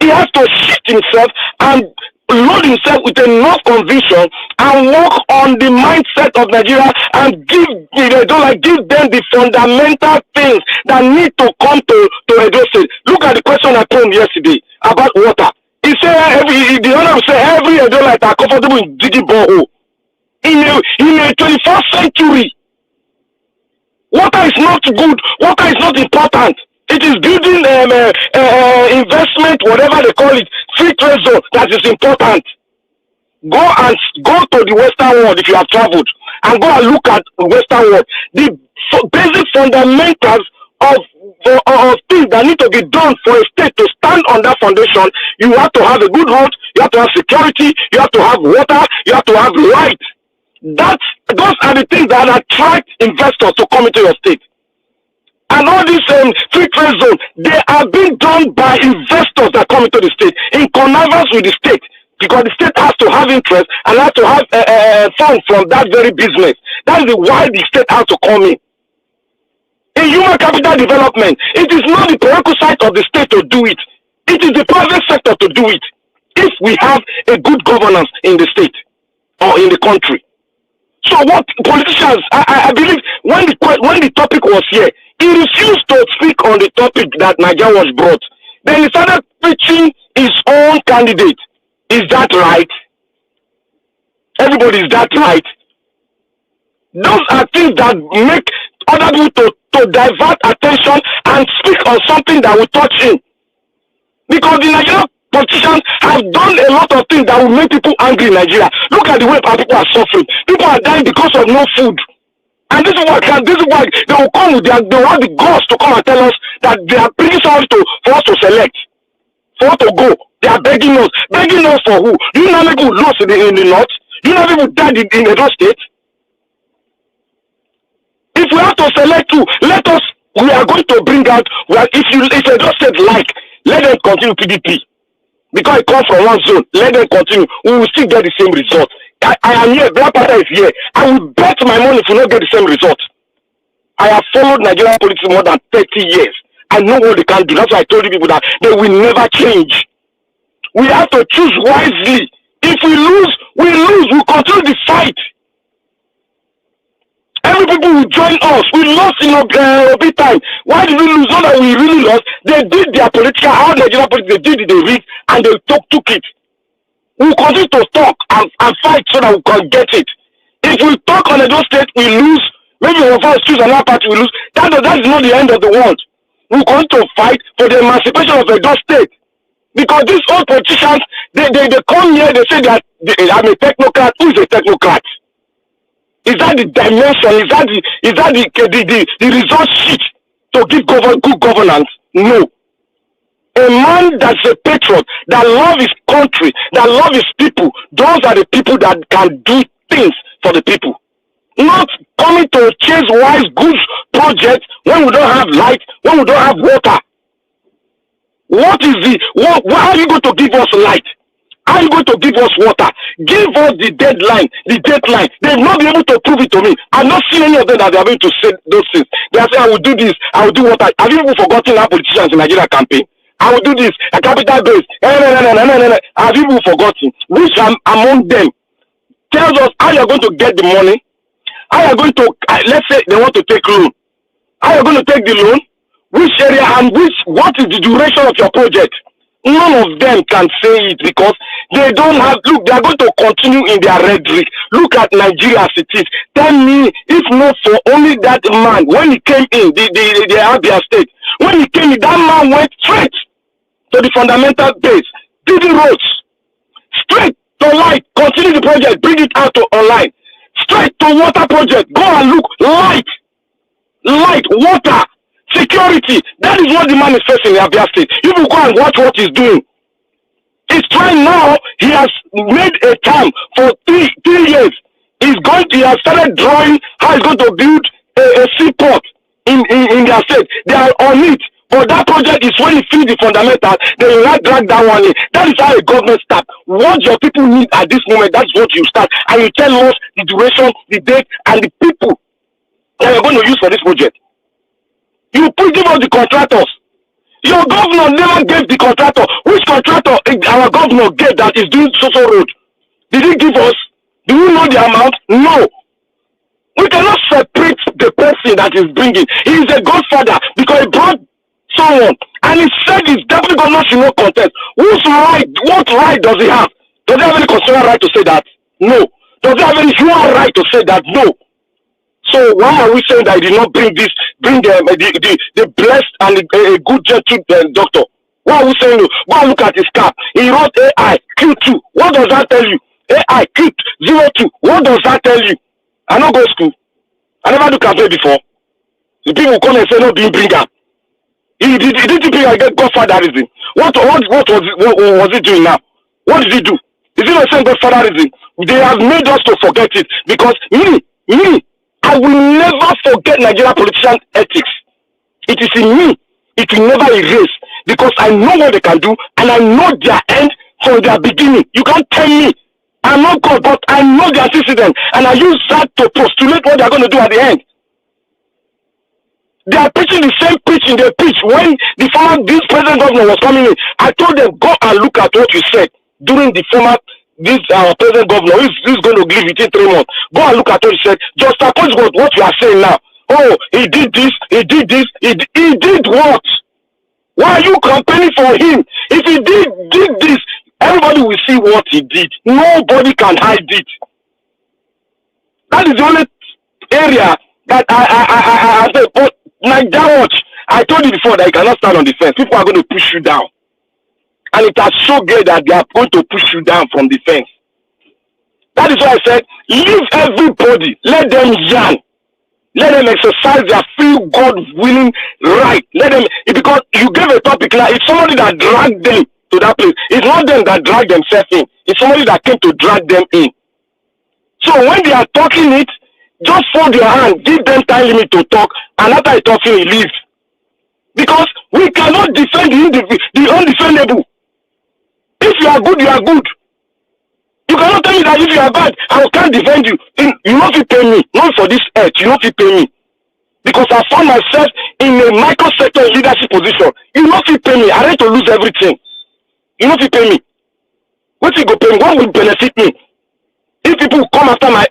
Speaker 6: He has to shift himself and load himself with enough conviction and work on the mindset of Nigeria and give them the fundamental things that need to come to Edo State. Look at the question I posed yesterday about water. He said the owner said every Edolite are comfortable in digging borehole. In a 21st century, water is not good. Water is not important. It is building investment, whatever they call it, free trade zone that is important. Go to the Western world if you have traveled, and go and look at the Western world. The basic fundamentals of things that need to be done for a state to stand on that foundation. You have to have a good road. You have to have security. You have to have water. You have to have light. Those are the things that attract investors to come into your state. And all these free trade zones, they are being done by investors that come into the state in connivance with the state, because the state has to have interest and has to have funds from that very business. That is why the state has to come in. In human capital development, it is not the prerequisite of the state to do it. It is the private sector to do it. If we have a good governance in the state or in the country. So what politicians, I believe, when the topic was here, he refused to speak on the topic that Nigeria was brought. Then he started preaching his own candidate. Is that right? Everybody, is that right? Those are things that make other people to divert attention and speak on something that will touch him. Because the Nigerian politicians have done a lot of things that will make people angry in Nigeria. Look at the way our people are suffering. People are dying because of no food. And this is why they will come with they will have the guts to come and tell us that they are bringing someone for us to select, for us to go. They are begging us for who? Do you know how many people lost in the north? Do you know how many people died in Edo State? If we have to select two, we are going to bring out, if Edo State like, let them continue PDP. Because it comes from one zone, let them continue. We will still get the same result. I am here, Black Panther is here. I will bet my money if we not get the same result. I have followed Nigerian politics more than 30 years. I know what they can do. That's why I told you people that they will never change. We have to choose wisely. If we lose, we lose. We continue the fight. Every people will join us. We lost in a big time. Why did we lose? Not that we really lost. They did their political, how Nigerian politics, they did it, they read, and they took it. We will continue to talk and fight so that we can get it. If we talk on Edo State, we lose. Maybe one of us choose another party, we lose. That is not the end of the world. We will continue to fight for the emancipation of Edo State. Because these old politicians, they come here, they say that I'm a technocrat. Who is a technocrat? Is that the dimension? Is that the result sheet to give good governance? No. A man that's a patriot, that loves his country, that loves his people, those are the people that can do things for the people. Not coming to chase wise goods projects when we don't have light, when we don't have water. Why are you going to give us light? How are you going to give us water? Give us the deadline. They've not been able to prove it to me. I've not seen any of them that they are able to say those things. They are saying, I will do this, I will do water. Have you even forgotten how politicians in Nigeria campaign? I will do this, a capital base. Have you even forgotten? Which among them tells us how you are going to get the money? How you are going to, let's say they want to take loan. How you are going to take the loan? Which area and what is the duration of your project? None of them can say it because they don't have, look, they are going to continue in their rhetoric. Look at Nigeria as it is. Tell me, if not for only that man, when he came in, the Abia State, when he came in, that man went straight to the fundamental base, did the roads, straight to light, continue the project, bring it out to online, straight to water project, go and look, light, water, security. That is what the man is facing in Abia State. You will go and watch what he's doing. He's trying now. He has made a time for three years. He has started drawing how he's going to build a seaport in their state. They are on it. But that project is when you finish the fundamentals, they will not drag that one in. That is how a government starts. What your people need at this moment, that's what you start. And you tell us the duration, the date, and the people that you're going to use for this project. You give us the contractors. Your governor never gave the contractor. Which contractor our governor gave that is doing social road? Did he give us? Do you know the amount? No. We cannot separate the person that is bringing. He is a godfather because he brought someone and he said his deputy governor should not contest. What right does he have? Does he have any constitutional right to say that? No. Does he have any human right to say that? No. So why are we saying that he did not bring the blessed and a good gentle doctor? Why are we saying no? Go and look at his cap. He wrote AI Q2. What does that tell you? AI Q02. What does that tell you? I don't go to school. I never do cafe before. The people come and say no being bringer. He didn't bring a godfatherism. What was he doing now? What did he do? Is it the same godfatherism? They have made us to forget it because me, I will never forget Nigerian politician ethics. It is in me. It will never erase because I know what they can do and I know their end from their beginning. You can't tell me. I'm not God, but I know their antecedent and I use that to postulate what they're going to do at the end. They are preaching the same preaching they preached when this present governor was coming in. I told them, go and look at what you said during the our present governor who is going to leave within 3 months. Go and look at what he said. Just oppose what you are saying now. Oh, he did this, he did this, he did what? Why are you campaigning for him? If he did this, everybody will see what he did. Nobody can hide it. That is the only area that I said, but like that watch, I told you before that you cannot stand on the fence. People are going to push you down. And it has so great that they are going to push you down from the fence. That is why I said, leave everybody, let them yarn. Let them exercise their free God-willing right. Let them, because you gave a topic now, it's somebody that dragged them to that place. It's not them that dragged themselves in. It's somebody that came to drag them in. So when they are talking it, just fold your hand, give them time limit to talk, and after I talk, he leaves. Because we cannot defend the undefendable. If you are good, you are good. You cannot tell me that if you are bad, I can't defend you. You not fit pay me. Not for this earth. You not fit pay me. Because I found myself in a microsector leadership position. You not fit pay me. I ready to lose everything. You not fit pay me. What you go pay me? What will benefit me? If people come after my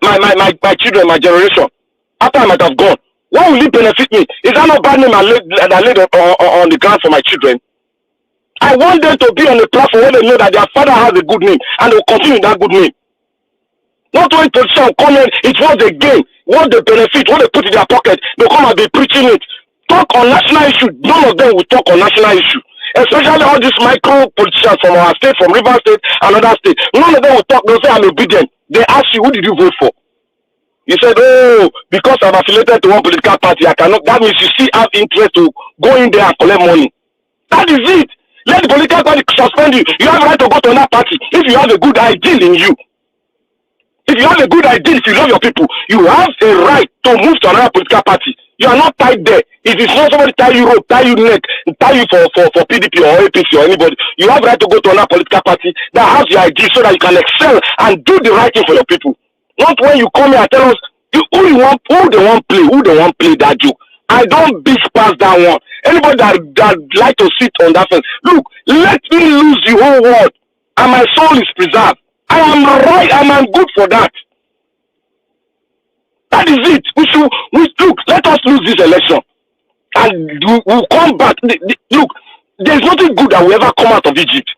Speaker 6: children, my generation, after I might have gone, what will it benefit me? Is that not bad name I laid on the ground for my children? I want them to be on a platform where they know that their father has a good name and they will continue that good name. Not when politicians come in, it was a game, what they benefit, what they put in their pocket, they come and be preaching it. Talk on national issue, none of them will talk on national issue. Especially all these micro politicians from our state, from River State and other states. None of them will talk, they'll say I'm obedient. They ask you, who did you vote for? You said, oh, because I'm affiliated to one political party, I cannot. That means you still have interest to go in there and collect money. That is it. Let the political party suspend you. You have a right to go to another party if you have a good ideal in you. If you have a good ideal, if you love your people, you have a right to move to another political party. You are not tied there. If it's not somebody tie you rope, tie you neck, tie you for PDP or APC or anybody, you have a right to go to another political party that has your ideal so that you can excel and do the right thing for your people. Not when you come here and tell us who they want play that joke. I don't beat past that one. Anybody that like to sit on that fence, look, let me lose the whole world and my soul is preserved. I am right and I'm good for that. That is it. Look, let us lose this election and we'll come back. Look, there's nothing good that will ever come out of Egypt.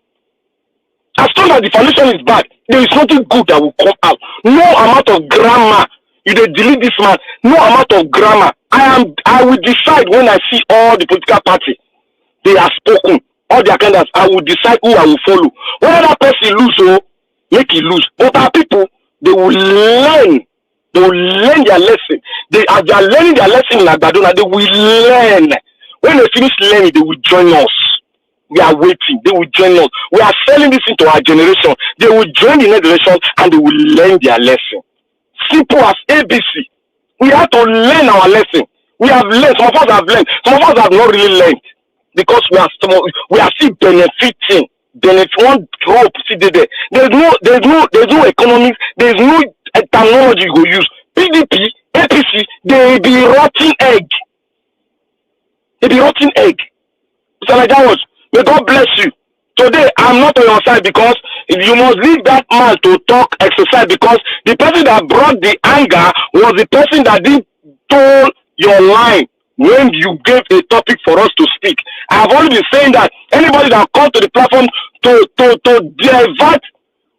Speaker 6: As long as the foundation is bad, there is nothing good that will come out. No amount of grammar. You delete this man. No amount of grammar. I will decide when I see all the political parties. They have spoken. All their candidates. I will decide who I will follow. Whether that person lose, make it lose. But our people, they will learn. They will learn their lesson. As they are learning their lesson in Agbadona, they will learn. When they finish learning, they will join us. We are waiting. They will join us. We are selling this into our generation. They will join the next generation and they will learn their lesson. Simple as ABC. We have to learn our lesson. We have learned. Some of us have learned. Some of us have not really learned because we are still benefiting. One drop there. There's no economics. There's no technology you go use. PDP, APC, they be rotten egg. They be rotten egg. Mr. Nigerians, may God bless you. Today, I'm not on your side because you must leave that man to talk exercise because the person that brought the anger was the person that didn't told your line when you gave a topic for us to speak. I've already been saying that anybody that comes to the platform to divert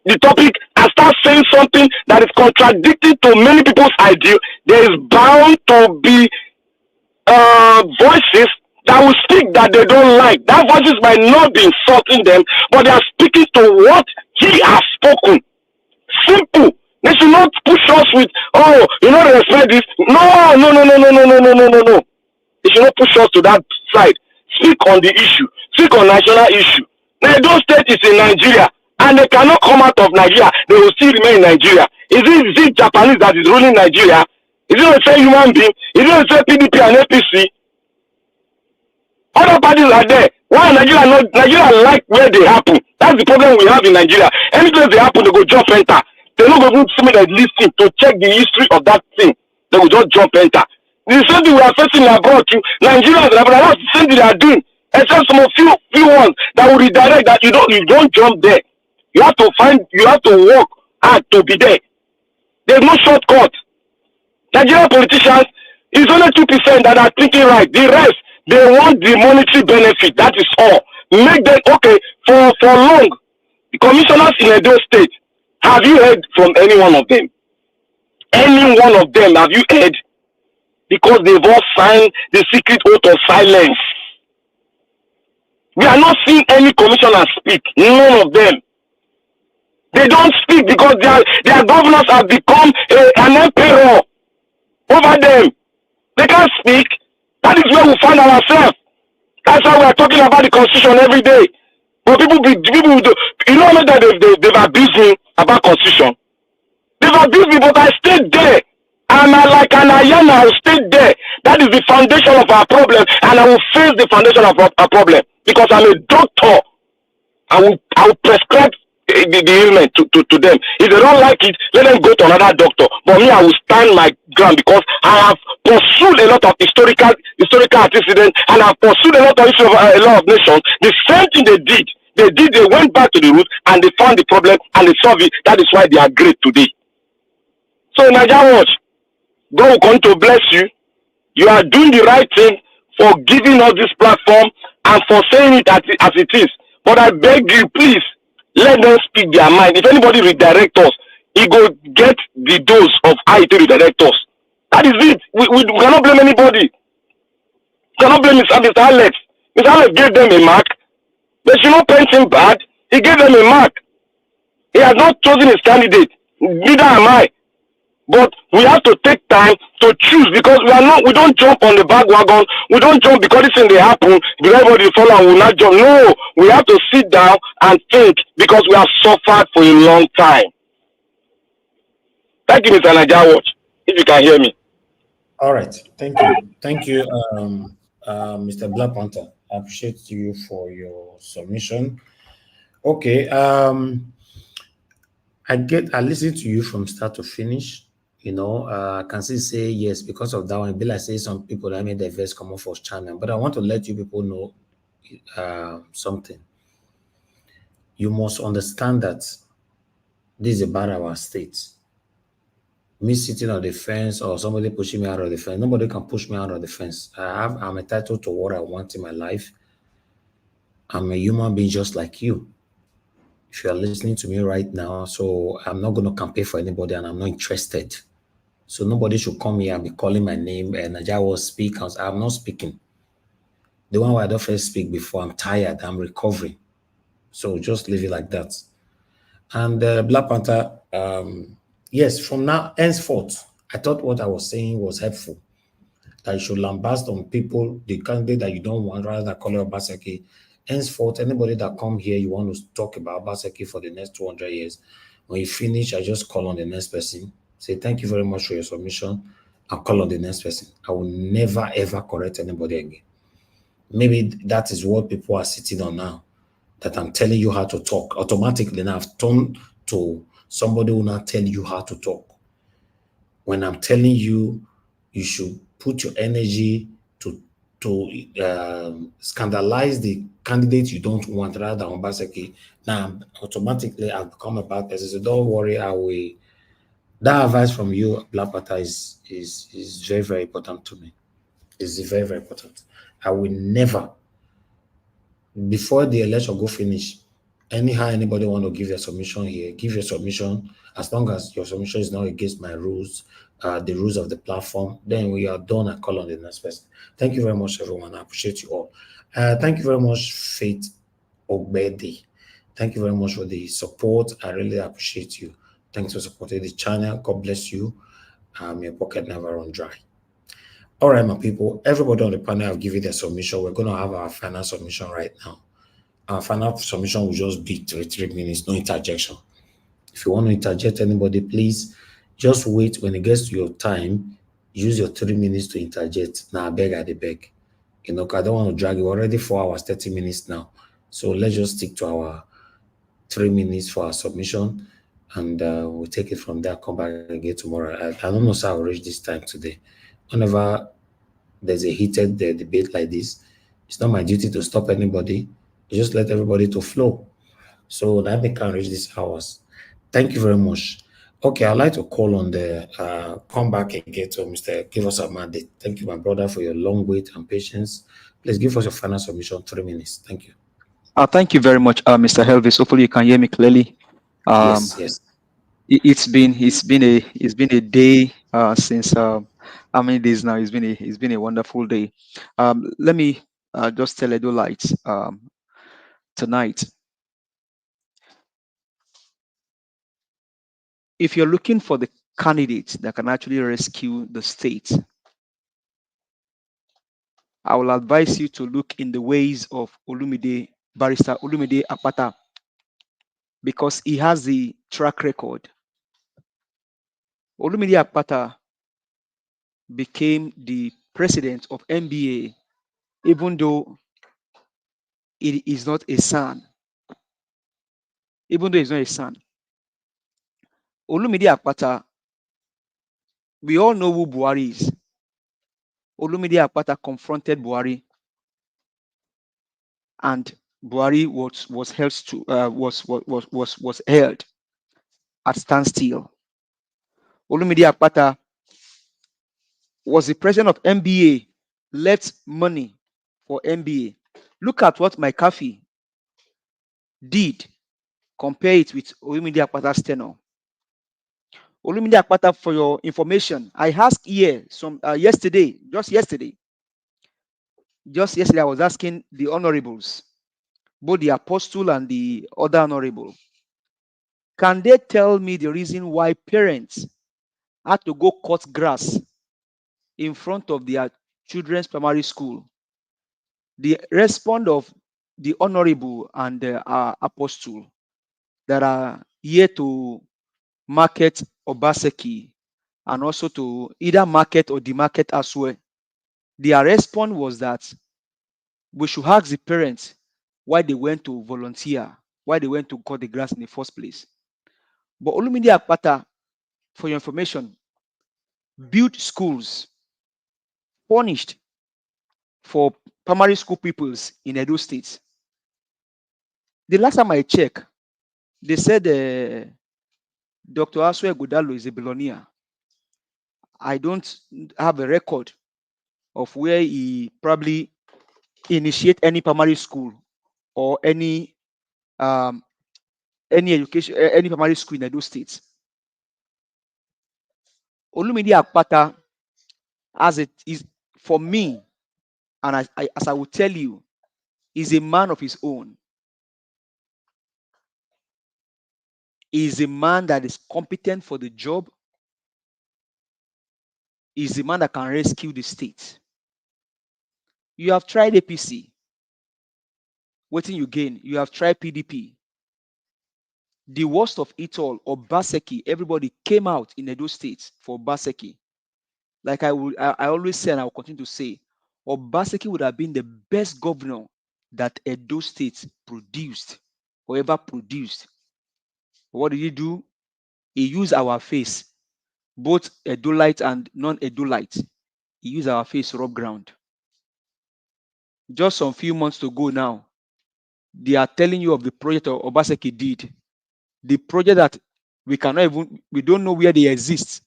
Speaker 6: the topic and start saying something that is contradicting to many people's idea, there is bound to be voices that will speak that they don't like. That voices might not be insulting them, but they are speaking to what he has spoken. Simple. They should not push us with, oh, you know, they respect this. No. They should not push us to that side. Speak on the issue. Speak on national issue. Now, Edo State is in Nigeria, and they cannot come out of Nigeria. They will still remain in Nigeria. Is it Japanese that is ruling Nigeria? Is it the same human being? Is it the same PDP and APC? Other parties are there. Why Nigeria like where they happen? That's the problem we have in Nigeria. Any place they happen, they go jump enter. They don't go to somebody that listen to check the history of that thing. They will just jump enter. The same thing we are facing abroad too. Nigerians, that's the same thing they are doing. Except some few ones that will redirect that you don't jump there. You have to work hard to be there. There's no shortcut. Nigerian politicians, it's only 2% that are thinking right. The rest, they want the monetary benefit. That is all. Make them okay for long. The commissioners in Edo State, have you heard from any one of them? Any one of them have you heard? Because they've all signed the secret oath of silence. We are not seeing any commissioners speak. None of them. They don't speak because their governors have become an emperor over them. They can't speak. That is where we find ourselves. That's why we are talking about the constitution every day. But people do, you know that they've abused me about constitution. They've abused me, but I stayed there. And I like an hyena, I will stay there. That is the foundation of our problem, and I will face the foundation of our problem because I'm a doctor. I will prescribe the ailment to them. If they don't like it, let them go to another doctor. But me, I will stand my ground because I have pursued a lot of historical antecedents, and I've pursued a lot of issues of a lot of nations. The same thing they went back to the root and they found the problem and they solved it. That is why they are great today. So Nigeria Watch, God will continue to bless you. You are doing the right thing for giving us this platform and for saying it as it is. But I beg you, please, let them speak their mind. If anybody redirect us, he go get the dose of how to redirect us. That is it. We cannot blame anybody. We cannot blame Mr. Alex. Mr. Alex gave them a mark. They should not paint him bad. He gave them a mark. He has not chosen his candidate. Neither am I. But we have to take time to choose because we don't jump on the bandwagon. We don't jump because this thing they happen, because everybody follow and will not jump. No, we have to sit down and think because we have suffered for a long time. Thank you, Mr. Nigeria Watch, if you can hear me.
Speaker 4: All right. Thank you. Thank you, Mr. Black Panther. I appreciate you for your submission. Okay. I listen to you from start to finish. You know, I can still say yes because of that one. Be like say some people that made their verse come off for channel, but I want to let you people know something. You must understand that this is about our state. Me sitting on the fence or somebody pushing me out of the fence, nobody can push me out of the fence. I'm entitled to what I want in my life. I'm a human being just like you. If you are listening to me right now, so I'm not going to campaign for anybody and I'm not interested. So nobody should come here and be calling my name and I will speak. I'm not speaking. The one where I don't first speak before, I'm tired, I'm recovering. So just leave it like that. And Black Panther, yes, from now, henceforth, I thought what I was saying was helpful. That you should lambast on people, the candidate that you don't want, rather than call it Obaseki. Henceforth, anybody that come here, you want to talk about Obaseki for the next 200 years. When you finish, I just call on the next person. Say, thank you very much for your submission. I'll call on the next person. I will never, ever correct anybody again. Maybe that is what people are sitting on now, that I'm telling you how to talk. Automatically now I've turned to somebody who will not tell you how to talk. When I'm telling you, you should put your energy to scandalize the candidate you don't want rather than Obaseki. Now automatically I've become a bad person. So don't worry, I will. That advice from you, Black Panther, is very, very important to me. It's very, very important. I will never, before the election go finish, anyhow anybody want to give their submission here, give your submission as long as your submission is not against my rules, the rules of the platform. Then we are done and call on the next person. Thank you very much, everyone. I appreciate you all. Thank you very much, Faith Ogbedi. Thank you very much for the support. I really appreciate you. Thanks for supporting the channel. God bless you. Your pocket never run dry. All right, my people. Everybody on the panel have given their submission. We're going to have our final submission right now. Our final submission will just be 3 minutes, no interjection. If you want to interject anybody, please just wait. When it gets to your time, use your 3 minutes to interject. Now, I beg. You know, I don't want to drag you. We're already 4 hours, 30 minutes now. So let's just stick to our 3 minutes for our submission. And we'll take it from there, come back again tomorrow. I don't know how I'll reach this time today. Whenever there's a heated debate like this, it's not my duty to stop anybody. Just let everybody to flow. So that they can reach these hours. Thank you very much. Okay, I'd like to call on the come back again to Mr. Give us a mandate. Thank you, my brother, for your long wait and patience. Please give us your final submission, 3 minutes. Thank you.
Speaker 9: Thank you very much, Mr. Helvis. Hopefully you can hear me clearly.
Speaker 4: Yes.
Speaker 9: It's been a day since how many days now? It's been a wonderful day. Let me just tell Edo Lights tonight. If you're looking for the candidate that can actually rescue the state,
Speaker 14: I will advise you to look in the ways of Barrister Olumide Akpata, because he has the track record. Olumide Akpata became the president of NBA, even though it is not a son. Even though he's not a son. Olumide Akpata, we all know who Buhari is. Olumide Akpata confronted Buhari, and Buhari was held at standstill. Olumide Akpata was the president of NBA, left money for NBA. Look at what McAfee did. Compare it with Olumide Akpata's tenure. Olumide Akpata, for your information, I asked here yesterday, just yesterday, I was asking the honorables, both the apostle and the other honorable, can they tell me the reason why parents had to go cut grass in front of their children's primary school? The response of the honorable and the apostle that are here to market Obaseki and also to either market or demarket as well, their response was that we should ask the parents why they went to volunteer, why they went to cut the grass in the first place. But Olumide Akpata, for your information, built schools, furnished for primary school pupils in Edo State. The last time I checked, they said Dr. Aswe Godalo is a billionaire. I don't have a record of where he probably initiate any primary school or any education, any primary school in Edo State. Olumide Akpata, as it is for me, and as I will tell you, is a man of his own. He is a man that is competent for the job. He is a man that can rescue the state. You have tried APC. What do you gain? You have tried PDP. The worst of it all, Obaseki, everybody came out in Edo State for Obaseki. Like I always say, and I will continue to say, Obaseki would have been the best governor that Edo State produced, or ever produced. What did he do? He used our face, both Edolite and non-Edolite. He used our face to rub ground. Just some few months to go now, they are telling you of the project Obaseki did. The project that we don't know where they exist.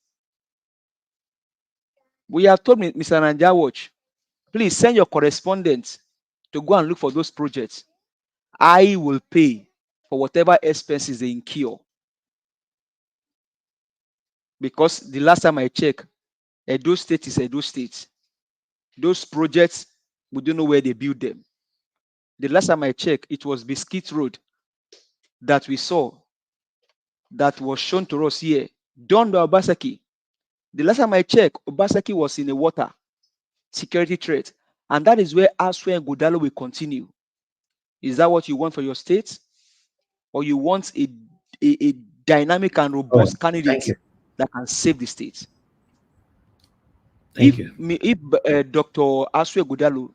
Speaker 14: We have told Mr. Nanja Watch, please send your correspondents to go and look for those projects. I will pay for whatever expenses they incur. Because the last time I checked, Edo State is Edo State. Those projects, we don't know where they build them. The last time I checked, it was Biscuit Road that we saw, that was shown to us here, done by Obaseki. The last time I checked, Obaseki was in a water security threat. And that is where Aswe and Godalo will continue. Is that what you want for your state? Or you want a dynamic and robust candidate that can save the state? If Dr. Aswe Godalo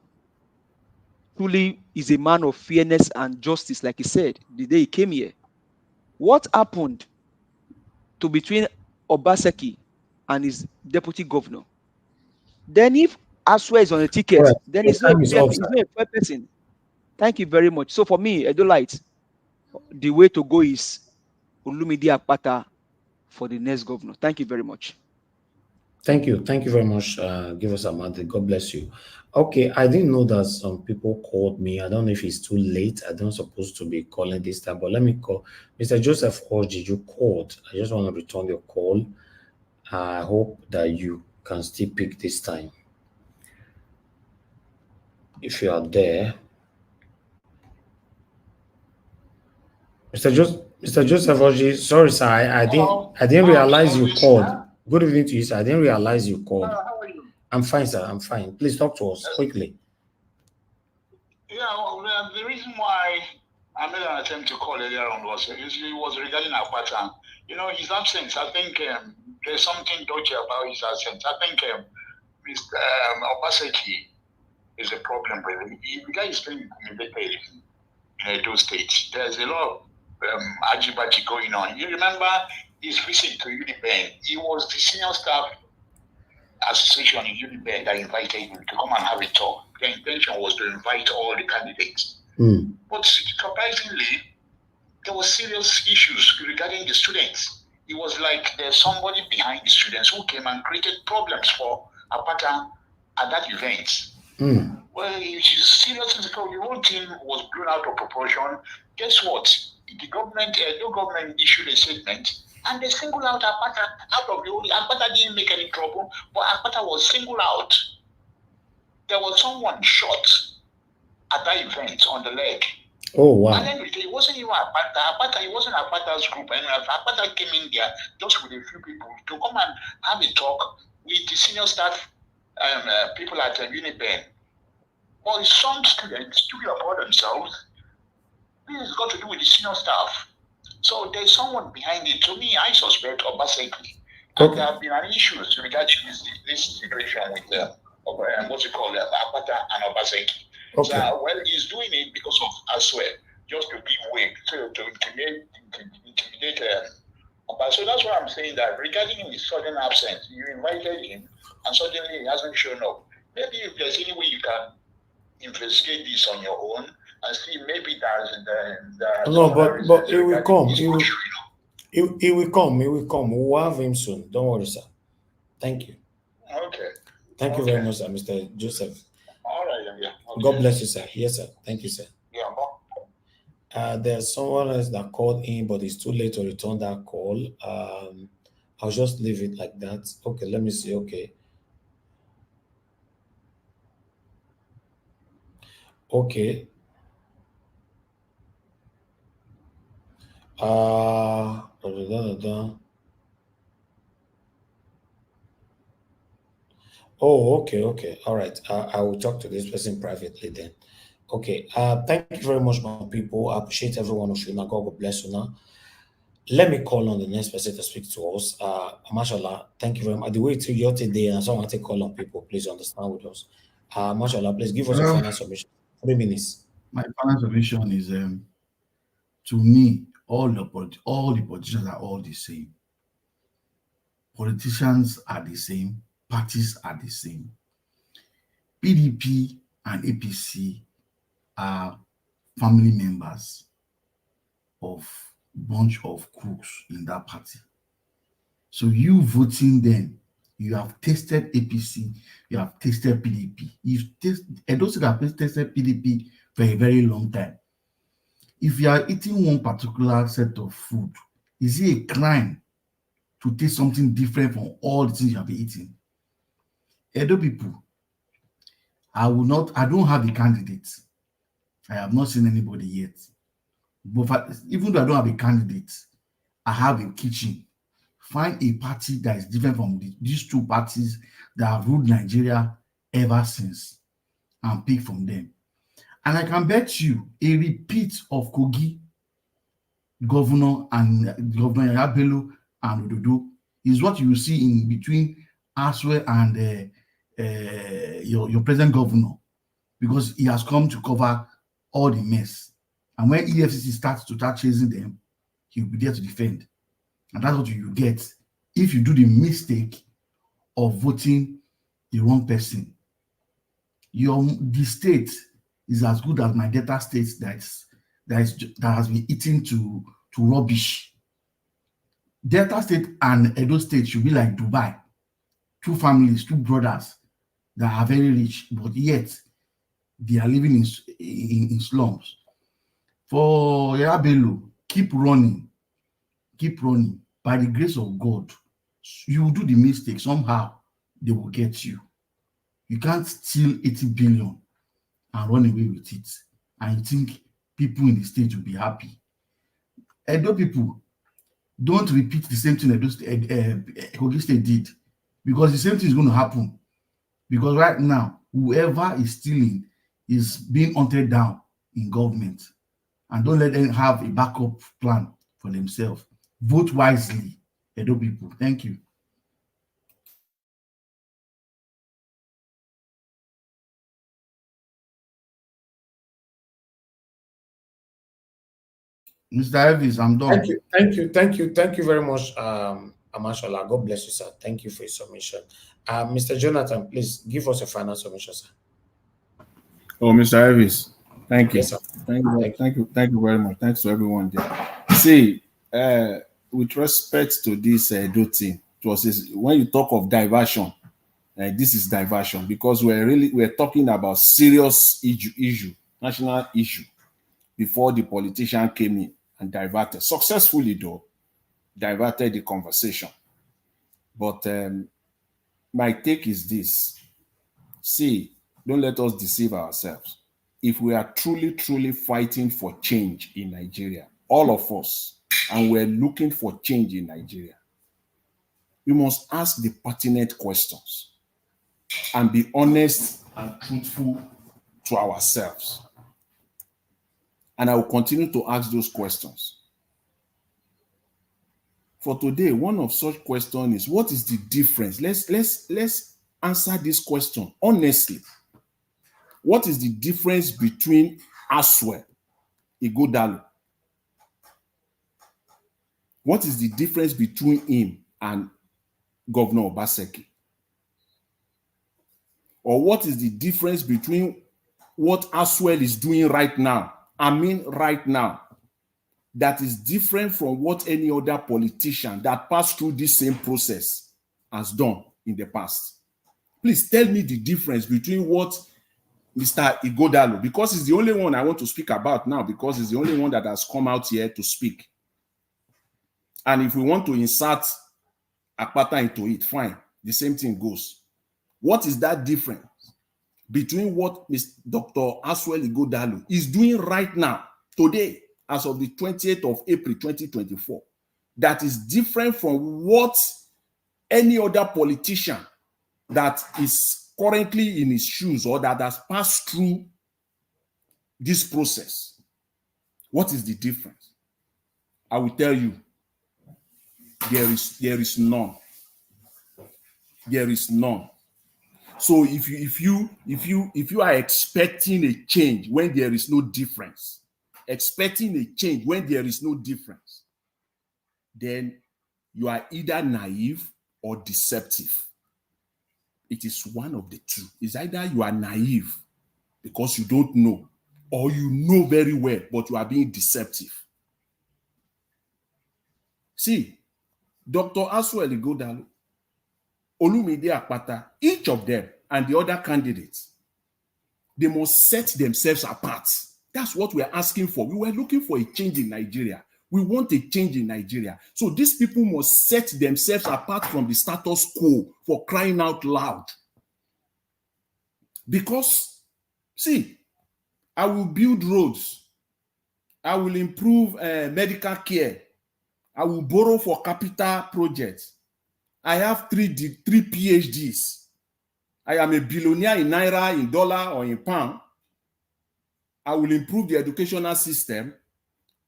Speaker 14: truly is a man of fairness and justice, like he said the day he came here, what happened to between Obaseki and his deputy governor? Then if Aswe is on a ticket, then he's not a fair person. Thank you very much. So for me, Edolite, the way to go is Olumide Akpata for the next governor. Thank you very much.
Speaker 4: Thank you. Thank you very much. Give us a month. God bless you. Okay, I didn't know that some people called me. I don't know if it's too late. I don't supposed to be calling this time, but let me call. Mr. Joseph Orji, you called. I just want to return your call. I hope that you can still pick this time. If you are there. Mr. Joseph Orji, sorry, sir. I didn't realize you called. Good evening to you, sir. I didn't realize you called.
Speaker 5: How are you?
Speaker 4: I'm fine, sir. I'm fine. Please talk to us quickly.
Speaker 5: Yeah, well, the reason why I made an attempt to call earlier on was it was regarding Akwata. You know, his absence. I think there's something dodgy about his absence. I think Mr. Obaseki is a problem with it. The guy is being intimidated in Edo State. There's a lot of ajibaji going on. You remember his visit to Uniben? He was the senior staff association in Uniben that invited him to come and have a talk. The intention was to invite all the candidates. But surprisingly, there were serious issues regarding the students. It was like there's somebody behind the students who came and created problems for Apata at that event. Well, it's serious because the whole thing was blown out of proportion. Guess what? The government, no government issued a statement and they singled out Apata out of the whole. Apata didn't make any trouble, but Apata was singled out. There was someone shot at that event on the leg.
Speaker 4: Oh, wow.
Speaker 5: And then it wasn't even Apata, it wasn't Apata's group. And Apata came in there just with a few people to come and have a talk with the senior staff people at Uniben. Well, some students took it upon themselves. This has got to do with the senior staff. So there's someone behind it. To me, I suspect Obaseki. And there have been an issues regarding this situation with what's it called, Apata and Obaseki.
Speaker 4: Okay.
Speaker 5: So, well, he's doing it because of Aswell, just to give way to intimidate Obaseki. So that's why I'm saying that regarding his sudden absence, you invited him and suddenly he hasn't shown up. Maybe if there's any way you can investigate this on your own and see maybe there's
Speaker 4: no, but it will come. It will come. It will come. We'll have him soon. Don't worry, sir. Thank you.
Speaker 5: Okay.
Speaker 4: Thank you very much, sir, Mr. Joseph.
Speaker 5: All right, yeah. Okay.
Speaker 4: God bless you, sir. Yes, sir. Thank you, sir.
Speaker 5: Yeah.
Speaker 4: There's someone else that called in, but it's too late to return that call. I'll just leave it like that. Okay, let me see. Okay. Okay. Oh, okay. All right. I will talk to this person privately then. Okay. Thank you very much, my people. I appreciate every one of you. Now, God bless you now. Let me call on the next person to speak to us. Mashallah, thank you very much. The way to your today, and so I want to call on people. Please understand with us. Mashallah, please give us a final submission. 3 minutes.
Speaker 10: My final submission is to me, all the politicians are all the same. Politicians are the same, parties are the same. PDP and APC are family members of bunch of crooks in that party. So you voting them, you have tasted APC, you have tasted PDP. Edo State have tasted PDP for a very long time. If you are eating one particular set of food, is it a crime to taste something different from all the things you have been eating? Edo people, I don't have a candidate. I have not seen anybody yet. But even though I don't have a candidate, I have a kitchen. Find a party that is different from these two parties that have ruled Nigeria ever since and pick from them. And I can bet you a repeat of Kogi governor and Governor Yahaya Bello and Ododo is what you will see in between Aswe and your present governor, because he has come to cover all the mess. And when EFCC starts to start chasing them, he will be there to defend. And that's what you get if you do the mistake of voting the wrong person. The state is as good as my Delta State that has been eaten to rubbish. Delta State and Edo State should be like Dubai. Two families, two brothers that are very rich, but yet they are living in slums. For Yahaya Bello, keep running. By the grace of God, you will do the mistake. Somehow, they will get you. You can't steal 80 billion and run away with it. And you think people in the state will be happy. Edo people, don't repeat the same thing Kogi State did. Because the same thing is going to happen. Because right now, whoever is stealing is being hunted down in government. And don't let them have a backup plan for themselves. Vote wisely, Edo people. Thank you. Mr. Elvis, I'm done.
Speaker 7: Thank you very much, Amashola. God bless you, sir. Thank you for your submission. Mr. Jonathan, please give us a final submission, sir.
Speaker 11: Oh, Mr. Elvis, thank you.
Speaker 7: Yes, sir.
Speaker 11: Thank you very much. Thanks to everyone there. See, with respect to this Edo thing, when you talk of diversion, this is diversion because we're talking about serious issue, national issue, before the politician came in and diverted successfully, though, diverted the conversation. But my take is this: see, don't let us deceive ourselves. If we are truly fighting for change in Nigeria, all of us, and we're looking for change in Nigeria, we must ask the pertinent questions and be honest and truthful to ourselves. And I will continue to ask those questions. For today, one of such questions is, what is the difference? Let's answer this question honestly. What is the difference between Asue Ighodalo? What is the difference between him and Governor Obaseki? Or what is the difference between what Aswell is doing right now? I mean right now. That is different from what any other politician that passed through this same process has done in the past. Please tell me the difference between what Mr. Ighodalo, because he's the only one I want to speak about now, because he's the only one that has come out here to speak. And if we want to insert Akpata into it, fine. The same thing goes. What is that difference between what Dr. Aswell Ighodalo is doing right now, today, as of the 20th of April 2024, that is different from what any other politician that is currently in his shoes or that has passed through this process? What is the difference? I will tell you, there is none. There is none. So if you are expecting a change when there is no difference, then you are either naive or deceptive. It is one of the two. It's either you are naive because you don't know, or you know very well, but you are being deceptive. See, Dr. Aswell Ighodalo, Olumide Akpata, each of them and the other candidates, they must set themselves apart. That's what we're asking for. We were looking for a change in Nigeria. We want a change in Nigeria. So these people must set themselves apart from the status quo, for crying out loud. Because, see, I will build roads. I will improve medical care. I will borrow for capital projects. I have three PhDs. I am a billionaire in Naira, in dollar, or in pound. I will improve the educational system.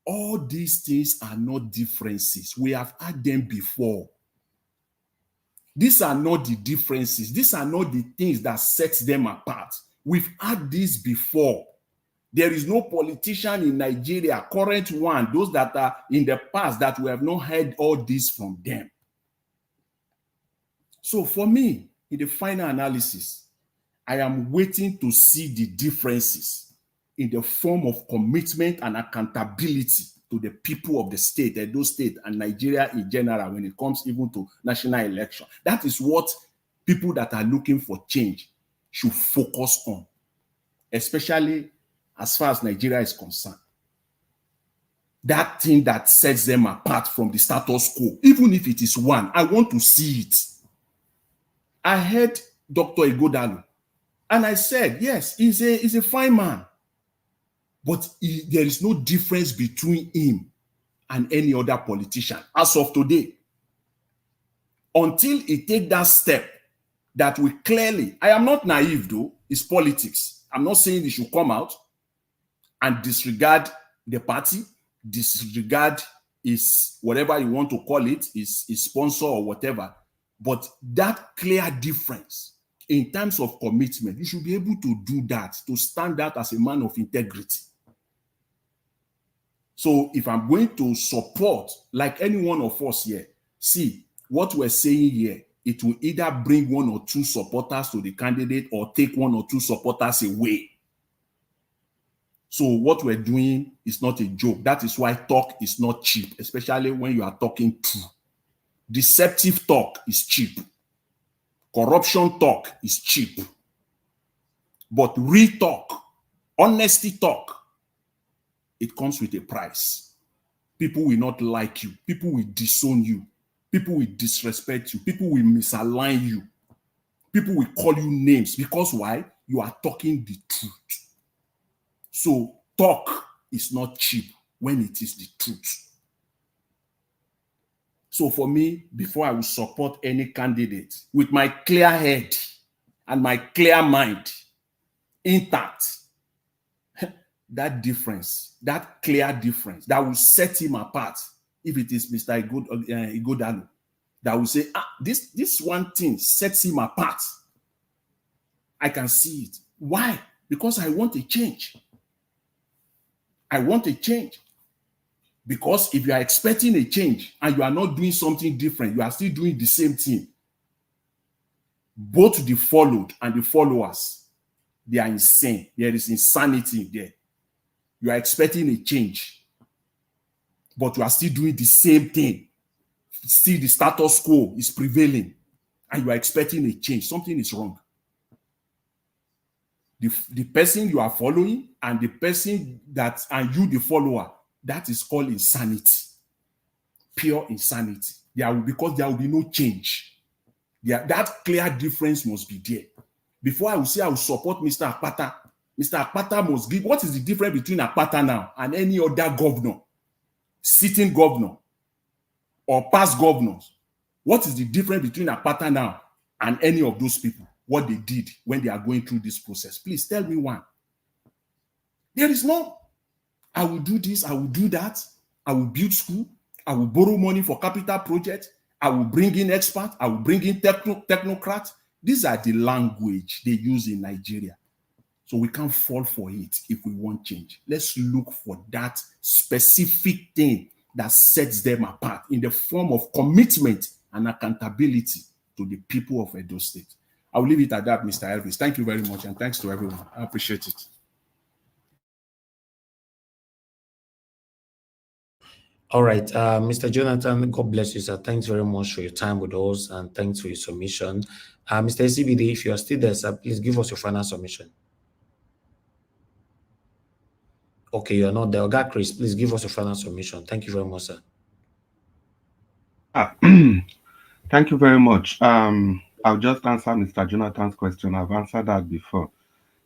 Speaker 11: All these things are not differences. We have had them before. These are not the differences. These are not the things that set them apart. We've had this before. There is no politician in Nigeria, current one, those that are in the past, that we have not heard all this from them. So for me, in the final analysis, I am waiting to see the differences in the form of commitment and accountability to the people of the state, Edo State, and Nigeria in general, when it comes even to national election. That is what people that are looking for change should focus on, especially as far as Nigeria is concerned. That thing that sets them apart from the status quo, even if it is one, I want to see it. I heard Dr. Ighodalo, and I said, yes, he's a fine man, but there is no difference between him and any other politician as of today. Until he take that step that we clearly, I am not naive though, it's politics. I'm not saying he should come out and disregard the party, disregard his whatever you want to call it, his sponsor or whatever. But that clear difference in terms of commitment, you should be able to do that, to stand out as a man of integrity. So if I'm going to support, like any one of us here, see, what we're saying here, it will either bring one or two supporters to the candidate or take one or two supporters away. So what we're doing is not a joke. That is why talk is not cheap, especially when you are talking true. Deceptive talk is cheap. Corruption talk is cheap. But real talk, honesty talk, it comes with a price. People will not like you. People will disown you. People will disrespect you. People will misalign you. People will call you names. Because why? You are talking the truth. So talk is not cheap when it is the truth. So for me, before I will support any candidate, with my clear head and my clear mind intact, that difference, that clear difference, that will set him apart. If it is Mr. Ighodalo, that will say, this one thing sets him apart. I can see it. Why? Because I want a change. I want a change. Because if you are expecting a change and you are not doing something different, you are still doing the same thing. Both the followed and the followers, they are insane. There is insanity there. You are expecting a change, but you are still doing the same thing. Still the status quo is prevailing, and you are expecting a change. Something is wrong. The person you are following and the person that, and you the follower, that is called insanity. Pure insanity. Because there will be no change. That clear difference must be there. Before I will say I will support Mr. Akpata, Mr. Akpata must give. What is the difference between Akpata now and any other governor, sitting governor, or past governors? What is the difference between Akpata now and any of those people? What they did when they are going through this process? Please tell me one. There is none. I will do this, I will do that. I will build school. I will borrow money for capital projects. I will bring in experts. I will bring in technocrats. These are the language they use in Nigeria. So we can't fall for it if we want change. Let's look for that specific thing that sets them apart in the form of commitment and accountability to the people of Edo State. I will leave it at that, Mr. Elvis. Thank you very much, and thanks to everyone. I appreciate it.
Speaker 4: All right, Mr. Jonathan, God bless you, sir. Thanks very much for your time with us, and thanks for your submission. Mr. CBD, if you are still there, sir, please give us your final submission. Okay, you're not there. Oga Chris, please give us your final submission. Thank you very much, sir.
Speaker 8: Thank you very much. I'll just answer Mr. Jonathan's question. I've answered that before.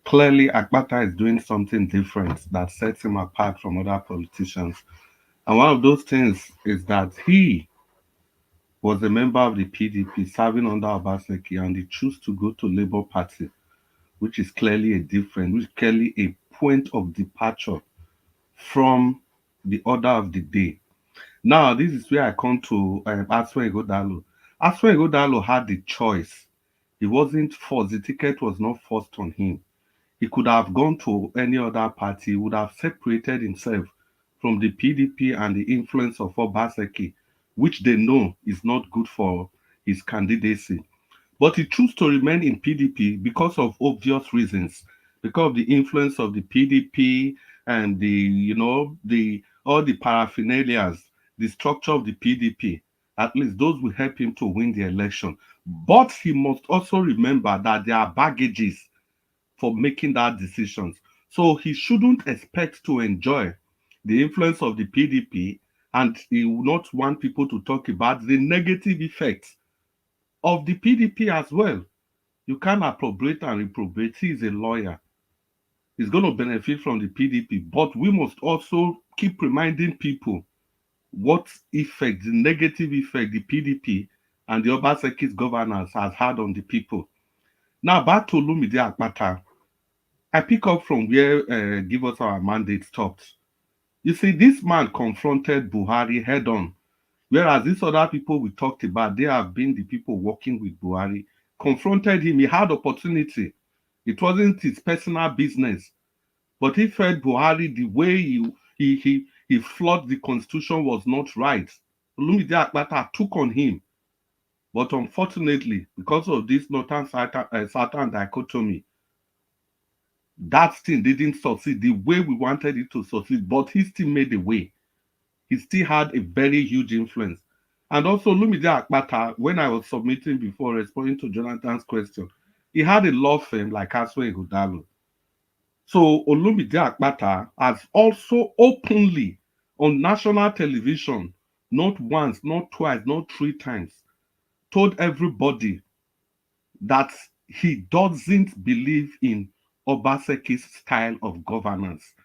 Speaker 8: Clearly, Akpata is doing something different that sets him apart from other politicians. And one of those things is that he was a member of the PDP serving under Obaseki, and he chose to go to Labour Party, which is clearly a point of departure from the order of the day. Now, this is where I come to Aswe Ighodalo. Aswe Ighodalo had the choice. He wasn't forced. The ticket was not forced on him. He could have gone to any other party. He would have separated himself from the PDP and the influence of Obaseki, which they know is not good for his candidacy. But he chose to remain in PDP because of obvious reasons, because of the influence of the PDP and all the paraphernalias, the structure of the PDP. At least those will help him to win the election. But he must also remember that there are baggages for making that decisions. So he shouldn't expect to enjoy the influence of the PDP, and he will not want people to talk about the negative effects of the PDP as well. You can't appropriate and reprobate. He is a lawyer. He's going to benefit from the PDP, but we must also keep reminding people what effect, the negative effect the PDP and the Obaseki's governance has had on the people. Now, back to Olumide Akpata. I pick up from where Give Us Our Mandate stopped. You see, this man confronted Buhari head on, whereas these other people we talked about, they have been the people working with Buhari, confronted him. He had opportunity. It wasn't his personal business, but he felt Buhari, the way he flawed the constitution was not right. Olumide Akpata took on him. But unfortunately, because of this northern-southern dichotomy, that thing didn't succeed the way we wanted it to succeed, but he still made a way. He still had a very huge influence. And also, Olumide Akpata, when I was submitting before responding to Jonathan's question, he had a law firm like Aswe Ighodalo. So Olumide Akpata has also openly on national television, not once, not twice, not 3 times, told everybody that he doesn't believe in Obaseki's style of governance,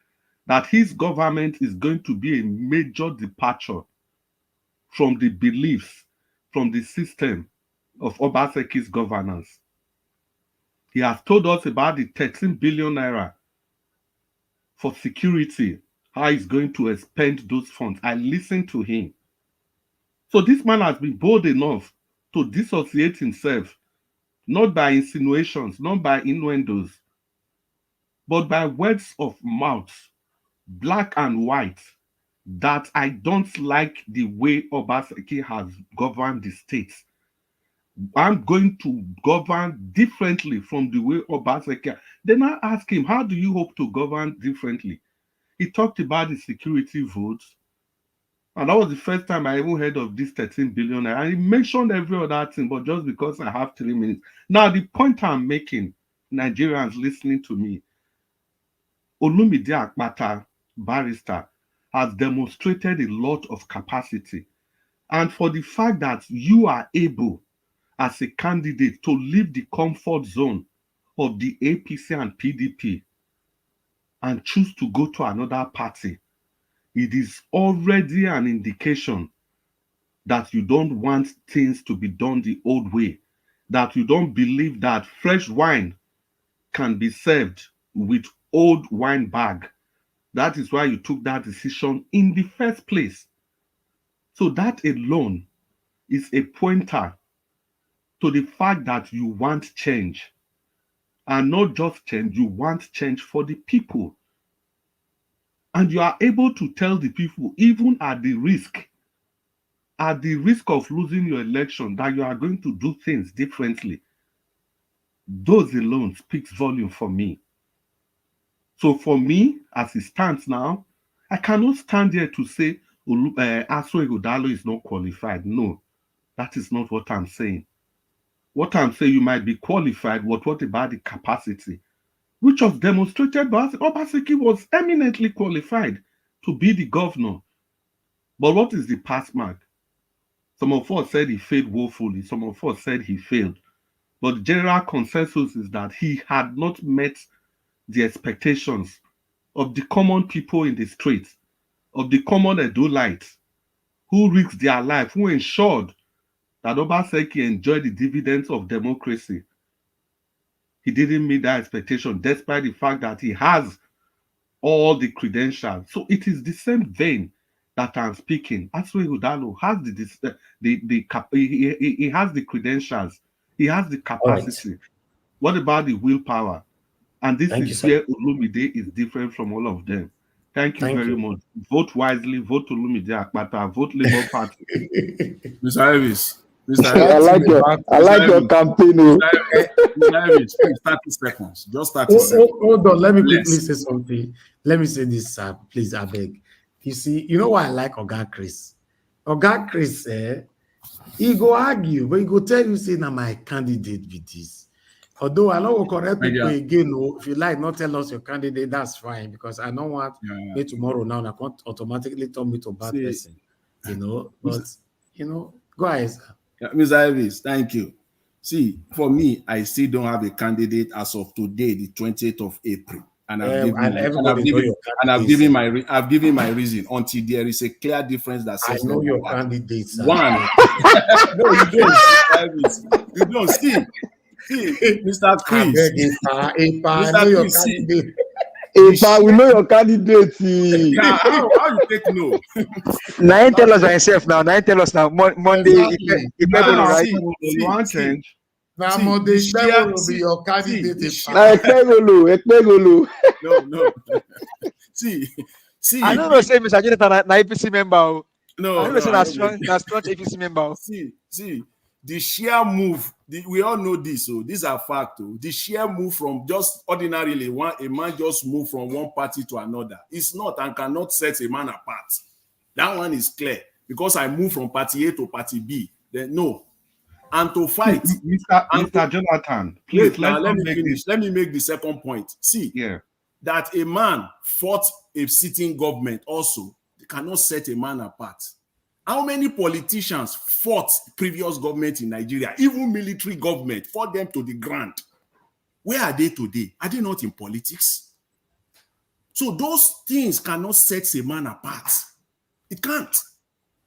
Speaker 8: that his government is going to be a major departure from the beliefs, from the system of Obaseki's governance. He has told us about the 13 billion naira for security, how he's going to expend those funds. I listened to him. So this man has been bold enough to dissociate himself, not by insinuations, not by innuendos, but by words of mouth, black and white, that I don't like the way Obaseki has governed the state. I'm going to govern differently from the way Obaseki. Then I asked him, how do you hope to govern differently? He talked about the security votes. And that was the first time I even heard of this 13 billion. And he mentioned every other thing, but just because I have 3 minutes. Now, the point I'm making, Nigerians listening to me, Olumide Akpata, barrister, has demonstrated a lot of capacity. And for the fact that you are able, as a candidate, to leave the comfort zone of the APC and PDP and choose to go to another party, it is already an indication that you don't want things to be done the old way, that you don't believe that fresh wine can be served with old wine bag. That is why you took that decision in the first place. So that alone is a pointer to the fact that you want change. And not just change, you want change for the people. And you are able to tell the people, even at the risk of losing your election, that you are going to do things differently. Those alone speaks volume for me. So for me, as it stands now, I cannot stand here to say Aswe Ighodalo is not qualified. No, that is not what I'm saying. What I'm saying, you might be qualified, but what about the capacity? Which was demonstrated by Obaseki was eminently qualified to be the governor. But what is the pass mark? Some of us said he failed woefully. Some of us said he failed. But the general consensus is that he had not met the expectations of the common people in the streets, of the common Edolites, who risked their life, who ensured that Obaseki enjoyed the dividends of democracy. He didn't meet that expectation, despite the fact that he has all the credentials. So it is the same vein that I'm speaking. Aswe Ighodalo has he has the credentials, he has the capacity. Right. What about the willpower? And this is where Olumide is different from all of them. Thank you very much. Vote wisely, vote Olumide Akpata, vote Labour Party.
Speaker 11: Mr. Elvis.
Speaker 19: I like your campaign.
Speaker 11: Mr. Elvis, please, 30 seconds. Just 30 seconds.
Speaker 7: Hold on, let me quickly say something. Let me say this, sir. Please, I beg. You see, you know why I like Oga Chris? Oga Chris, he go argue, but he go tell you, say, now my candidate be this. Although I don't correct people again, no, if you like, not tell us your candidate, that's fine, because I don't want me tomorrow now, I can't automatically turn me to a bad person, you know, but, you know, go ahead, sir.
Speaker 11: Yeah, Mr. Elvis, thank you. See, for me, I still don't have a candidate as of today, the 20th of April. And I've given my reason until there is a clear difference that says
Speaker 7: I know your candidate.
Speaker 11: One. No, you don't. You don't see. See, Mr. Chris.
Speaker 20: I beg Ipa, I know
Speaker 11: Mr.
Speaker 20: your
Speaker 11: Chris, see.
Speaker 20: candidate.
Speaker 19: Ipa, we know your candidate.
Speaker 11: Now, how you take no?
Speaker 14: Now you tell us yourself now. Now you tell us now. Monday,
Speaker 20: Exactly.
Speaker 14: Ikpebolo, right?
Speaker 8: You want change?
Speaker 20: Now,
Speaker 11: See,
Speaker 20: Monday,
Speaker 11: the sheer-
Speaker 20: will be your candidate.
Speaker 11: see,
Speaker 19: Na Ekpegolo.
Speaker 11: No. See.
Speaker 14: I don't know. Say Mr. Jonathan, na APC member.
Speaker 11: No,
Speaker 14: I don't know. Say
Speaker 11: I
Speaker 14: na
Speaker 11: don't
Speaker 14: strong APC member.
Speaker 11: See, the sheer move, we all know this, so these are facts. The sheer move from just ordinarily a man just move from one party to another. It's not and cannot set a man apart. That one is clear. Because I move from party A to party B, then no. And to fight.
Speaker 8: Mr. Jonathan, please
Speaker 11: let me finish. Let me make the second point. See, that a man fought a sitting government also cannot set a man apart. How many politicians fought previous government in Nigeria, even military government, fought them to the ground? Where are they today? Are they not in politics? So those things cannot set a man apart. It can't.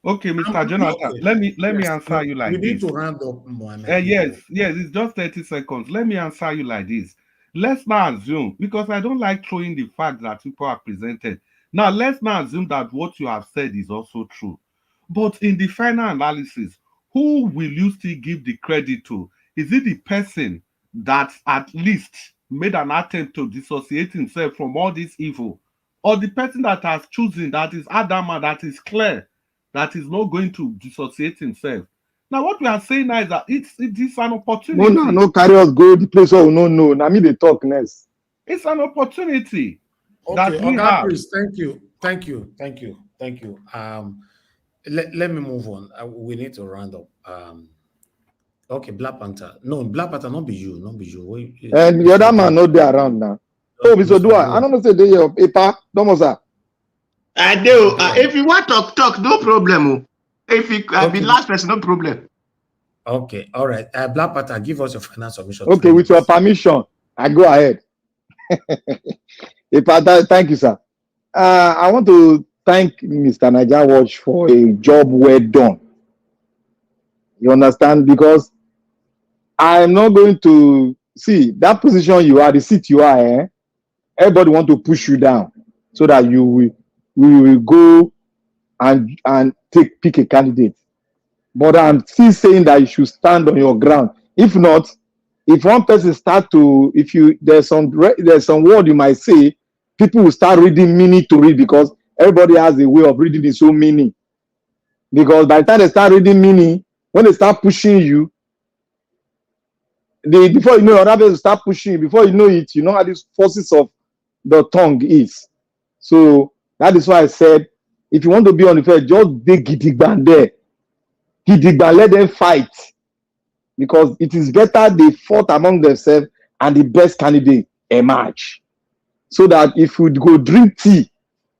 Speaker 8: Okay, Mr. Jonathan, let me answer you like this.
Speaker 20: We need to round up, Mohammed.
Speaker 8: Yes, it's just 30 seconds. Let me answer you like this. Let's not assume, because I don't like throwing the facts that people are presented. Now, let's not assume that what you have said is also true. But in the final analysis, who will you still give the credit to? Is it the person that at least made an attempt to dissociate himself from all this evil? Or the person that has chosen, that is adamant, that is clear, that is not going to dissociate himself? Now, what we are saying now is that it is an opportunity.
Speaker 19: No carry us go the place where we no know. Now me they talk next.
Speaker 8: It's an opportunity.
Speaker 20: Okay, okay, please. Thank you. Let me move on. We need to round up. Okay, Black Panther. No, Black Panther, not be you.
Speaker 19: And the other man not there around now. Oh, Mr. Dua, I don't know say they of Ipa, Domosa.
Speaker 3: I do. If you want to talk, no problem. If you be last person, no problem.
Speaker 20: Okay, all right. Black Panther, give us your final submission.
Speaker 19: Okay, with your permission, I go ahead. Ipa, thank you, sir. I want to thank Mr. Naija Watch for a job well done. You understand? Because I'm not going to see that position you are, the seat you are. Everybody want to push you down so that we will go and pick a candidate. But I'm still saying that you should stand on your ground. If not, if one person start to, there's some word you might say, people will start reading meaning to read because everybody has a way of reading its own meaning. Because by the time they start reading meaning, when they start pushing you, before you know, other people start pushing you. Before you know it, you know how these forces of the tongue is. So that is why I said, if you want to be on the field, just dig Gidigban there. Gidigban, let them fight. Because it is better they fought among themselves and the best candidate emerge. So that if we go drink tea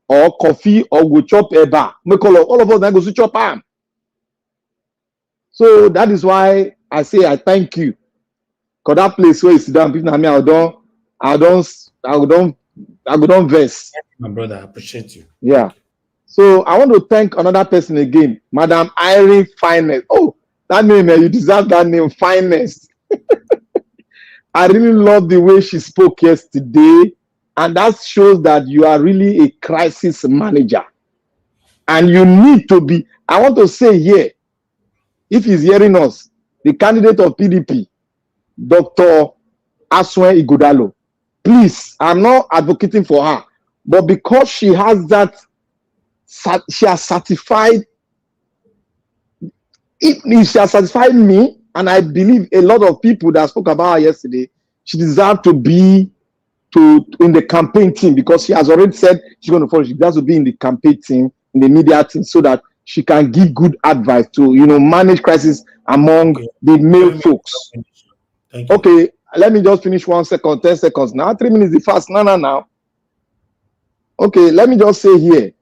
Speaker 19: or coffee or go chop a bar, all of us then go to chop ham. So that is why I say I thank you. Because that place where you sit down, people, I don't verse.
Speaker 20: My brother, I appreciate you.
Speaker 19: Yeah. So I want to thank another person again, Madam Irene Finest. Oh, that name, you deserve that name, Finest. I really love the way she spoke yesterday. And that shows that you are really a crisis manager. And you need to be, I want to say here, if he's hearing us, the candidate of PDP, Dr. Aswen Ighodalo, please, I'm not advocating for her, but because she has that, she has certified, if she has certified me, and I believe a lot of people that spoke about her yesterday, she deserves to be in the campaign team because she has already said she's going to follow. She has to be in the campaign team, in the media team, so that she can give good advice to, manage crisis among the male folks. Okay, let me just finish 1 second, 10 seconds. Now, 3 minutes is fast. Now. Okay, let me just say here.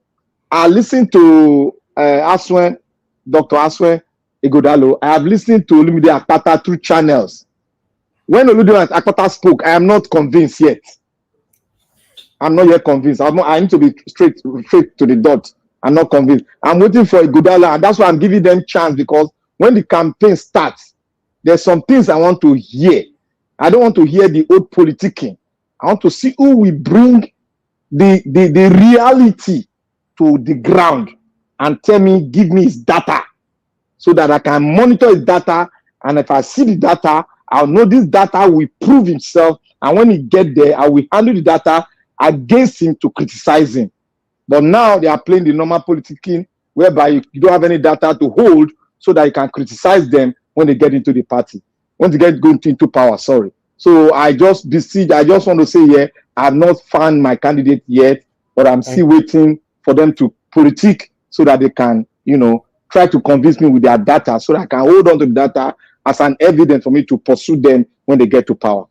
Speaker 19: I listened to Dr. Aswen Ighodalo. I have listened to Olumide Akpata through channels. When Olumide Akpata spoke, I am not convinced yet. I'm not yet convinced. I need to be straight to the dot. I'm not convinced. I'm waiting for Ighodalo, and that's why I'm giving them chance, because when the campaign starts, there's some things I want to hear. I don't want to hear the old politicking. I want to see who will bring the reality to the ground and tell me, give me his data so that I can monitor his data. And if I see the data, I'll know this data will prove himself. And when he get there, I will handle the data against him to criticize him. But now they are playing the normal politicking whereby you don't have any data to hold so that you can criticize them when they get into the party, when they get going into power, sorry. So I just want to say here, I have not found my candidate yet, but I'm still waiting for them to politic so that they can, try to convince me with their data so that I can hold on to the data as an evidence for me to pursue them when they get to power.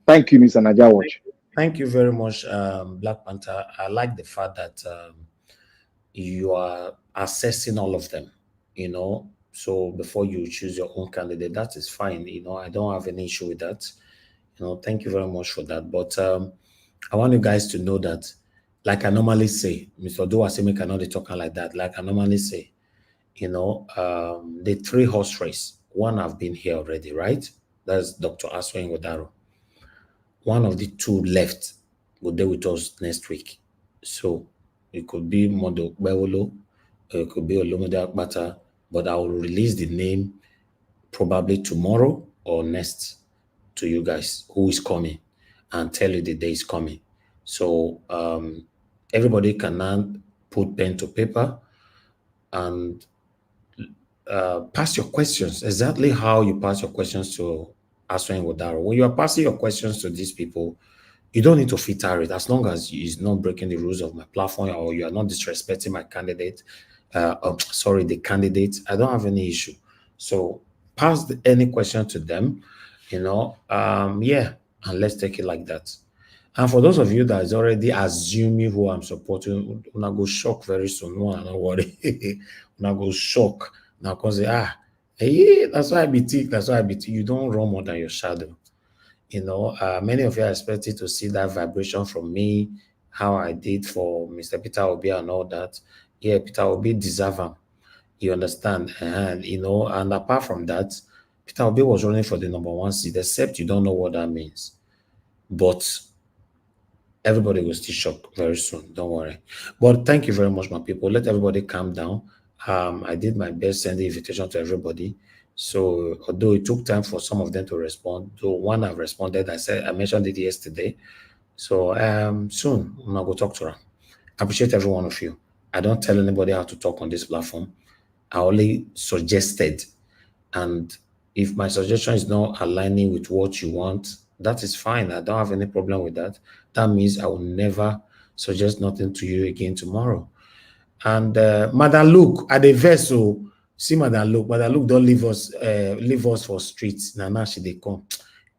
Speaker 19: Thank you, Mr. Naija Watch.
Speaker 4: Thank you very much, Black Panther. I like the fact that you are assessing all of them, so before you choose your own candidate, that is fine. I don't have any issue with that. Thank you very much for that. But I want you guys to know that, like I normally say, Mr. Oduwasemi cannot be talking like that. Like I normally say, the 3-horse race, one have been here already, right? That's Dr. Aswa Ngodaro. One of the 2 left will be with us next week. So it could be Mondo Bewolo, it could be Olomide Akbata, but I will release the name probably tomorrow or next to you guys who is coming and tell you the day is coming. So everybody can now put pen to paper and pass your questions exactly how you pass your questions to Aswa Ngodaro. When you are passing your questions to these people, you don't need to filter it as long as it's not breaking the rules of my platform or you are not disrespecting my candidate. The candidate. I don't have any issue. So pass any question to them, and let's take it like that. And for those of you that is already assuming who I'm supporting, una go shock very soon. No, don't worry. Una go shock. Now, because that's why I be thick. That's why I be thick. You don't run more than your shadow. Many of you are expected to see that vibration from me, how I did for Mr. Peter Obi and all that. Yeah, Peter Obi deserve him. You understand? And, and apart from that, Peter Obi was running for the #1 seat, except you don't know what that means. But everybody will still shock very soon. Don't worry. But thank you very much, my people. Let everybody calm down. I did my best, send the invitation to everybody. So although it took time for some of them to respond, though one have responded, I mentioned it yesterday. So soon I'm gonna go talk to her. I appreciate every one of you. I don't tell anybody how to talk on this platform. I only suggested, and if my suggestion is not aligning with what you want, that is fine. I don't have any problem with that. That means I will never suggest nothing to you again tomorrow. And Madam Luke at the vessel, see Madam Luke don't leave us for streets. Now she they come.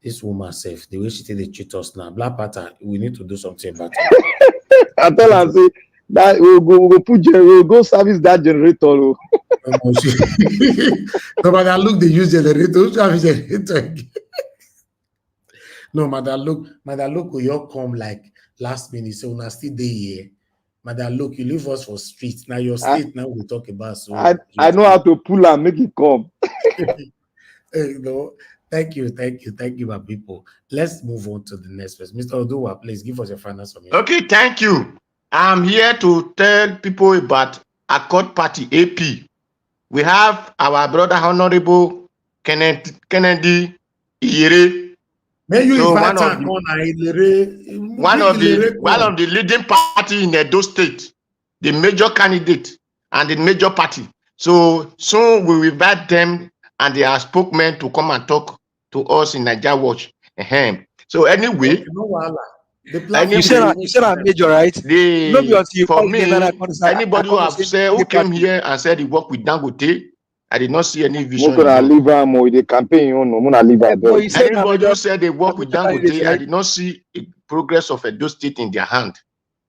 Speaker 4: This woman safe, the way she did the treat us now, Black Panther, we need to do something about it.
Speaker 19: I tell her say that we'll go service that generator.
Speaker 20: No, Madam Luke, they use generator. Service generator again. No, Madam Luke, will you come like last minute? So when I still there here. Madam, look, you leave us for streets. Now your state now we talk about. So
Speaker 19: I know how to pull and make it come.
Speaker 20: Thank you, my people. Let's move on to the next person. Mr. Oduwa, please give us your final summation.
Speaker 3: Okay, thank you. I'm here to tell people about Accord Party AP. We have our brother Honorable Kennedy Iyere.
Speaker 20: May you
Speaker 3: So
Speaker 20: invite
Speaker 3: one of the leading party in Edo State, the major candidate and the major party. So soon we will invite them and their spokesmen to come and talk to us in Naija Watch. So anyway,
Speaker 14: you said I'm major, right?
Speaker 3: For me, anybody who came here and said he worked with Dangote, I did not see any vision.
Speaker 19: Anybody
Speaker 3: who said they work with Dangote, I did not see a progress of Edo State in their hand.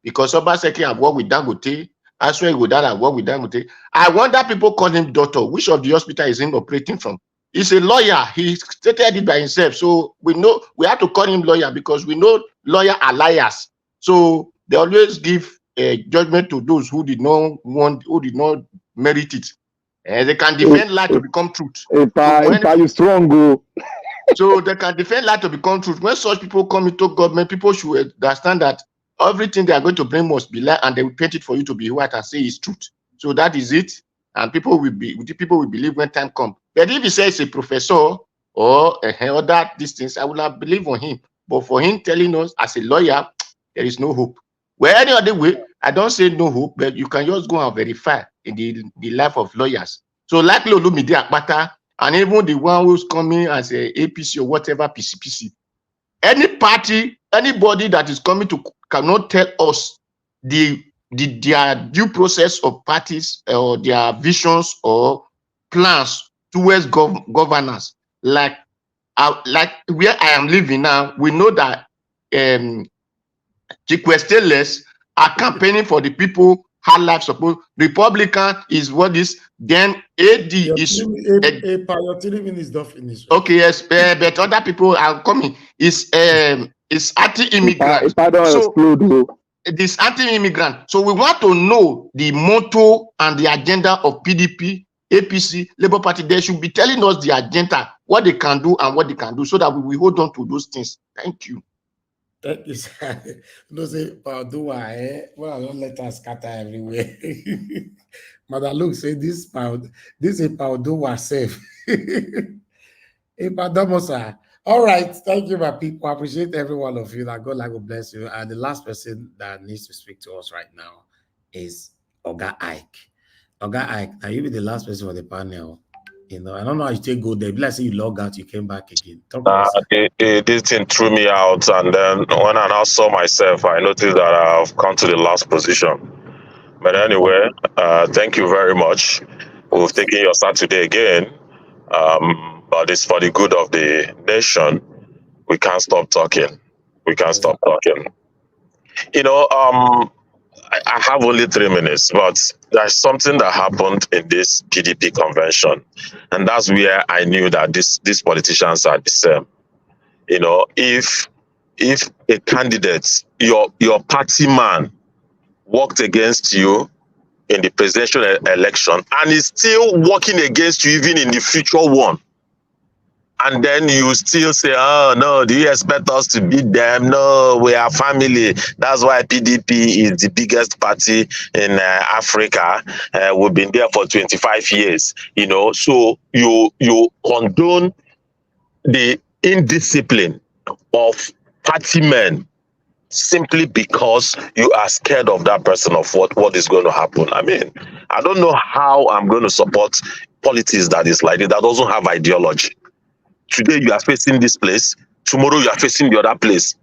Speaker 3: Because Obaseki have worked with Dangote, Aswa Ngodaro have worked with Dangote. I wonder people call him doctor. Which of the hospital is him operating from? He's a lawyer. He stated it by himself. So we know we have to call him lawyer because we know lawyer are liars. So they always give a judgment to those who did not merit it. They can defend lie to become truth.
Speaker 19: If you strong, go.
Speaker 3: So they can defend lie to become truth. When such people come into government, people should understand that everything they are going to bring must be lie, and they will paint it for you to be white and say it's truth. So that is it, and people will believe when time comes. But if he says a professor or other these things, I will not believe on him. But for him telling us as a lawyer, there is no hope. Well, any other way, I don't say no hope, but you can just go and verify in the life of lawyers. So like Olumide Akpata, and even the one who's coming as a APC or whatever, PCPC, any party, anybody that is coming to cannot tell us their due process of parties or their visions or plans towards governance. Like where I am living now, we know that Chikwesteles are campaigning for the people. Her life support. Republican is what is, then AD is
Speaker 20: your 3 minutes don't finish.
Speaker 3: Okay, yes, but other people are coming. It's anti-immigrant. So this anti-immigrant. So we want to know the motto and the agenda of PDP, APC, Labour Party. They should be telling us the agenda, what they can do and what they can do, so that we will hold on to those things. Thank you.
Speaker 20: Thank you, sir. No say Paudua, well, don't let us scatter everywhere. Mother Luke say this is Paudua safe. All right, thank you, my people. I appreciate every one of you. That God will bless you. And the last person that needs to speak to us right now is Oga Ike. Oga Ike, now you be the last person for the panel. You know, I don't know how you take go there. Let's say you log out, you came back again.
Speaker 12: This thing threw me out, and then when I now saw myself, I noticed that I've come to the last position. But anyway, thank you very much. We've taken your start today again, but it's for the good of the nation. We can't stop talking. We can't stop talking. You know, I have only 3 minutes, but there's something that happened in this PDP convention, and that's where I knew that these politicians are the same. You know, if a candidate, your party man, worked against you in the presidential election and is still working against you even in the future one, and then you still say, oh no, do you expect us to beat them? No, we are family. That's why PDP is the biggest party in Africa. We've been there for 25 years, you know. So you condone the indiscipline of party men simply because you are scared of that person, of what is going to happen. I mean, I don't know how I'm going to support politics that is like it, that doesn't have ideology. Today you are facing this place, tomorrow you are facing the other place.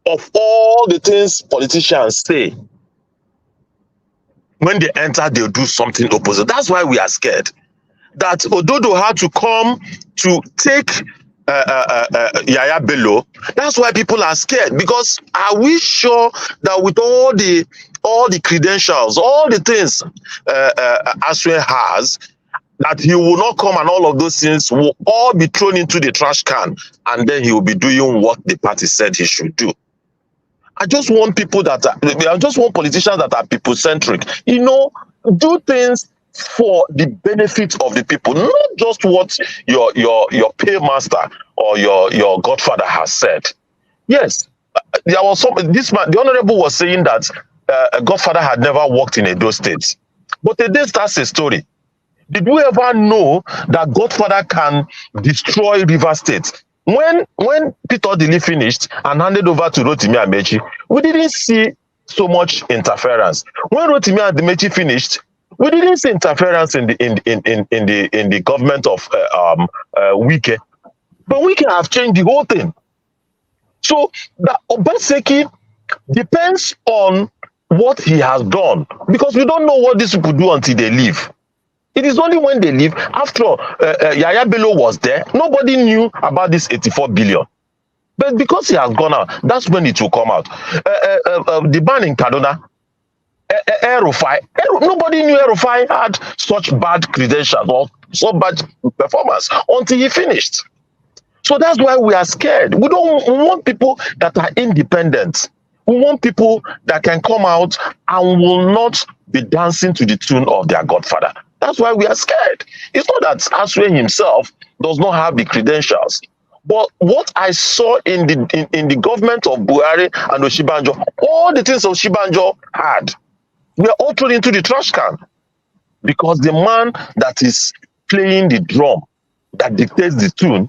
Speaker 12: Of all the things politicians say, when they enter, they'll do something opposite. That's why we are scared. That Ododo had to come to take Yahaya Bello. That's why people are scared, because are we sure that with all the credentials, all the things Aswe has, that he will not come and all of those things will all be thrown into the trash can, and then he will be doing what the party said he should do? I just want people I just want politicians that are people-centric. You know, do things for the benefit of the people, not just what your paymaster or your godfather has said. Yes, there was the honorable was saying that a godfather had never worked in Edo State, but today starts a story. Did we ever know that godfather can destroy River State? When Peter Odili finished and handed over to Rotimi Amechi, we didn't see so much interference. When Rotimi Amechi finished, we didn't see interference in the government of Wike. But Wike have changed the whole thing. So the Obaseki depends on what he has done, because we don't know what these people do until they leave. It is only when they leave. After all, Yahaya Bello was there. Nobody knew about this 84 billion. But because he has gone out, that's when it will come out. The ban in Kaduna, Erufai, nobody knew Erufai had such bad credentials or so bad performance until he finished. So that's why we are scared. We want people that are independent. We want people that can come out and will not be dancing to the tune of their godfather. That's why we are scared. It's not that Aswe himself does not have the credentials. But what I saw in the government of Buhari and Oshibanjo, all the things Oshibanjo had were all thrown into the trash can, because the man that is playing the drum, that dictates the tune,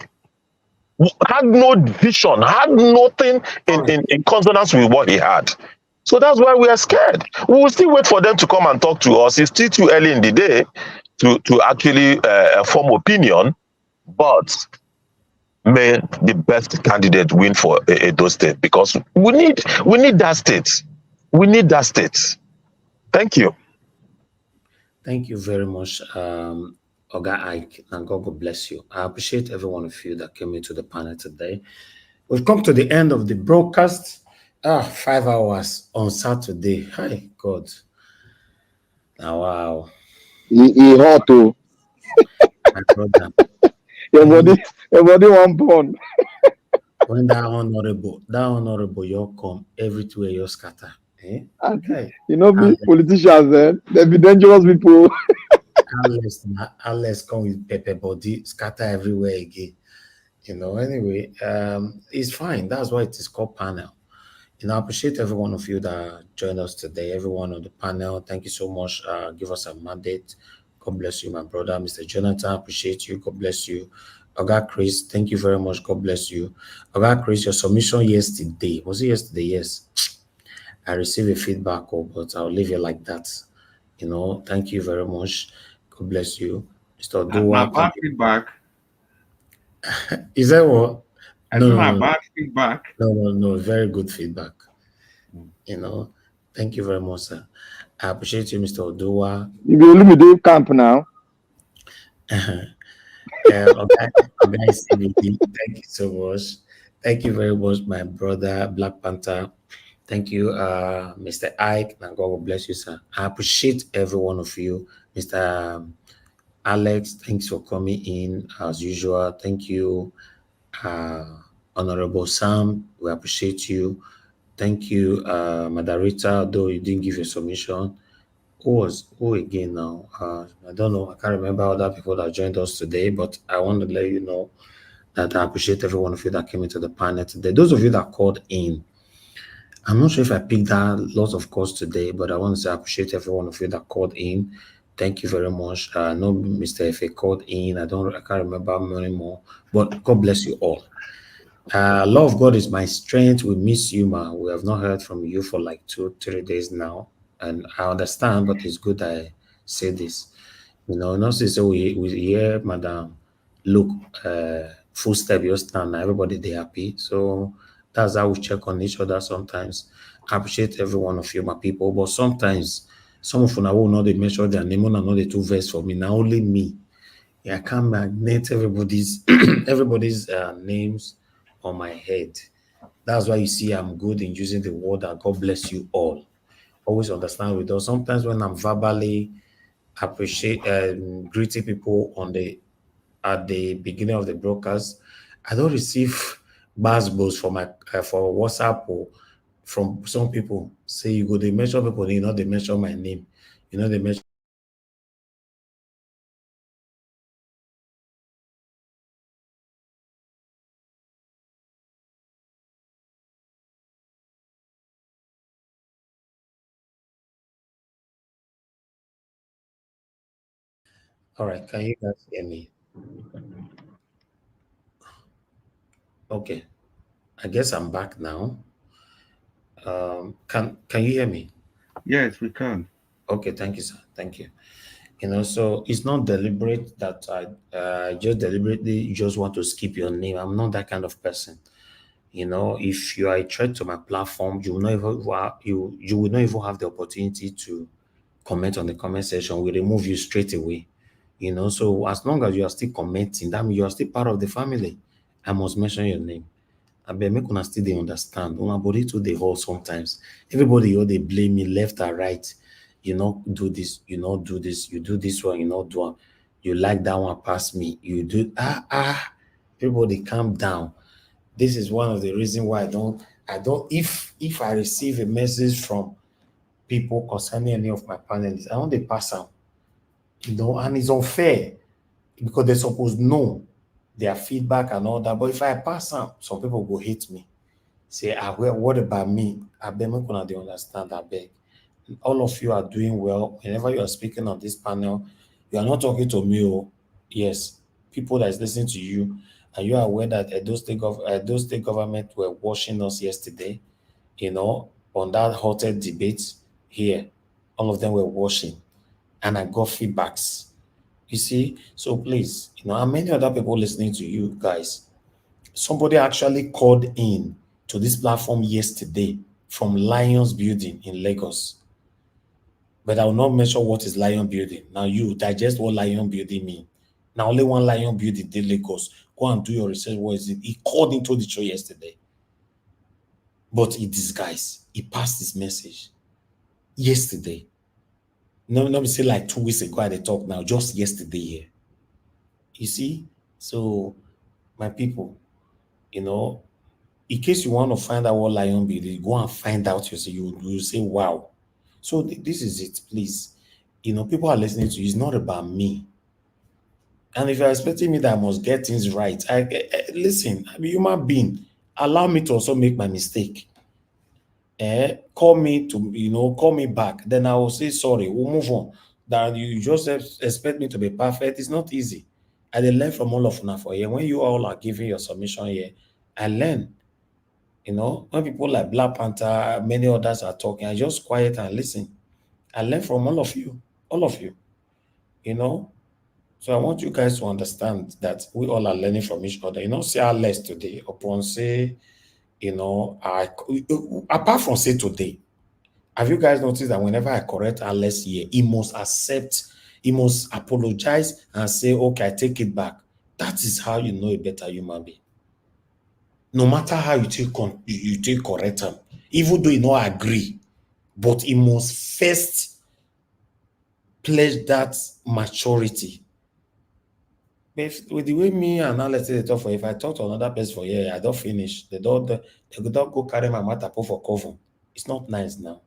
Speaker 12: had no vision, had nothing in consonance with what he had. So that's why we are scared. We will still wait for them to come and talk to us. It's still too early in the day to actually form opinion, but may the best candidate win for Edo State, because we need that state. We need that state. Thank you.
Speaker 4: Thank you very much, Oga Ike, and God bless you. I appreciate every one of you that came into the panel today. We've come to the end of the broadcast. 5 hours on Saturday. Hi, God. Now, wow.
Speaker 19: He hot too.
Speaker 4: My brother.
Speaker 19: Your body won't burn.
Speaker 4: When that honorable, you come, everywhere you scatter. Eh? Okay.
Speaker 19: You know, politicians, they be dangerous people.
Speaker 4: Unless come with pepper body, scatter everywhere again. You know, anyway, it's fine. That's why it is called panel. You know, I appreciate every one of you that joined us today, everyone on the panel. Thank you so much. Give us a mandate. God bless you, my brother. Mr. Jonathan, appreciate you. God bless you. Oga Chris, thank you very much. God bless you. Oga Chris, your submission yesterday. Was it yesterday? Yes. I received a feedback, but I'll leave it like that. You know, thank you very much. God bless you. Mr. Dua.
Speaker 8: Bad feedback.
Speaker 4: Is that what?
Speaker 8: No. Bad feedback.
Speaker 4: No. Very good feedback. You know, thank you very much, sir. I appreciate you, Mr. Odua.
Speaker 19: You will leave me camp now.
Speaker 4: Okay, thank you so much. Thank you very much, my brother, Black Panther. Thank you, Mr. Ike, and God will bless you, sir. I appreciate every one of you. Mr. Alex, thanks for coming in as usual. Thank you, Honorable Sam. We appreciate you. Thank you, Madarita, though you didn't give your submission. Who again now? I don't know. I can't remember other people that joined us today, but I want to let you know that I appreciate every one of you that came into the panel today. Those of you that called in, I'm not sure if I picked that lots of calls today, but I want to say I appreciate every one of you that called in. Thank you very much. No, Mr. F.A. called in. I can't remember many more, but God bless you all. Love of God is my strength. We miss you, ma. We have not heard from you for like 2-3 days now. And I understand, but it's good I say this. You know, not so we hear Madam look full step your stand. Everybody they happy. So that's how we check on each other sometimes. I appreciate every one of you, my people, but sometimes some of you will not they measure their name and not the two verse for me. Now only me. Yeah, I can't magnate everybody's names on my head. That's why you see I'm good in using the word that God bless you all. Always understand with us. Sometimes when I'm verbally appreciate greeting people at the beginning of the broadcast, I don't receive buzzwords for my for WhatsApp or from some people. Say you go they mention people, you know they mention my name, you know they mention. All right, can you guys hear me? Okay, I guess I'm back now. Can you hear me?
Speaker 8: Yes, we can.
Speaker 4: Okay, thank you, sir. Thank you. You know, so it's not deliberate that I just deliberately just want to skip your name. I'm not that kind of person. You know, if you are a threat to my platform, you will not even you will not even have the opportunity to comment on the comment section. We remove you straight away. You know, so as long as you are still commenting, that means you are still part of the family. I must mention your name. I bet make una still they understand. Una body too they hold sometimes. Everybody they blame me left or right. You know, do this, you know, do this, you do this one, you know, do one. You like that one past me. You do everybody calm down. This is one of the reasons why I don't if I receive a message from people concerning any of my panelists, I want to pass out. You know, and it's unfair because they're supposed to know their feedback and all that. But if I pass on, some people will hate me. Say, well, what about me? I beg me gonna they understand. I beg. All of you are doing well. Whenever you are speaking on this panel, you are not talking to me. Oh, yes, people that is listening to you, and you are aware that Edo State government were watching us yesterday, on that hotel debate here. All of them were watching, and I got feedbacks. You see, so please, and many other people listening to you guys. Somebody actually called in to this platform yesterday from Lions Building in Lagos. But I will not mention what is Lion Building. Now you digest what Lion Building mean. Now only one Lion Building in Lagos. Go and do your research. What is it? He called into the show yesterday. But he disguised. He passed his message yesterday. No, let me say like 2 weeks ago they talk now, just yesterday here. You see? So my people, in case you want to find out what Lion Building, go and find out yourself. You say, wow. So this is it, please. People are listening to you. It's not about me. And if you're expecting me that I must get things right, listen, I'm a human being. Allow me to also make my mistake. Call me back. Then I will say sorry. We'll move on. That you just expect me to be perfect. It's not easy. I learn from all of you for here. When you all are giving your submission here, I learn. When people like Black Panther, many others are talking, I just quiet and listen. I learn from all of you. So I want you guys to understand that we all are learning from each other. Say our less today, upon say, apart from say today, have you guys noticed that whenever I correct our less here, he must accept, he must apologize and say, okay, I take it back. That is how you know a better human being. No matter how you take correct him, even though you don't agree, but he must first pledge that maturity. With the way me and Alex they talk for, if I talk to another person for I don't finish. They don't go carry my matter for cover. It's not nice now.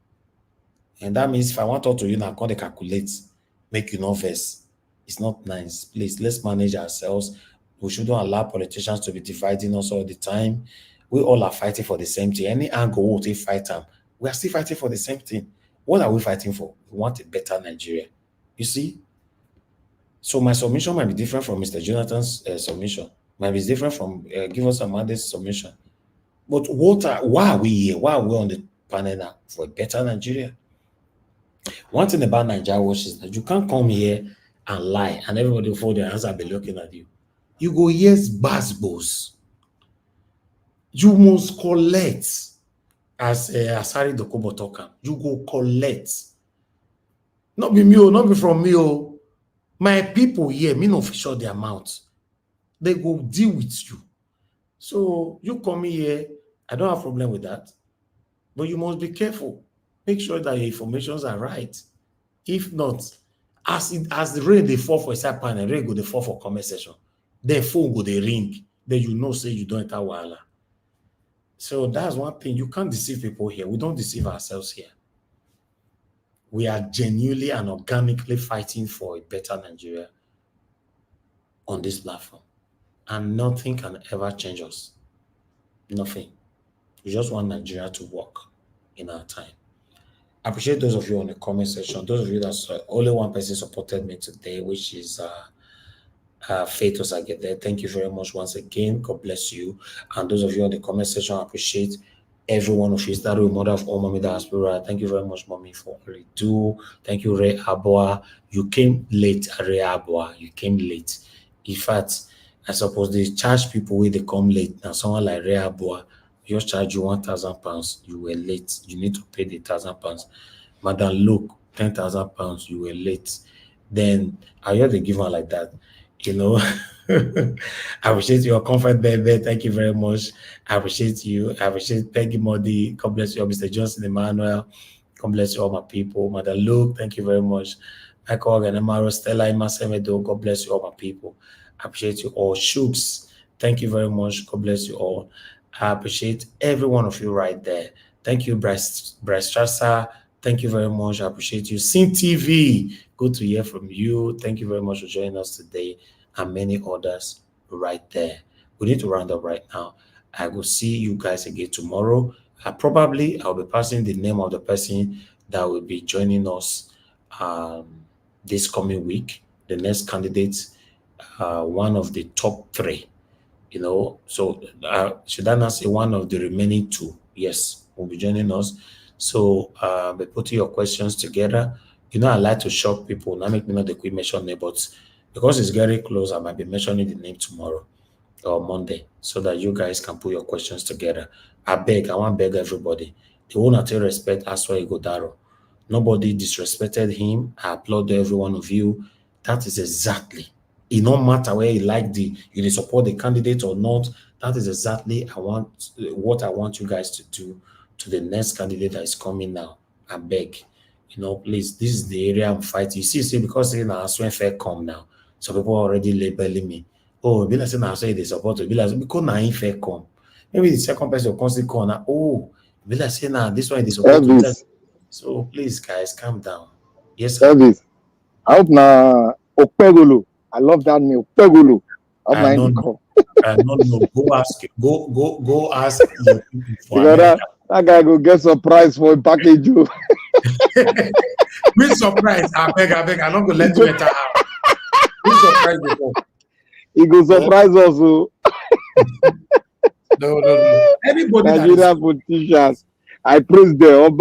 Speaker 4: And that means if I want to talk to you now, I can't calculate, make you not verse. It's not nice. Please, let's manage ourselves. We shouldn't allow politicians to be dividing us all the time. We all are fighting for the same thing. Any angle we fight them, we are still fighting for the same thing. What are we fighting for? We want a better Nigeria. You see? So my submission might be different from Mr. Jonathan's submission. Might be different from Give Us a Mandate submission. But why are we here? Why are we on the panel now? For a better Nigeria. One thing about Nigeria Watch is that you can't come here and lie and everybody will fold their hands and be looking at you. You go, yes, basbos. You must collect, as Asari Dokubo talk. You go collect. Not be me, not be from me. My people here, me no official their mouth. They go deal with you. So you come here, I don't have a problem with that. But you must be careful. Make sure that your informations are right. If not, as the rain they fall for a side panel, rain go they fall for comment section. Their phone go they ring. Then say you don't enter wahala. So that's one thing. You can't deceive people here. We don't deceive ourselves here. We are genuinely and organically fighting for a better Nigeria on this platform. And nothing can ever change us. Nothing. We just want Nigeria to work in our time. I appreciate those of you on the comment section. Those of you that only one person supported me today, which is Faith Osagede. Thank you very much once again. God bless you. And those of you on the comment section, I appreciate every one of you. Is that the mother of all Mommy Diaspora? Thank you very much, Mommy, for all you do. Thank you, Ray Abua. You came late, Ray Abua. You came late. In fact, I suppose they charge people when they come late. Now, someone like Ray Abua, just charge you £1,000. You were late. You need to pay the £1,000. Madam, look, £10,000. You were late. Then I heard they give her like that. I appreciate your comfort, baby. Thank you very much. I appreciate you. I appreciate Peggy Modi. God bless you, Mr. Johnson Emmanuel. God bless you, all my people. Madam Luke, thank you very much. Michael Organ, Stella, Imasemedo. God bless you, all my people. I appreciate you all. Shooks, thank you very much. God bless you all. I appreciate every one of you right there. Thank you, Bryce Strasser. Thank you very much. I appreciate you. Sin TV, good to hear from you. Thank you very much for joining us today, and many others right there. We need to round up right now. I will see you guys again tomorrow. Probably I'll be passing the name of the person that will be joining us this coming week. The next candidate, one of the top 3. So should I not say one of the remaining 2? Yes, will be joining us. So by putting your questions together, I like to shock people. Not make me not the quick mention name, but because it's very close, I might be mentioning the name tomorrow or Monday, so that you guys can put your questions together. I want to beg everybody. The one that respect Aswa Igodaro. Nobody disrespected him. I applaud every one of you. That is exactly. It no matter where you support the candidate or not. That is exactly what I want you guys to do to the next candidate that is coming now. I beg. Please, this is the area I'm fighting. You see, because when fair come now, some people are already labeling me. Oh, be like saying I say they support to be like because now if fair come. Maybe the second person will constantly call now. Oh, be like saying now this one is support to. So please, guys, calm down. Yes, sir.
Speaker 19: Elvis, I hope na Opegolo. I love that name, Opegolo.
Speaker 4: I don't know. Go ask. Go ask your people for
Speaker 19: America. That guy go get surprise for a package.
Speaker 7: Which surprise? I beg. I'm not gonna let you enter out. Which surprise before?
Speaker 19: He go surprise us.
Speaker 7: No. Anybody
Speaker 19: Nigerian politicians, I praise them.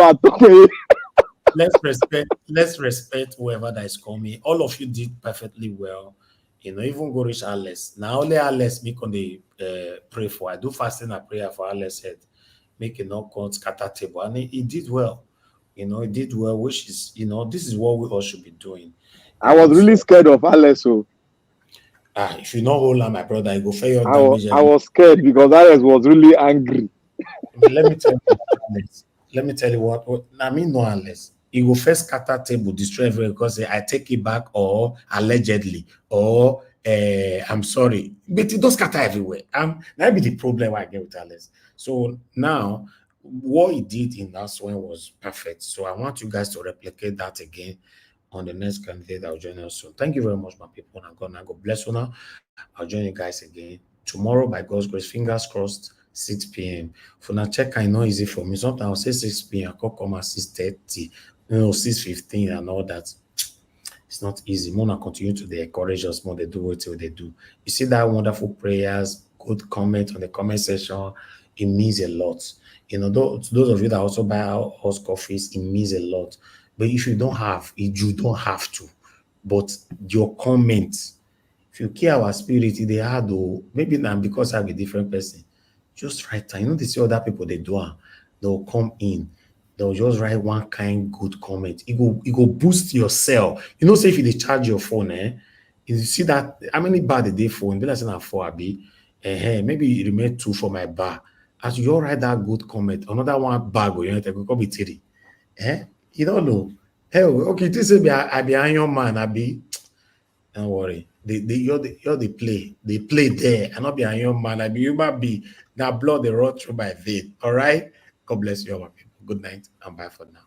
Speaker 4: Let's respect whoever that is coming. All of you did perfectly well. Even go reach Alex. Now only Alex me can they pray for. I do fasting and prayer for Alex head. Make it not count scatter table. And he did well. He did well, which is, this is what we all should be doing.
Speaker 19: I was really scared of Alex.
Speaker 4: If you not hold on, my brother, I go fair your damage.
Speaker 19: I was scared because Alex was really angry.
Speaker 4: Let me tell you what. I mean, no, Alex. He will first scatter table, destroy everything because I take it back, or allegedly, or I'm sorry, but it does scatter everywhere. That be the problem I get with Alex. So now, what he did in that one was perfect. So I want you guys to replicate that again on the next candidate that will join us soon. Thank you very much, my people. And God bless you now. I'll join you guys again tomorrow by God's grace. Fingers crossed. 6 p.m. For now, check I know easy for me. Sometimes I'll say 6 p.m. I could come at 6:30, 6:15 and all that. It's not easy. Mona continue to encourage us more. They do what they do. You see that wonderful prayers, good comment on the comment section. It means a lot. Those of you that also buy us coffees, it means a lot. But if you don't have, you don't have to. But your comments, if you care our spirit, they are though. Maybe now because I'm a different person. Just write down. They see other people they do. They'll come in. They'll just write one kind good comment. It go boost yourself. Say if you charge your phone, you see that how many bar the day phone? Be like saying 4 abi. Maybe it remain 2 for my bar. As you all write that good comment, another one bag will go be 3. You don't know. Hey, okay, this is I be Iron Man. I be. Don't worry. You're the play. They play there. And not be Iron Man. I be human be. Now blood the road through my vein. All right. God bless you all, my people. Good night and bye for now.